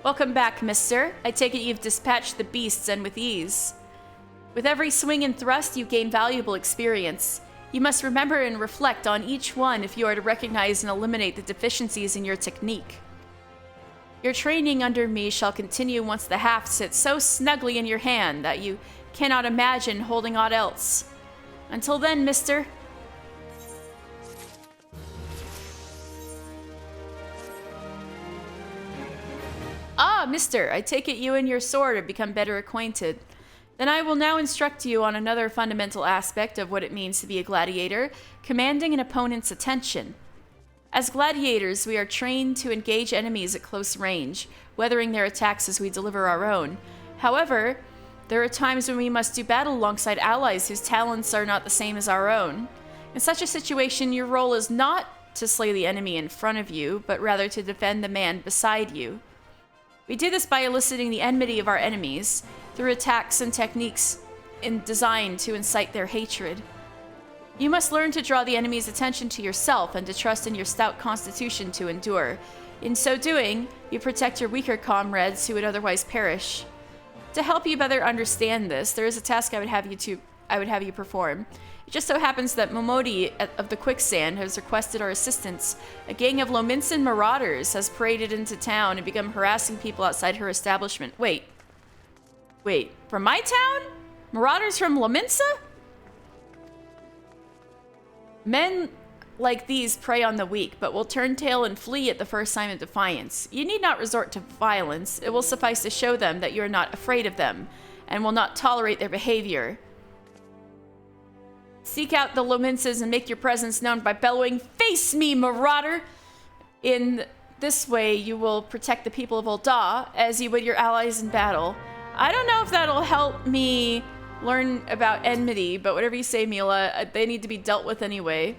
Welcome back, mister. I take it you've dispatched the beasts and with ease. With every swing and thrust, you gain valuable experience. You must remember and reflect on each one if you are to recognize and eliminate the deficiencies in your technique. Your training under me shall continue once the haft sits so snugly in your hand that you cannot imagine holding aught else. Until then, mister. Ah, mister, I take it you and your sword have become better acquainted. Then I will now instruct you on another fundamental aspect of what it means to be a gladiator, commanding an opponent's attention. As gladiators, we are trained to engage enemies at close range, weathering their attacks as we deliver our own. However, there are times when we must do battle alongside allies whose talents are not the same as our own. In such a situation, your role is not to slay the enemy in front of you, but rather to defend the man beside you. We do this by eliciting the enmity of our enemies through attacks and techniques designed to incite their hatred. You must learn to draw the enemy's attention to yourself and to trust in your stout constitution to endure. In so doing, you protect your weaker comrades who would otherwise perish. To help you better understand this, there is a task I would have you perform. It just so happens that Momodi of the Quicksand has requested our assistance. A gang of Lominsan marauders has paraded into town and begun harassing people outside her establishment. Wait, from my town? Marauders from Lominsa? Men like these prey on the weak, but will turn tail and flee at the first sign of defiance. You need not resort to violence. It will suffice to show them that you are not afraid of them, and will not tolerate their behavior. Seek out the Lominsas and make your presence known by bellowing, "Face me, marauder!" In this way, you will protect the people of Ul'dah as you would your allies in battle. I don't know if that'll help me learn about enmity, but whatever you say, Mila, they need to be dealt with anyway.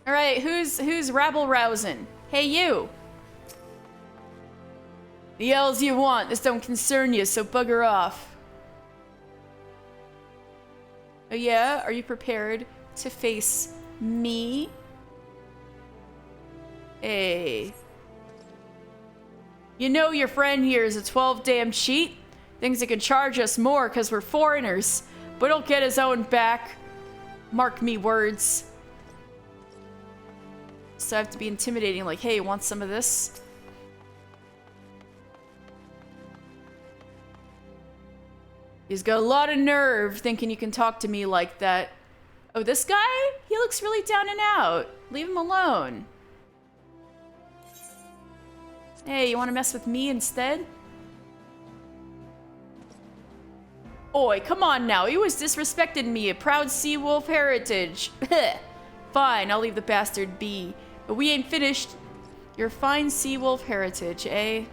All right, who's rabble rousing? Hey, you. The yells you want. This don't concern you, so bugger off. Oh yeah? Are you prepared to face me? Hey. You know your friend here is a 12 damn cheat? Thinks he can charge us more because we're foreigners, but he'll get his own back. Mark me words. So I have to be intimidating, like, hey, want some of this? He's got a lot of nerve thinking you can talk to me like that. Oh, this guy? He looks really down and out. Leave him alone. Hey, you want to mess with me instead? Oi, come on now. He was disrespecting me, a proud sea wolf heritage. Fine, I'll leave the bastard be. But we ain't finished. Your fine sea wolf heritage, eh?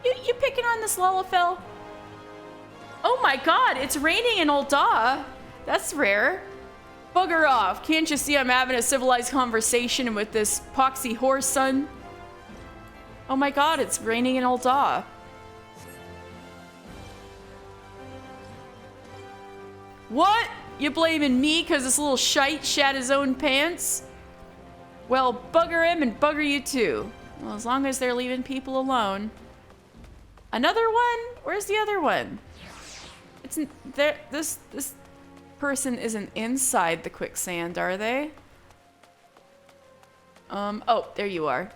You picking on this Lullafell? Oh my god, it's raining in Ul'dah. That's rare. Bugger off. Can't you see I'm having a civilized conversation with this poxy whore son? Oh my god, it's raining in Ul'dah. What? You blaming me because this little shite shat his own pants? Well, bugger him and bugger you too. Well, as long as they're leaving people alone. Another one? Where's the other one? It's there. This person isn't inside the quicksand, are they? Oh, there you are.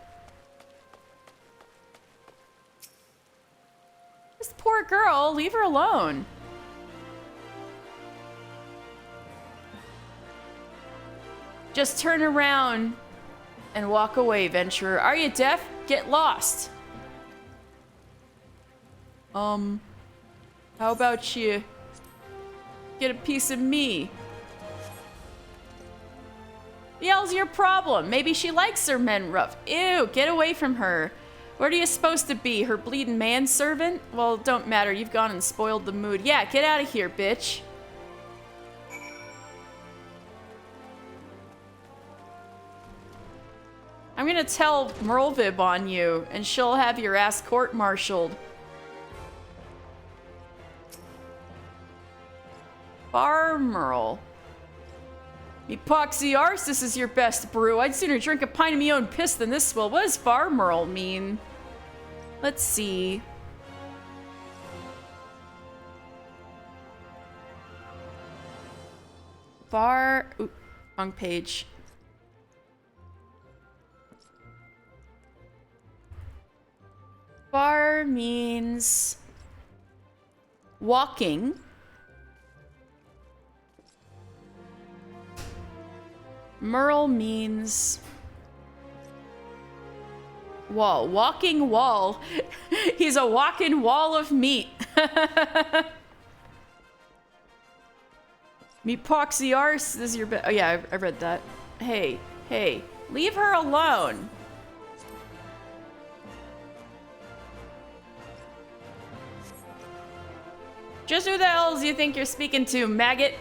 This poor girl, leave her alone. Just turn around and walk away, Venturer. Are you deaf? Get lost. How about you get a piece of me? The hell's your problem? Maybe she likes her men rough. Ew, get away from her. What are you supposed to be, her bleeding manservant? Well, don't matter, you've gone and spoiled the mood. Yeah, get out of here, bitch. I'm gonna tell Merlvib on you, and she'll have your ass court-martialed. Bar Merle. Epoxy Arsis is your best brew. I'd sooner drink a pint of me own piss than this swill. What does Bar Merle mean? Let's see. Ooh, wrong page. Bar means walking. Merle means wall. Walking wall. He's a walking wall of meat. Meatpoxy arse is your oh yeah, I read that. Hey, leave her alone. Just who the hell do you think you're speaking to, maggot?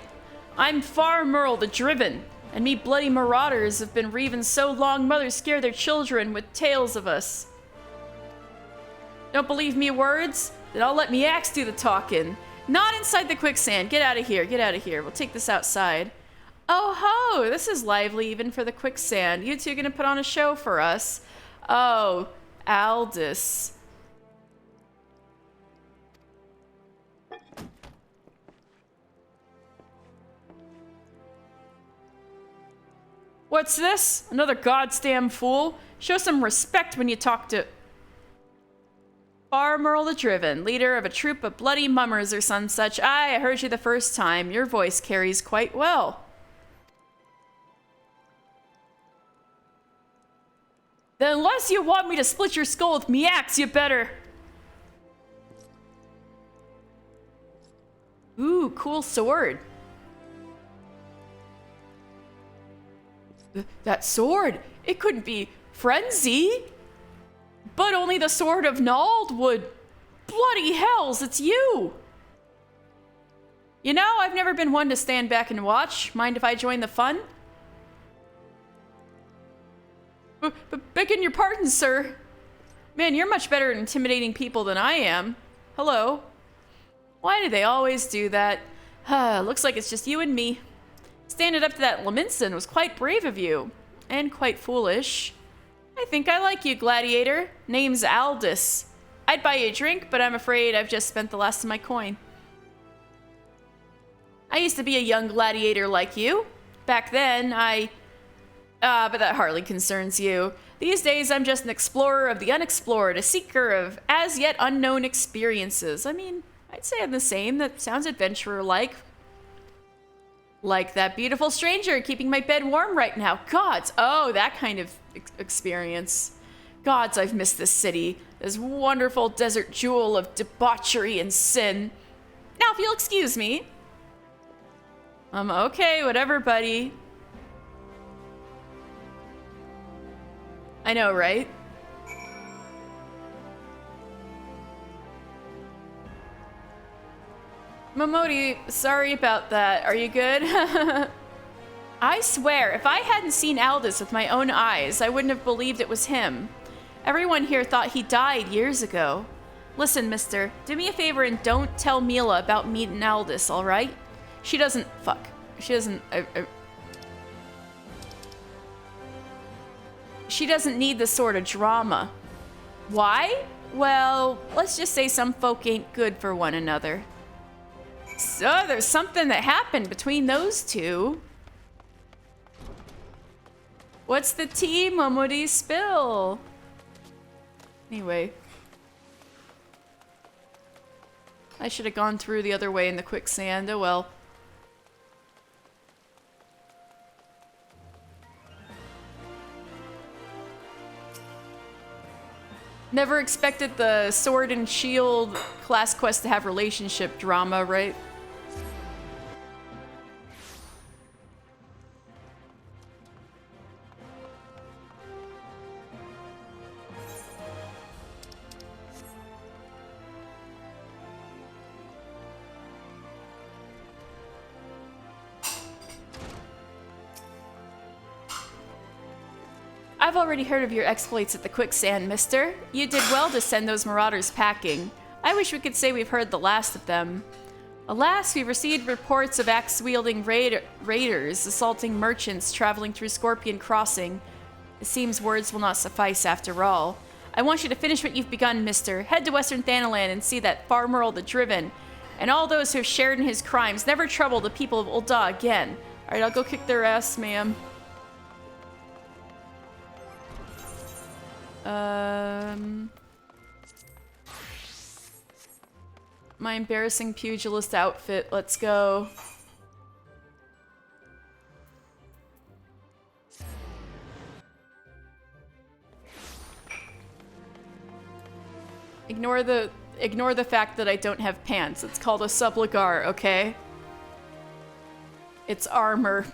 I'm Far Merle the Driven, and me bloody marauders have been reaving so long mothers scare their children with tales of us. Don't believe me words? Then I'll let me axe do the talking. Not inside the quicksand. Get out of here. Get out of here. We'll take this outside. Oh ho! This is lively even for the quicksand. You two gonna put on a show for us? Oh, Aldous. What's this? Another goddamn fool? Show some respect when you talk to Far Merle the Driven, leader of a troop of bloody mummers or some such. Aye, I heard you the first time. Your voice carries quite well. Then unless you want me to split your skull with me axe, you better. Ooh, cool sword. That sword, it couldn't be Frenzy. But only the sword of Nald would. Bloody hells, it's you! You know, I've never been one to stand back and watch. Mind if I join the fun? Begging your pardon, sir. Man, you're much better at intimidating people than I am. Hello. Why do they always do that? Looks like it's just you and me. Standing up to that Leminson was quite brave of you. And quite foolish. I think I like you, gladiator. Name's Aldous. I'd buy you a drink, but I'm afraid I've just spent the last of my coin. I used to be a young gladiator like you. Back then, but that hardly concerns you. These days, I'm just an explorer of the unexplored, a seeker of as-yet unknown experiences. I mean, I'd say I'm the same. That sounds adventurer-like. Like that beautiful stranger keeping my bed warm right now. Gods, oh, that kind of experience. Gods, I've missed this city. This wonderful desert jewel of debauchery and sin. Now, if you'll excuse me. Okay, whatever, buddy. I know, right? Momodi, sorry about that. Are you good? I swear, if I hadn't seen Aldous with my own eyes, I wouldn't have believed it was him. Everyone here thought he died years ago. Listen, mister, do me a favor and don't tell Mila about meeting Aldous, alright? She doesn't need this sort of drama. Why? Well, let's just say some folk ain't good for one another. So there's something that happened between those two. What's the tea, Momodi? Spill? Anyway. I should have gone through the other way in the quicksand. Oh well. Never expected the Sword and Shield class quest to have relationship drama, right? I've already heard of your exploits at the quicksand, mister. You did well to send those marauders packing. I wish we could say we've heard the last of them. Alas, we've received reports of axe-wielding raiders assaulting merchants traveling through Scorpion Crossing. It seems words will not suffice after all. I want you to finish what you've begun, mister. Head to Western Thanalan and see that Farmerl the Driven and all those who have shared in his crimes never trouble the people of Ul'dah again. Alright, I'll go kick their ass, ma'am. My embarrassing pugilist outfit. Let's go. Ignore the fact that I don't have pants. It's called a subligar, okay? It's armor.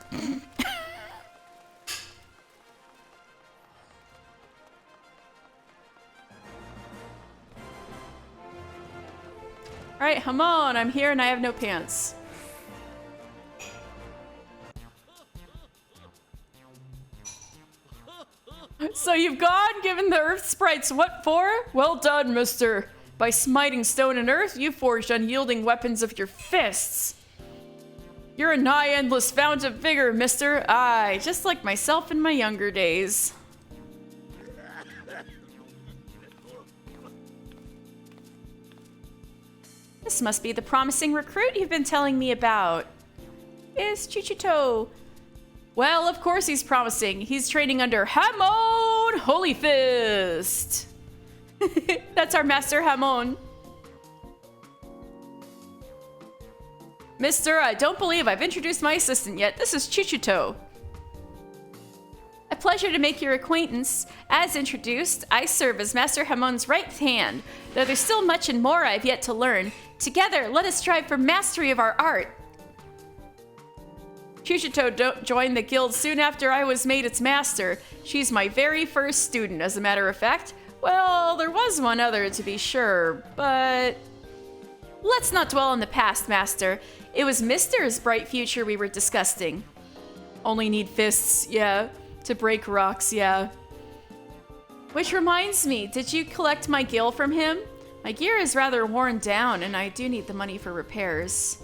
Alright, come on, I'm here and I have no pants. So you've gone, given the earth sprites what for? Well done, mister. By smiting stone and earth, you forged unyielding weapons of your fists. You're a nigh endless fount of vigor, mister. Aye, just like myself in my younger days. This must be the promising recruit you've been telling me about. Is Chuchito? Well, of course he's promising. He's training under Hamon Holy Fist. That's our master, Hamon. Mister, I don't believe I've introduced my assistant yet. This is Chuchito. A pleasure to make your acquaintance. As introduced, I serve as Master Hamon's right hand, though there's still much and more I've yet to learn. Together, let us strive for mastery of our art. Chuchito joined the guild soon after I was made its master. She's my very first student, as a matter of fact. Well, there was one other to be sure, but... Let's not dwell on the past, master. It was Mister's bright future we were discussing. Only need fists, yeah. To break rocks, yeah. Which reminds me, did you collect my gil from him? My gear is rather worn down, and I do need the money for repairs.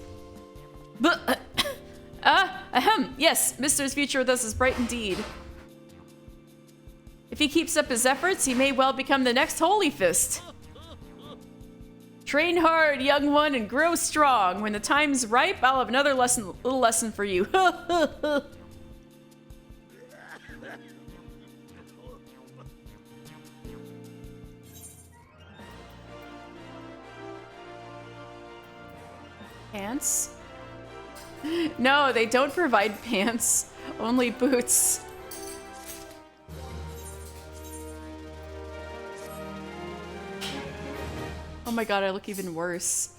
Yes, Mister's future with us is bright indeed. If he keeps up his efforts, he may well become the next Holy Fist. Train hard, young one, and grow strong. When the time's ripe, I'll have another little lesson for you. Pants? No, they don't provide pants. Only boots. Oh my god, I look even worse.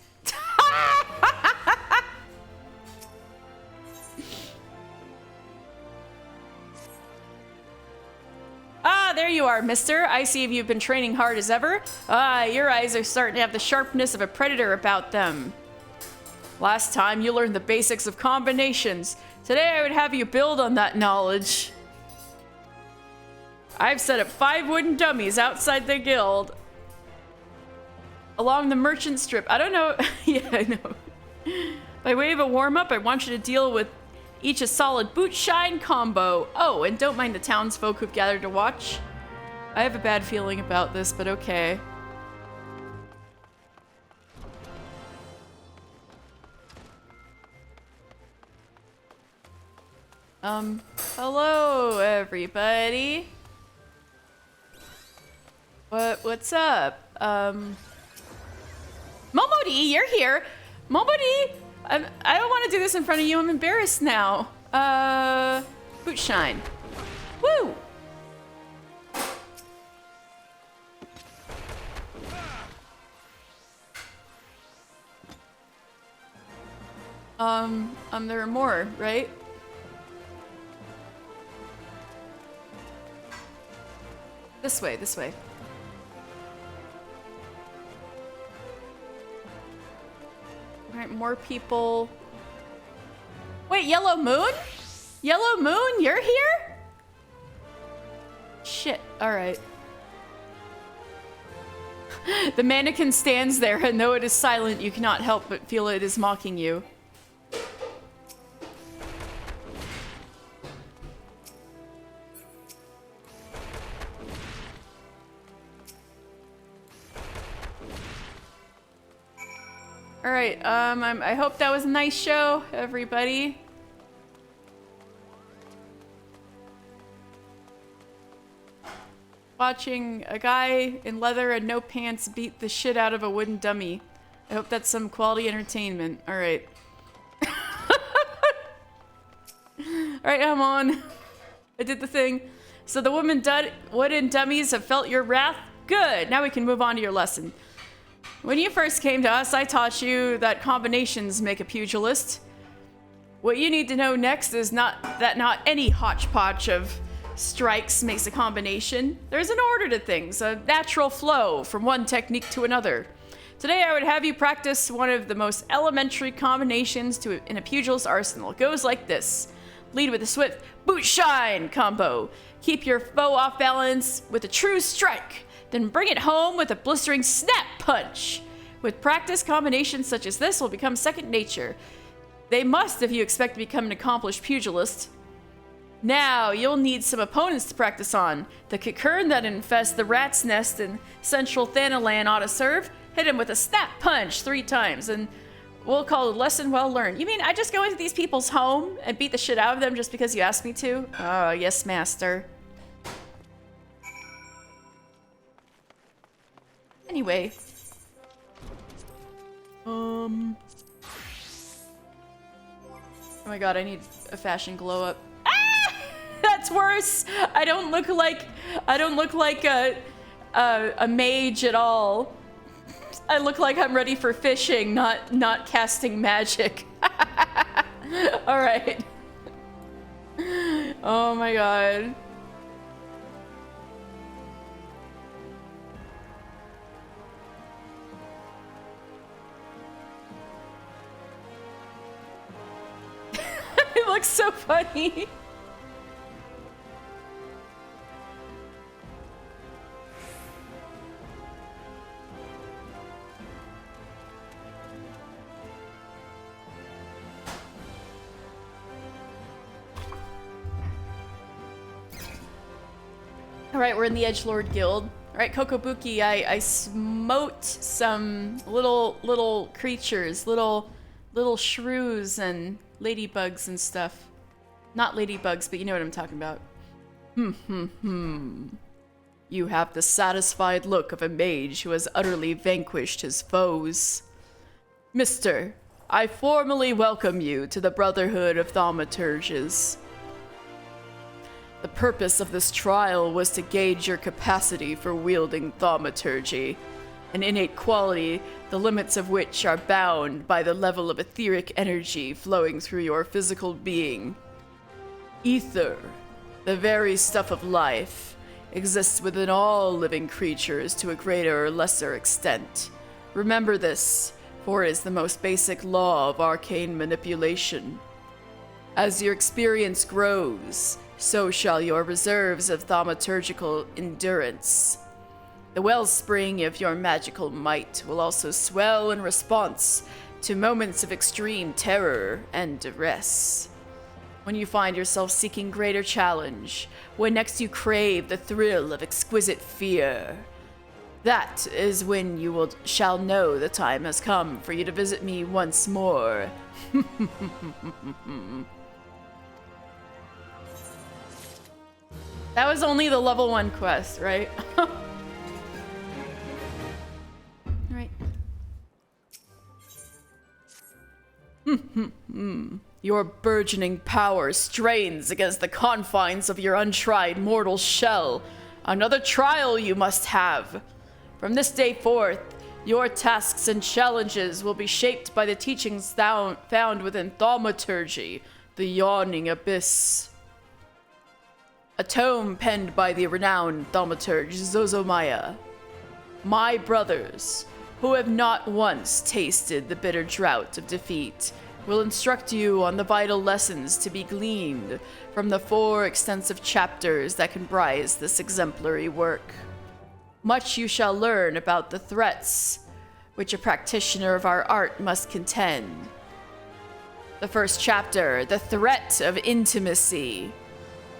Ah, there you are, mister. I see you've been training hard as ever. Ah, your eyes are starting to have the sharpness of a predator about them. Last time, you learned the basics of combinations. Today, I would have you build on that knowledge. I've set up 5 wooden dummies outside the guild. Along the merchant strip. I don't know. Yeah, I know. By way of a warm-up, I want you to deal with each a solid boot shine combo. Oh, and don't mind the townsfolk who've gathered to watch. I have a bad feeling about this, but okay. Hello, everybody. What's up? Momodi, you're here. Momodi, I don't want to do this in front of you. I'm embarrassed now. Boot shine. Woo! There are more, right? This way, this way. Alright, more people. Wait, Yellow Moon? Yellow Moon, you're here? Shit. Alright. The mannequin stands there, and though it is silent, you cannot help but feel it is mocking you. Alright, I hope that was a nice show, everybody. Watching a guy in leather and no pants beat the shit out of a wooden dummy. I hope that's some quality entertainment. Alright. Alright, I'm on. I did the thing. So the wooden dummies have felt your wrath? Good! Now we can move on to your lesson. When you first came to us, I taught you that combinations make a pugilist. What you need to know next is not any hodgepodge of strikes makes a combination. There's an order to things, a natural flow from one technique to another. Today I would have you practice one of the most elementary combinations in a pugilist's arsenal. It goes like this. Lead with a swift boot shine combo. Keep your foe off balance with a true strike. Then bring it home with a blistering snap punch. With practice, combinations such as this will become second nature. They must if you expect to become an accomplished pugilist. Now, you'll need some opponents to practice on. The cocoon that infests the rat's nest in central Thanalan ought to serve. Hit him with a snap punch 3 times, and we'll call the lesson well learned. You mean I just go into these people's home and beat the shit out of them just because you asked me to? Oh, yes, master. Anyway. Oh my god, I need a fashion glow up. Ah! That's worse. I don't look like a mage at all. I look like I'm ready for fishing, not casting magic. All right. Oh my god. It looks so funny. Alright, we're in the Edgelord Guild. Alright, Kokobuki, I smote some little creatures, little shrews and ladybugs and stuff. Not ladybugs, but you know what I'm talking about. You have the satisfied look of a mage who has utterly vanquished his foes. Mister, I formally welcome you to the Brotherhood of Thaumaturges. The purpose of this trial was to gauge your capacity for wielding thaumaturgy, an innate quality the limits of which are bound by the level of etheric energy flowing through your physical being. Ether, the very stuff of life, exists within all living creatures to a greater or lesser extent. Remember this, for it is the most basic law of arcane manipulation. As your experience grows, so shall your reserves of thaumaturgical endurance. The wellspring of your magical might will also swell in response to moments of extreme terror and duress. When you find yourself seeking greater challenge, when next you crave the thrill of exquisite fear, that is when you shall know the time has come for you to visit me once more. That was only the level 1 quest, right? Right. Your burgeoning power strains against the confines of your untried mortal shell. Another trial you must have. From this day forth, your tasks and challenges will be shaped by the teachings found within thaumaturgy, the yawning abyss. A tome penned by the renowned thaumaturge Zozomaya. My brothers, who have not once tasted the bitter drought of defeat, will instruct you on the vital lessons to be gleaned from the 4 extensive chapters that comprise this exemplary work. Much you shall learn about the threats which a practitioner of our art must contend. The first chapter, The Threat of Intimacy,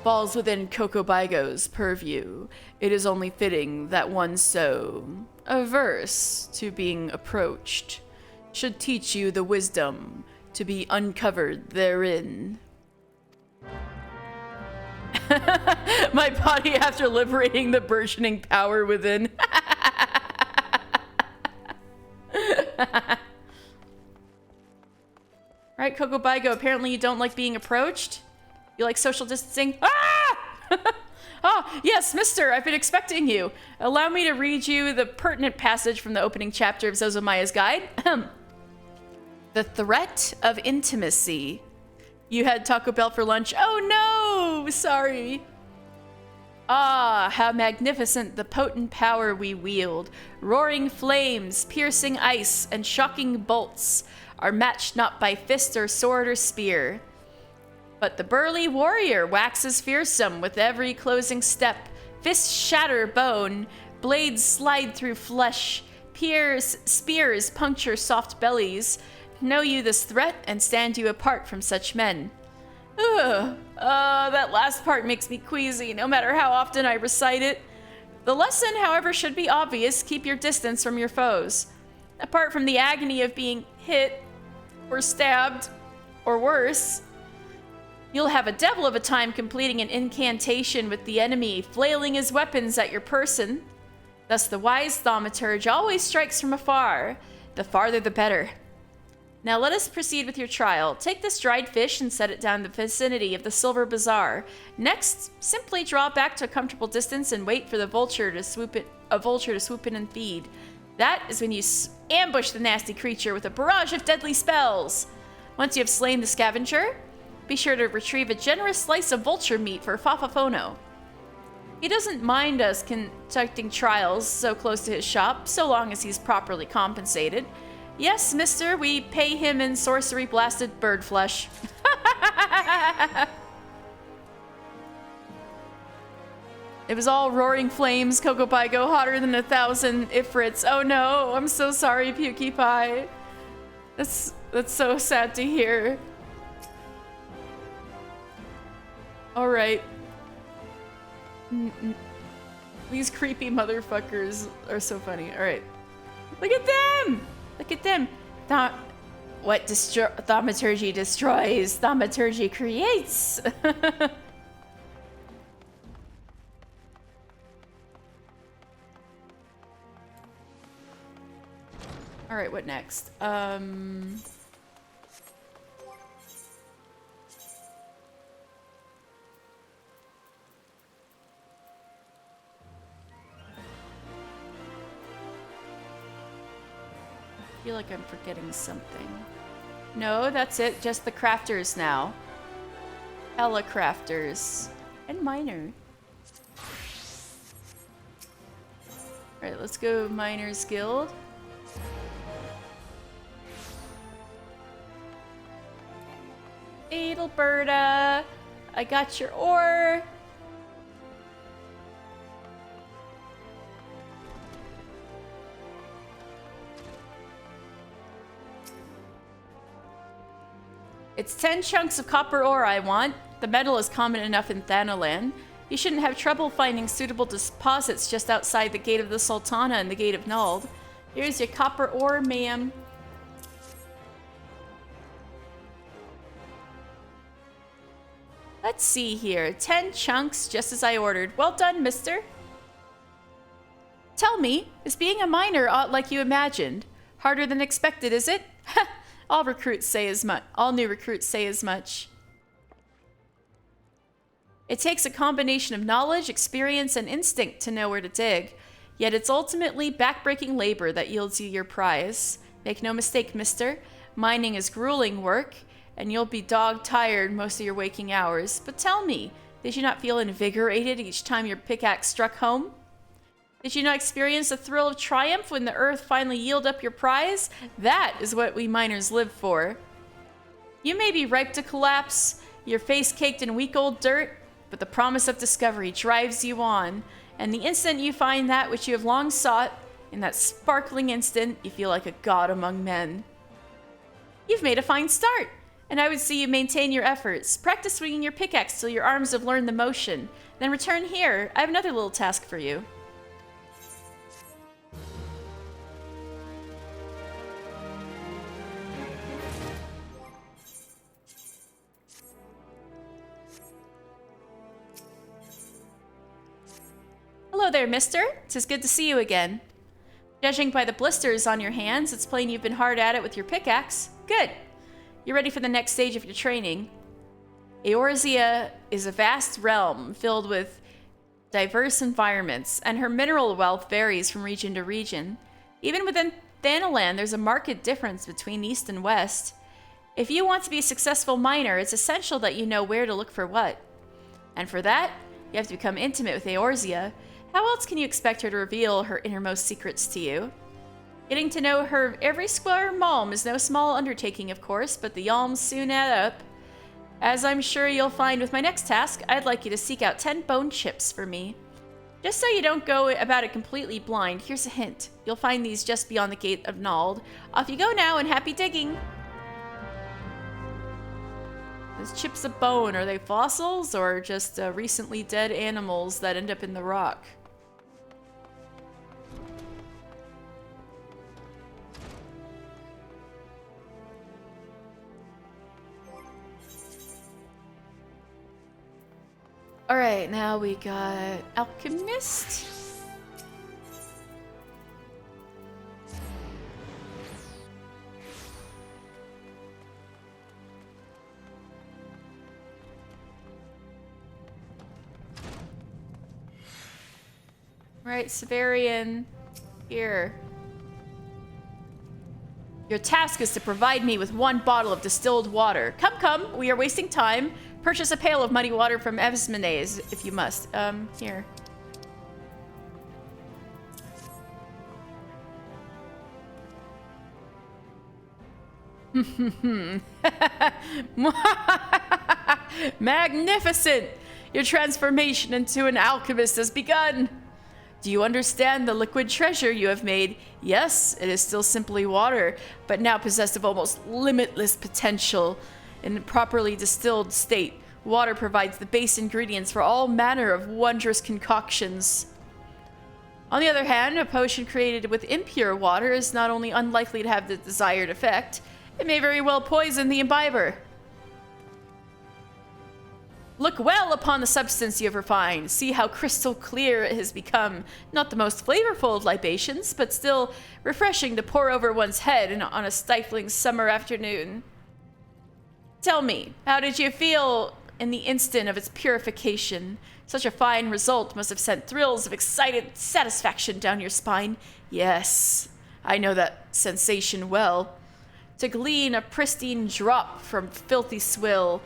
falls within Kokobaigo's purview. It is only fitting that one so averse to being approached should teach you the wisdom to be uncovered therein. My body after liberating the burgeoning power within. Right, Kokobaigo, apparently you don't like being approached? You like social distancing? Ah! Oh, yes, mister, I've been expecting you. Allow me to read you the pertinent passage from the opening chapter of Zozomaya's Guide. The Threat of Intimacy. You had Taco Bell for lunch. Oh no, sorry. Ah, how magnificent the potent power we wield. Roaring flames, piercing ice, and shocking bolts are matched not by fist or sword or spear. But the burly warrior waxes fearsome with every closing step. Fists shatter bone, blades slide through flesh, spears puncture soft bellies. Know you this threat and stand you apart from such men. Ugh, that last part makes me queasy, no matter how often I recite it. The lesson, however, should be obvious. Keep your distance from your foes. Apart from the agony of being hit, or stabbed, or worse, you'll have a devil of a time completing an incantation with the enemy, flailing his weapons at your person. Thus the wise thaumaturge always strikes from afar. The farther the better. Now let us proceed with your trial. Take this dried fish and set it down in the vicinity of the Silver Bazaar. Next, simply draw back to a comfortable distance and wait for the vulture to swoop in and feed. That is when you ambush the nasty creature with a barrage of deadly spells. Once you have slain the scavenger, be sure to retrieve a generous slice of vulture meat for Fafafono. He doesn't mind us conducting trials so close to his shop, so long as he's properly compensated. Yes, mister, we pay him in sorcery-blasted bird flesh. It was all roaring flames, Kokobaigo, hotter than 1,000 ifrits. Oh no, I'm so sorry, Pukey Pie. That's so sad to hear. Alright. These creepy motherfuckers are so funny. Alright. Look at them! Look at them. What thaumaturgy destroys, thaumaturgy creates. All right, what next? I feel like I'm forgetting something. No, that's it. Just the crafters now. Hella crafters. And miner. Alright, let's go Miners Guild. Adelberta, I got your ore. It's 10 chunks of copper ore I want. The metal is common enough in Thanalan. You shouldn't have trouble finding suitable deposits just outside the Gate of the Sultana and the Gate of Nald. Here's your copper ore, ma'am. Let's see here. 10 chunks, just as I ordered. Well done, mister. Tell me, is being a miner like you imagined? Harder than expected, is it? All recruits say as much. All new recruits say as much. It takes a combination of knowledge, experience, and instinct to know where to dig. Yet it's ultimately backbreaking labor that yields you your prize. Make no mistake, mister. Mining is grueling work, and you'll be dog-tired most of your waking hours. But tell me, did you not feel invigorated each time your pickaxe struck home? Did you not experience the thrill of triumph when the earth finally yielded up your prize? That is what we miners live for. You may be ripe to collapse, your face caked in week old dirt, but the promise of discovery drives you on, and the instant you find that which you have long sought, in that sparkling instant, you feel like a god among men. You've made a fine start, and I would see you maintain your efforts. Practice swinging your pickaxe till your arms have learned the motion. Then return here. I have another little task for you. Hello there, mister. 'Tis good to see you again. Judging by the blisters on your hands, it's plain you've been hard at it with your pickaxe. Good. You're ready for the next stage of your training. Eorzea is a vast realm filled with diverse environments, and her mineral wealth varies from region to region. Even within Thanalan, there's a marked difference between East and West. If you want to be a successful miner, it's essential that you know where to look for what. And for that, you have to become intimate with Eorzea. How else can you expect her to reveal her innermost secrets to you? Getting to know her every square malm is no small undertaking, of course, but the yalms soon add up. As I'm sure you'll find with my next task, I'd like you to seek out 10 bone chips for me. Just so you don't go about it completely blind, here's a hint. You'll find these just beyond the gate of Nald. Off you go now, and happy digging! Those chips of bone, are they fossils, or just recently dead animals that end up in the rock? Alright, now we got Alchemist. Right, Severian. Here. Your task is to provide me with 1 bottle of distilled water. Come, come, we are wasting time. Purchase a pail of muddy water from Evsmenes, if you must. Here. Magnificent! Your transformation into an alchemist has begun. Do you understand the liquid treasure you have made? Yes, it is still simply water, but now possessed of almost limitless potential. In a properly distilled state, water provides the base ingredients for all manner of wondrous concoctions. On the other hand, a potion created with impure water is not only unlikely to have the desired effect, it may very well poison the imbiber. Look well upon the substance you have refined. See how crystal clear it has become. Not the most flavorful of libations, but still refreshing to pour over one's head on a stifling summer afternoon. Tell me, how did you feel in the instant of its purification? Such a fine result must have sent thrills of excited satisfaction down your spine. Yes, I know that sensation well. To glean a pristine drop from filthy swill,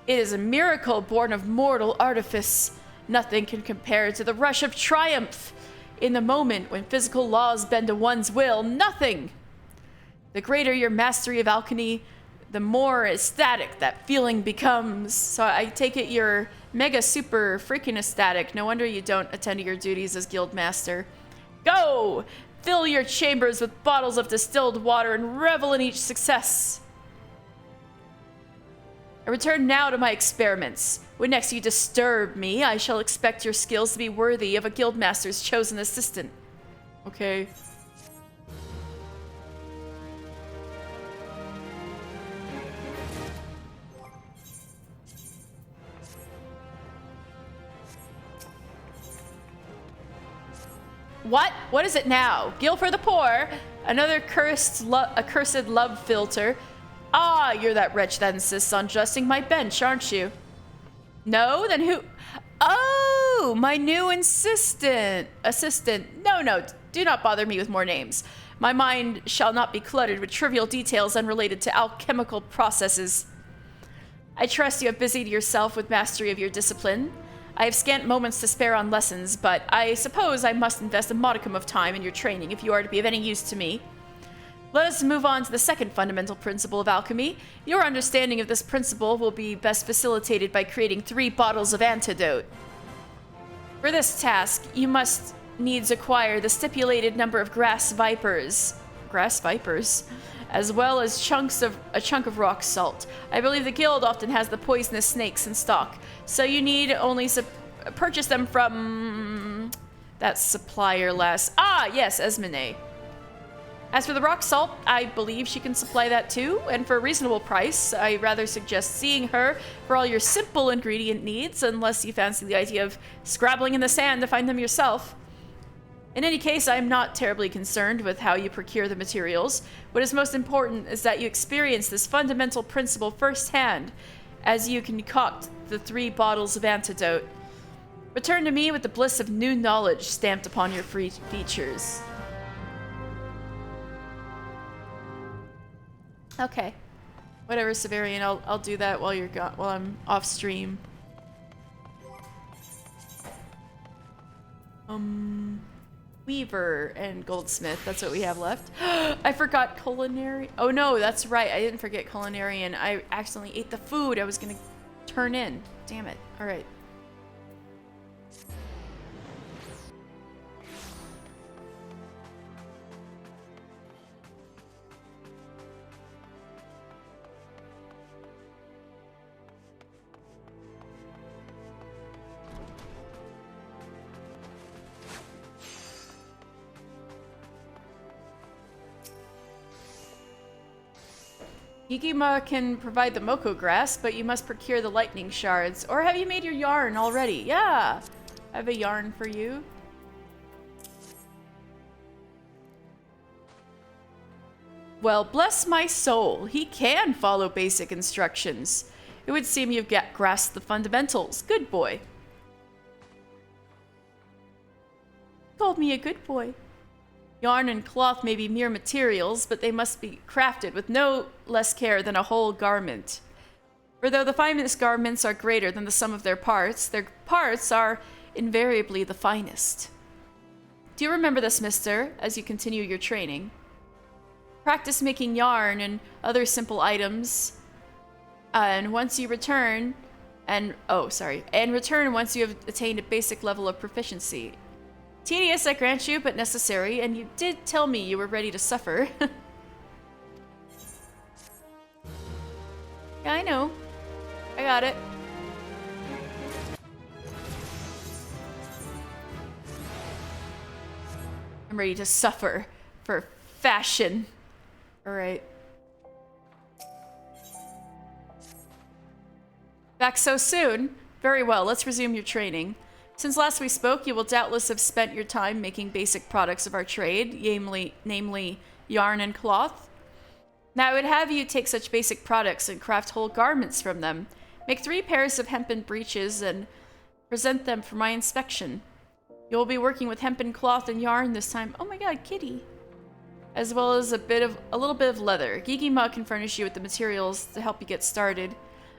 it is a miracle born of mortal artifice. Nothing can compare to the rush of triumph in the moment when physical laws bend to one's will. Nothing! The greater your mastery of alchemy, the more ecstatic that feeling becomes. So I take it you're mega super freaking ecstatic. No wonder you don't attend to your duties as guild master. Go! Fill your chambers with bottles of distilled water and revel in each success. I return now to my experiments. When next you disturb me, I shall expect your skills to be worthy of a guildmaster's chosen assistant. Okay. What? What is it now? Gil for the poor? Another accursed love filter? Ah, you're that wretch that insists on dusting my bench, aren't you? No? Then who? Oh, my new assistant. No, do not bother me with more names. My mind shall not be cluttered with trivial details unrelated to alchemical processes. I trust you have busied yourself with mastery of your discipline. I have scant moments to spare on lessons, but I suppose I must invest a modicum of time in your training if you are to be of any use to me. Let us move on to the second fundamental principle of alchemy. Your understanding of this principle will be best facilitated by creating 3 bottles of antidote. For this task, you must needs acquire the stipulated number of grass vipers, as well as a chunk of rock salt. I believe the guild often has the poisonous snakes in stock, so you need only purchase them from that supplier last. Ah, yes, Esmene. As for the rock salt, I believe she can supply that too, and for a reasonable price. I rather suggest seeing her for all your simple ingredient needs, unless you fancy the idea of scrabbling in the sand to find them yourself. In any case, I am not terribly concerned with how you procure the materials. What is most important is that you experience this fundamental principle firsthand as you concoct the 3 bottles of antidote. Return to me with the bliss of new knowledge stamped upon your free features. Okay. Whatever, Severian, I'll do that while you're while I'm off stream. Weaver and goldsmith, that's what we have left. I forgot culinary. Oh no, that's right. I didn't forget culinarian. I accidentally ate the food I was gonna turn in. Damn it. All right. Yigima can provide the Moko grass, but you must procure the lightning shards. Or have you made your yarn already? Yeah, I have a yarn for you. Well, bless my soul, he can follow basic instructions. It would seem you've grasped the fundamentals. Good boy. Called me a good boy. Yarn and cloth may be mere materials, but they must be crafted with no less care than a whole garment. For though the finest garments are greater than the sum of their parts are invariably the finest. Do you remember this, mister, as you continue your training? Practice making yarn and other simple items, and once you return, return once you have attained a basic level of proficiency. Tedious, I grant you, but necessary, and you did tell me you were ready to suffer. Yeah, I know. I got it. I'm ready to suffer for fashion. Alright. Back so soon? Very well, let's resume your training. Since last we spoke, you will doubtless have spent your time making basic products of our trade, namely yarn and cloth. Now I would have you take such basic products and craft whole garments from them. Make 3 pairs of hempen breeches and present them for my inspection. You will be working with hempen cloth and yarn this time. Oh my god, kitty! As well as a little bit of leather. Gigima can furnish you with the materials to help you get started.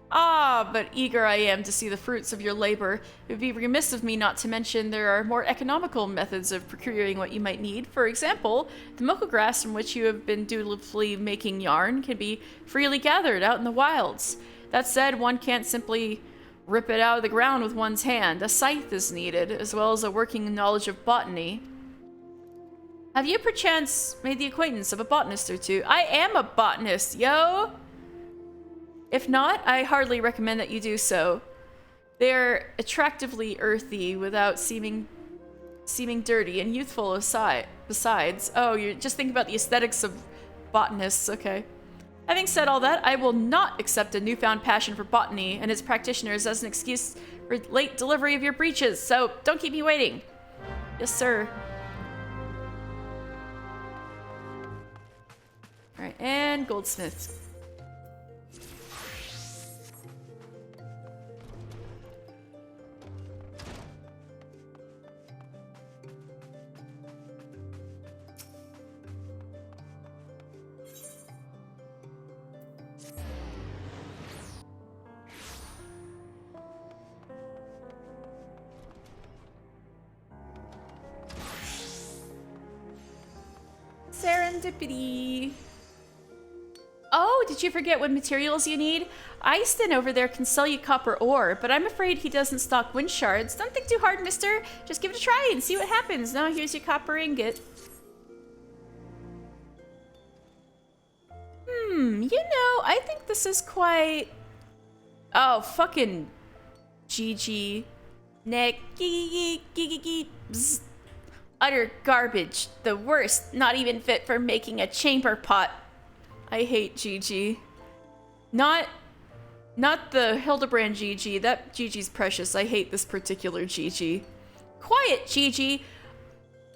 Ah, but eager I am to see the fruits of your labor. It would be remiss of me not to mention there are more economical methods of procuring what you might need. For example, the Moko grass from which you have been dutifully making yarn can be freely gathered out in the wilds. That said, one can't simply rip it out of the ground with one's hand. A scythe is needed, as well as a working knowledge of botany. Have you perchance made the acquaintance of a botanist or two? I am a botanist, yo! If not, I hardly recommend that you do so. They're attractively earthy without seeming dirty and youthful besides. Oh, you're just thinking about the aesthetics of botanists, okay. Having said all that, I will not accept a newfound passion for botany and its practitioners as an excuse for late delivery of your breeches, so don't keep me waiting. Yes, sir. Alright, and goldsmiths. serendipity. Oh, did you forget what materials you need? Easton over there can sell you copper ore, but I'm afraid he doesn't stock wind shards. Don't think too hard, mister. Just give it a try and see what happens. Now here's your copper ingot. I think this is quite... Oh, fucking... GG. Neck. Utter garbage. The worst. Not even fit for making a chamber pot. I hate GG. Not the Hildebrand GG. That GG's precious. I hate this particular GG. Quiet, GG.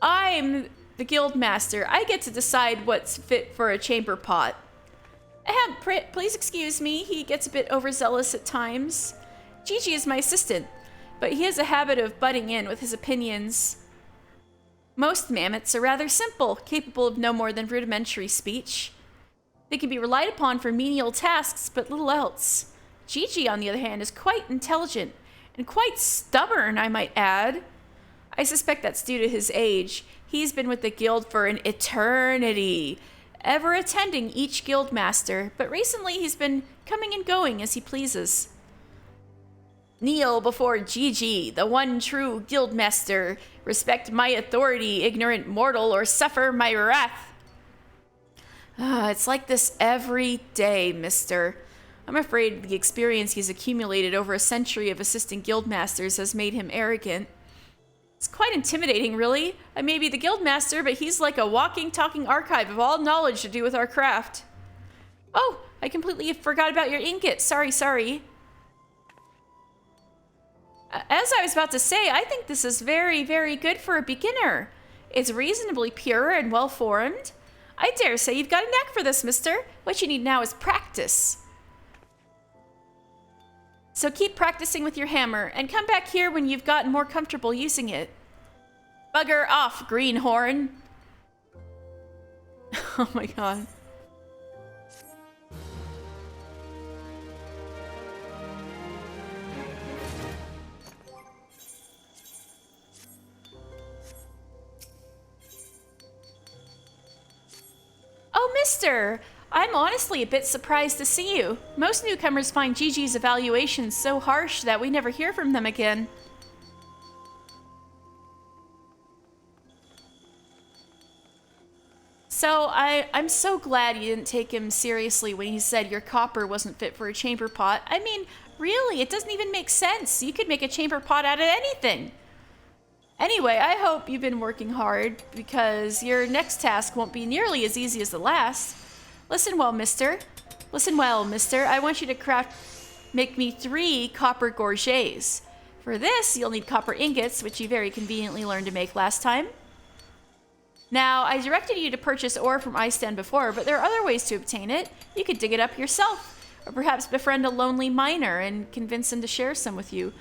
I'm the guild master. I get to decide what's fit for a chamber pot. Please excuse me. He gets a bit overzealous at times. GG is my assistant, but he has a habit of butting in with his opinions. Most mammoths are rather simple, capable of no more than rudimentary speech. They can be relied upon for menial tasks, but little else. Gigi, on the other hand, is quite intelligent, and quite stubborn, I might add. I suspect that's due to his age. He's been with the guild for an eternity, ever attending each guild master, but recently he's been coming and going as he pleases. Kneel before Gigi, the one true guild master. Respect my authority, ignorant mortal, or suffer my wrath. It's like this every day, mister. I'm afraid the experience he's accumulated over a century of assisting guildmasters has made him arrogant. It's quite intimidating, really. I may be the guildmaster, but he's like a walking, talking archive of all knowledge to do with our craft. Oh, I completely forgot about your ingot. Sorry. As I was about to say, I think this is very, very good for a beginner. It's reasonably pure and well-formed. I dare say you've got a knack for this, mister. What you need now is practice. So keep practicing with your hammer, and come back here when you've gotten more comfortable using it. Bugger off, greenhorn. Oh my god. Oh, mister! I'm honestly a bit surprised to see you. Most newcomers find Gigi's evaluations so harsh that we never hear from them again. So I'm so glad you didn't take him seriously when he said your copper wasn't fit for a chamber pot. I mean, really, it doesn't even make sense. You could make a chamber pot out of anything. Anyway, I hope you've been working hard, because your next task won't be nearly as easy as the last. Listen well, mister. I want you to make me 3 copper gorgets. For this, you'll need copper ingots, which you very conveniently learned to make last time. Now, I directed you to purchase ore from Easton before, but there are other ways to obtain it. You could dig it up yourself, or perhaps befriend a lonely miner and convince him to share some with you.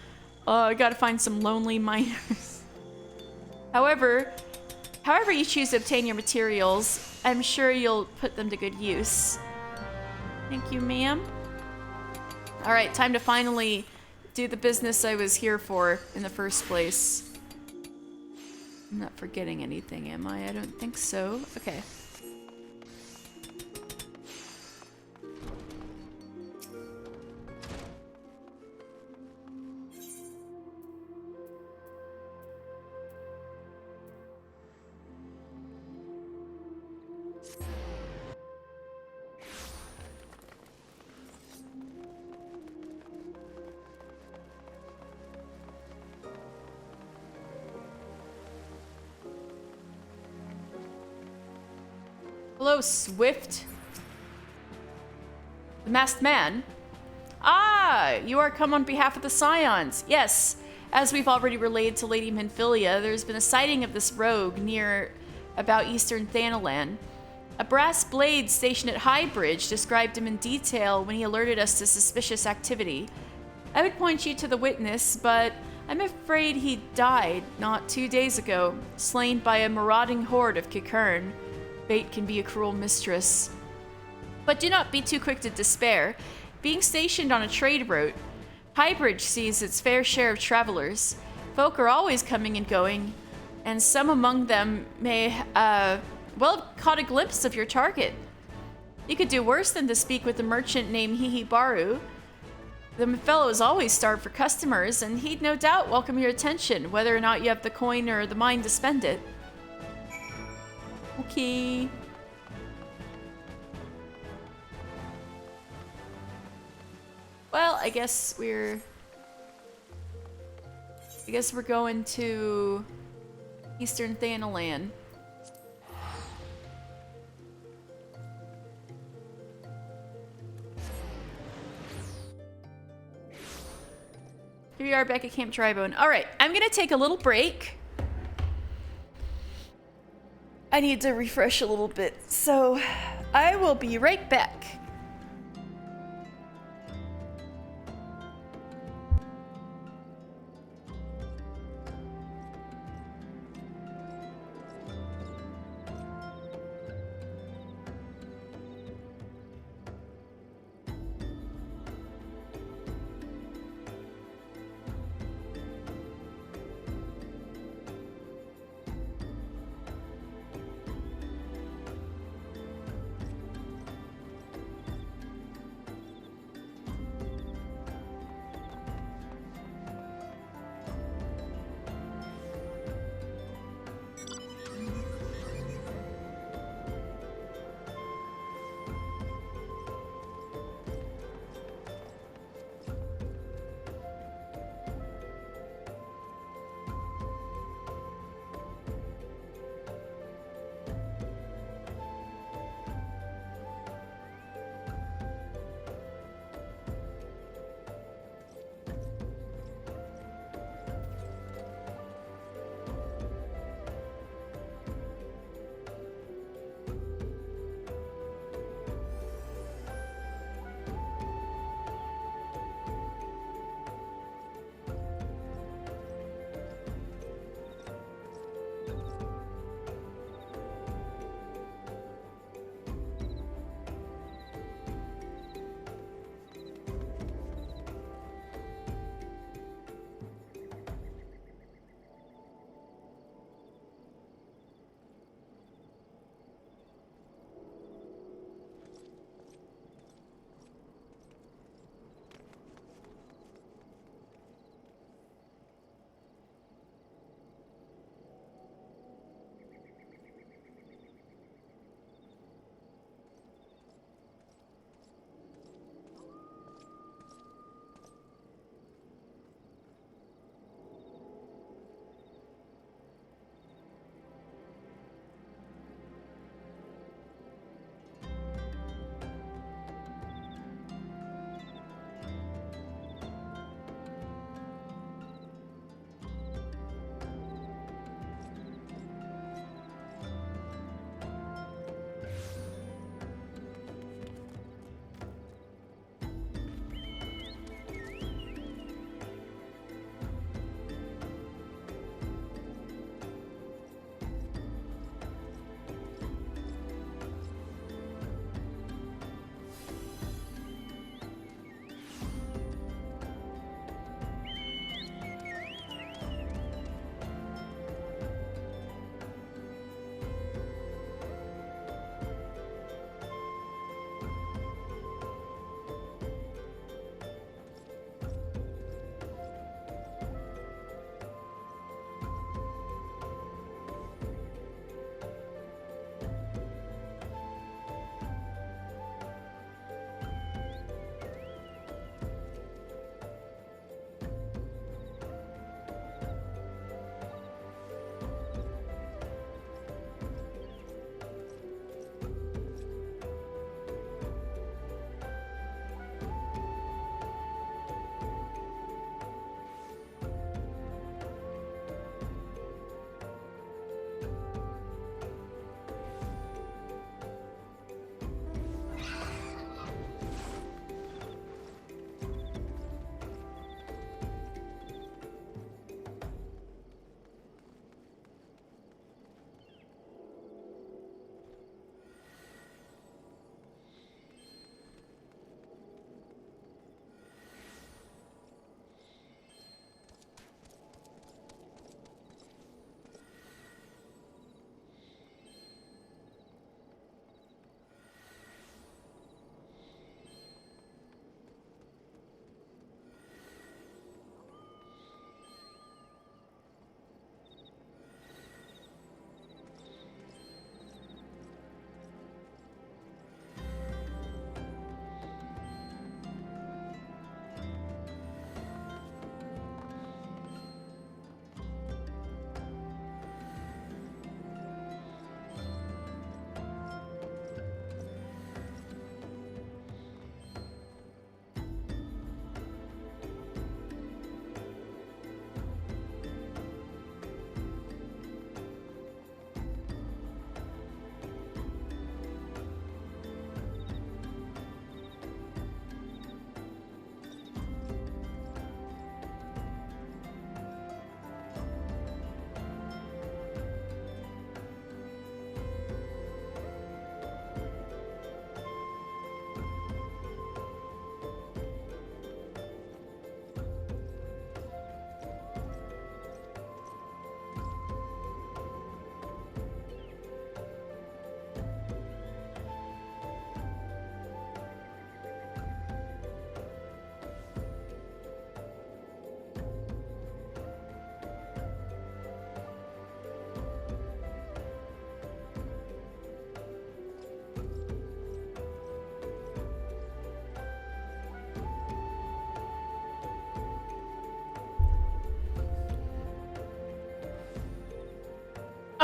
I gotta find some lonely miners. However you choose to obtain your materials, I'm sure you'll put them to good use. Thank you, ma'am. Alright, time to finally do the business I was here for in the first place. I'm not forgetting anything, am I? I don't think so. Okay. Hello, Swift. The masked man? Ah, you are come on behalf of the Scions. Yes, as we've already relayed to Lady Minfilia, there's been a sighting of this rogue near about eastern Thanalan. A brass blade stationed at Highbridge described him in detail when he alerted us to suspicious activity. I would point you to the witness, but I'm afraid he died not 2 days ago, slain by a marauding horde of Kikern. Fate can be a cruel mistress. But do not be too quick to despair. Being stationed on a trade route, Highbridge sees its fair share of travelers. Folk are always coming and going, and some among them may well caught a glimpse of your target. You could do worse than to speak with a merchant named Hihibaru. The fellow is always starved for customers, and he'd no doubt welcome your attention, whether or not you have the coin or the mind to spend it. Okay. Well, I guess we're going to Eastern Thanalan. Here we are back at Camp Tribone. Alright, I'm gonna take a little break. I need to refresh a little bit, so I will be right back.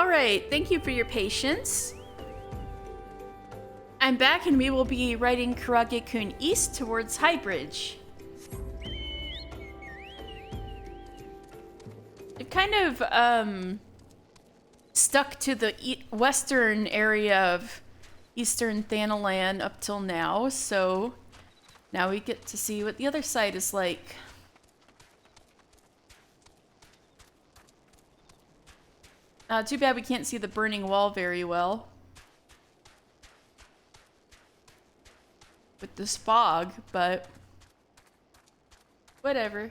All right, thank you for your patience. I'm back and we will be riding Kurage-kun east towards Highbridge. It kind of, stuck to the western area of Eastern Thanalan up till now, so now we get to see what the other side is like. Too bad we can't see the burning wall very well with this fog, but whatever.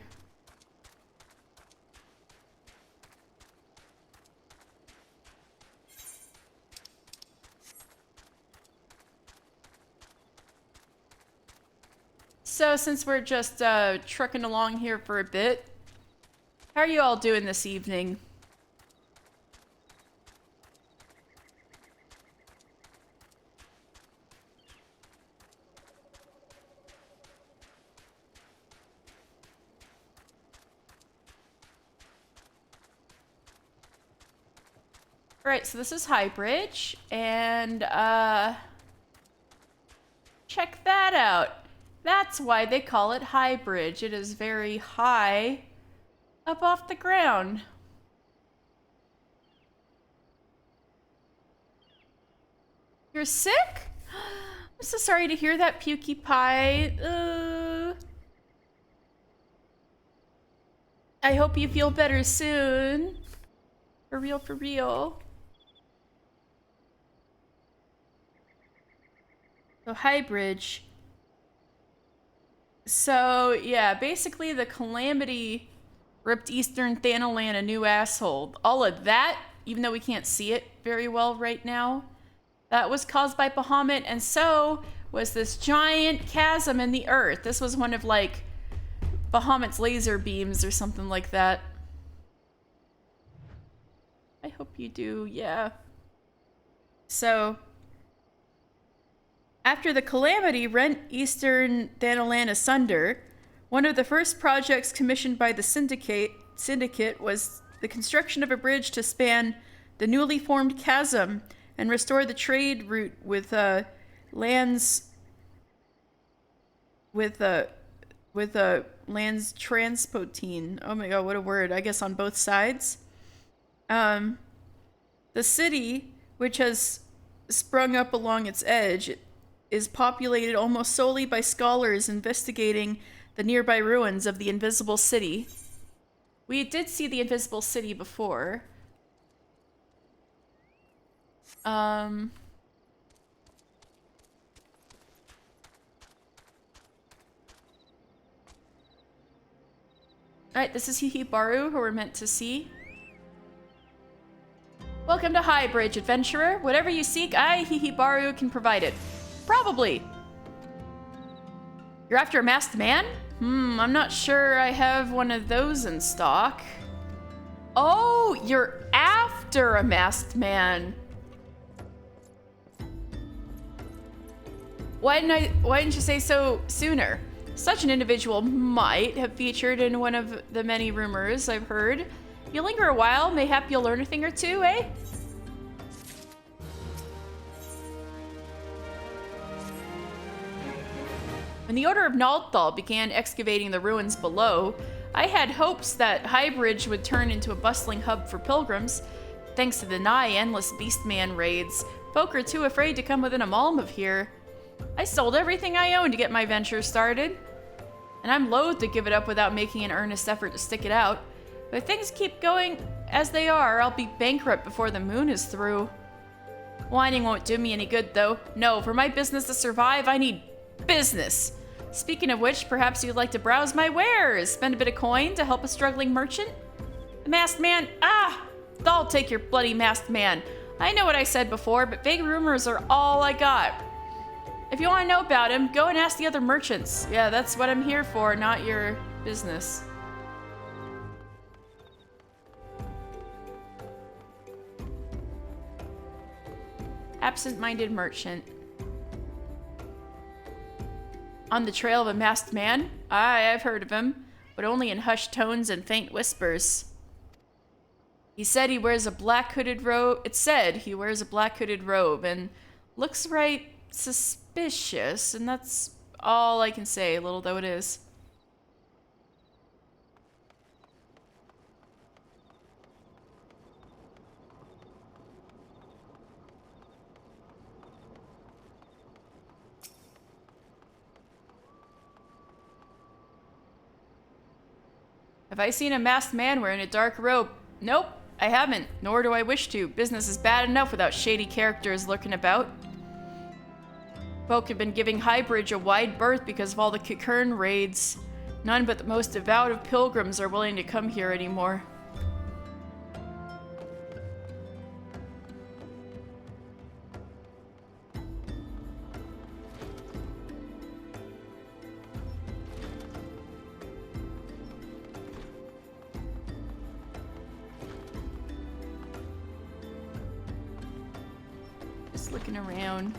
So since we're just trucking along here for a bit, how are you all doing this evening? Alright, so this is Highbridge, and check that out. That's why they call it Highbridge. It is very high up off the ground. You're sick? I'm so sorry to hear that, Pukey Pie. I hope you feel better soon. For real, for real. So Highbridge. So, yeah, basically the Calamity ripped Eastern Thanalan a new asshole. All of that, even though we can't see it very well right now, that was caused by Bahamut, and so was this giant chasm in the earth. This was one of, like, Bahamut's laser beams or something like that. I hope you do, yeah. So, after the Calamity rent Eastern Thanalan asunder, one of the first projects commissioned by the Syndicate was the construction of a bridge to span the newly formed chasm and restore the trade route with lands transportine. Oh my god, what a word! I guess on both sides. The city, which has sprung up along its edge, is populated almost solely by scholars investigating the nearby ruins of the Invisible City. We did see the Invisible City before. Alright, this is Hihibaru, who we're meant to see. Welcome to Highbridge, adventurer. Whatever you seek, I, Hihibaru, can provide it. Probably. You're after a masked man? I'm not sure I have one of those in stock. Oh, you're after a masked man. Why didn't you say so sooner? Such an individual might have featured in one of the many rumors I've heard. If you linger a while, mayhap you'll learn a thing or two, eh? When the Order of Nalthal began excavating the ruins below, I had hopes that Highbridge would turn into a bustling hub for pilgrims. Thanks to the nigh endless Beastman raids, folk are too afraid to come within a malm of here. I sold everything I owned to get my venture started, and I'm loath to give it up without making an earnest effort to stick it out. But if things keep going as they are, I'll be bankrupt before the moon is through. Whining won't do me any good, though. No, for my business to survive, I need business. Speaking of which, perhaps you'd like to browse my wares, spend a bit of coin to help a struggling merchant? The masked man? I'll take your bloody masked man. I know what I said before, but vague rumors are all I got. If you want to know about him, go and ask the other merchants. Yeah, that's what I'm here for, not your business. Absent-minded merchant. On the trail of a masked man? Aye, I've heard of him, but only in hushed tones and faint whispers. He said he wears a black hooded robe. It said he wears a black hooded robe and looks right suspicious, and that's all I can say, little though it is. Have I seen a masked man wearing a dark robe? Nope, I haven't, nor do I wish to. Business is bad enough without shady characters lurking about. Folk have been giving Highbridge a wide berth because of all the Kikern raids. None but the most devout of pilgrims are willing to come here anymore. Just looking around.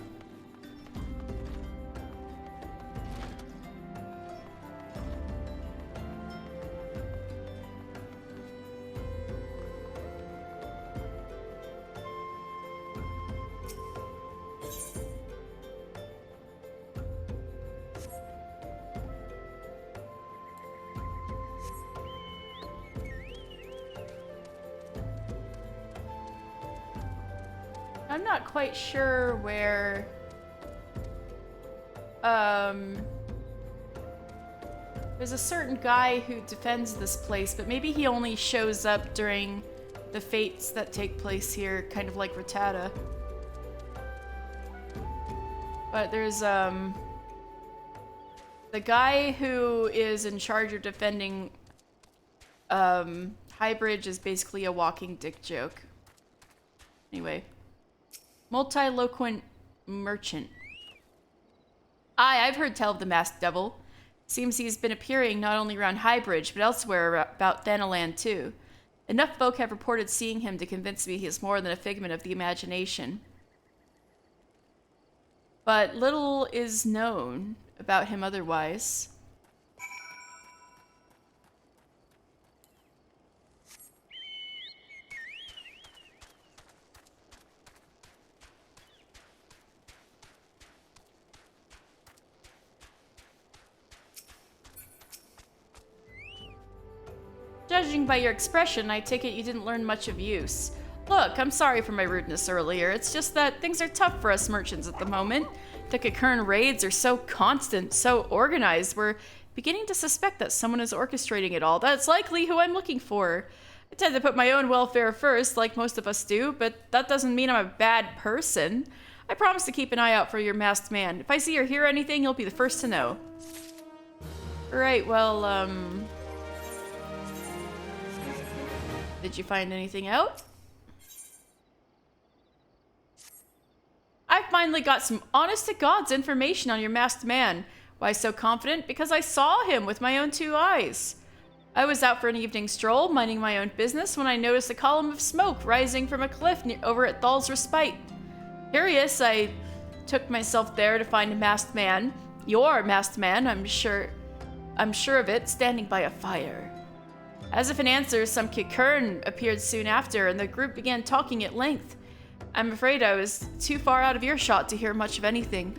I'm not quite sure where, there's a certain guy who defends this place, but maybe he only shows up during the fates that take place here, kind of like Rattata. But there's, the guy who is in charge of defending, Highbridge is basically a walking dick joke. Anyway. Multiloquent merchant. Aye, I've heard tell of the masked devil. Seems he's been appearing not only around Highbridge, but elsewhere about Thanaland too. Enough folk have reported seeing him to convince me he is more than a figment of the imagination. But little is known about him otherwise. Judging by your expression, I take it you didn't learn much of use. Look, I'm sorry for my rudeness earlier. It's just that things are tough for us merchants at the moment. The Kikern raids are so constant, so organized, we're beginning to suspect that someone is orchestrating it all. That's likely who I'm looking for. I tend to put my own welfare first, like most of us do, but that doesn't mean I'm a bad person. I promise to keep an eye out for your masked man. If I see or hear anything, you'll be the first to know. Right, well, did you find anything out? I finally got some honest-to-God's information on your masked man. Why so confident? Because I saw him with my own two eyes. I was out for an evening stroll, minding my own business, when I noticed a column of smoke rising from a cliff over at Thal's Respite. Curious, I took myself there to find a masked man. Your masked man, I'm sure of it, standing by a fire. As if in answer, some Kikern appeared soon after, and the group began talking at length. I'm afraid I was too far out of earshot to hear much of anything.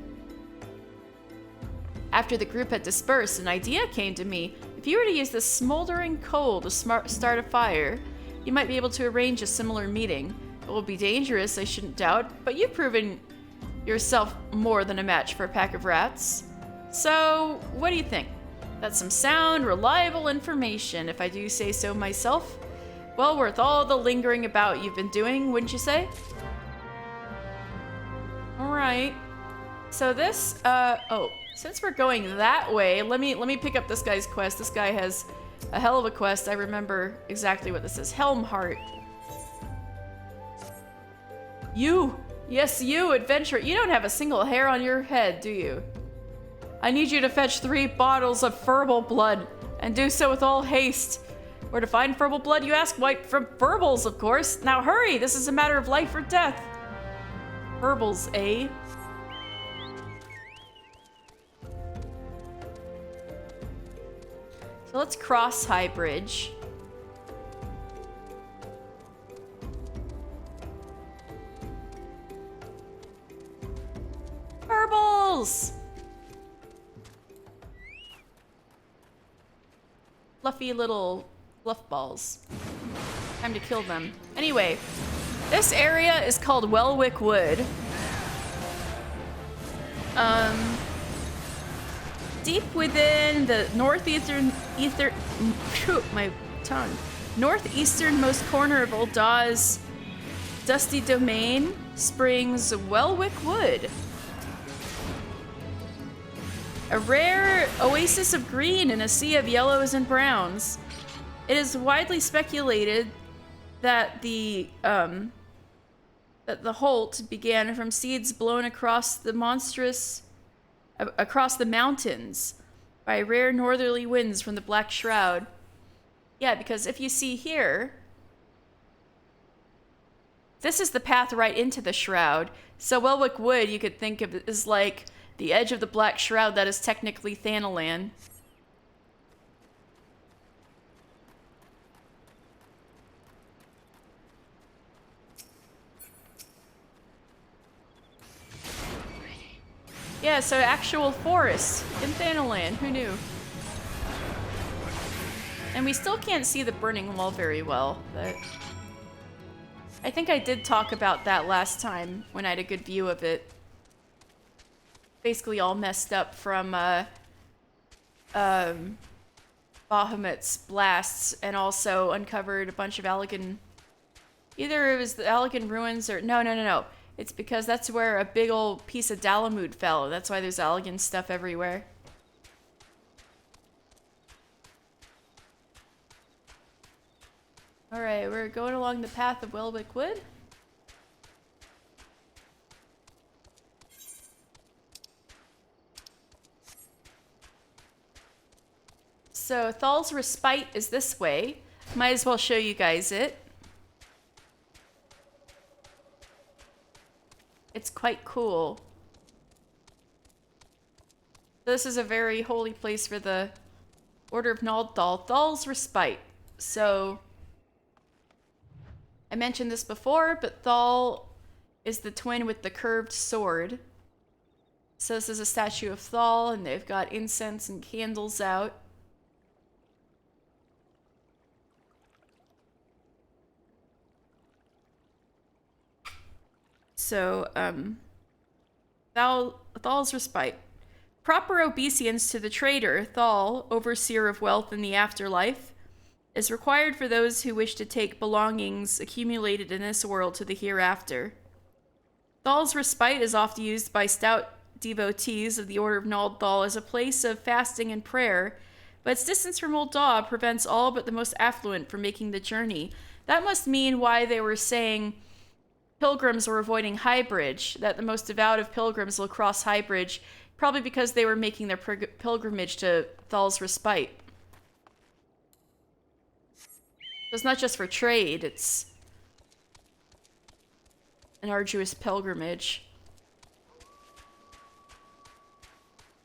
After the group had dispersed, an idea came to me. If you were to use this smoldering coal to start a fire, you might be able to arrange a similar meeting. It will be dangerous, I shouldn't doubt, but you've proven yourself more than a match for a pack of rats. So, what do you think? That's some sound, reliable information, if I do say so myself. Well worth all the lingering about you've been doing, wouldn't you say? Alright. So this, since we're going that way, let me pick up this guy's quest. This guy has a hell of a quest. I remember exactly what this is. Helmheart. You! Yes, you, adventurer. You don't have a single hair on your head, do you? I need you to fetch 3 bottles of furball blood, and do so with all haste. Where to find furball blood, you ask? Why, from Furballs, of course. Now hurry, this is a matter of life or death. Furballs, eh? So let's cross Highbridge. fluffy little fluff balls. Time to kill them. Anyway, this area is called Welwick Wood. Deep within the northeasternmost corner of Old Dawes dusty domain springs Welwick Wood. A rare oasis of green in a sea of yellows and browns. It is widely speculated that the Holt began from seeds blown across the mountains by rare northerly winds from the Black Shroud. Yeah, because if you see here, this is the path right into the Shroud. So Welwick Wood, you could think of it as like the edge of the Black Shroud that is technically Thanalan. Yeah, so actual forest in Thanalan, who knew? And we still can't see the burning wall very well, but I think I did talk about that last time when I had a good view of it. Basically all messed up from Bahamut's blasts, and also uncovered a bunch of Allegan. Either it was the Allegan ruins or no. It's because that's where a big old piece of Dalamud fell. That's why there's Allegan stuff everywhere. Alright, we're going along the path of Welwick Wood. So Thal's Respite is this way. Might as well show you guys it. It's quite cool. This is a very holy place for the Order of Naldthal. Thal's Respite. So, I mentioned this before, but Thal is the twin with the curved sword. So this is a statue of Thal, and they've got incense and candles out. So, Thal's Respite. Proper obeisance to the trader, Thal, overseer of wealth in the afterlife, is required for those who wish to take belongings accumulated in this world to the hereafter. Thal's Respite is often used by stout devotees of the Order of Naldthal as a place of fasting and prayer, but its distance from Old Daw prevents all but the most affluent from making the journey. That must mean why they were saying pilgrims were avoiding Highbridge, that the most devout of pilgrims will cross Highbridge, probably because they were making their pilgrimage to Thal's Respite. So it's not just for trade, it's an arduous pilgrimage.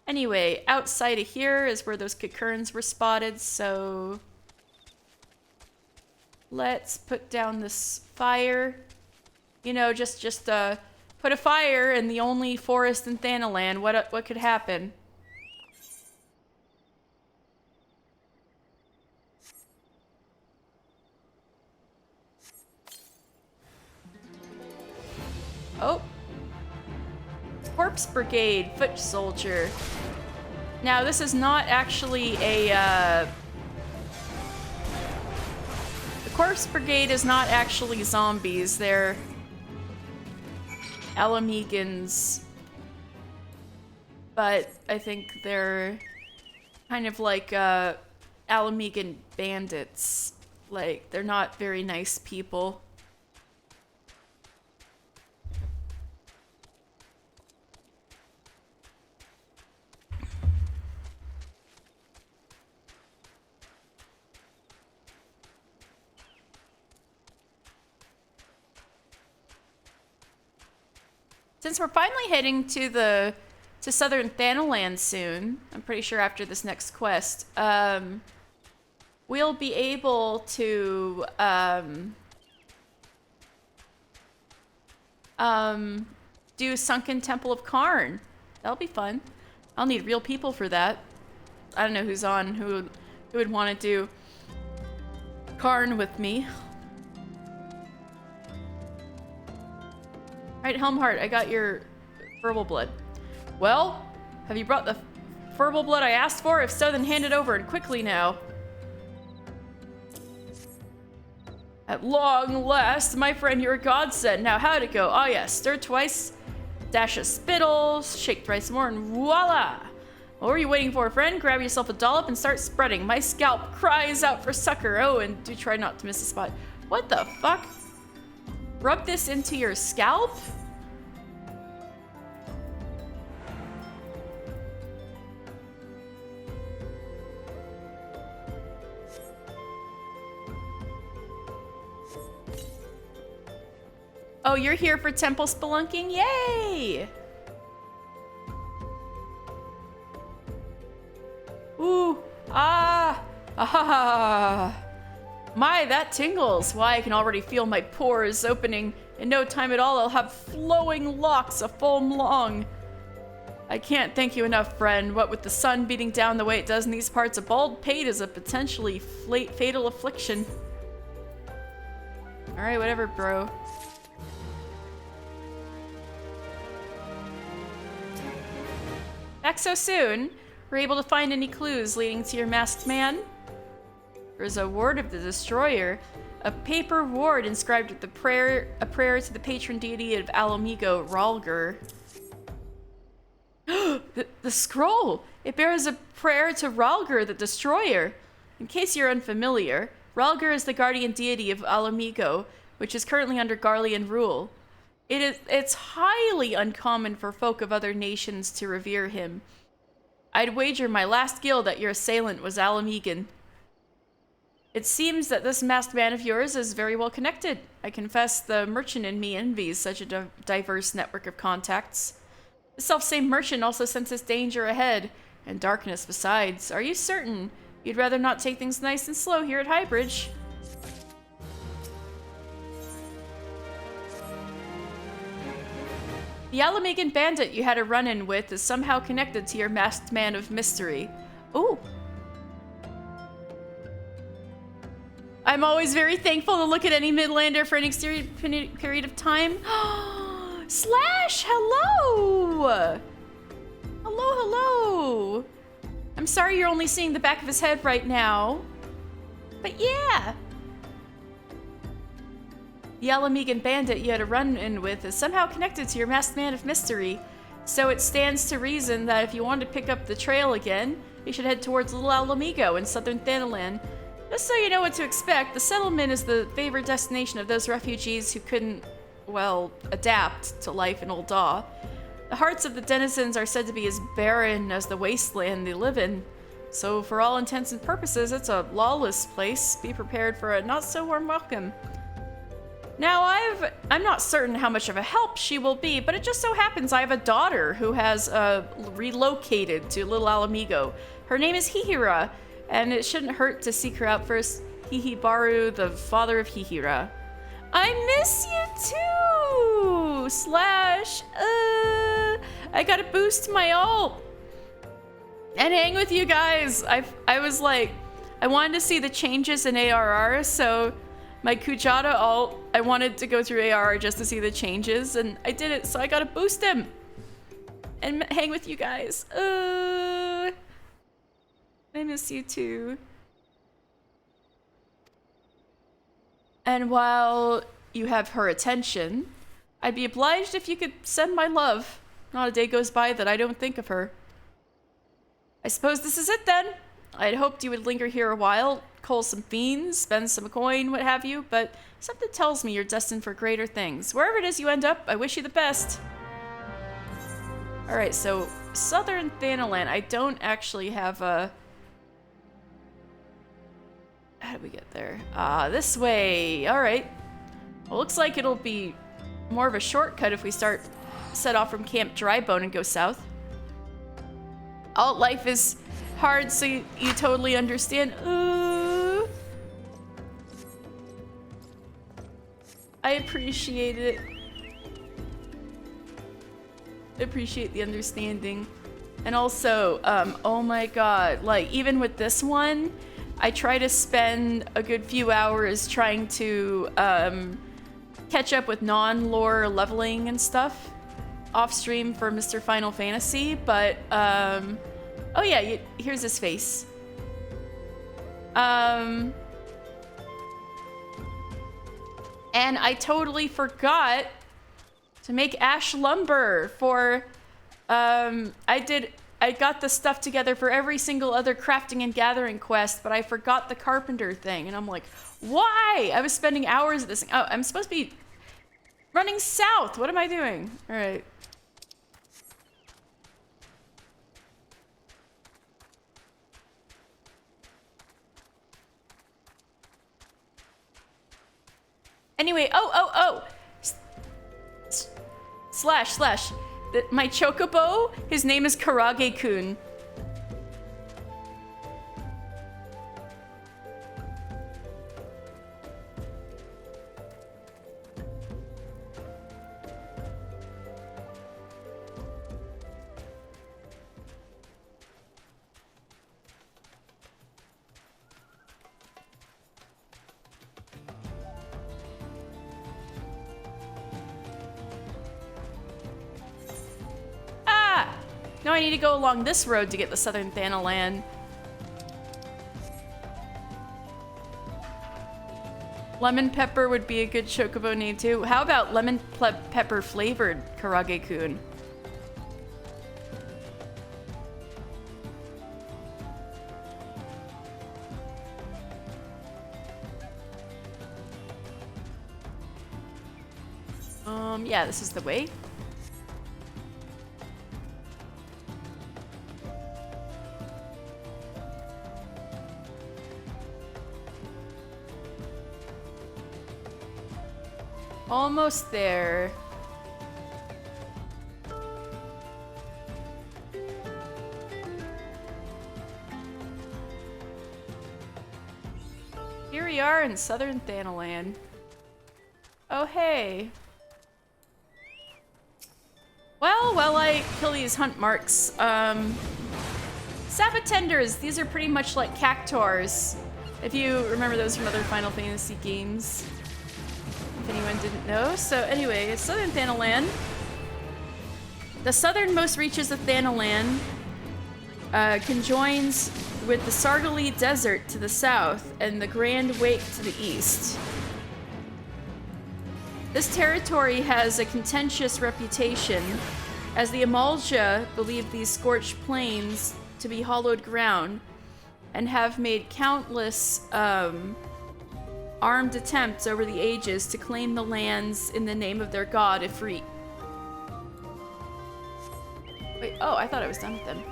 Anyway, outside of here is where those Kakurns were spotted, so let's put down this fire. You know, just put a fire in the only forest in Thanalan. What could happen? Oh. Corpse Brigade, foot soldier. Now, this is not actually a, the Corpse Brigade is not actually zombies. They're Alamegans, but I think they're kind of like Alamegan bandits. Like, they're not very nice people. Since we're finally heading to southern Thanalan soon, I'm pretty sure after this next quest, we'll be able to do Sunken Temple of Karn. That'll be fun. I'll need real people for that. I don't know who who would want to do Karn with me. Alright, Helmheart, I got your verbal blood. Well, have you brought the verbal blood I asked for? If so, then hand it over, and quickly now. At long last, my friend, you're a godsend. Now, how'd it go? Oh yeah, stir twice, dash of spittle, shake thrice more, and voila! What were you waiting for, friend? Grab yourself a dollop and start spreading. My scalp cries out for succor. Oh, and do try not to miss a spot. What the fuck? Rub this into your scalp? Oh, you're here for temple spelunking? Yay! Ooh, My, that tingles. Why, I can already feel my pores opening. In no time at all, I'll have flowing locks a foam long. I can't thank you enough, friend. What with the sun beating down the way it does in these parts, a bald pate is a potentially fatal affliction. Alright, whatever, bro. Back so soon? Were you able to find any clues leading to your masked man? There's a ward of the destroyer. A paper ward inscribed with a prayer to the patron deity of Alamigo, Ralger. the scroll! It bears a prayer to Ralger, the destroyer. In case you're unfamiliar, Ralger is the guardian deity of Alamigo, which is currently under Garlean rule. It's highly uncommon for folk of other nations to revere him. I'd wager my last guild that your assailant was Alamigan. It seems that this masked man of yours is very well connected. I confess the merchant in me envies such a diverse network of contacts. The selfsame merchant also senses danger ahead, and darkness besides. Are you certain you'd rather not take things nice and slow here at Highbridge? The Alamigan bandit you had a run-in with is somehow connected to your masked man of mystery. Ooh. I'm always very thankful to look at any Midlander for an extended period of time. Slash, hello! Hello. I'm sorry you're only seeing the back of his head right now. But yeah. The Alamigan bandit you had a run-in with is somehow connected to your masked man of mystery, so it stands to reason that if you wanted to pick up the trail again, you should head towards Little Alamigo in southern Thanalan. Just so you know what to expect, the settlement is the favored destination of those refugees who couldn't, well, adapt to life in Ul'dah. The hearts of the denizens are said to be as barren as the wasteland they live in, so for all intents and purposes, it's a lawless place. Be prepared for a not-so-warm welcome. Now, I'm not certain how much of a help she will be, but it just so happens I have a daughter who has relocated to Little Alamigo. Her name is Hihira, and it shouldn't hurt to seek her out first. Hihibaru, the father of Hihira. I miss you too! Slash, I gotta boost my ult and hang with you guys. I was like, I wanted to see the changes in ARR, so my Kujata ult, I wanted to go through ARR just to see the changes, and I did it, so I gotta boost him and hang with you guys. I miss you too. And while you have her attention, I'd be obliged if you could send my love. Not a day goes by that I don't think of her. I suppose this is it then. I'd hoped you would linger here a while, cull some fiends, spend some coin, what have you, but something tells me you're destined for greater things. Wherever it is you end up, I wish you the best. Alright, so southern Thanalan, I don't actually have a... How do we get there? This way. Alright. Well, looks like it'll be more of a shortcut if we set off from Camp Drybone and go south. Alt life is hard, so you totally understand. I appreciate it. I appreciate the understanding. And also, oh my god, like, even with this one, I try to spend a good few hours trying to catch up with non-lore leveling and stuff off stream for Mr. Final Fantasy, but oh yeah, here's his face. And I totally forgot to make ash lumber for I got the stuff together for every single other crafting and gathering quest, but I forgot the carpenter thing, and I'm like, why? I was spending hours at this thing. Oh, I'm supposed to be running south. What am I doing? All right. Anyway, oh. Slash. My chocobo, his name is Karage-kun. Now I need to go along this road to get the Southern Thanalan. Lemon pepper would be a good chocobo name too. How about lemon pepper flavored Karage-kun? Yeah, this is the way. Almost there. Here we are in Southern Thanalan. Oh, hey. Well, while I kill these hunt marks, Sabotenders, these are pretty much like cactuars. If you remember those from other Final Fantasy games. If anyone didn't know. So anyway, it's Southern Thanalan. The southernmost reaches of Thanalan conjoins with the Sargali Desert to the south and the Grand Wake to the east. This territory has a contentious reputation, as the Amalja believe these scorched plains to be hallowed ground and have made countless armed attempts over the ages to claim the lands in the name of their god, Ifrit. Wait, oh, I thought I was done with them.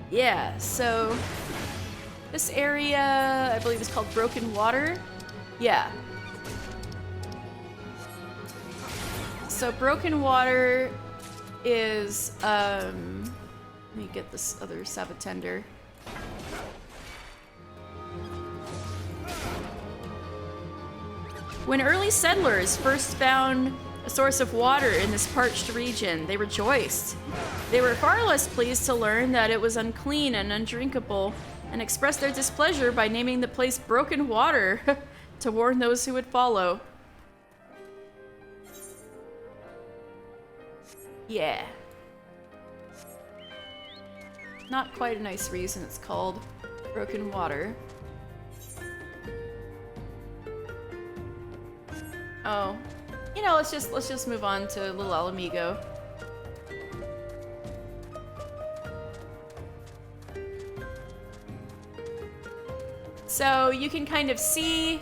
Yeah, so this area, I believe, is called Broken Water. Yeah. So Broken Water is, let me get this other Sabotender. When early settlers first found a source of water in this parched region, they rejoiced. They were far less pleased to learn that it was unclean and undrinkable, and expressed their displeasure by naming the place Broken Water to warn those who would follow. Yeah. Not quite a nice reason it's called Broken Water. Oh. You know, let's just move on to Little Alamigo. So you can kind of see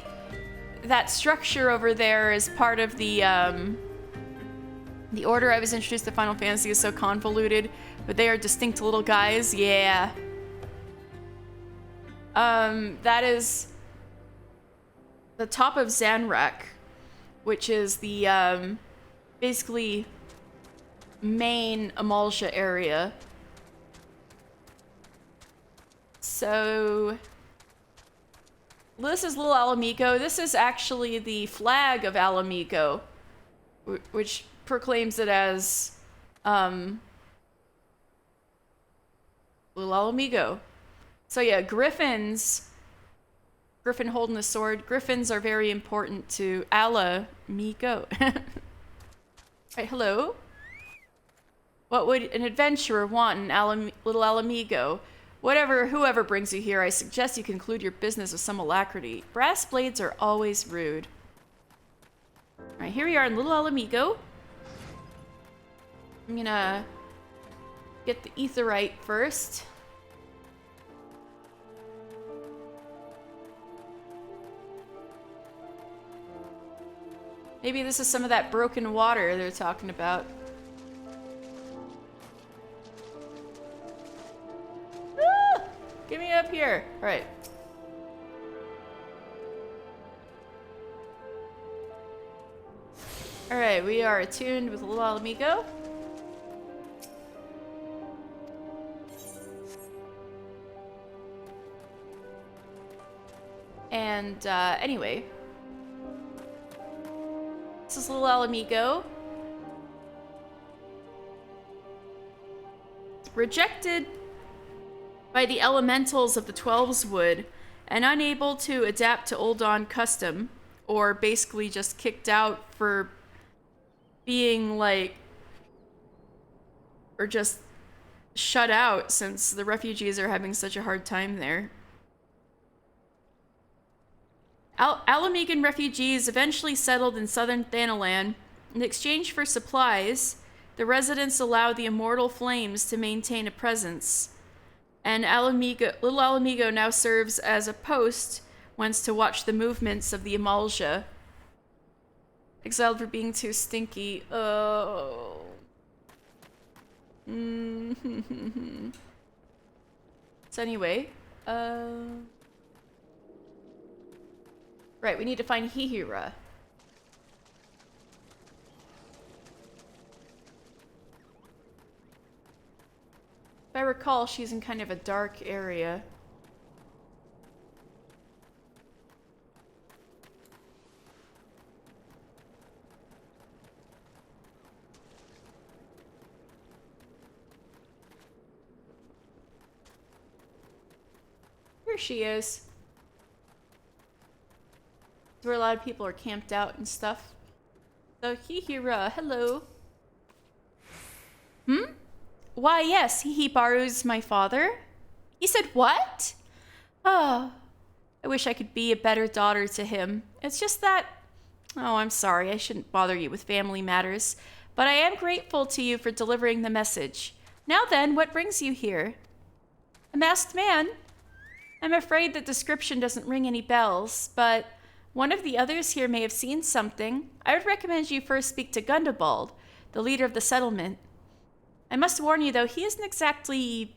that structure over there is part of the order I was introduced to Final Fantasy is so convoluted, but they are distinct little guys. Yeah. That is the top of Zanrak, which is the basically main Amalja area. So this is Little Alamigo. This is actually the flag of Alamigo, which proclaims it as Little Alamigo. So yeah, griffins. Griffin holding the sword. Griffins are very important to Alamigo. Right, hello? What would an adventurer want in Little Alamigo? Whoever brings you here, I suggest you conclude your business with some alacrity. Brass blades are always rude. Alright, here we are in Little Alamigo. I'm gonna get the etherite first. Maybe this is some of that broken water they're talking about. Ah! Get me up here. All right. All right, we are attuned with Little Alamigo. And anyway. This is Little Alamigo. Rejected by the elementals of the Twelves Wood and unable to adapt to Old Dawn custom, or basically just kicked out for being like, or just shut out since the refugees are having such a hard time there. Alamigan refugees eventually settled in southern Thanalan. In exchange for supplies, the residents allowed the immortal flames to maintain a presence. And Little Alamigo now serves as a post whence to watch the movements of the Amalja. Exiled for being too stinky. Oh. So anyway, right, we need to find Hihira. If I recall, she's in kind of a dark area. Here she is. Where a lot of people are camped out and stuff. So Hihira, hello. Why yes, Hihibaru's my father. He said what? Oh, I wish I could be a better daughter to him. It's just that... Oh, I'm sorry, I shouldn't bother you with family matters. But I am grateful to you for delivering the message. Now then, what brings you here? A masked man? I'm afraid the description doesn't ring any bells, but... One of the others here may have seen something. I would recommend you first speak to Gundabald, the leader of the settlement. I must warn you, though, he isn't exactly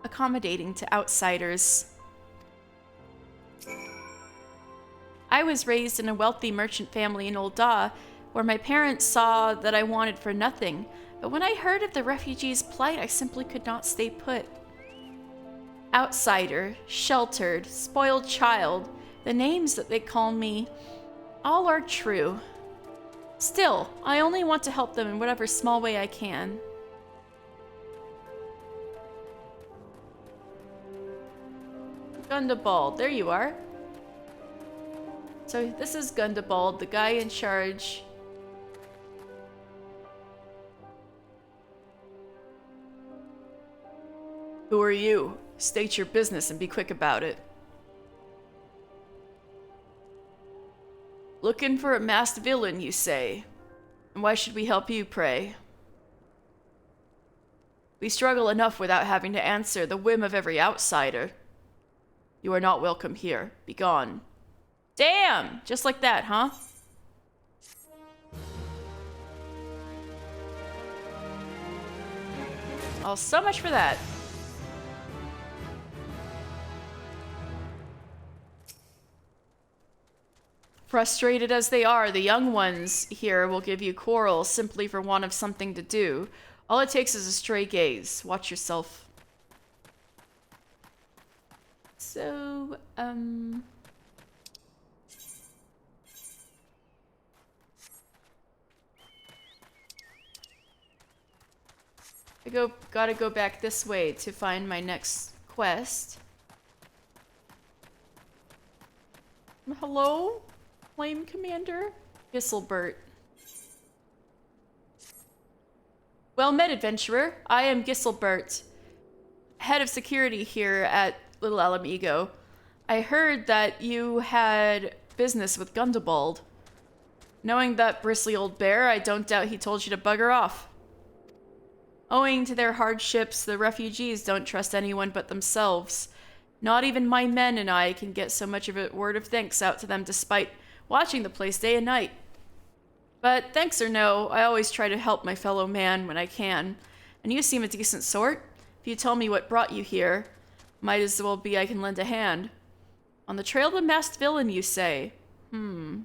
accommodating to outsiders. I was raised in a wealthy merchant family in Old Da, where my parents saw that I wanted for nothing. But when I heard of the refugees' plight, I simply could not stay put. Outsider, sheltered, spoiled child... The names that they call me, all are true. Still, I only want to help them in whatever small way I can. Gundabald, there you are. So this is Gundabald, the guy in charge. Who are you? State your business and be quick about it. Looking for a masked villain, you say? And why should we help you, pray? We struggle enough without having to answer the whim of every outsider. You are not welcome here. Be gone. Damn! Just like that, huh? Oh, so much for that. Frustrated as they are, the young ones here will give you quarrels simply for want of something to do. All it takes is a stray gaze. Watch yourself. So, Gotta go back this way to find my next quest. Hello? Flame Commander? Giselbert. Well met, adventurer. I am Giselbert, head of security here at Little Alamigo. I heard that you had business with Gundabald. Knowing that bristly old bear, I don't doubt he told you to bugger off. Owing to their hardships, the refugees don't trust anyone but themselves. Not even my men and I can get so much of a word of thanks out to them despite watching the place day and night. But thanks or no, I always try to help my fellow man when I can. And you seem a decent sort. If you tell me what brought you here, might as well be I can lend a hand. On the trail of the masked villain, you say? Can't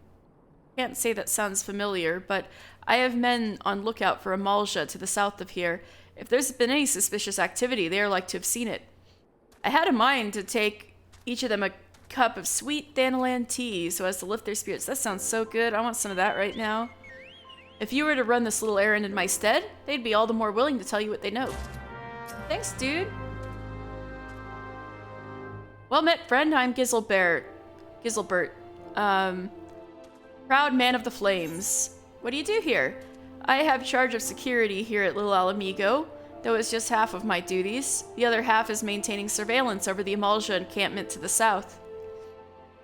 say that sounds familiar, but I have men on lookout for a Malja to the south of here. If there's been any suspicious activity, they are like to have seen it. I had a mind to take each of them a cup of sweet Thanalan tea so as to lift their spirits. That sounds so good. I want some of that right now. If you were to run this little errand in my stead, they'd be all the more willing to tell you what they know. Thanks, dude. Well met, friend. I'm Giselbert. Proud man of the flames. What do you do here? I have charge of security here at Little Alamigo, though it's just half of my duties. The other half is maintaining surveillance over the Amalja encampment to the south.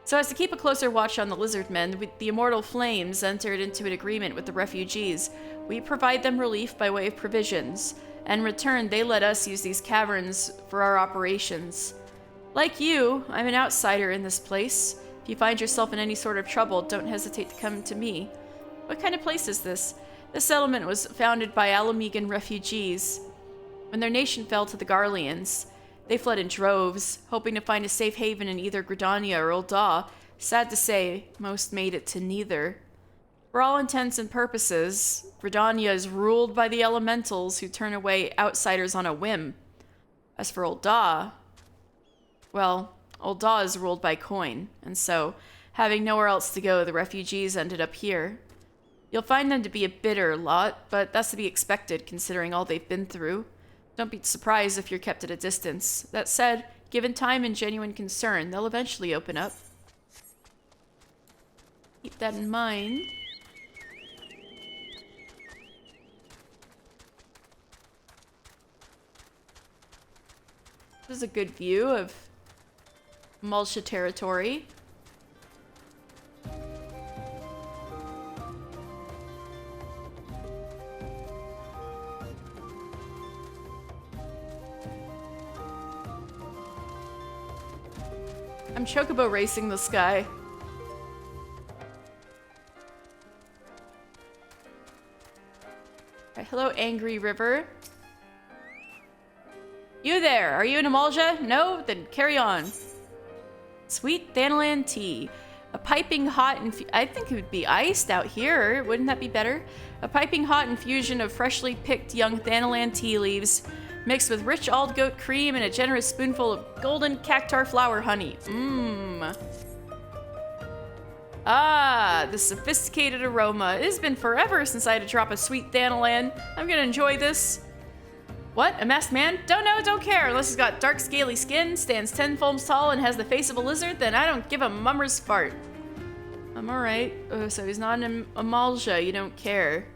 So as to keep a closer watch on the lizardmen, the Immortal Flames entered into an agreement with the refugees. We provide them relief by way of provisions, and in return they let us use these caverns for our operations. Like you, I'm an outsider in this place. If you find yourself in any sort of trouble, don't hesitate to come to me. What kind of place is this? This settlement was founded by Alamigan refugees. When their nation fell to the Garleans, they fled in droves, hoping to find a safe haven in either Gridania or Ul'dah. Sad to say, most made it to neither. For all intents and purposes, Gridania is ruled by the elementals who turn away outsiders on a whim. As for Ul'dah, well, Ul'dah is ruled by coin, and so, having nowhere else to go, the refugees ended up here. You'll find them to be a bitter lot, but that's to be expected considering all they've been through. Don't be surprised if you're kept at a distance. That said, given time and genuine concern, they'll eventually open up. Keep that in mind. This is a good view of Malsha territory. I'm chocobo racing this guy. Right, hello, Angry River. You there, are you an Amalja? No? Then carry on. Sweet Thanalan tea. A piping hot I think it would be iced out here. Wouldn't that be better? A piping hot infusion of freshly picked young Thanalan tea leaves mixed with rich goat cream and a generous spoonful of golden cactar flower honey. Mmm. Ah, the sophisticated aroma. It has been forever since I had to drop a sweet Thanalan. I'm gonna enjoy this. What? A masked man? Don't know, don't care. Unless he's got dark, scaly skin, stands 10 foams tall, and has the face of a lizard, then I don't give a mummer's fart. I'm alright. Oh, so he's not an Amalja, you don't care.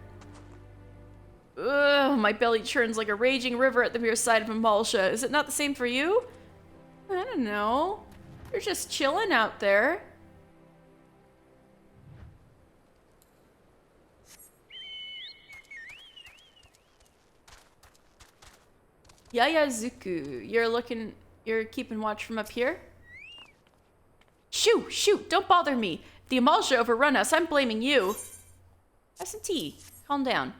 Ugh, my belly churns like a raging river at the mere sight of Amalja. Is it not the same for you? I don't know. You're just chilling out there. Yayazuku, you're keeping watch from up here? Shoo, shoot, don't bother me. If the Amalja overrun us, I'm blaming you. Have some tea. Calm down.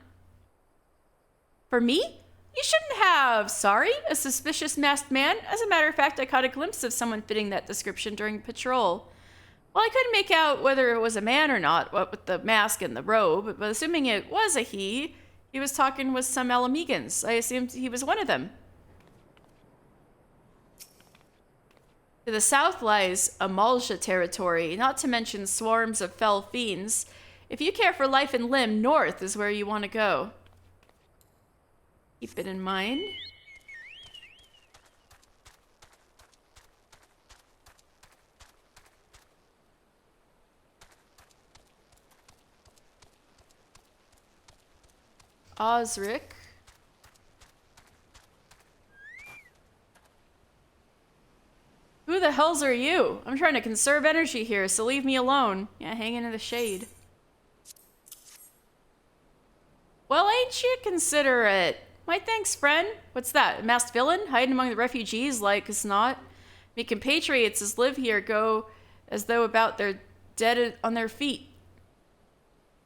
For me? You shouldn't have. Sorry, a suspicious masked man. As a matter of fact, I caught a glimpse of someone fitting that description during patrol. Well, I couldn't make out whether it was a man or not, what with the mask and the robe, but assuming it was a he was talking with some Alamegans. I assumed he was one of them. To the south lies Amalja territory, not to mention swarms of fell fiends. If you care for life and limb, north is where you want to go. Keep it in mind. Osric. Who the hells are you? I'm trying to conserve energy here, so leave me alone. Yeah, hanging in the shade. Well, ain't you considerate? Why, thanks, friend. What's that? A masked villain? Hiding among the refugees like as not? Me compatriots as live here go as though about they're dead on their feet.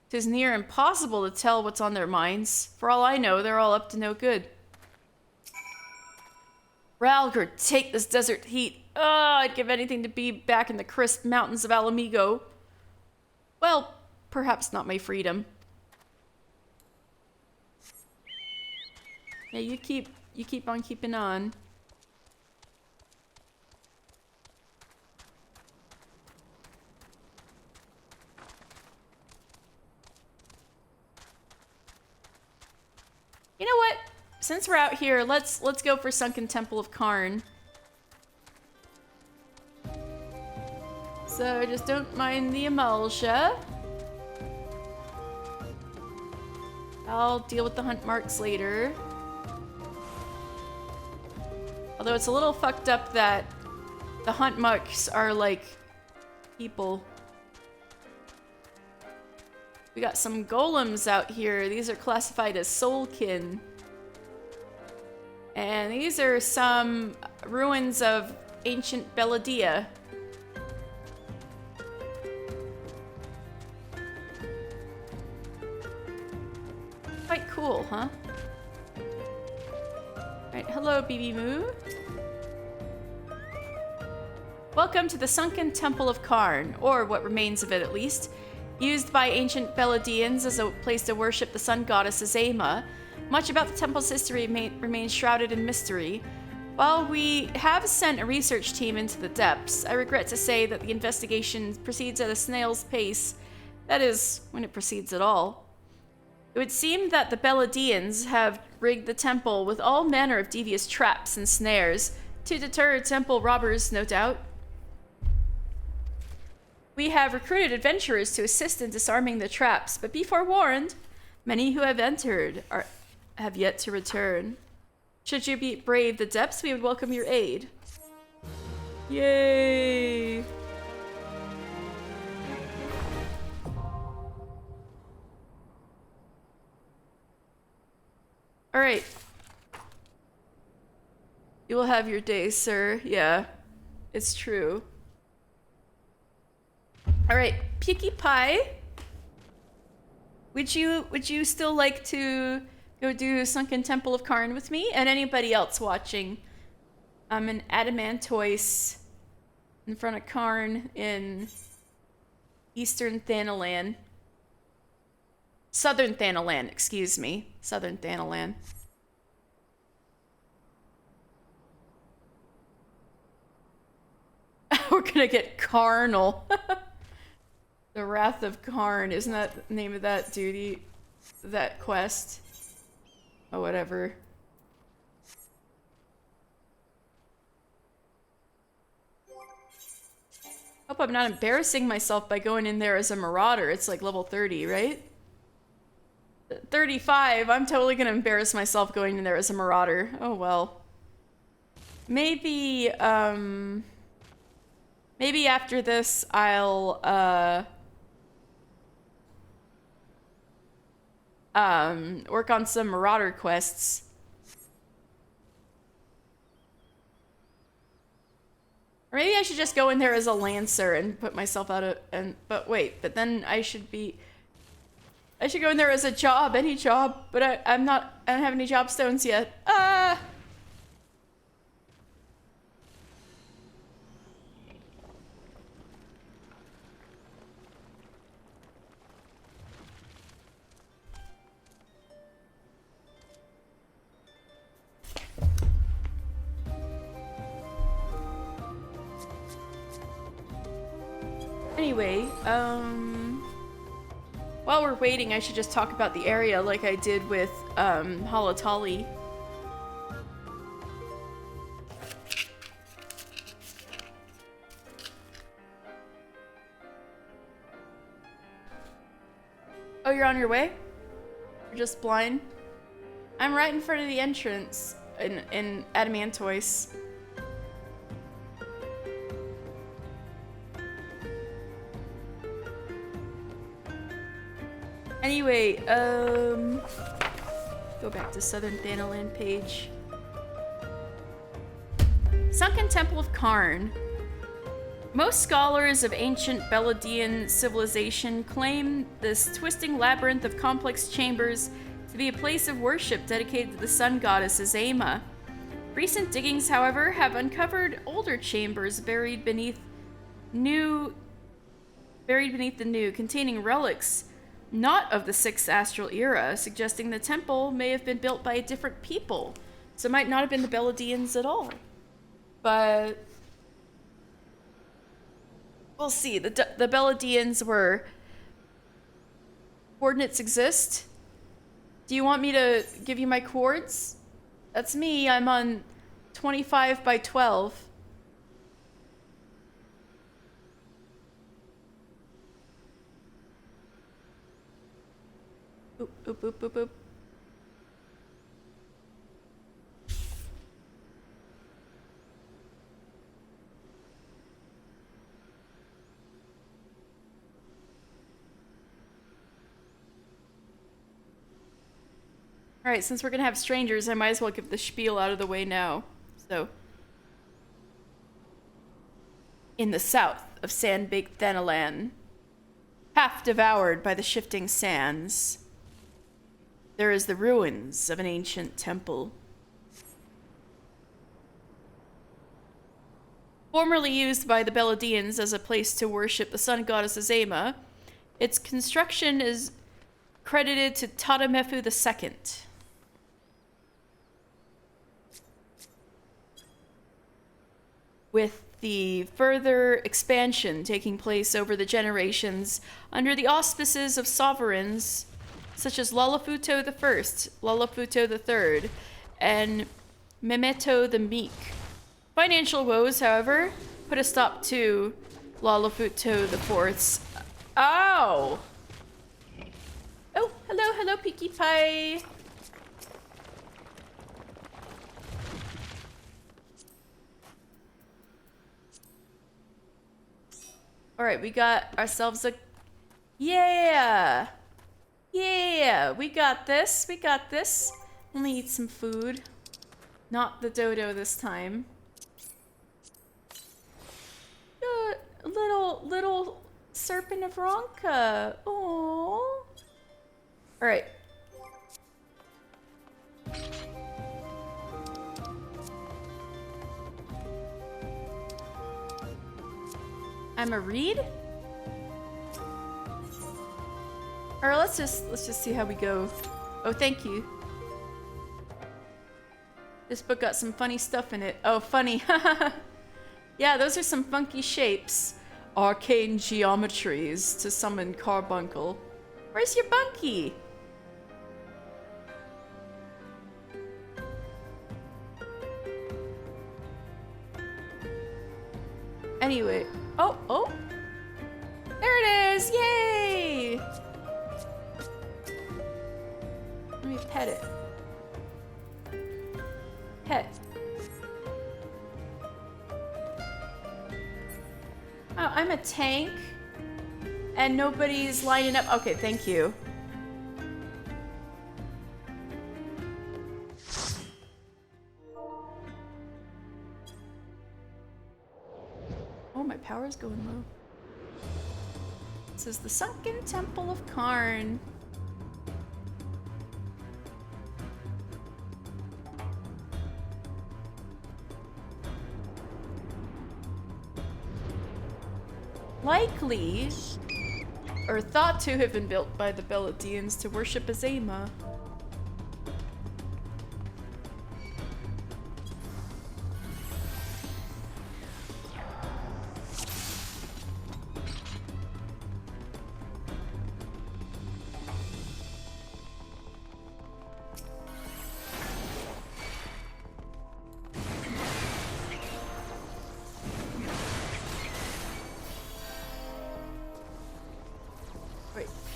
'Tis near impossible to tell what's on their minds. For all I know, they're all up to no good. Ralgr, take this desert heat. Oh, I'd give anything to be back in the crisp mountains of Alamigo. Well, perhaps not my freedom. Yeah, you keep on keeping on. You know what? Since we're out here, let's go for Sunken Temple of Karn. So just don't mind the emulsia. I'll deal with the hunt marks later. Although it's a little fucked up that the hunt marks are like people. We got some golems out here. These are classified as soulkin. And these are some ruins of ancient Belladia. Quite cool, huh? Alright, hello, BB Moo. Welcome to the Sunken Temple of Karn, or what remains of it at least. Used by ancient Belladians as a place to worship the sun goddess Azema, much about the temple's history remains shrouded in mystery. While we have sent a research team into the depths, I regret to say that the investigation proceeds at a snail's pace. That is, when it proceeds at all. It would seem that the Belladians have rigged the temple with all manner of devious traps and snares to deter temple robbers, no doubt. We have recruited adventurers to assist in disarming the traps, but be forewarned, many who have entered have yet to return. Should you be brave the depths, we would welcome your aid. Yay! Alright. You will have your day, sir. Yeah, it's true. Alright, Piki Pie. Would you still like to go do Sunken Temple of Karn with me? And anybody else watching? I'm an Adamantoise in front of Karn in Eastern Thanalan. Southern Thanalan, excuse me. Southern Thanalan. We're gonna get carnal. The Wrath of Karn, isn't that the name of that duty? That quest? Or whatever. Hope I'm not embarrassing myself by going in there as a marauder. It's like level 30, right? 35, I'm totally gonna embarrass myself going in there as a marauder. Oh well. Maybe, maybe after this I'll, work on some marauder quests. Or maybe I should just go in there as a lancer and put myself out of, but wait, but then I should go in there as a job, any job, but I don't have any job stones yet. Ah! Anyway, while we're waiting, I should just talk about the area like I did with Holotali. Oh, you're on your way? You're just blind? I'm right in front of the entrance in Adamantoise. Anyway, go back to Southern Thanalan page. Sunken Temple of Karn. Most scholars of ancient Beladian civilization claim this twisting labyrinth of complex chambers to be a place of worship dedicated to the sun goddess Azema. Recent diggings, however, have uncovered older chambers buried beneath the new, containing relics not of the 6th astral era, suggesting the temple may have been built by a different people. So it might not have been the Beladians at all. But we'll see. The Beladians were... Coordinates exist. Do you want me to give you my chords? That's me. I'm on 25 by 12. Boop, boop, boop, boop, boop. Alright, since we're gonna have strangers, I might as well give the spiel out of the way now. So, in the south of sand-baked Thanalan, half devoured by the shifting sands, there is the ruins of an ancient temple. Formerly used by the Beladians as a place to worship the sun goddess Azema, its construction is credited to Tadamefu II. With the further expansion taking place over the generations under the auspices of sovereigns such as Lalafuto I, Lalafuto III, and Memeto the Meek. Financial woes, however, put a stop to Lalafuto IV's... Ow! Oh, hello, Peaky Pie! Alright, we got ourselves a... Yeah! Yeah! We got this. Let me eat some food. Not the dodo this time. Little serpent of Ronka. Aww. Alright. I'm a read? Or let's just see how we go. Oh, thank you. This book got some funny stuff in it. Oh, funny. Yeah, those are some funky shapes. Arcane geometries to summon Carbuncle. Where's your bunkie? Anyway. Oh. There it is! Yay! Let me pet it. Pet. Oh, I'm a tank. And nobody's lining up. Okay, thank you. Oh, my power's going low. This is the Sunken Temple of Karn. Likely, or thought to have been built by the Beladians to worship Azema.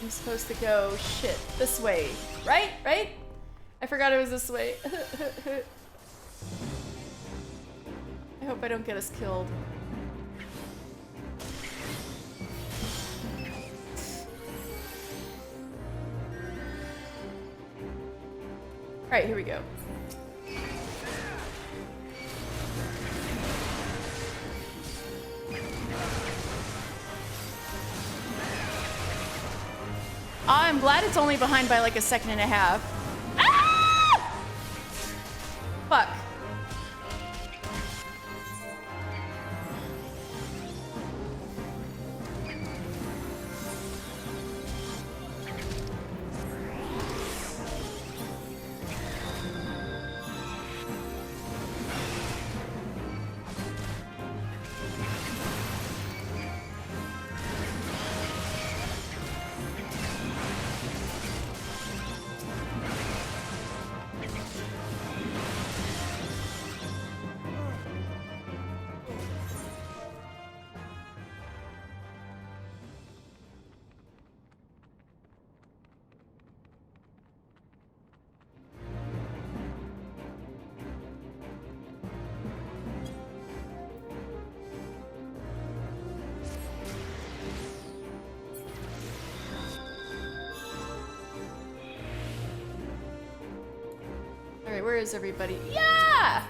I'm supposed to go, shit, this way. Right? Right? I forgot it was this way. I hope I don't get us killed. Alright, here we go. I'm glad it's only behind by like a second and a half. Ah! Fuck. Alright, where is everybody? Yeah!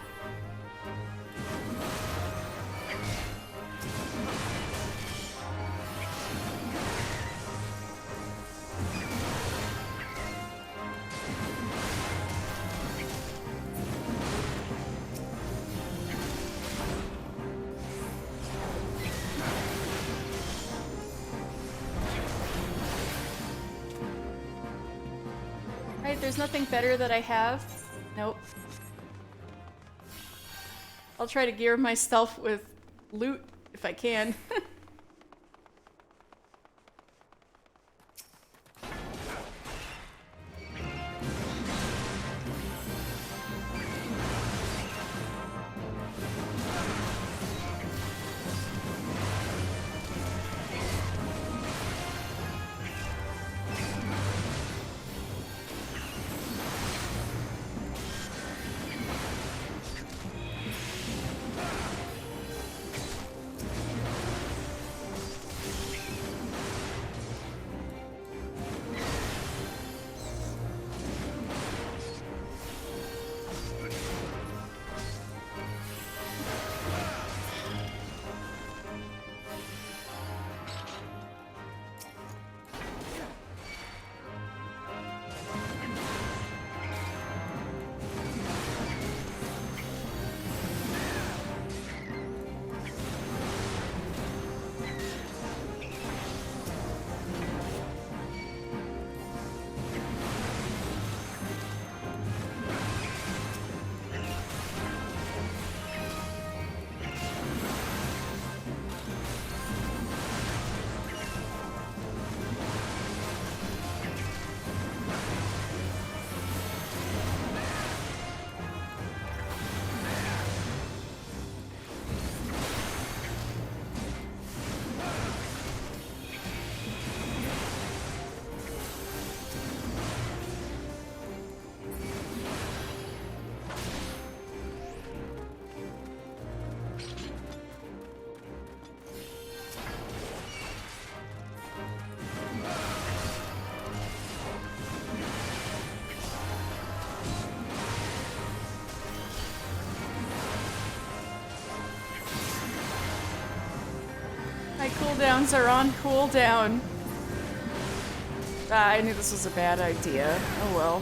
Right, there's nothing better that I have. Nope. I'll try to gear myself with loot if I can. My cooldowns are on cooldown. Ah, I knew this was a bad idea. Oh well.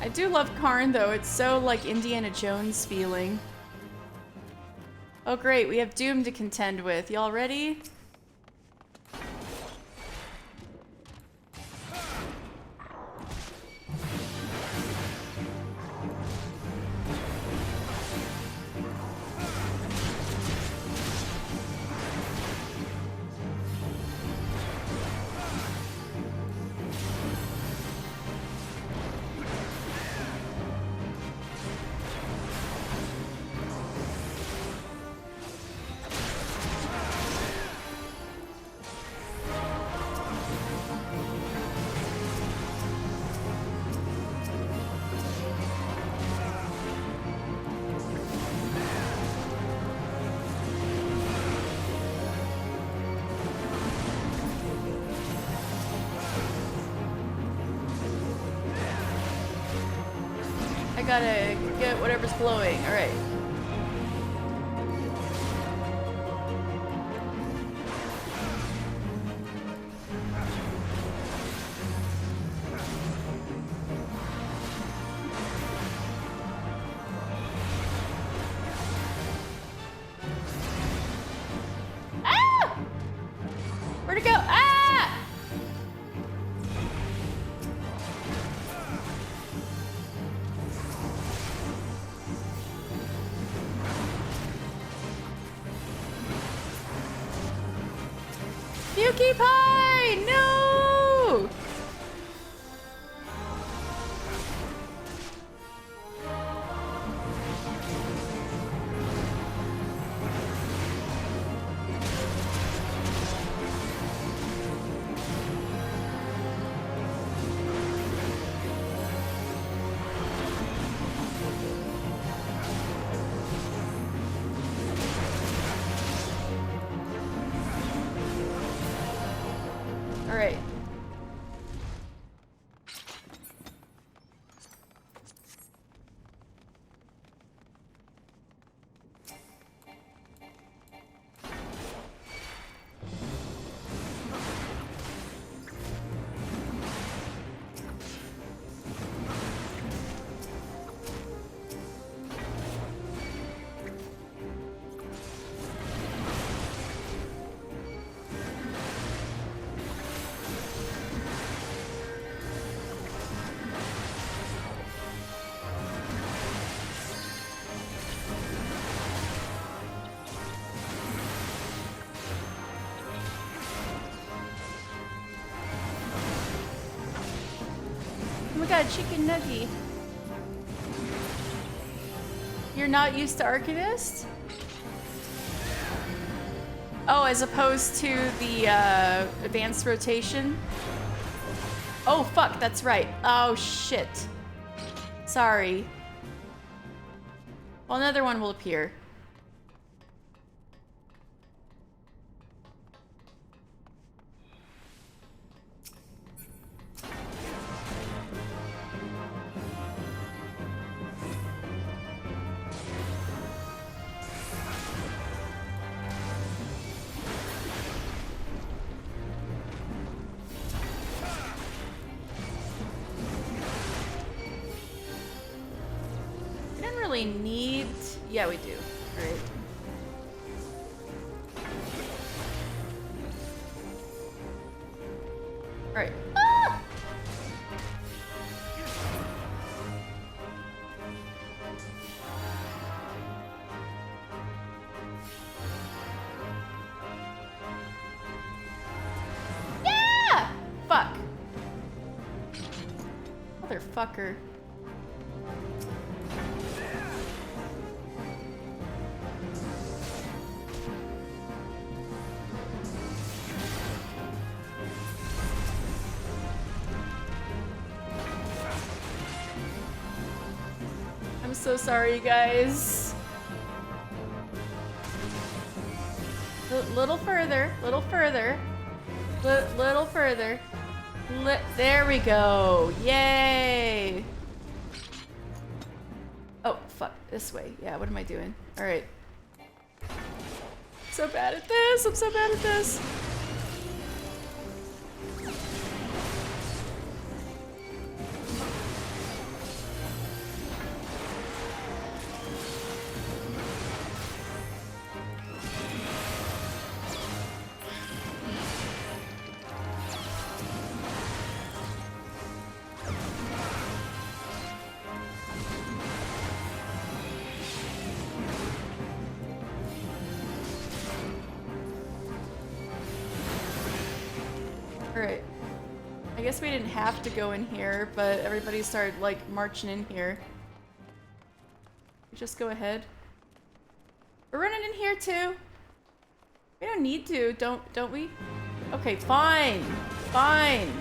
I do love Karn though, it's so like Indiana Jones feeling. Oh great, we have Doom to contend with. Y'all ready? gotta get whatever's glowing. Alright. Ah! Where'd it go? Ah! Yuki Pie! No! All right. Oh my god, chicken nugget. You're not used to Arcanist? Oh, as opposed to the advanced rotation? Oh fuck, that's right. Oh shit. Sorry. Well, another one will appear. Need... Yeah, we do. Great. Alright. Ah! Yeah! Fuck. Motherfucker. I'm so sorry, you guys. Little further, little further, little further. There we go. Yay! Oh, fuck. This way. Yeah, what am I doing? Alright. So bad at this. I'm so bad at this. Alright. I guess we didn't have to go in here, but everybody started, like, marching in here. We just go ahead. We're running in here, too. We don't need to, don't we? Okay, fine. Fine.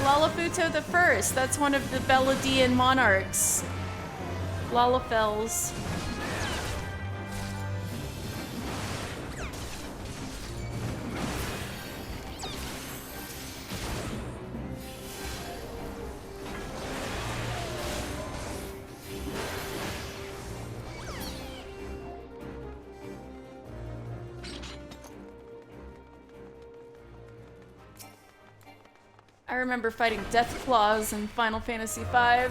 Lalafuto the First. That's one of the Beladian monarchs. Lalafels. I remember fighting Death Claws in Final Fantasy V.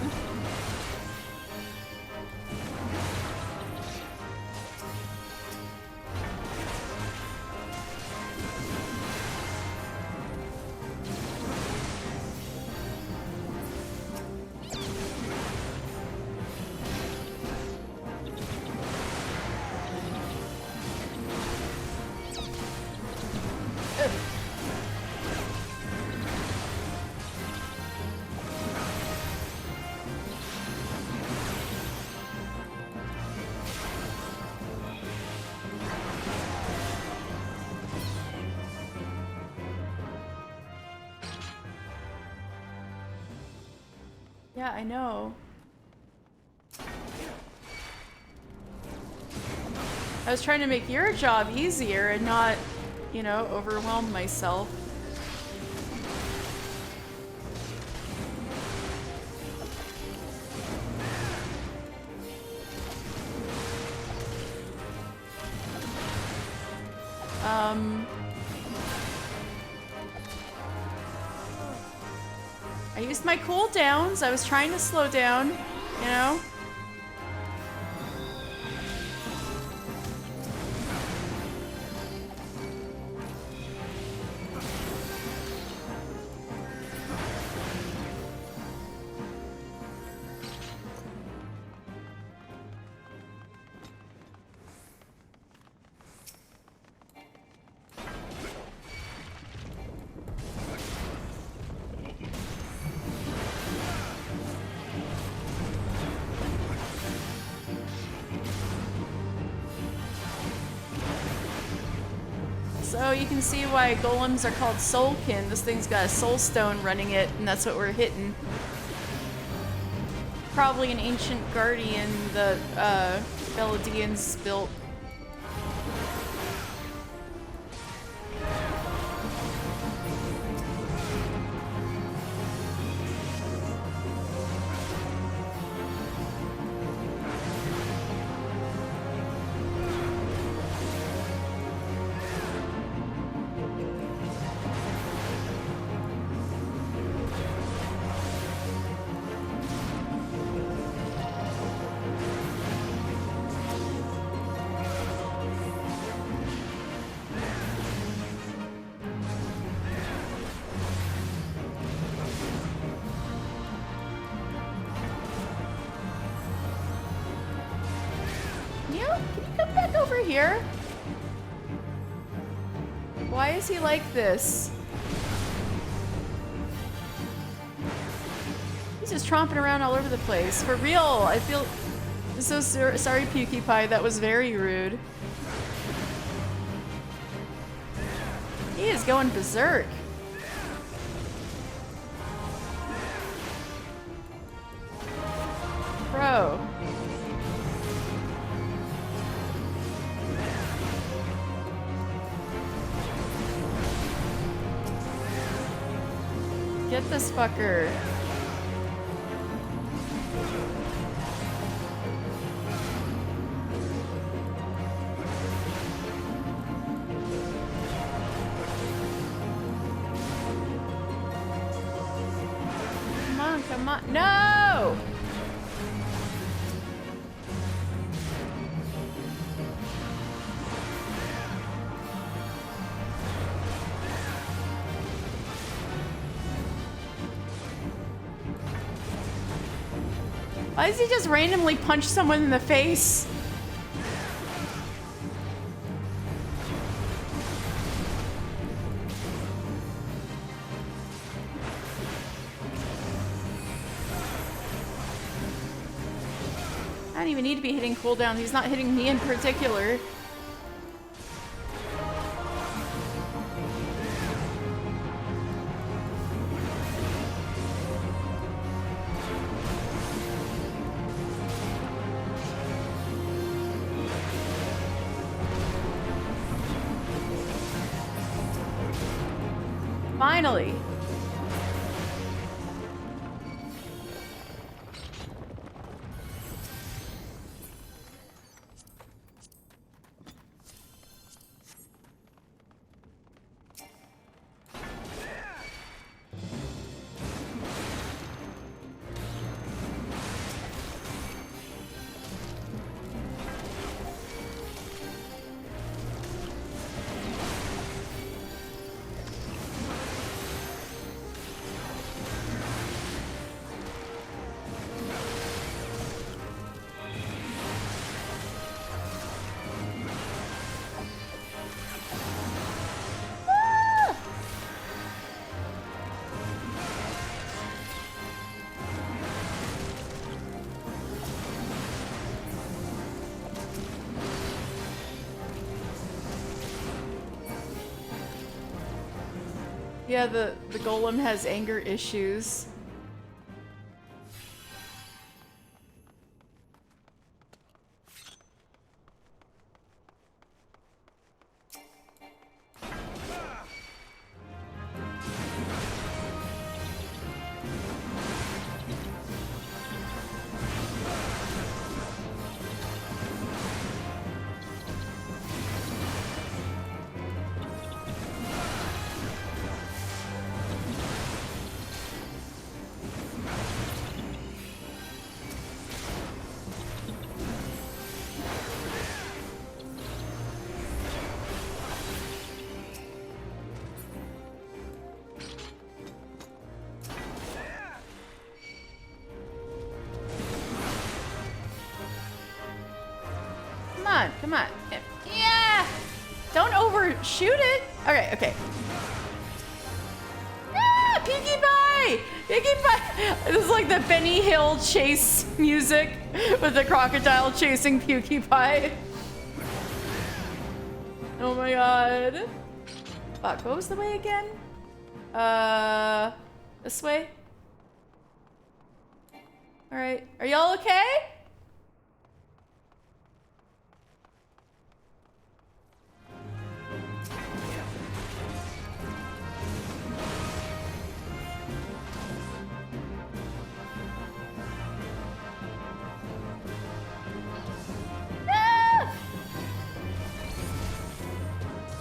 Yeah, I know. I was trying to make your job easier and not, you know, overwhelm myself. I used my cooldowns. I was trying to slow down, you know? So you can see why golems are called soulkin. This thing's got a soul stone running it, and that's what we're hitting. Probably an ancient guardian the Beladians built. Here? Why is he like this? He's just tromping around all over the place. For real, I feel so sorry, Pukey Pie. That was very rude. He is going berserk. Bro. Get this fucker. Come on, come on. No! Why does he just randomly punch someone in the face? I don't even need to be hitting cooldowns. He's not hitting me in particular. Finally. Yeah, the golem has anger issues. Come on. Yeah! Don't overshoot it! Alright, okay. Ah! Pinkie Pie! Pinkie Pie! This is like the Benny Hill chase music with the crocodile chasing Pinkie Pie. Oh my god. Fuck, what was the way again? This way? Alright, are y'all okay?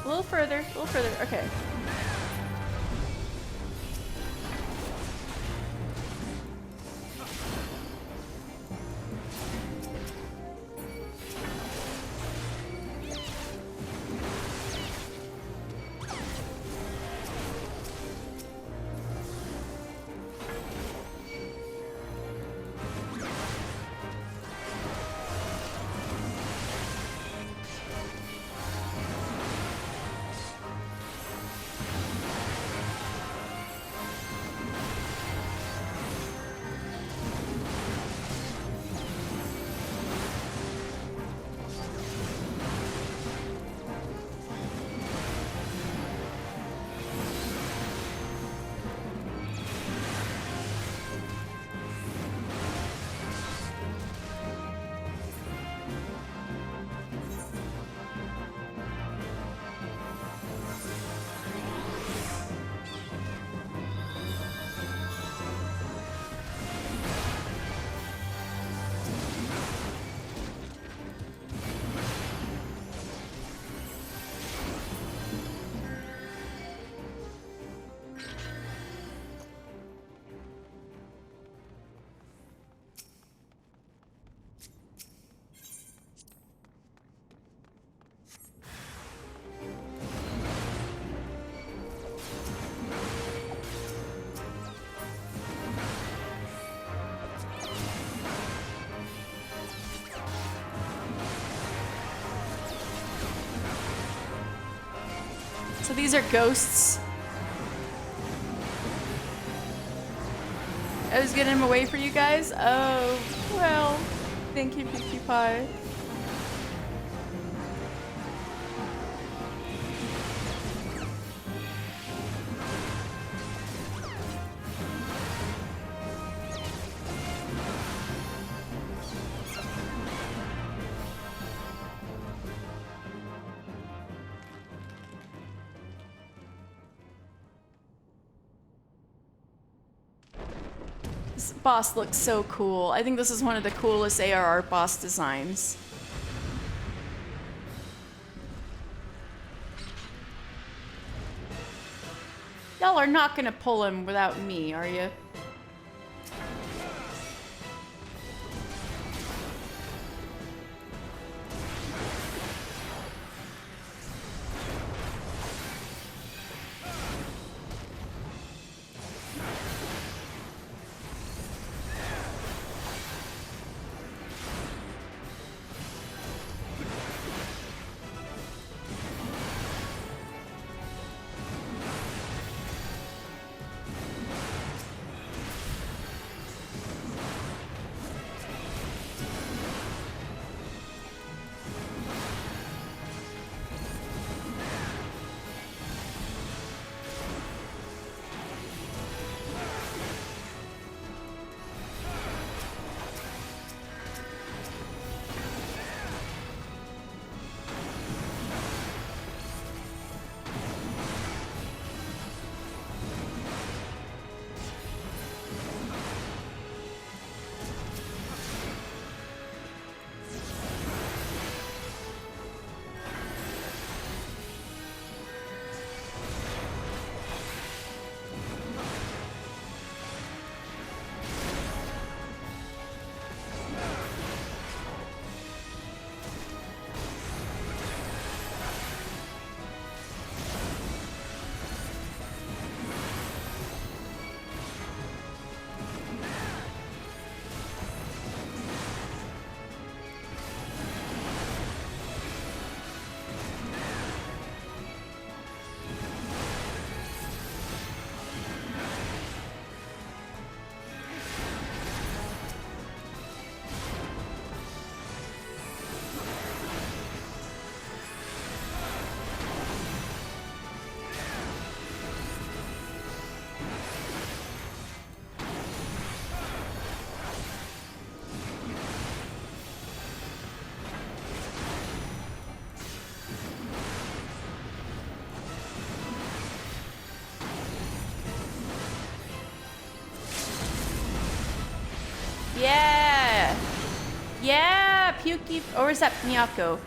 A little further, okay. So these are ghosts. I was getting him away for you guys? Oh, well, thank you, Pinkie Pie. This boss looks so cool. I think this is one of the coolest ARR boss designs. Y'all are not gonna pull him without me, are you? Yeah! Yeah! Or is that Miyako?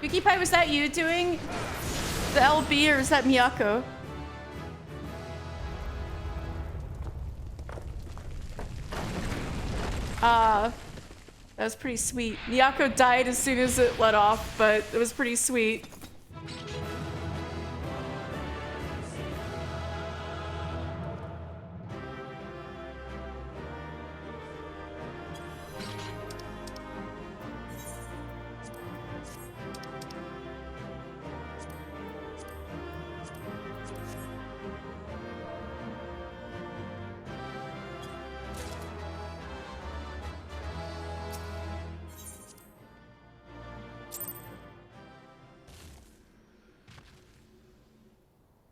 PewDiePie, was that you doing the LB or is that Miyako? That was pretty sweet. Miyako died as soon as it let off, but it was pretty sweet.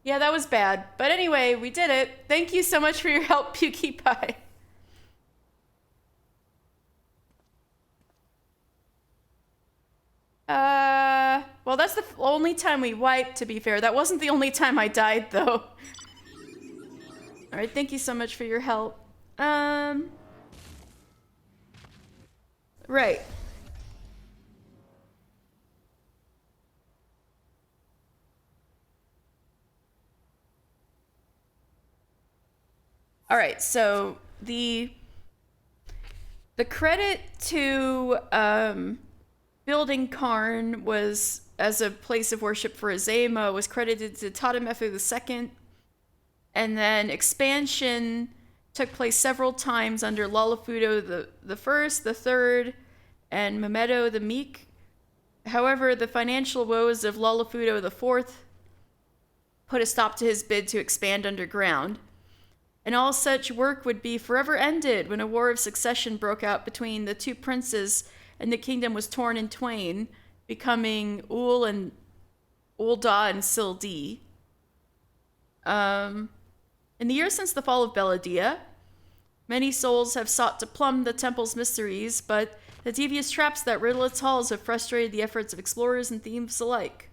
Yeah, that was bad. But anyway, we did it. Thank you so much for your help, PewDiePie. Well, that's the only time we wiped, to be fair. That wasn't the only time I died, though. Alright, thank you so much for your help. Right. All right, so the credit to building Karn was as a place of worship for Azema was credited to Tadamefu II, and then expansion took place several times under Lalafudo the First, the Third, and Mamedo the Meek. However, the financial woes of Lalafudo the Fourth put a stop to his bid to expand underground. And all such work would be forever ended when a war of succession broke out between the two princes and the kingdom was torn in twain, becoming Ul and Ulda and Sildi. In the years since the fall of Belladia, many souls have sought to plumb the temple's mysteries, but the devious traps that riddle its halls have frustrated the efforts of explorers and thieves alike.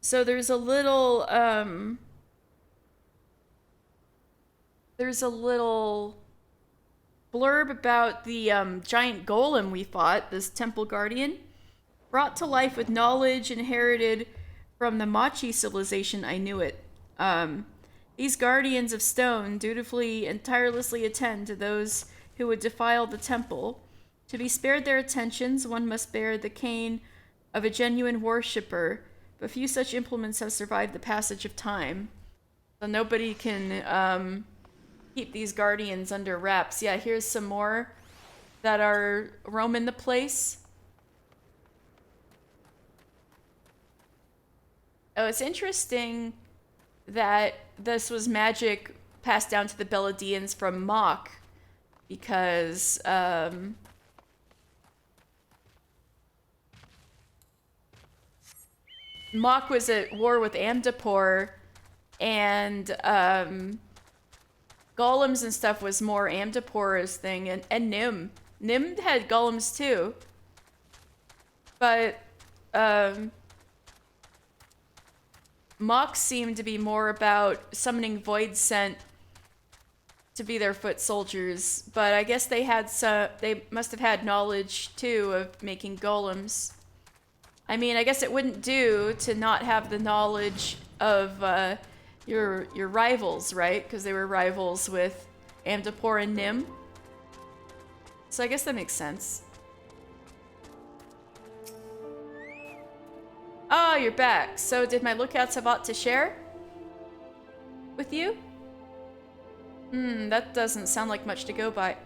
So there's a little blurb about the giant golem we fought, this temple guardian. Brought to life with knowledge inherited from the Machi civilization, I knew it. These guardians of stone dutifully and tirelessly attend to those who would defile the temple. To be spared their attentions, one must bear the cane of a genuine worshipper, but few such implements have survived the passage of time. So nobody can keep these guardians under wraps. Yeah, here's some more that are roaming the place. Oh, it's interesting that this was magic passed down to the Belladians from Mach, because Mach was at war with Amdapor, and golems and stuff was more Amdapor's thing, and Nim. Nim had golems too. But Mox seemed to be more about summoning Void Scent to be their foot soldiers, but I guess they must have had knowledge too of making golems. I mean, I guess it wouldn't do to not have the knowledge of your rivals, right? Because they were rivals with Amdapor and Nim. So I guess that makes sense. Oh, you're back. So did my lookouts have aught to share with you? That doesn't sound like much to go by.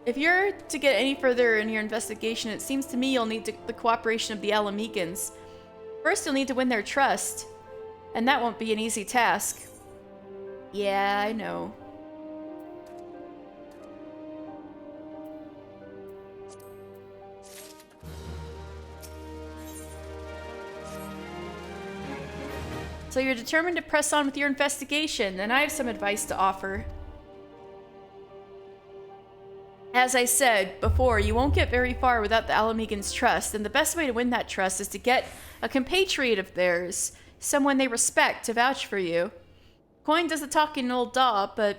If you're to get any further in your investigation, it seems to me you'll need the cooperation of the Alamegans. First, you'll need to win their trust, and that won't be an easy task. Yeah, I know. So you're determined to press on with your investigation, and I have some advice to offer. As I said before, you won't get very far without the Alamegans' trust, and the best way to win that trust is to get a compatriot of theirs, someone they respect, to vouch for you. Coin does the talking in Old Daw, but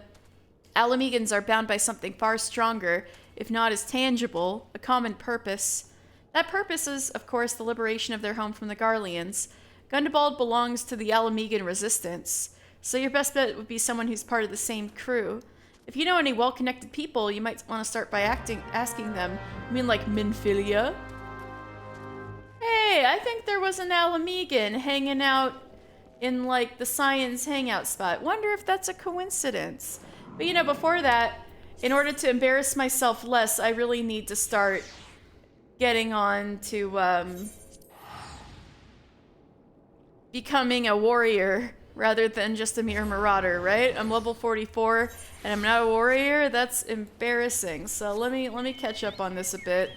Alamegans are bound by something far stronger, if not as tangible, a common purpose. That purpose is, of course, the liberation of their home from the Garleans. Gundobald belongs to the Alamegan resistance, so your best bet would be someone who's part of the same crew. If you know any well-connected people, you might want to start by asking them. I mean, like Minfilia? Hey, I think there was an Alamegan hanging out in, like, the Science hangout spot. Wonder if that's a coincidence. But, you know, before that, in order to embarrass myself less, I really need to start getting on to, becoming a warrior rather than just a mere marauder, right? I'm level 44 and I'm not a warrior. That's embarrassing. So let me catch up on this a bit.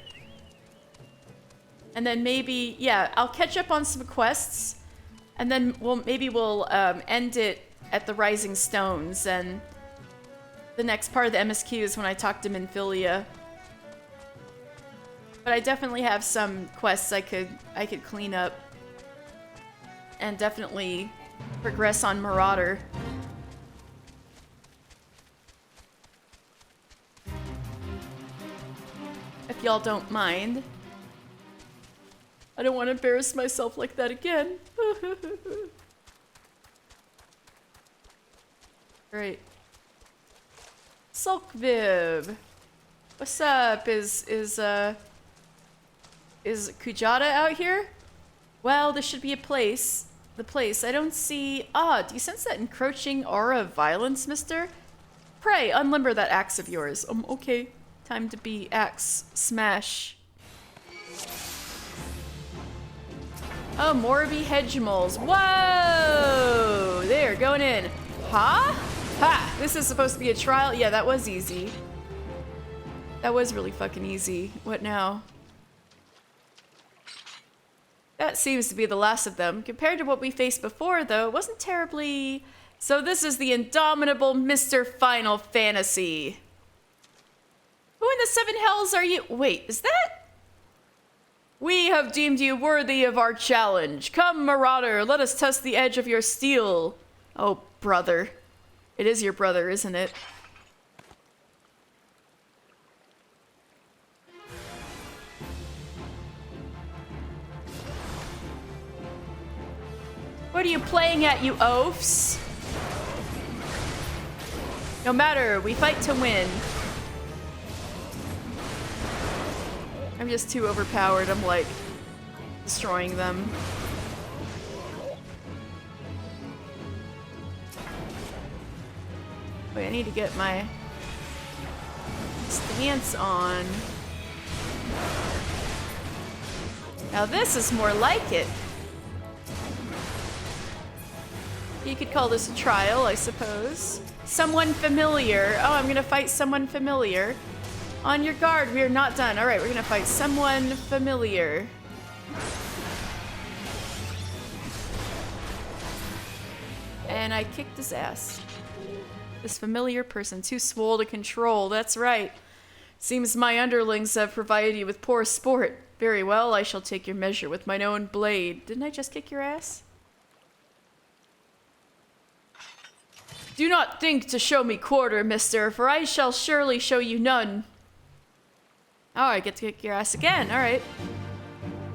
And then maybe, yeah, I'll catch up on some quests and then maybe we'll end it at the Rising Stones, and the next part of the MSQ is when I talk to Minfilia. But I definitely have some quests I could clean up. And definitely progress on Marauder. If y'all don't mind. I don't want to embarrass myself like that again. Great. Sulkviv. What's up? Is Kujata out here? Well, this should be a place. The place. I don't see... Ah, do you sense that encroaching aura of violence, mister? Pray, unlimber that axe of yours. Okay. Time to be axe smash. Oh, Morby Hedgemoles. Whoa! There, going in. Huh? Ha! This is supposed to be a trial? Yeah, that was easy. That was really fucking easy. What now? That seems to be the last of them. Compared to what we faced before, though, it wasn't terribly... So this is the indomitable Mr. Final Fantasy. Who in the seven hells are you? Wait, is that? We have deemed you worthy of our challenge. Come, Marauder, let us test the edge of your steel. Oh, brother. It is your brother, isn't it? What are you playing at, you oafs? No matter, we fight to win. I'm just too overpowered. I'm like destroying them. Wait, I need to get my stance on. Now this is more like it. You could call this a trial, I suppose. Someone familiar. Oh, I'm gonna fight someone familiar. On your guard, we are not done. All right, we're gonna fight someone familiar. And I kicked his ass. This familiar person, too swole to control. That's right. Seems my underlings have provided you with poor sport. Very well, I shall take your measure with mine own blade. Didn't I just kick your ass? Do not think to show me quarter, mister, for I shall surely show you none. Oh, I get to kick your ass again. All right.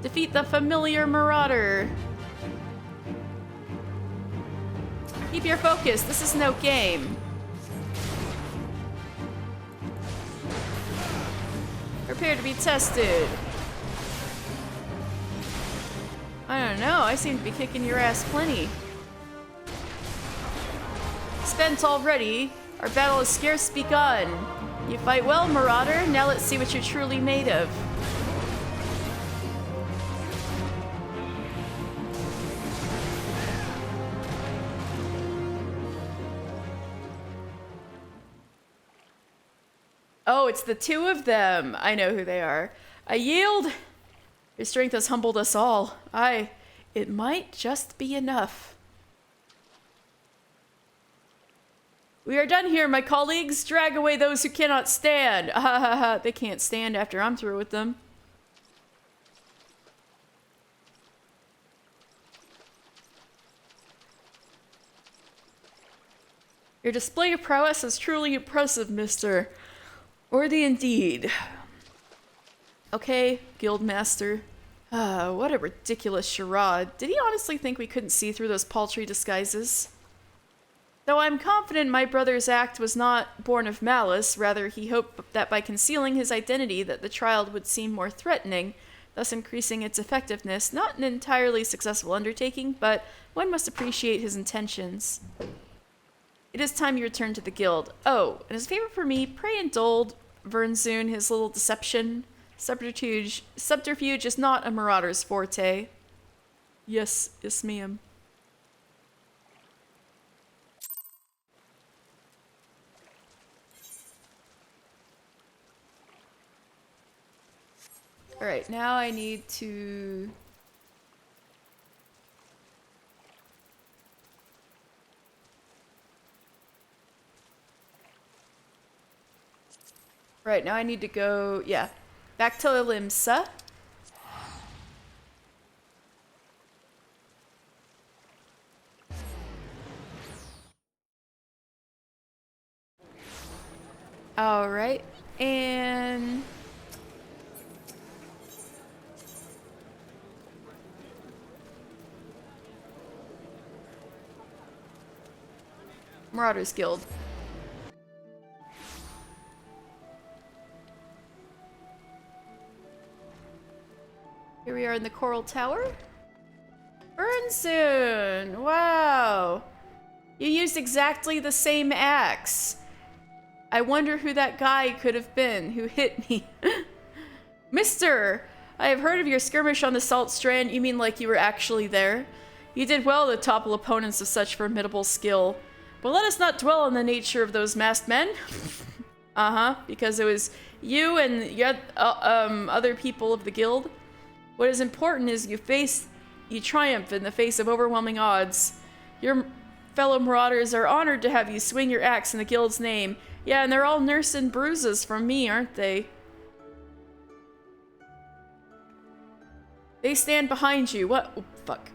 Defeat the familiar marauder. Keep your focus. This is no game. Prepare to be tested. I don't know. I seem to be kicking your ass plenty. Spent already. Our battle has scarce begun. You fight well, Marauder. Now let's see what you're truly made of. Oh, it's the two of them. I know who they are. I yield. Your strength has humbled us all. It might just be enough. We are done here, my colleagues. Drag away those who cannot stand. Ha ha ha. They can't stand after I'm through with them. Your display of prowess is truly impressive, mister. Worthy indeed. Okay, Guildmaster. What a ridiculous charade. Did he honestly think we couldn't see through those paltry disguises? Though I'm confident my brother's act was not born of malice, rather he hoped that by concealing his identity that the trial would seem more threatening, thus increasing its effectiveness. Not an entirely successful undertaking, but one must appreciate his intentions. It is time you return to the guild. Oh, and as a favor for me, pray indulge Vernzoon his little deception. Subterfuge is not a marauder's forte. Yes, ma'am. Alright, now I need to... Right, now I need to go, yeah, back to Limsa. Alright, and... Marauders Guild. Here we are in the Coral Tower. Vernzoon! Wow! You used exactly the same axe. I wonder who that guy could have been who hit me. Mister! I have heard of your skirmish on the Salt Strand. You mean like you were actually there? You did well to topple opponents of such formidable skill. But let us not dwell on the nature of those masked men. Because it was you and yet other people of the guild. What is important is you triumph in the face of overwhelming odds. Your fellow marauders are honored to have you swing your axe in the guild's name. Yeah, and they're all nursing bruises from me, aren't they? They stand behind you. What? Oh, fuck.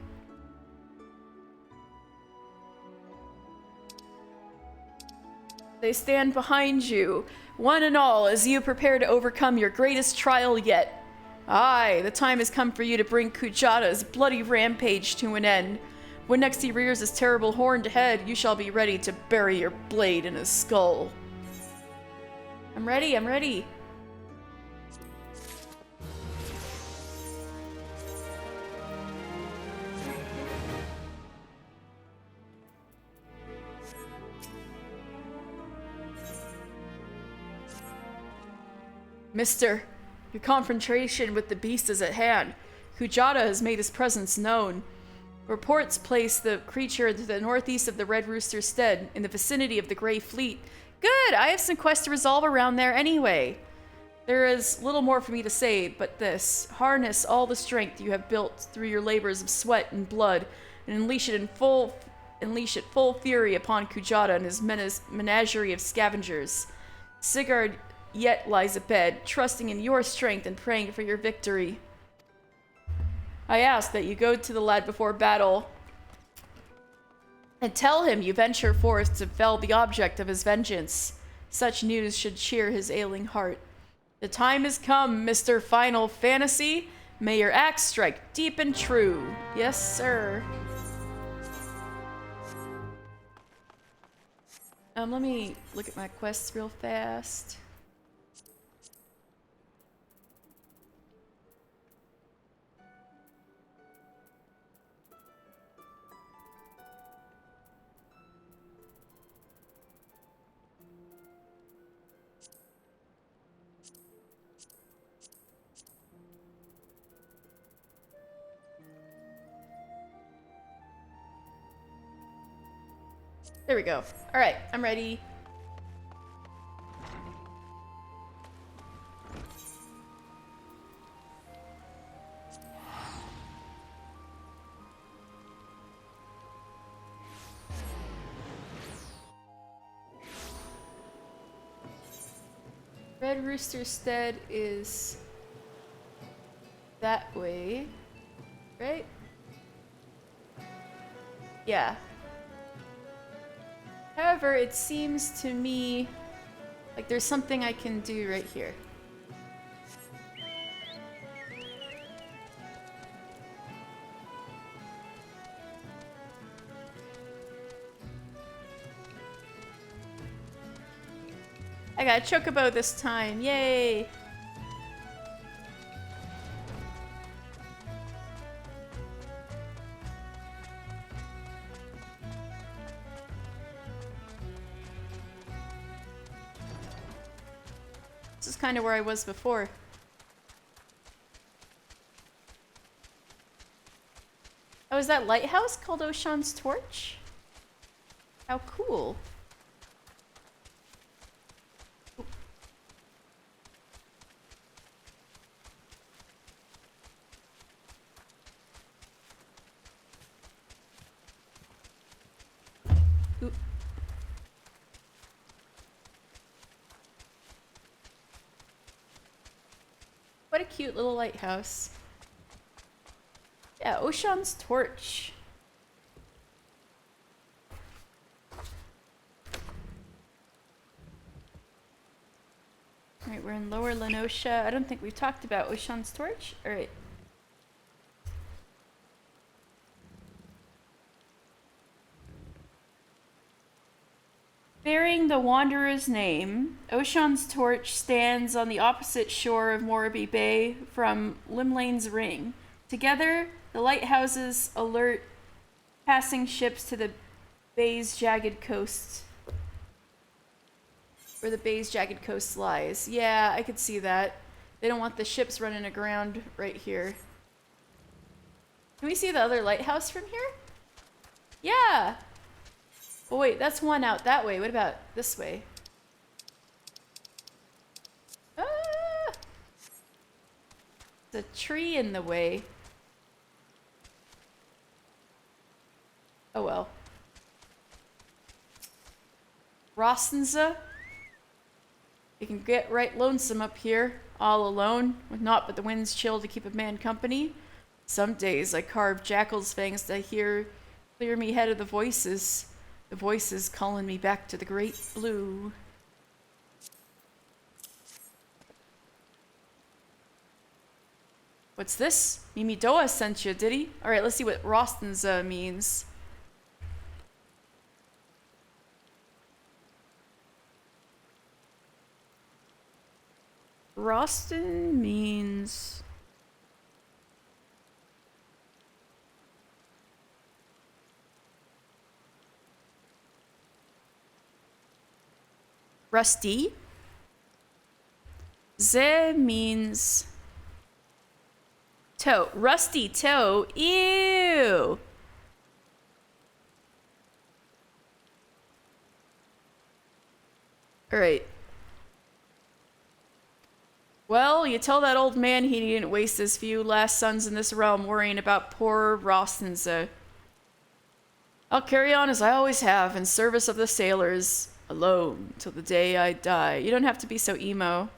They stand behind you, one and all, as you prepare to overcome your greatest trial yet. Aye, the time has come for you to bring Kujata's bloody rampage to an end. When next he rears his terrible horned head, you shall be ready to bury your blade in his skull. I'm ready, I'm ready. Mister, your confrontation with the beast is at hand. Kujata has made his presence known. Reports place the creature to the northeast of the Red Rooster Stead, in the vicinity of the Grey Fleet. Good! I have some quests to resolve around there anyway. There is little more for me to say, but this. Harness all the strength you have built through your labors of sweat and blood, and unleash it full fury upon Kujata and his menagerie of scavengers. Sigurd yet lies abed, trusting in your strength and praying for your victory. I ask that you go to the lad before battle and tell him you venture forth to fell the object of his vengeance. Such news should cheer his ailing heart. The time has come, Mr. Final Fantasy. May your axe strike deep and true. Yes, sir. Let me look at my quests real fast. There we go. Alright, I'm ready. Red Rooster Stead is that way, right? Yeah. However, it seems to me like there's something I can do right here. I got a chocobo this time, yay! This is kind of where I was before. Oh, is that lighthouse called Oshan's Torch? How cool. Oop. What a cute little lighthouse. Yeah, Oshan's Torch. Alright, we're in Lower Lenosha. I don't think we've talked about Oshan's Torch. Alright. Bearing the Wanderer's name, Oshan's Torch stands on the opposite shore of Morabie Bay from Limlane's Ring. Together, the lighthouses alert passing ships to the bay's jagged coast. Where the bay's jagged coast lies. Yeah, I could see that. They don't want the ships running aground right here. Can we see the other lighthouse from here? Yeah! Oh wait, that's one out that way. What about this way? Ah! There's a tree in the way. Oh well. Rostenza? You can get right lonesome up here, all alone, with naught but the wind's chill to keep a man company. Some days I carve jackal's fangs to hear clear me head of the voices calling me back to the great blue. What's this? Mimi Doa sent you, did he? Alright, let's see what Rostenza means. Rosten means... rusty. Ze means toe. Rusty toe. Ew. Alright. Well, you tell that old man he didn't waste his few last sons in this realm worrying about poor Rostenza. I'll carry on as I always have in service of the sailors. Alone till the day I die. You don't have to be so emo.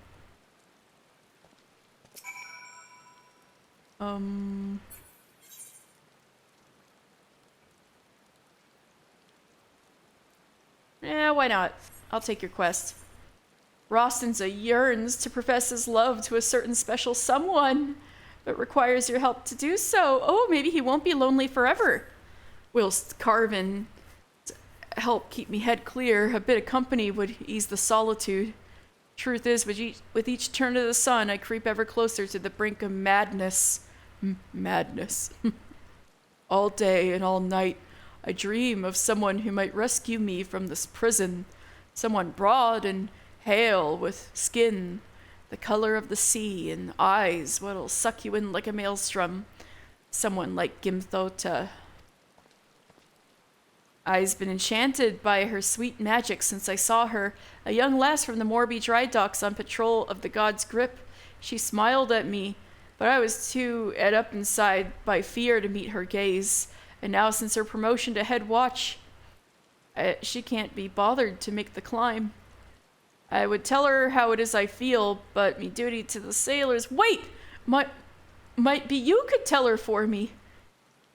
Yeah, why not? I'll take your quest. Rostenza yearns to profess his love to a certain special someone, but requires your help to do so. Oh, maybe he won't be lonely forever. Whilst carving help keep me head clear, a bit of company would ease the solitude. Truth is, with each turn of the sun, I creep ever closer to the brink of madness. Madness. All day and all night, I dream of someone who might rescue me from this prison. Someone broad and hale, with skin the color of the sea and eyes what'll suck you in like a maelstrom. Someone like Gimthota. I've been enchanted by her sweet magic since I saw her, a young lass from the Morabie dry docks on patrol of the God's Grip. She smiled at me, but I was too ed up inside by fear to meet her gaze. And now since her promotion to head watch, she can't be bothered to make the climb. I would tell her how it is I feel, but me duty to the sailors... Wait! Might be you could tell her for me.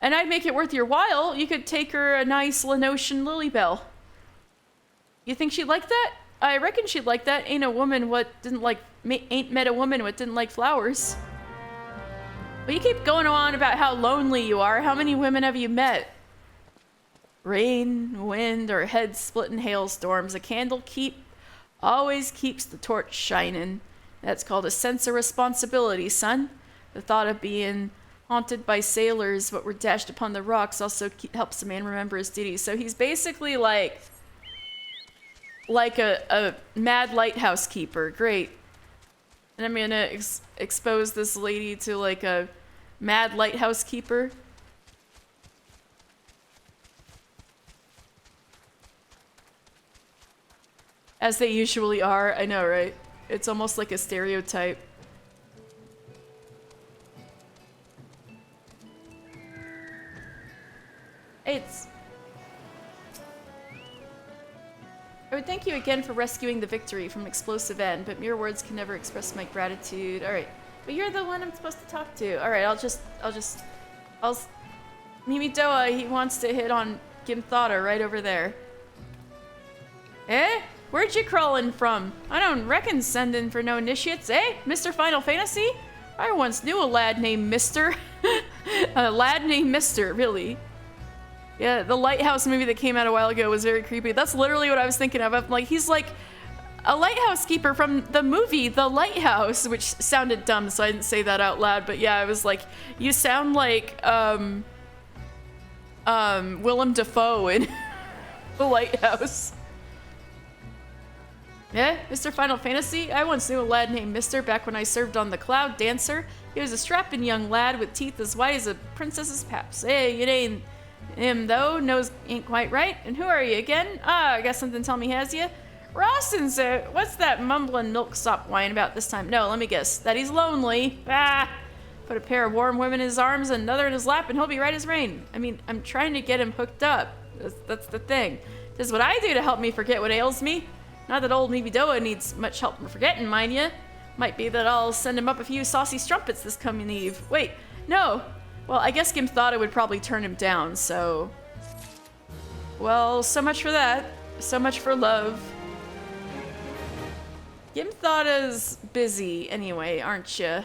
And I'd make it worth your while. You could take her a nice Lenosian Lilybell. You think she'd like that? I reckon she'd like that. Ain't a woman what didn't like, ain't met a woman what didn't like flowers. But you keep going on about how lonely you are. How many women have you met? Rain, wind, or heads split in hailstorms. A candle always keeps the torch shining. That's called a sense of responsibility, son. The thought of being haunted by sailors what were dashed upon the rocks also helps a man remember his duties. So he's basically like a mad lighthouse keeper. Great. And I'm gonna expose this lady to like a mad lighthouse keeper. As they usually are. I know, right? It's almost like a stereotype. I would thank you again for rescuing the victory from explosive end, but mere words can never express my gratitude. Alright. But you're the one I'm supposed to talk to. Alright, Mimidoa, he wants to hit on Gimthada right over there. Eh? Where'd you crawlin' from? I don't reckon sendin' for no initiates, eh? Mr. Final Fantasy? I once knew a lad named Mr. A lad named Mr., really. Yeah, the Lighthouse movie that came out a while ago was very creepy. That's literally what I was thinking of. I'm like, he's like a lighthouse keeper from the movie The Lighthouse, which sounded dumb, so I didn't say that out loud. But yeah, I was like, you sound like Willem Dafoe in The Lighthouse. Yeah, Mr. Final Fantasy? I once knew a lad named Mr. back when I served on the Cloud Dancer. He was a strapping young lad with teeth as white as a princess's paps. Hey, it ain't him though, nose ain't quite right. And who are you again? Ah, I got something to tell me, has ya? Rawson, sir, what's that mumbling milksop whine about this time? No, let me guess. That he's lonely. Ah! Put a pair of warm women in his arms and another in his lap and he'll be right as rain. I mean, I'm trying to get him hooked up. That's the thing. This is what I do to help me forget what ails me. Not that old Mibidoa needs much help from forgetting, mind ya. Might be that I'll send him up a few saucy strumpets this coming eve. Wait, no. Well, I guess Gimthada would probably turn him down, so... Well, so much for that. So much for love. Gimthada's busy anyway, aren't ya?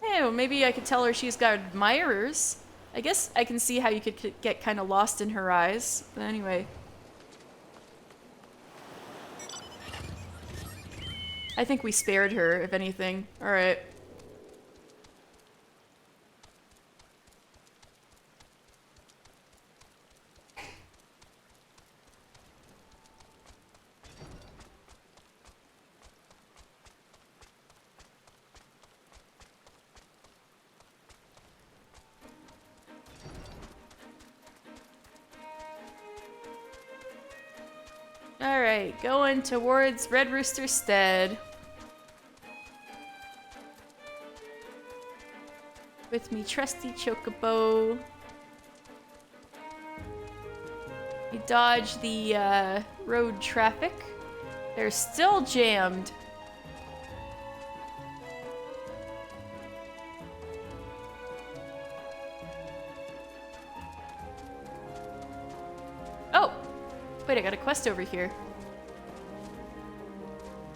Hey, well, maybe I could tell her she's got admirers. I guess I can see how you could get kind of lost in her eyes. But anyway... I think we spared her, if anything. Alright. Alright, going towards Red Rooster Stead. With me trusty chocobo. We dodge the road traffic. They're still jammed. Oh! Wait, I got a quest over here.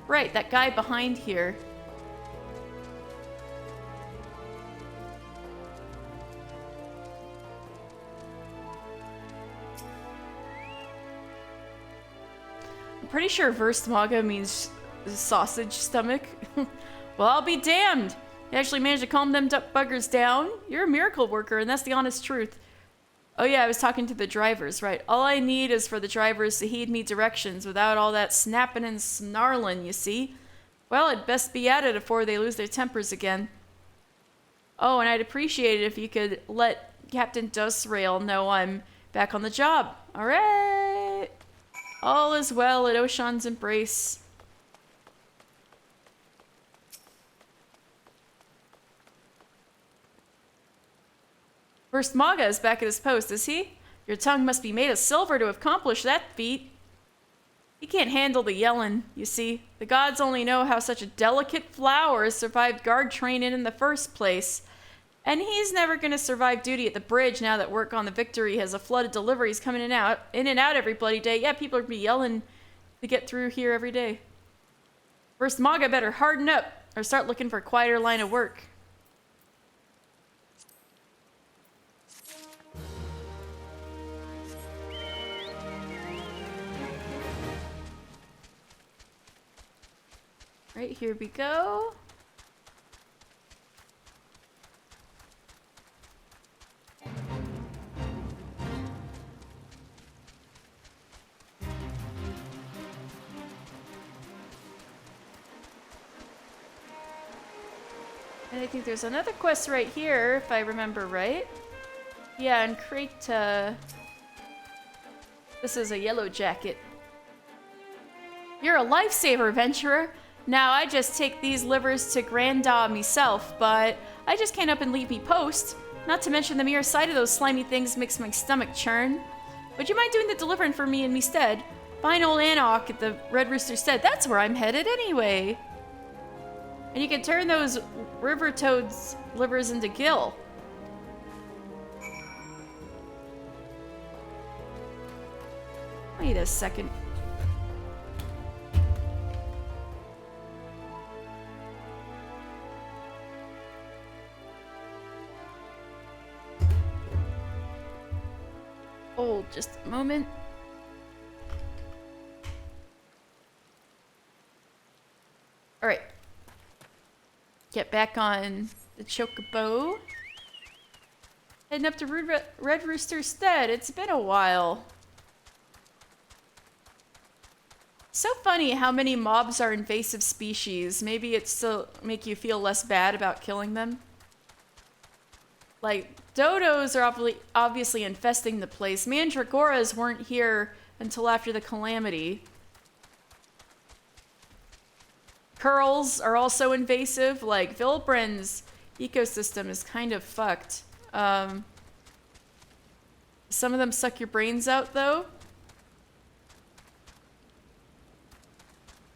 Right, that guy behind here. Pretty sure Verstmaga means sausage stomach. Well, I'll be damned. You actually managed to calm them buggers down. You're a miracle worker, and that's the honest truth. Oh yeah, I was talking to the drivers, right. All I need is for the drivers to heed me directions without all that snapping and snarling, you see? Well, I'd best be at it before they lose their tempers again. Oh, and I'd appreciate it if you could let Captain Dusrail know I'm back on the job. All right. All is well at Oshan's embrace. First Maga is back at his post, is he? Your tongue must be made of silver to accomplish that feat. He can't handle the yelling, you see. The gods only know how such a delicate flower survived guard training in the first place. And he's never gonna survive duty at the bridge now that work on the Victory has a flood of deliveries coming in and out every bloody day. Yeah, people are gonna be yelling to get through here every day. First Maga better harden up or start looking for a quieter line of work. Right, here we go. And I think there's another quest right here, if I remember right. Yeah, and Krita. This is a yellow jacket. You're a lifesaver, adventurer. Now, I just take these livers to Grandad myself, but I just can't up and leave me post. Not to mention the mere sight of those slimy things makes my stomach churn. Would you mind doing the delivering for me in me stead? Find old Anok at the Red Rooster stead. That's where I'm headed anyway. And you can turn those river toads' livers into gill. Wait a second. Hold just a moment. All right. Get back on the Chocobo. Heading up to Red Rooster Stead. It's been a while. So funny how many mobs are invasive species. Maybe it's to make you feel less bad about killing them. Like, dodos are obviously infesting the place. Mandragoras weren't here until after the calamity. Curls are also invasive. Like, Vilbren's ecosystem is kind of fucked. Some of them suck your brains out, though.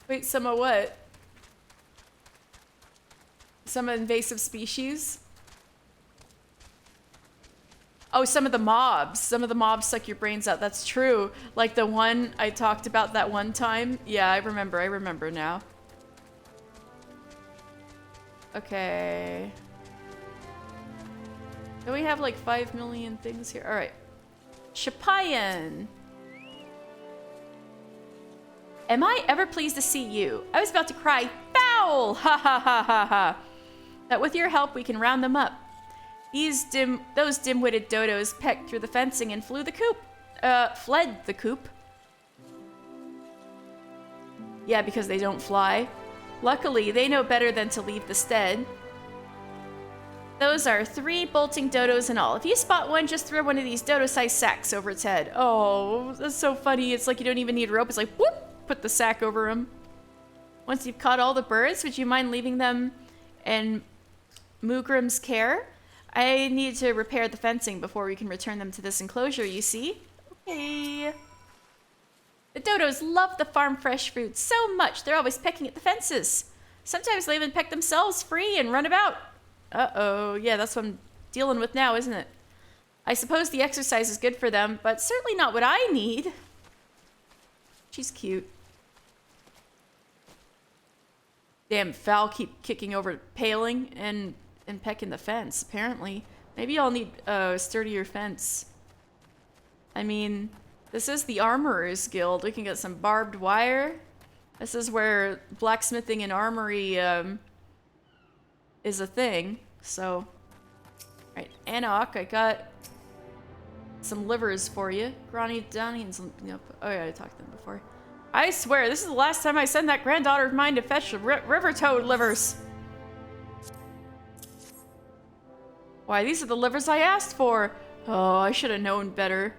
Wait, some of what? Some invasive species? Oh, some of the mobs. Some of the mobs suck your brains out. That's true. Like the one I talked about that one time. Yeah, I remember now. Okay. Do we have like 5 million things here? All right. Shapayan. Am I ever pleased to see you? I was about to cry foul! Ha ha ha ha ha. That with your help we can round them up. Those dim-witted dodos pecked through the fencing and fled the coop. Yeah, because they don't fly. Luckily, they know better than to leave the stead. Those are 3 bolting dodos in all. If you spot one, just throw one of these dodo-sized sacks over its head. Oh, that's so funny. It's like you don't even need a rope. It's like, whoop! Put the sack over him. Once you've caught all the birds, would you mind leaving them in Mugrim's care? I need to repair the fencing before we can return them to this enclosure, you see? Okay. The dodos love the farm fresh fruit so much, they're always pecking at the fences. Sometimes they even peck themselves free and run about. Uh-oh, yeah, that's what I'm dealing with now, isn't it? I suppose the exercise is good for them, but certainly not what I need. She's cute. Damn, fowl keep kicking over paling and pecking the fence, apparently. Maybe I'll need a sturdier fence. I mean, this is the Armorer's Guild. We can get some barbed wire. This is where blacksmithing and armory is a thing. So, alright, Anok, I got some livers for you. Granny, Donnie, and some... Yep. Oh yeah, I talked to them before. I swear, this is the last time I send that granddaughter of mine to fetch the river toad livers. Why, these are the livers I asked for. Oh, I should have known better.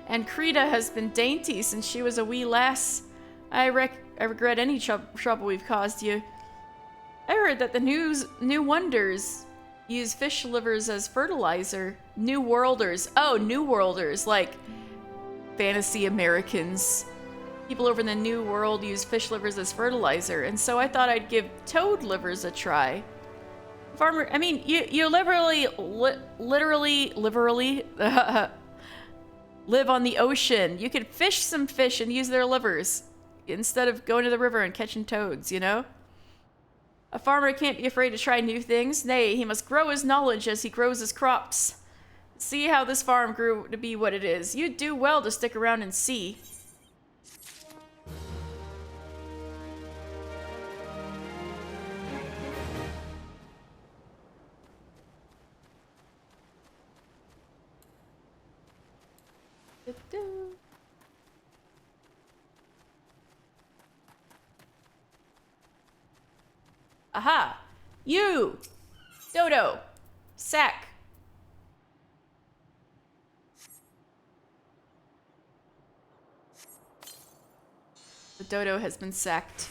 And Krita has been dainty since she was a wee lass. I regret any trouble we've caused you. I heard that the New Wonders use fish livers as fertilizer. New Worlders. Oh, New Worlders, like fantasy Americans. People over in the New World use fish livers as fertilizer, and so I thought I'd give toad livers a try. Farmer, I mean, you literally live on the ocean. You could fish some fish and use their livers instead of going to the river and catching toads, you know? A farmer can't be afraid to try new things. Nay, he must grow his knowledge as he grows his crops. See how this farm grew to be what it is. You'd do well to stick around and see. Aha! You! Dodo! Sack! The dodo has been sacked.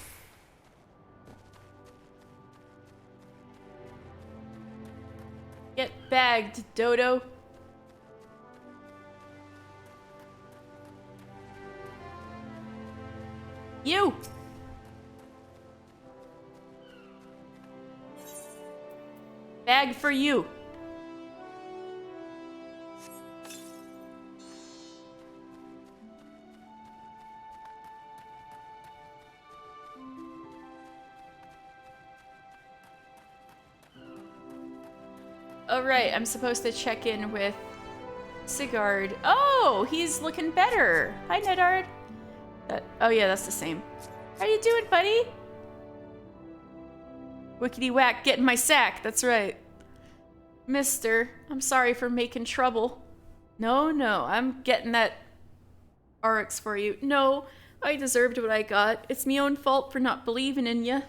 Get bagged, dodo. You! Bag for you. Oh, right, I'm supposed to check in with Sigurd. Oh, he's looking better. Hi, Nedard. Oh, yeah, that's the same. How you doing, buddy? Wickety whack, get in my sack. That's right. Mister, I'm sorry for making trouble. No, I'm getting that RX for you. No, I deserved what I got. It's me own fault for not believing in you.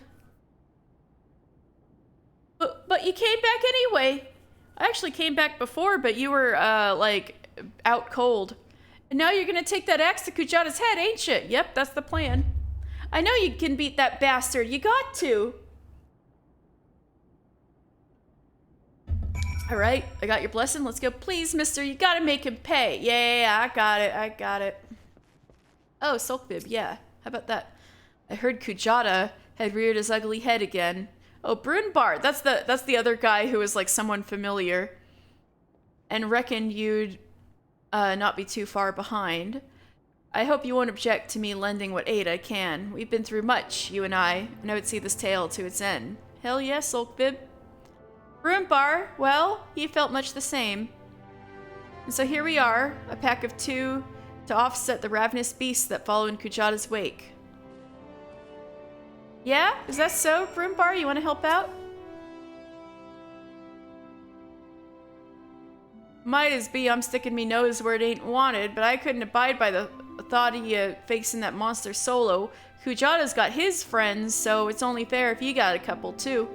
But you came back anyway. I actually came back before, but you were, like, out cold. And now you're gonna take that axe to Kujata's head, ain't you? Yep, that's the plan. I know you can beat that bastard. You got to. All right, I got your blessing. Let's go. Please, mister, you gotta make him pay. Yeah, I got it. Oh, Sulkbib, yeah. How about that? I heard Kujata had reared his ugly head again. Oh, Brunbart, that's the other guy who was like someone familiar. And reckoned you'd not be too far behind. I hope you won't object to me lending what aid I can. We've been through much, you and I would see this tale to its end. Hell yes, Sulkbib. Brunbar, well, he felt much the same. And so here we are, a pack of 2 to offset the ravenous beasts that follow in Kujata's wake. Yeah? Is that so, Brunbar? You want to help out? Might as be I'm sticking me nose where it ain't wanted, but I couldn't abide by the thought of you facing that monster solo. Kujata's got his friends, so it's only fair if you got a couple too.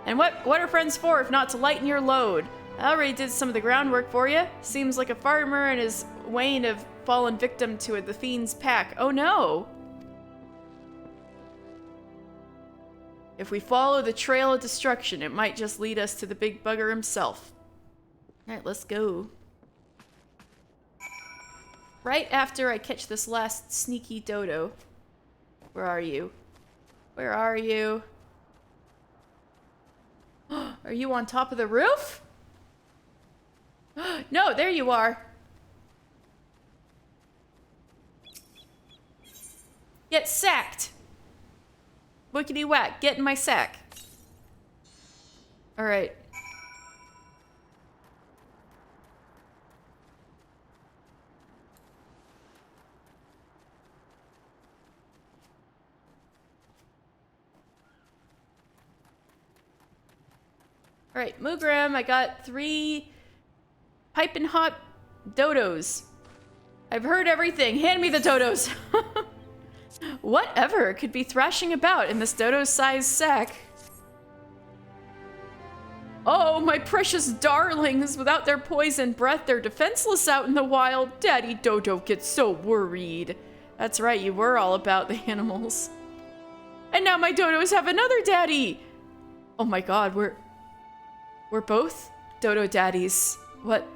And what are friends for if not to lighten your load? I already did some of the groundwork for you. Seems like a farmer and his wain have fallen victim to the fiend's pack. Oh no! If we follow the trail of destruction, it might just lead us to the big bugger himself. Alright, let's go. Right after I catch this last sneaky dodo. Where are you? Where are you? Are you on top of the roof? No, there you are. Get sacked. Wickety whack, get in my sack. Alright. Alright, Moogram, I got 3 piping hot dodos. I've heard everything. Hand me the dodos. Whatever could be thrashing about in this dodo-sized sack? Oh, my precious darlings. Without their poison breath, they're defenseless out in the wild. Daddy Dodo gets so worried. That's right, you were all about the animals. And now my dodos have another daddy. Oh my god, we're both dodo daddies. What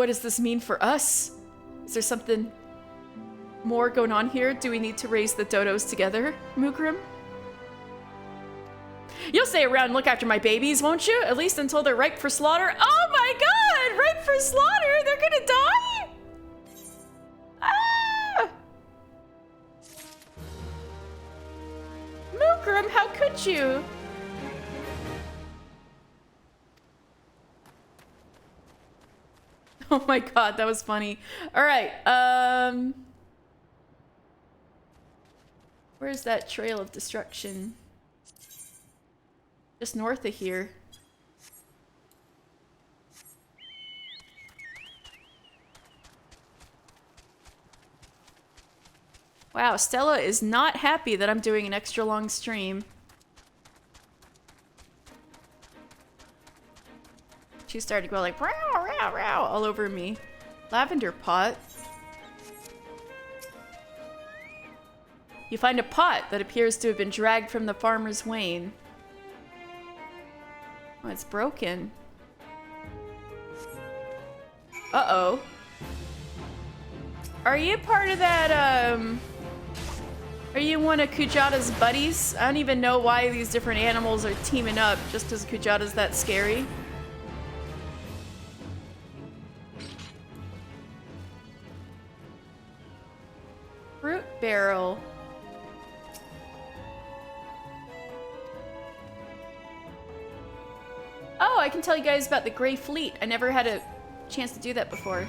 does this mean for us? Is there something more going on here? Do we need to raise the dodos together, Moogram? You'll stay around and look after my babies, won't you? At least until they're ripe for slaughter. Oh my god! Ripe for slaughter? They're gonna die? Ah! Moogrum, how could you? Oh my god, that was funny. Alright, where's that trail of destruction? Just north of here. Wow, Stella is not happy that I'm doing an extra long stream. She started going like, row, row, row, all over me. Lavender pot. You find a pot that appears to have been dragged from the farmer's wain. Oh, it's broken. Uh-oh. Are you part of that, are you one of Kujata's buddies? I don't even know why these different animals are teaming up just because Kujata's that scary. Fruit barrel. Oh, I can tell you guys about the Grey Fleet. I never had a chance to do that before.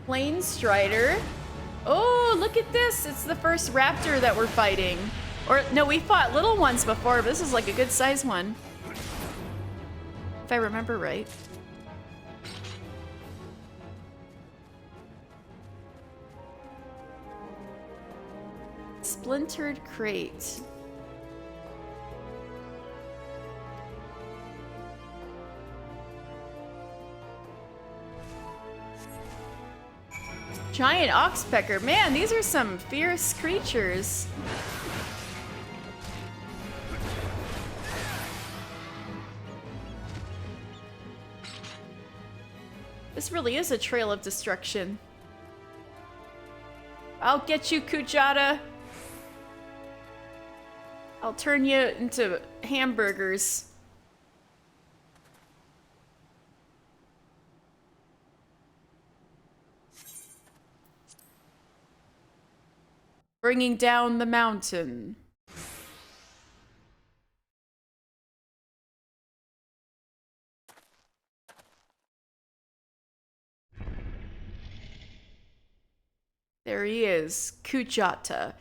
Plane Strider. Oh, look at this. It's the first raptor that we're fighting. Or, no, we fought little ones before, but this is like a good size one. If I remember right. Splintered crate. Giant oxpecker. Man, these are some fierce creatures. This really is a trail of destruction. I'll get you, Kujata. I'll turn you into hamburgers. Bringing down the mountain. There he is, Kujata.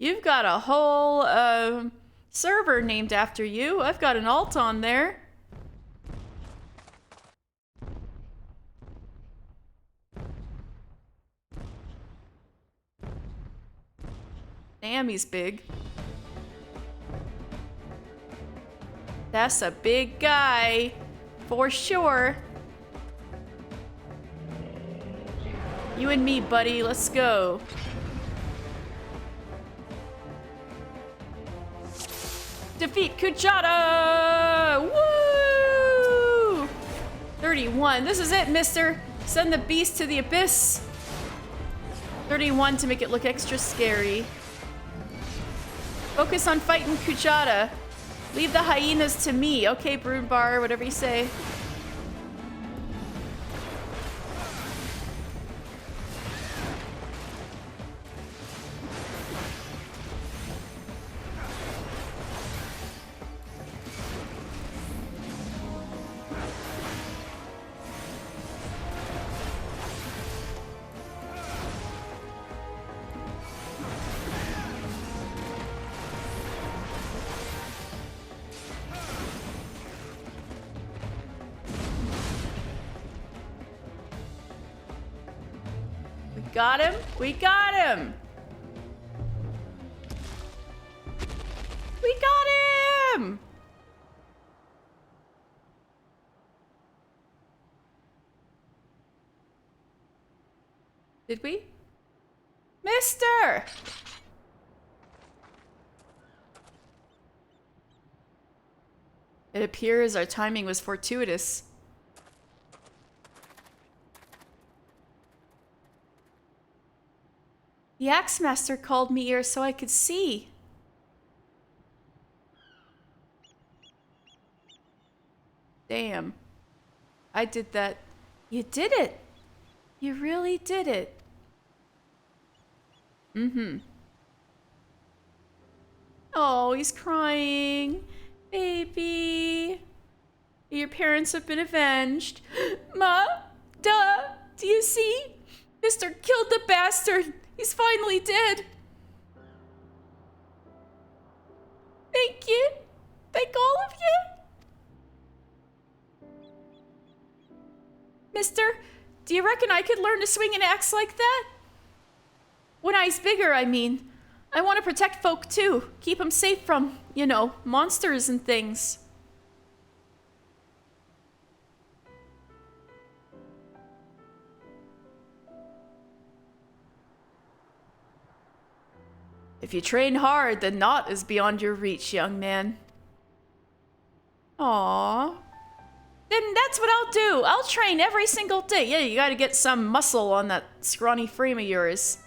You've got a whole server named after you. I've got an alt on there. Damn, he's big. That's a big guy, for sure. You and me, buddy, let's go. Defeat Kujata! Woo! 31, this is it, mister. Send the beast to the abyss. 31 to make it look extra scary. Focus on fighting Kujata. Leave the hyenas to me. Okay, Broodbar, whatever you say. Got him? We got him! We got him! Did we? Mister! It appears our timing was fortuitous. The Axemaster called me here so I could see. Damn. I did that. You did it. You really did it. Mm-hmm. Oh, he's crying. Baby. Your parents have been avenged. Ma? Duh. Do you see? Mister killed the bastard. He's finally dead. Thank you. Thank all of you. Mister, do you reckon I could learn to swing an axe like that? When I's bigger, I mean. I want to protect folk too. Keep them safe from, you know, monsters and things. If you train hard, then naught is beyond your reach, young man. Aww. Then that's what I'll do. I'll train every single day. Yeah, you gotta get some muscle on that scrawny frame of yours.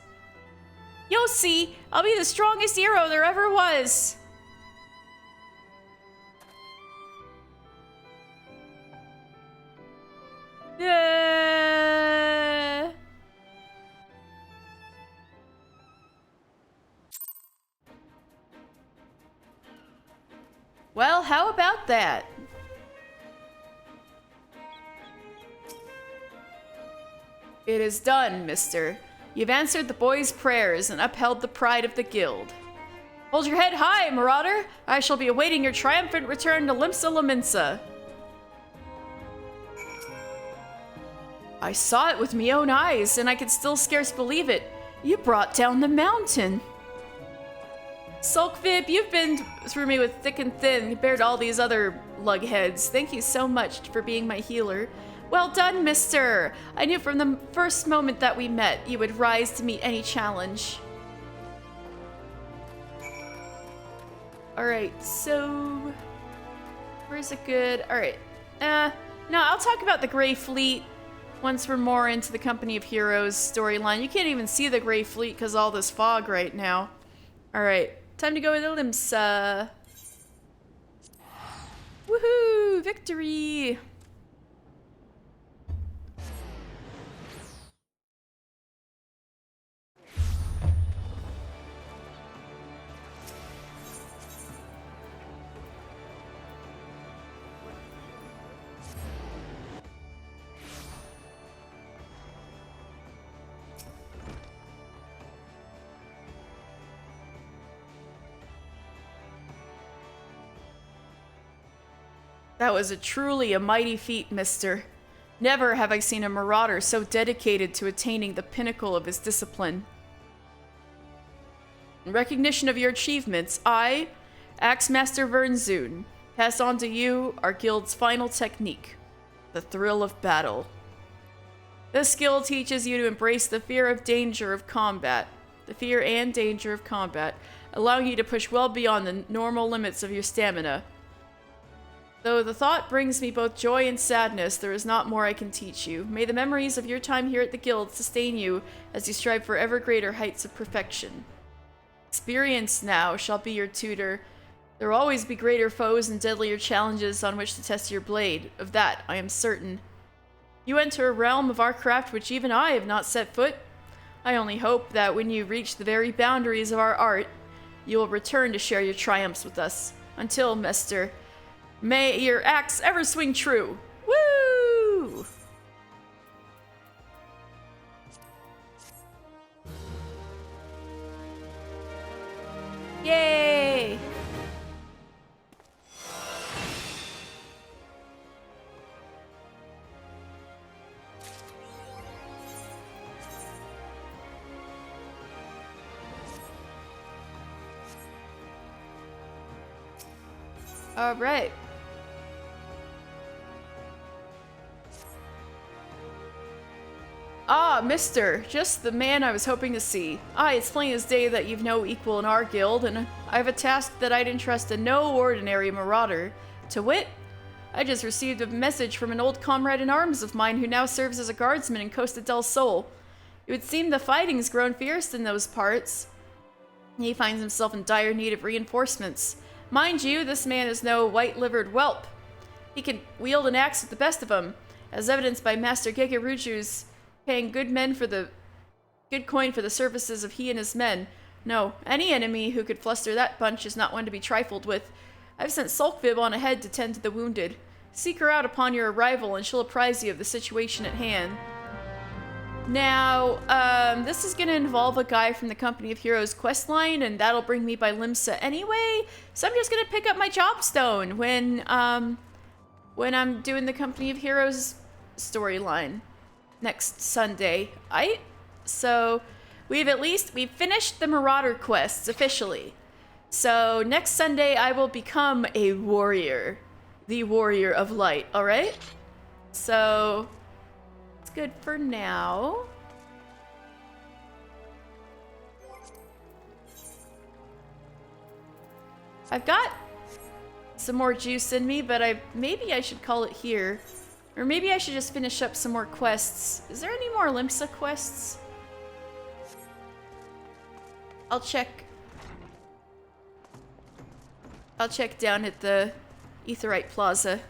You'll see. I'll be the strongest hero there ever was. Well, how about that? It is done, mister. You've answered the boy's prayers and upheld the pride of the guild. Hold your head high, marauder. I shall be awaiting your triumphant return to Limsa Laminsa. I saw it with me own eyes, and I could still scarce believe it. You brought down the mountain. Sulkvib, you've been through me with thick and thin compared to all these other lugheads. Thank you so much for being my healer. Well done, mister. I knew from the first moment that we met, you would rise to meet any challenge. Alright, so... where's it good? Alright. No, I'll talk about the Grey Fleet once we're more into the Company of Heroes storyline. You can't even see the Grey Fleet because all this fog right now. Alright, time to go into Limsa. Woohoo! Victory! That was truly a mighty feat, mister. Never have I seen a marauder so dedicated to attaining the pinnacle of his discipline. In recognition of your achievements, I, Axemaster Vernzoon, pass on to you our guild's final technique, the thrill of battle. This skill teaches you to embrace the fear and danger of combat, allowing you to push well beyond the normal limits of your stamina. Though the thought brings me both joy and sadness, there is not more I can teach you. May the memories of your time here at the guild sustain you as you strive for ever greater heights of perfection. Experience now shall be your tutor. There will always be greater foes and deadlier challenges on which to test your blade. Of that, I am certain. You enter a realm of our craft which even I have not set foot. I only hope that when you reach the very boundaries of our art, you will return to share your triumphs with us. Until, mister, may your axe ever swing true. Woo! Yay! All right. Ah, mister, just the man I was hoping to see. It's plain as day that you've no equal in our guild, and I have a task that I'd entrust to no ordinary marauder. To wit, I just received a message from an old comrade in arms of mine who now serves as a guardsman in Costa del Sol. It would seem the fighting's grown fierce in those parts. He finds himself in dire need of reinforcements. Mind you, this man is no white-livered whelp. He can wield an axe with the best of them, as evidenced by Master Gegeruju's paying good coin for the services of he and his men. No, any enemy who could fluster that bunch is not one to be trifled with. I've sent Sulkvib on ahead to tend to the wounded. Seek her out upon your arrival, and she'll apprise you of the situation at hand. Now, this is going to involve a guy from the Company of Heroes questline, and that'll bring me by Limsa anyway, so I'm just going to pick up my jobstone when I'm doing the Company of Heroes storyline next Sunday. So we've finished the Marauder quests officially. So next Sunday I will become a warrior. The Warrior of Light, alright? So it's good for now. I've got some more juice in me, but maybe I should call it here. Or maybe I should just finish up some more quests. Is there any more Limsa quests? I'll check down at the Aetheryte Plaza.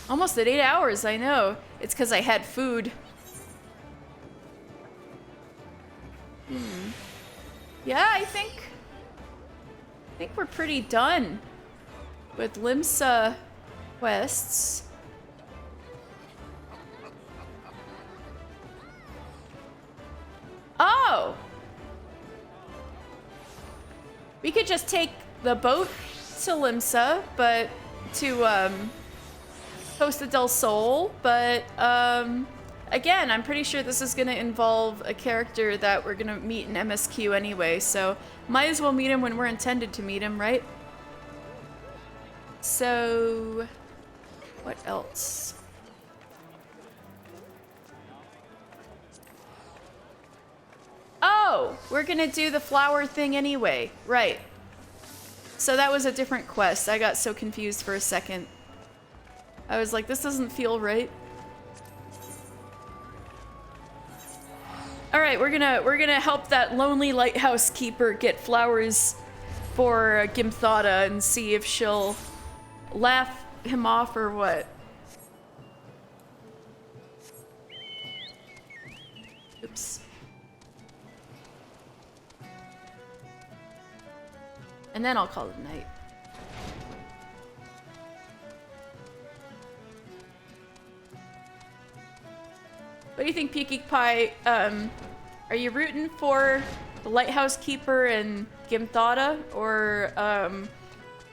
Almost at 8 hours, I know. It's because I had food. Yeah, I think we're pretty done with Limsa quests. Oh! We could just take the boat to Limsa, but to Costa del Sol, but again, I'm pretty sure this is gonna involve a character that we're gonna meet in MSQ anyway, so might as well meet him when we're intended to meet him, right? So, what else? Oh, we're gonna do the flower thing anyway, right. So that was a different quest. I got so confused for a second. I was like, this doesn't feel right. All right, we're gonna help that lonely lighthouse keeper get flowers for Gimthada and see if she'll laugh him off or what. Oops. And then I'll call it a night. What do you think, Peaky Pie? Are you rooting for the lighthouse keeper and Gimthada, or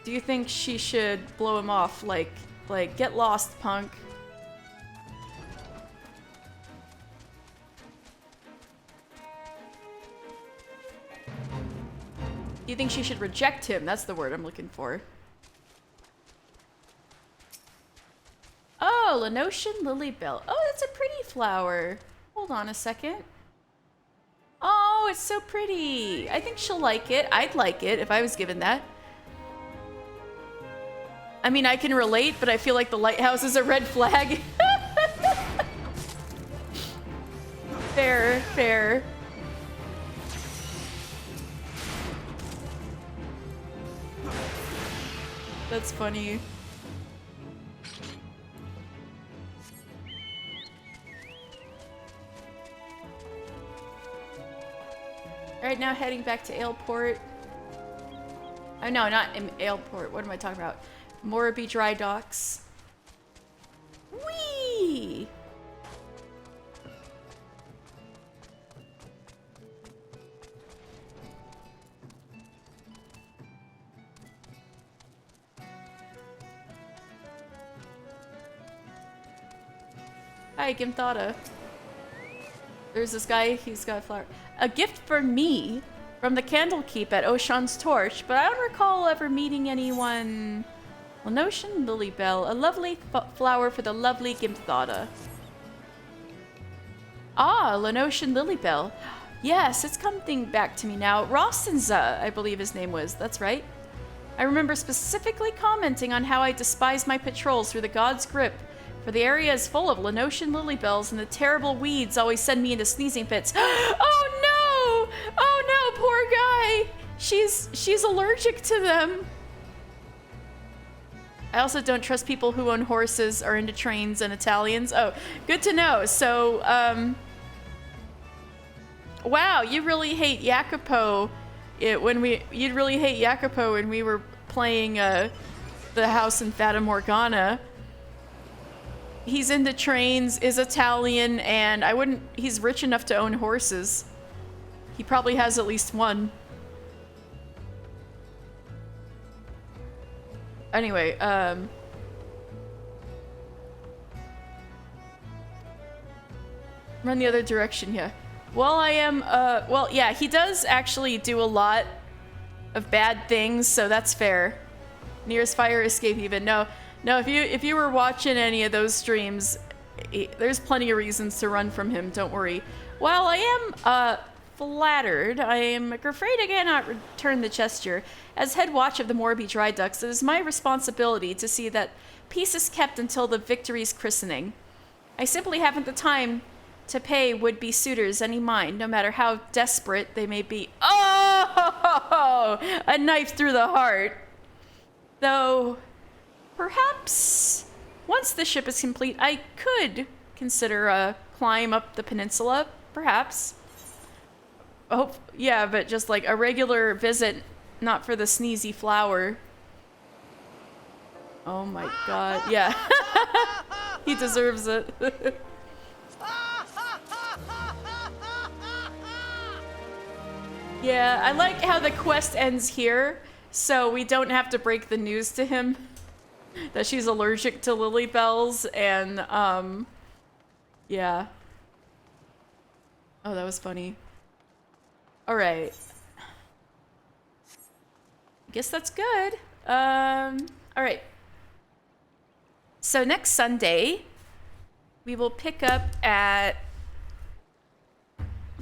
do you think she should blow him off? Like get lost, punk. Do you think she should reject him? That's the word I'm looking for. Oh, Lenosian Lilybell. Oh, that's a pretty flower. Hold on a second. Oh, it's so pretty. I think she'll like it. I'd like it if I was given that. I mean, I can relate, but I feel like the lighthouse is a red flag. Fair, fair. That's funny. Alright, now heading back to Aleport. Oh no, not in Aleport. What am I talking about? Moraby Dry Docks. Whee! Hi, Gimthada. There's this guy, he's got a flower. A gift for me from the Candlekeep at Oshan's Torch, but I don't recall ever meeting anyone. Lenosian Lilybell, a lovely flower for the lovely Gimthada. Ah, Lenosian Lilybell. Yes, it's coming back to me now. Rostenza, I believe his name was. That's right. I remember specifically commenting on how I despise my patrols through the God's Grip For the area is full of Lenosian lily bells, and the terrible weeds always send me into sneezing fits. Oh no! Oh no, poor guy! She's allergic to them. I also don't trust people who own horses or into trains and Italians. Oh, good to know. So, wow, you really hate Jacopo. You'd really hate Jacopo when we were playing the house in Fata Morgana. He's into trains, is Italian, and he's rich enough to own horses. He probably has at least one. Anyway, run the other direction, yeah. Well, I am, well, yeah, he does actually do a lot of bad things, so that's fair. Nearest fire escape even. No, if you were watching any of those streams, there's plenty of reasons to run from him, don't worry. While I am, flattered, I am afraid I cannot return the gesture. As head watch of the Morby Dry Ducks, it is my responsibility to see that peace is kept until the victory's christening. I simply haven't the time to pay would-be suitors any mind, no matter how desperate they may be. Oh! A knife through the heart. Though, perhaps, once the ship is complete, I could consider a climb up the peninsula, perhaps. Oh, yeah, but just like a regular visit, not for the sneezy flower. Oh my god, yeah. He deserves it. Yeah, I like how the quest ends here, so we don't have to break the news to him that she's allergic to lily bells, and, yeah. Oh, that was funny. Alright. Guess that's good. Alright. So next Sunday, we will pick up at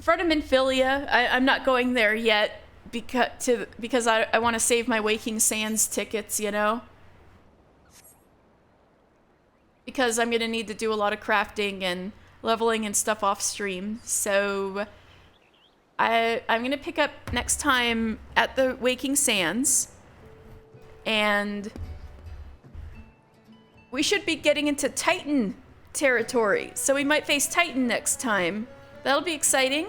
Frutiminfilia. I'm not going there yet because I want to save my Waking Sands tickets, you know? Because I'm going to need to do a lot of crafting and leveling and stuff off stream. So I'm going to pick up next time at the Waking Sands. And we should be getting into Titan territory. So we might face Titan next time. That'll be exciting.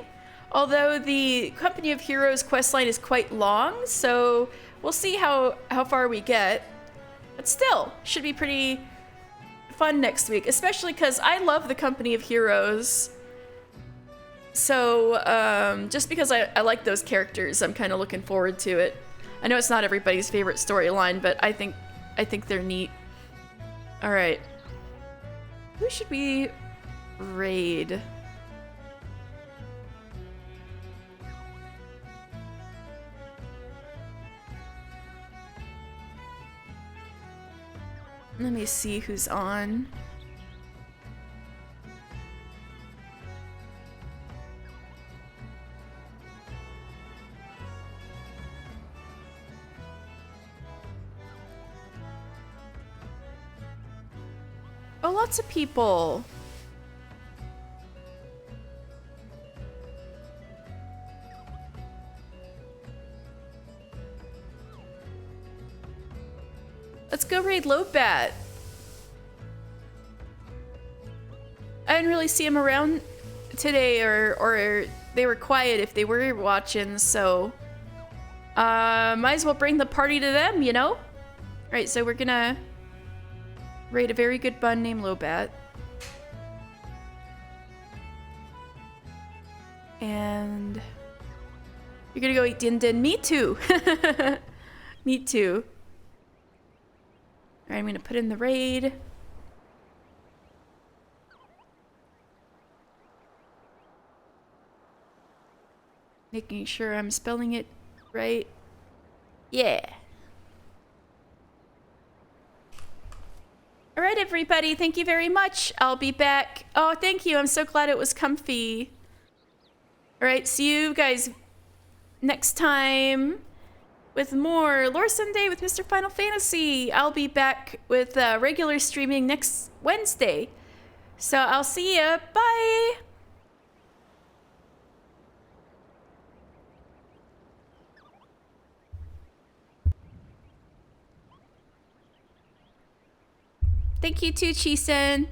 Although the Company of Heroes questline is quite long, so we'll see how far we get. But still, should be pretty fun next week, especially because I love the Company of Heroes. So, just because I like those characters, I'm kind of looking forward to it. I know it's not everybody's favorite storyline, but I think they're neat. All right. Who should we raid? Let me see who's on. Oh, lots of people. Let's go raid Lobat. I didn't really see him around today, or they were quiet if they were watching, so might as well bring the party to them, you know? Alright, so we're gonna raid a very good bun named Lobat. And you're gonna go eat Din Din. Me too. Me too. Alright, I'm gonna put in the raid. Making sure I'm spelling it right. Yeah. Alright, everybody, thank you very much. I'll be back. Oh, thank you. I'm so glad it was comfy. Alright, see you guys next time. with more Lore Sunday with Mr. Final Fantasy. I'll be back with regular streaming next Wednesday. So I'll see ya. Bye! Thank you too, Chisen.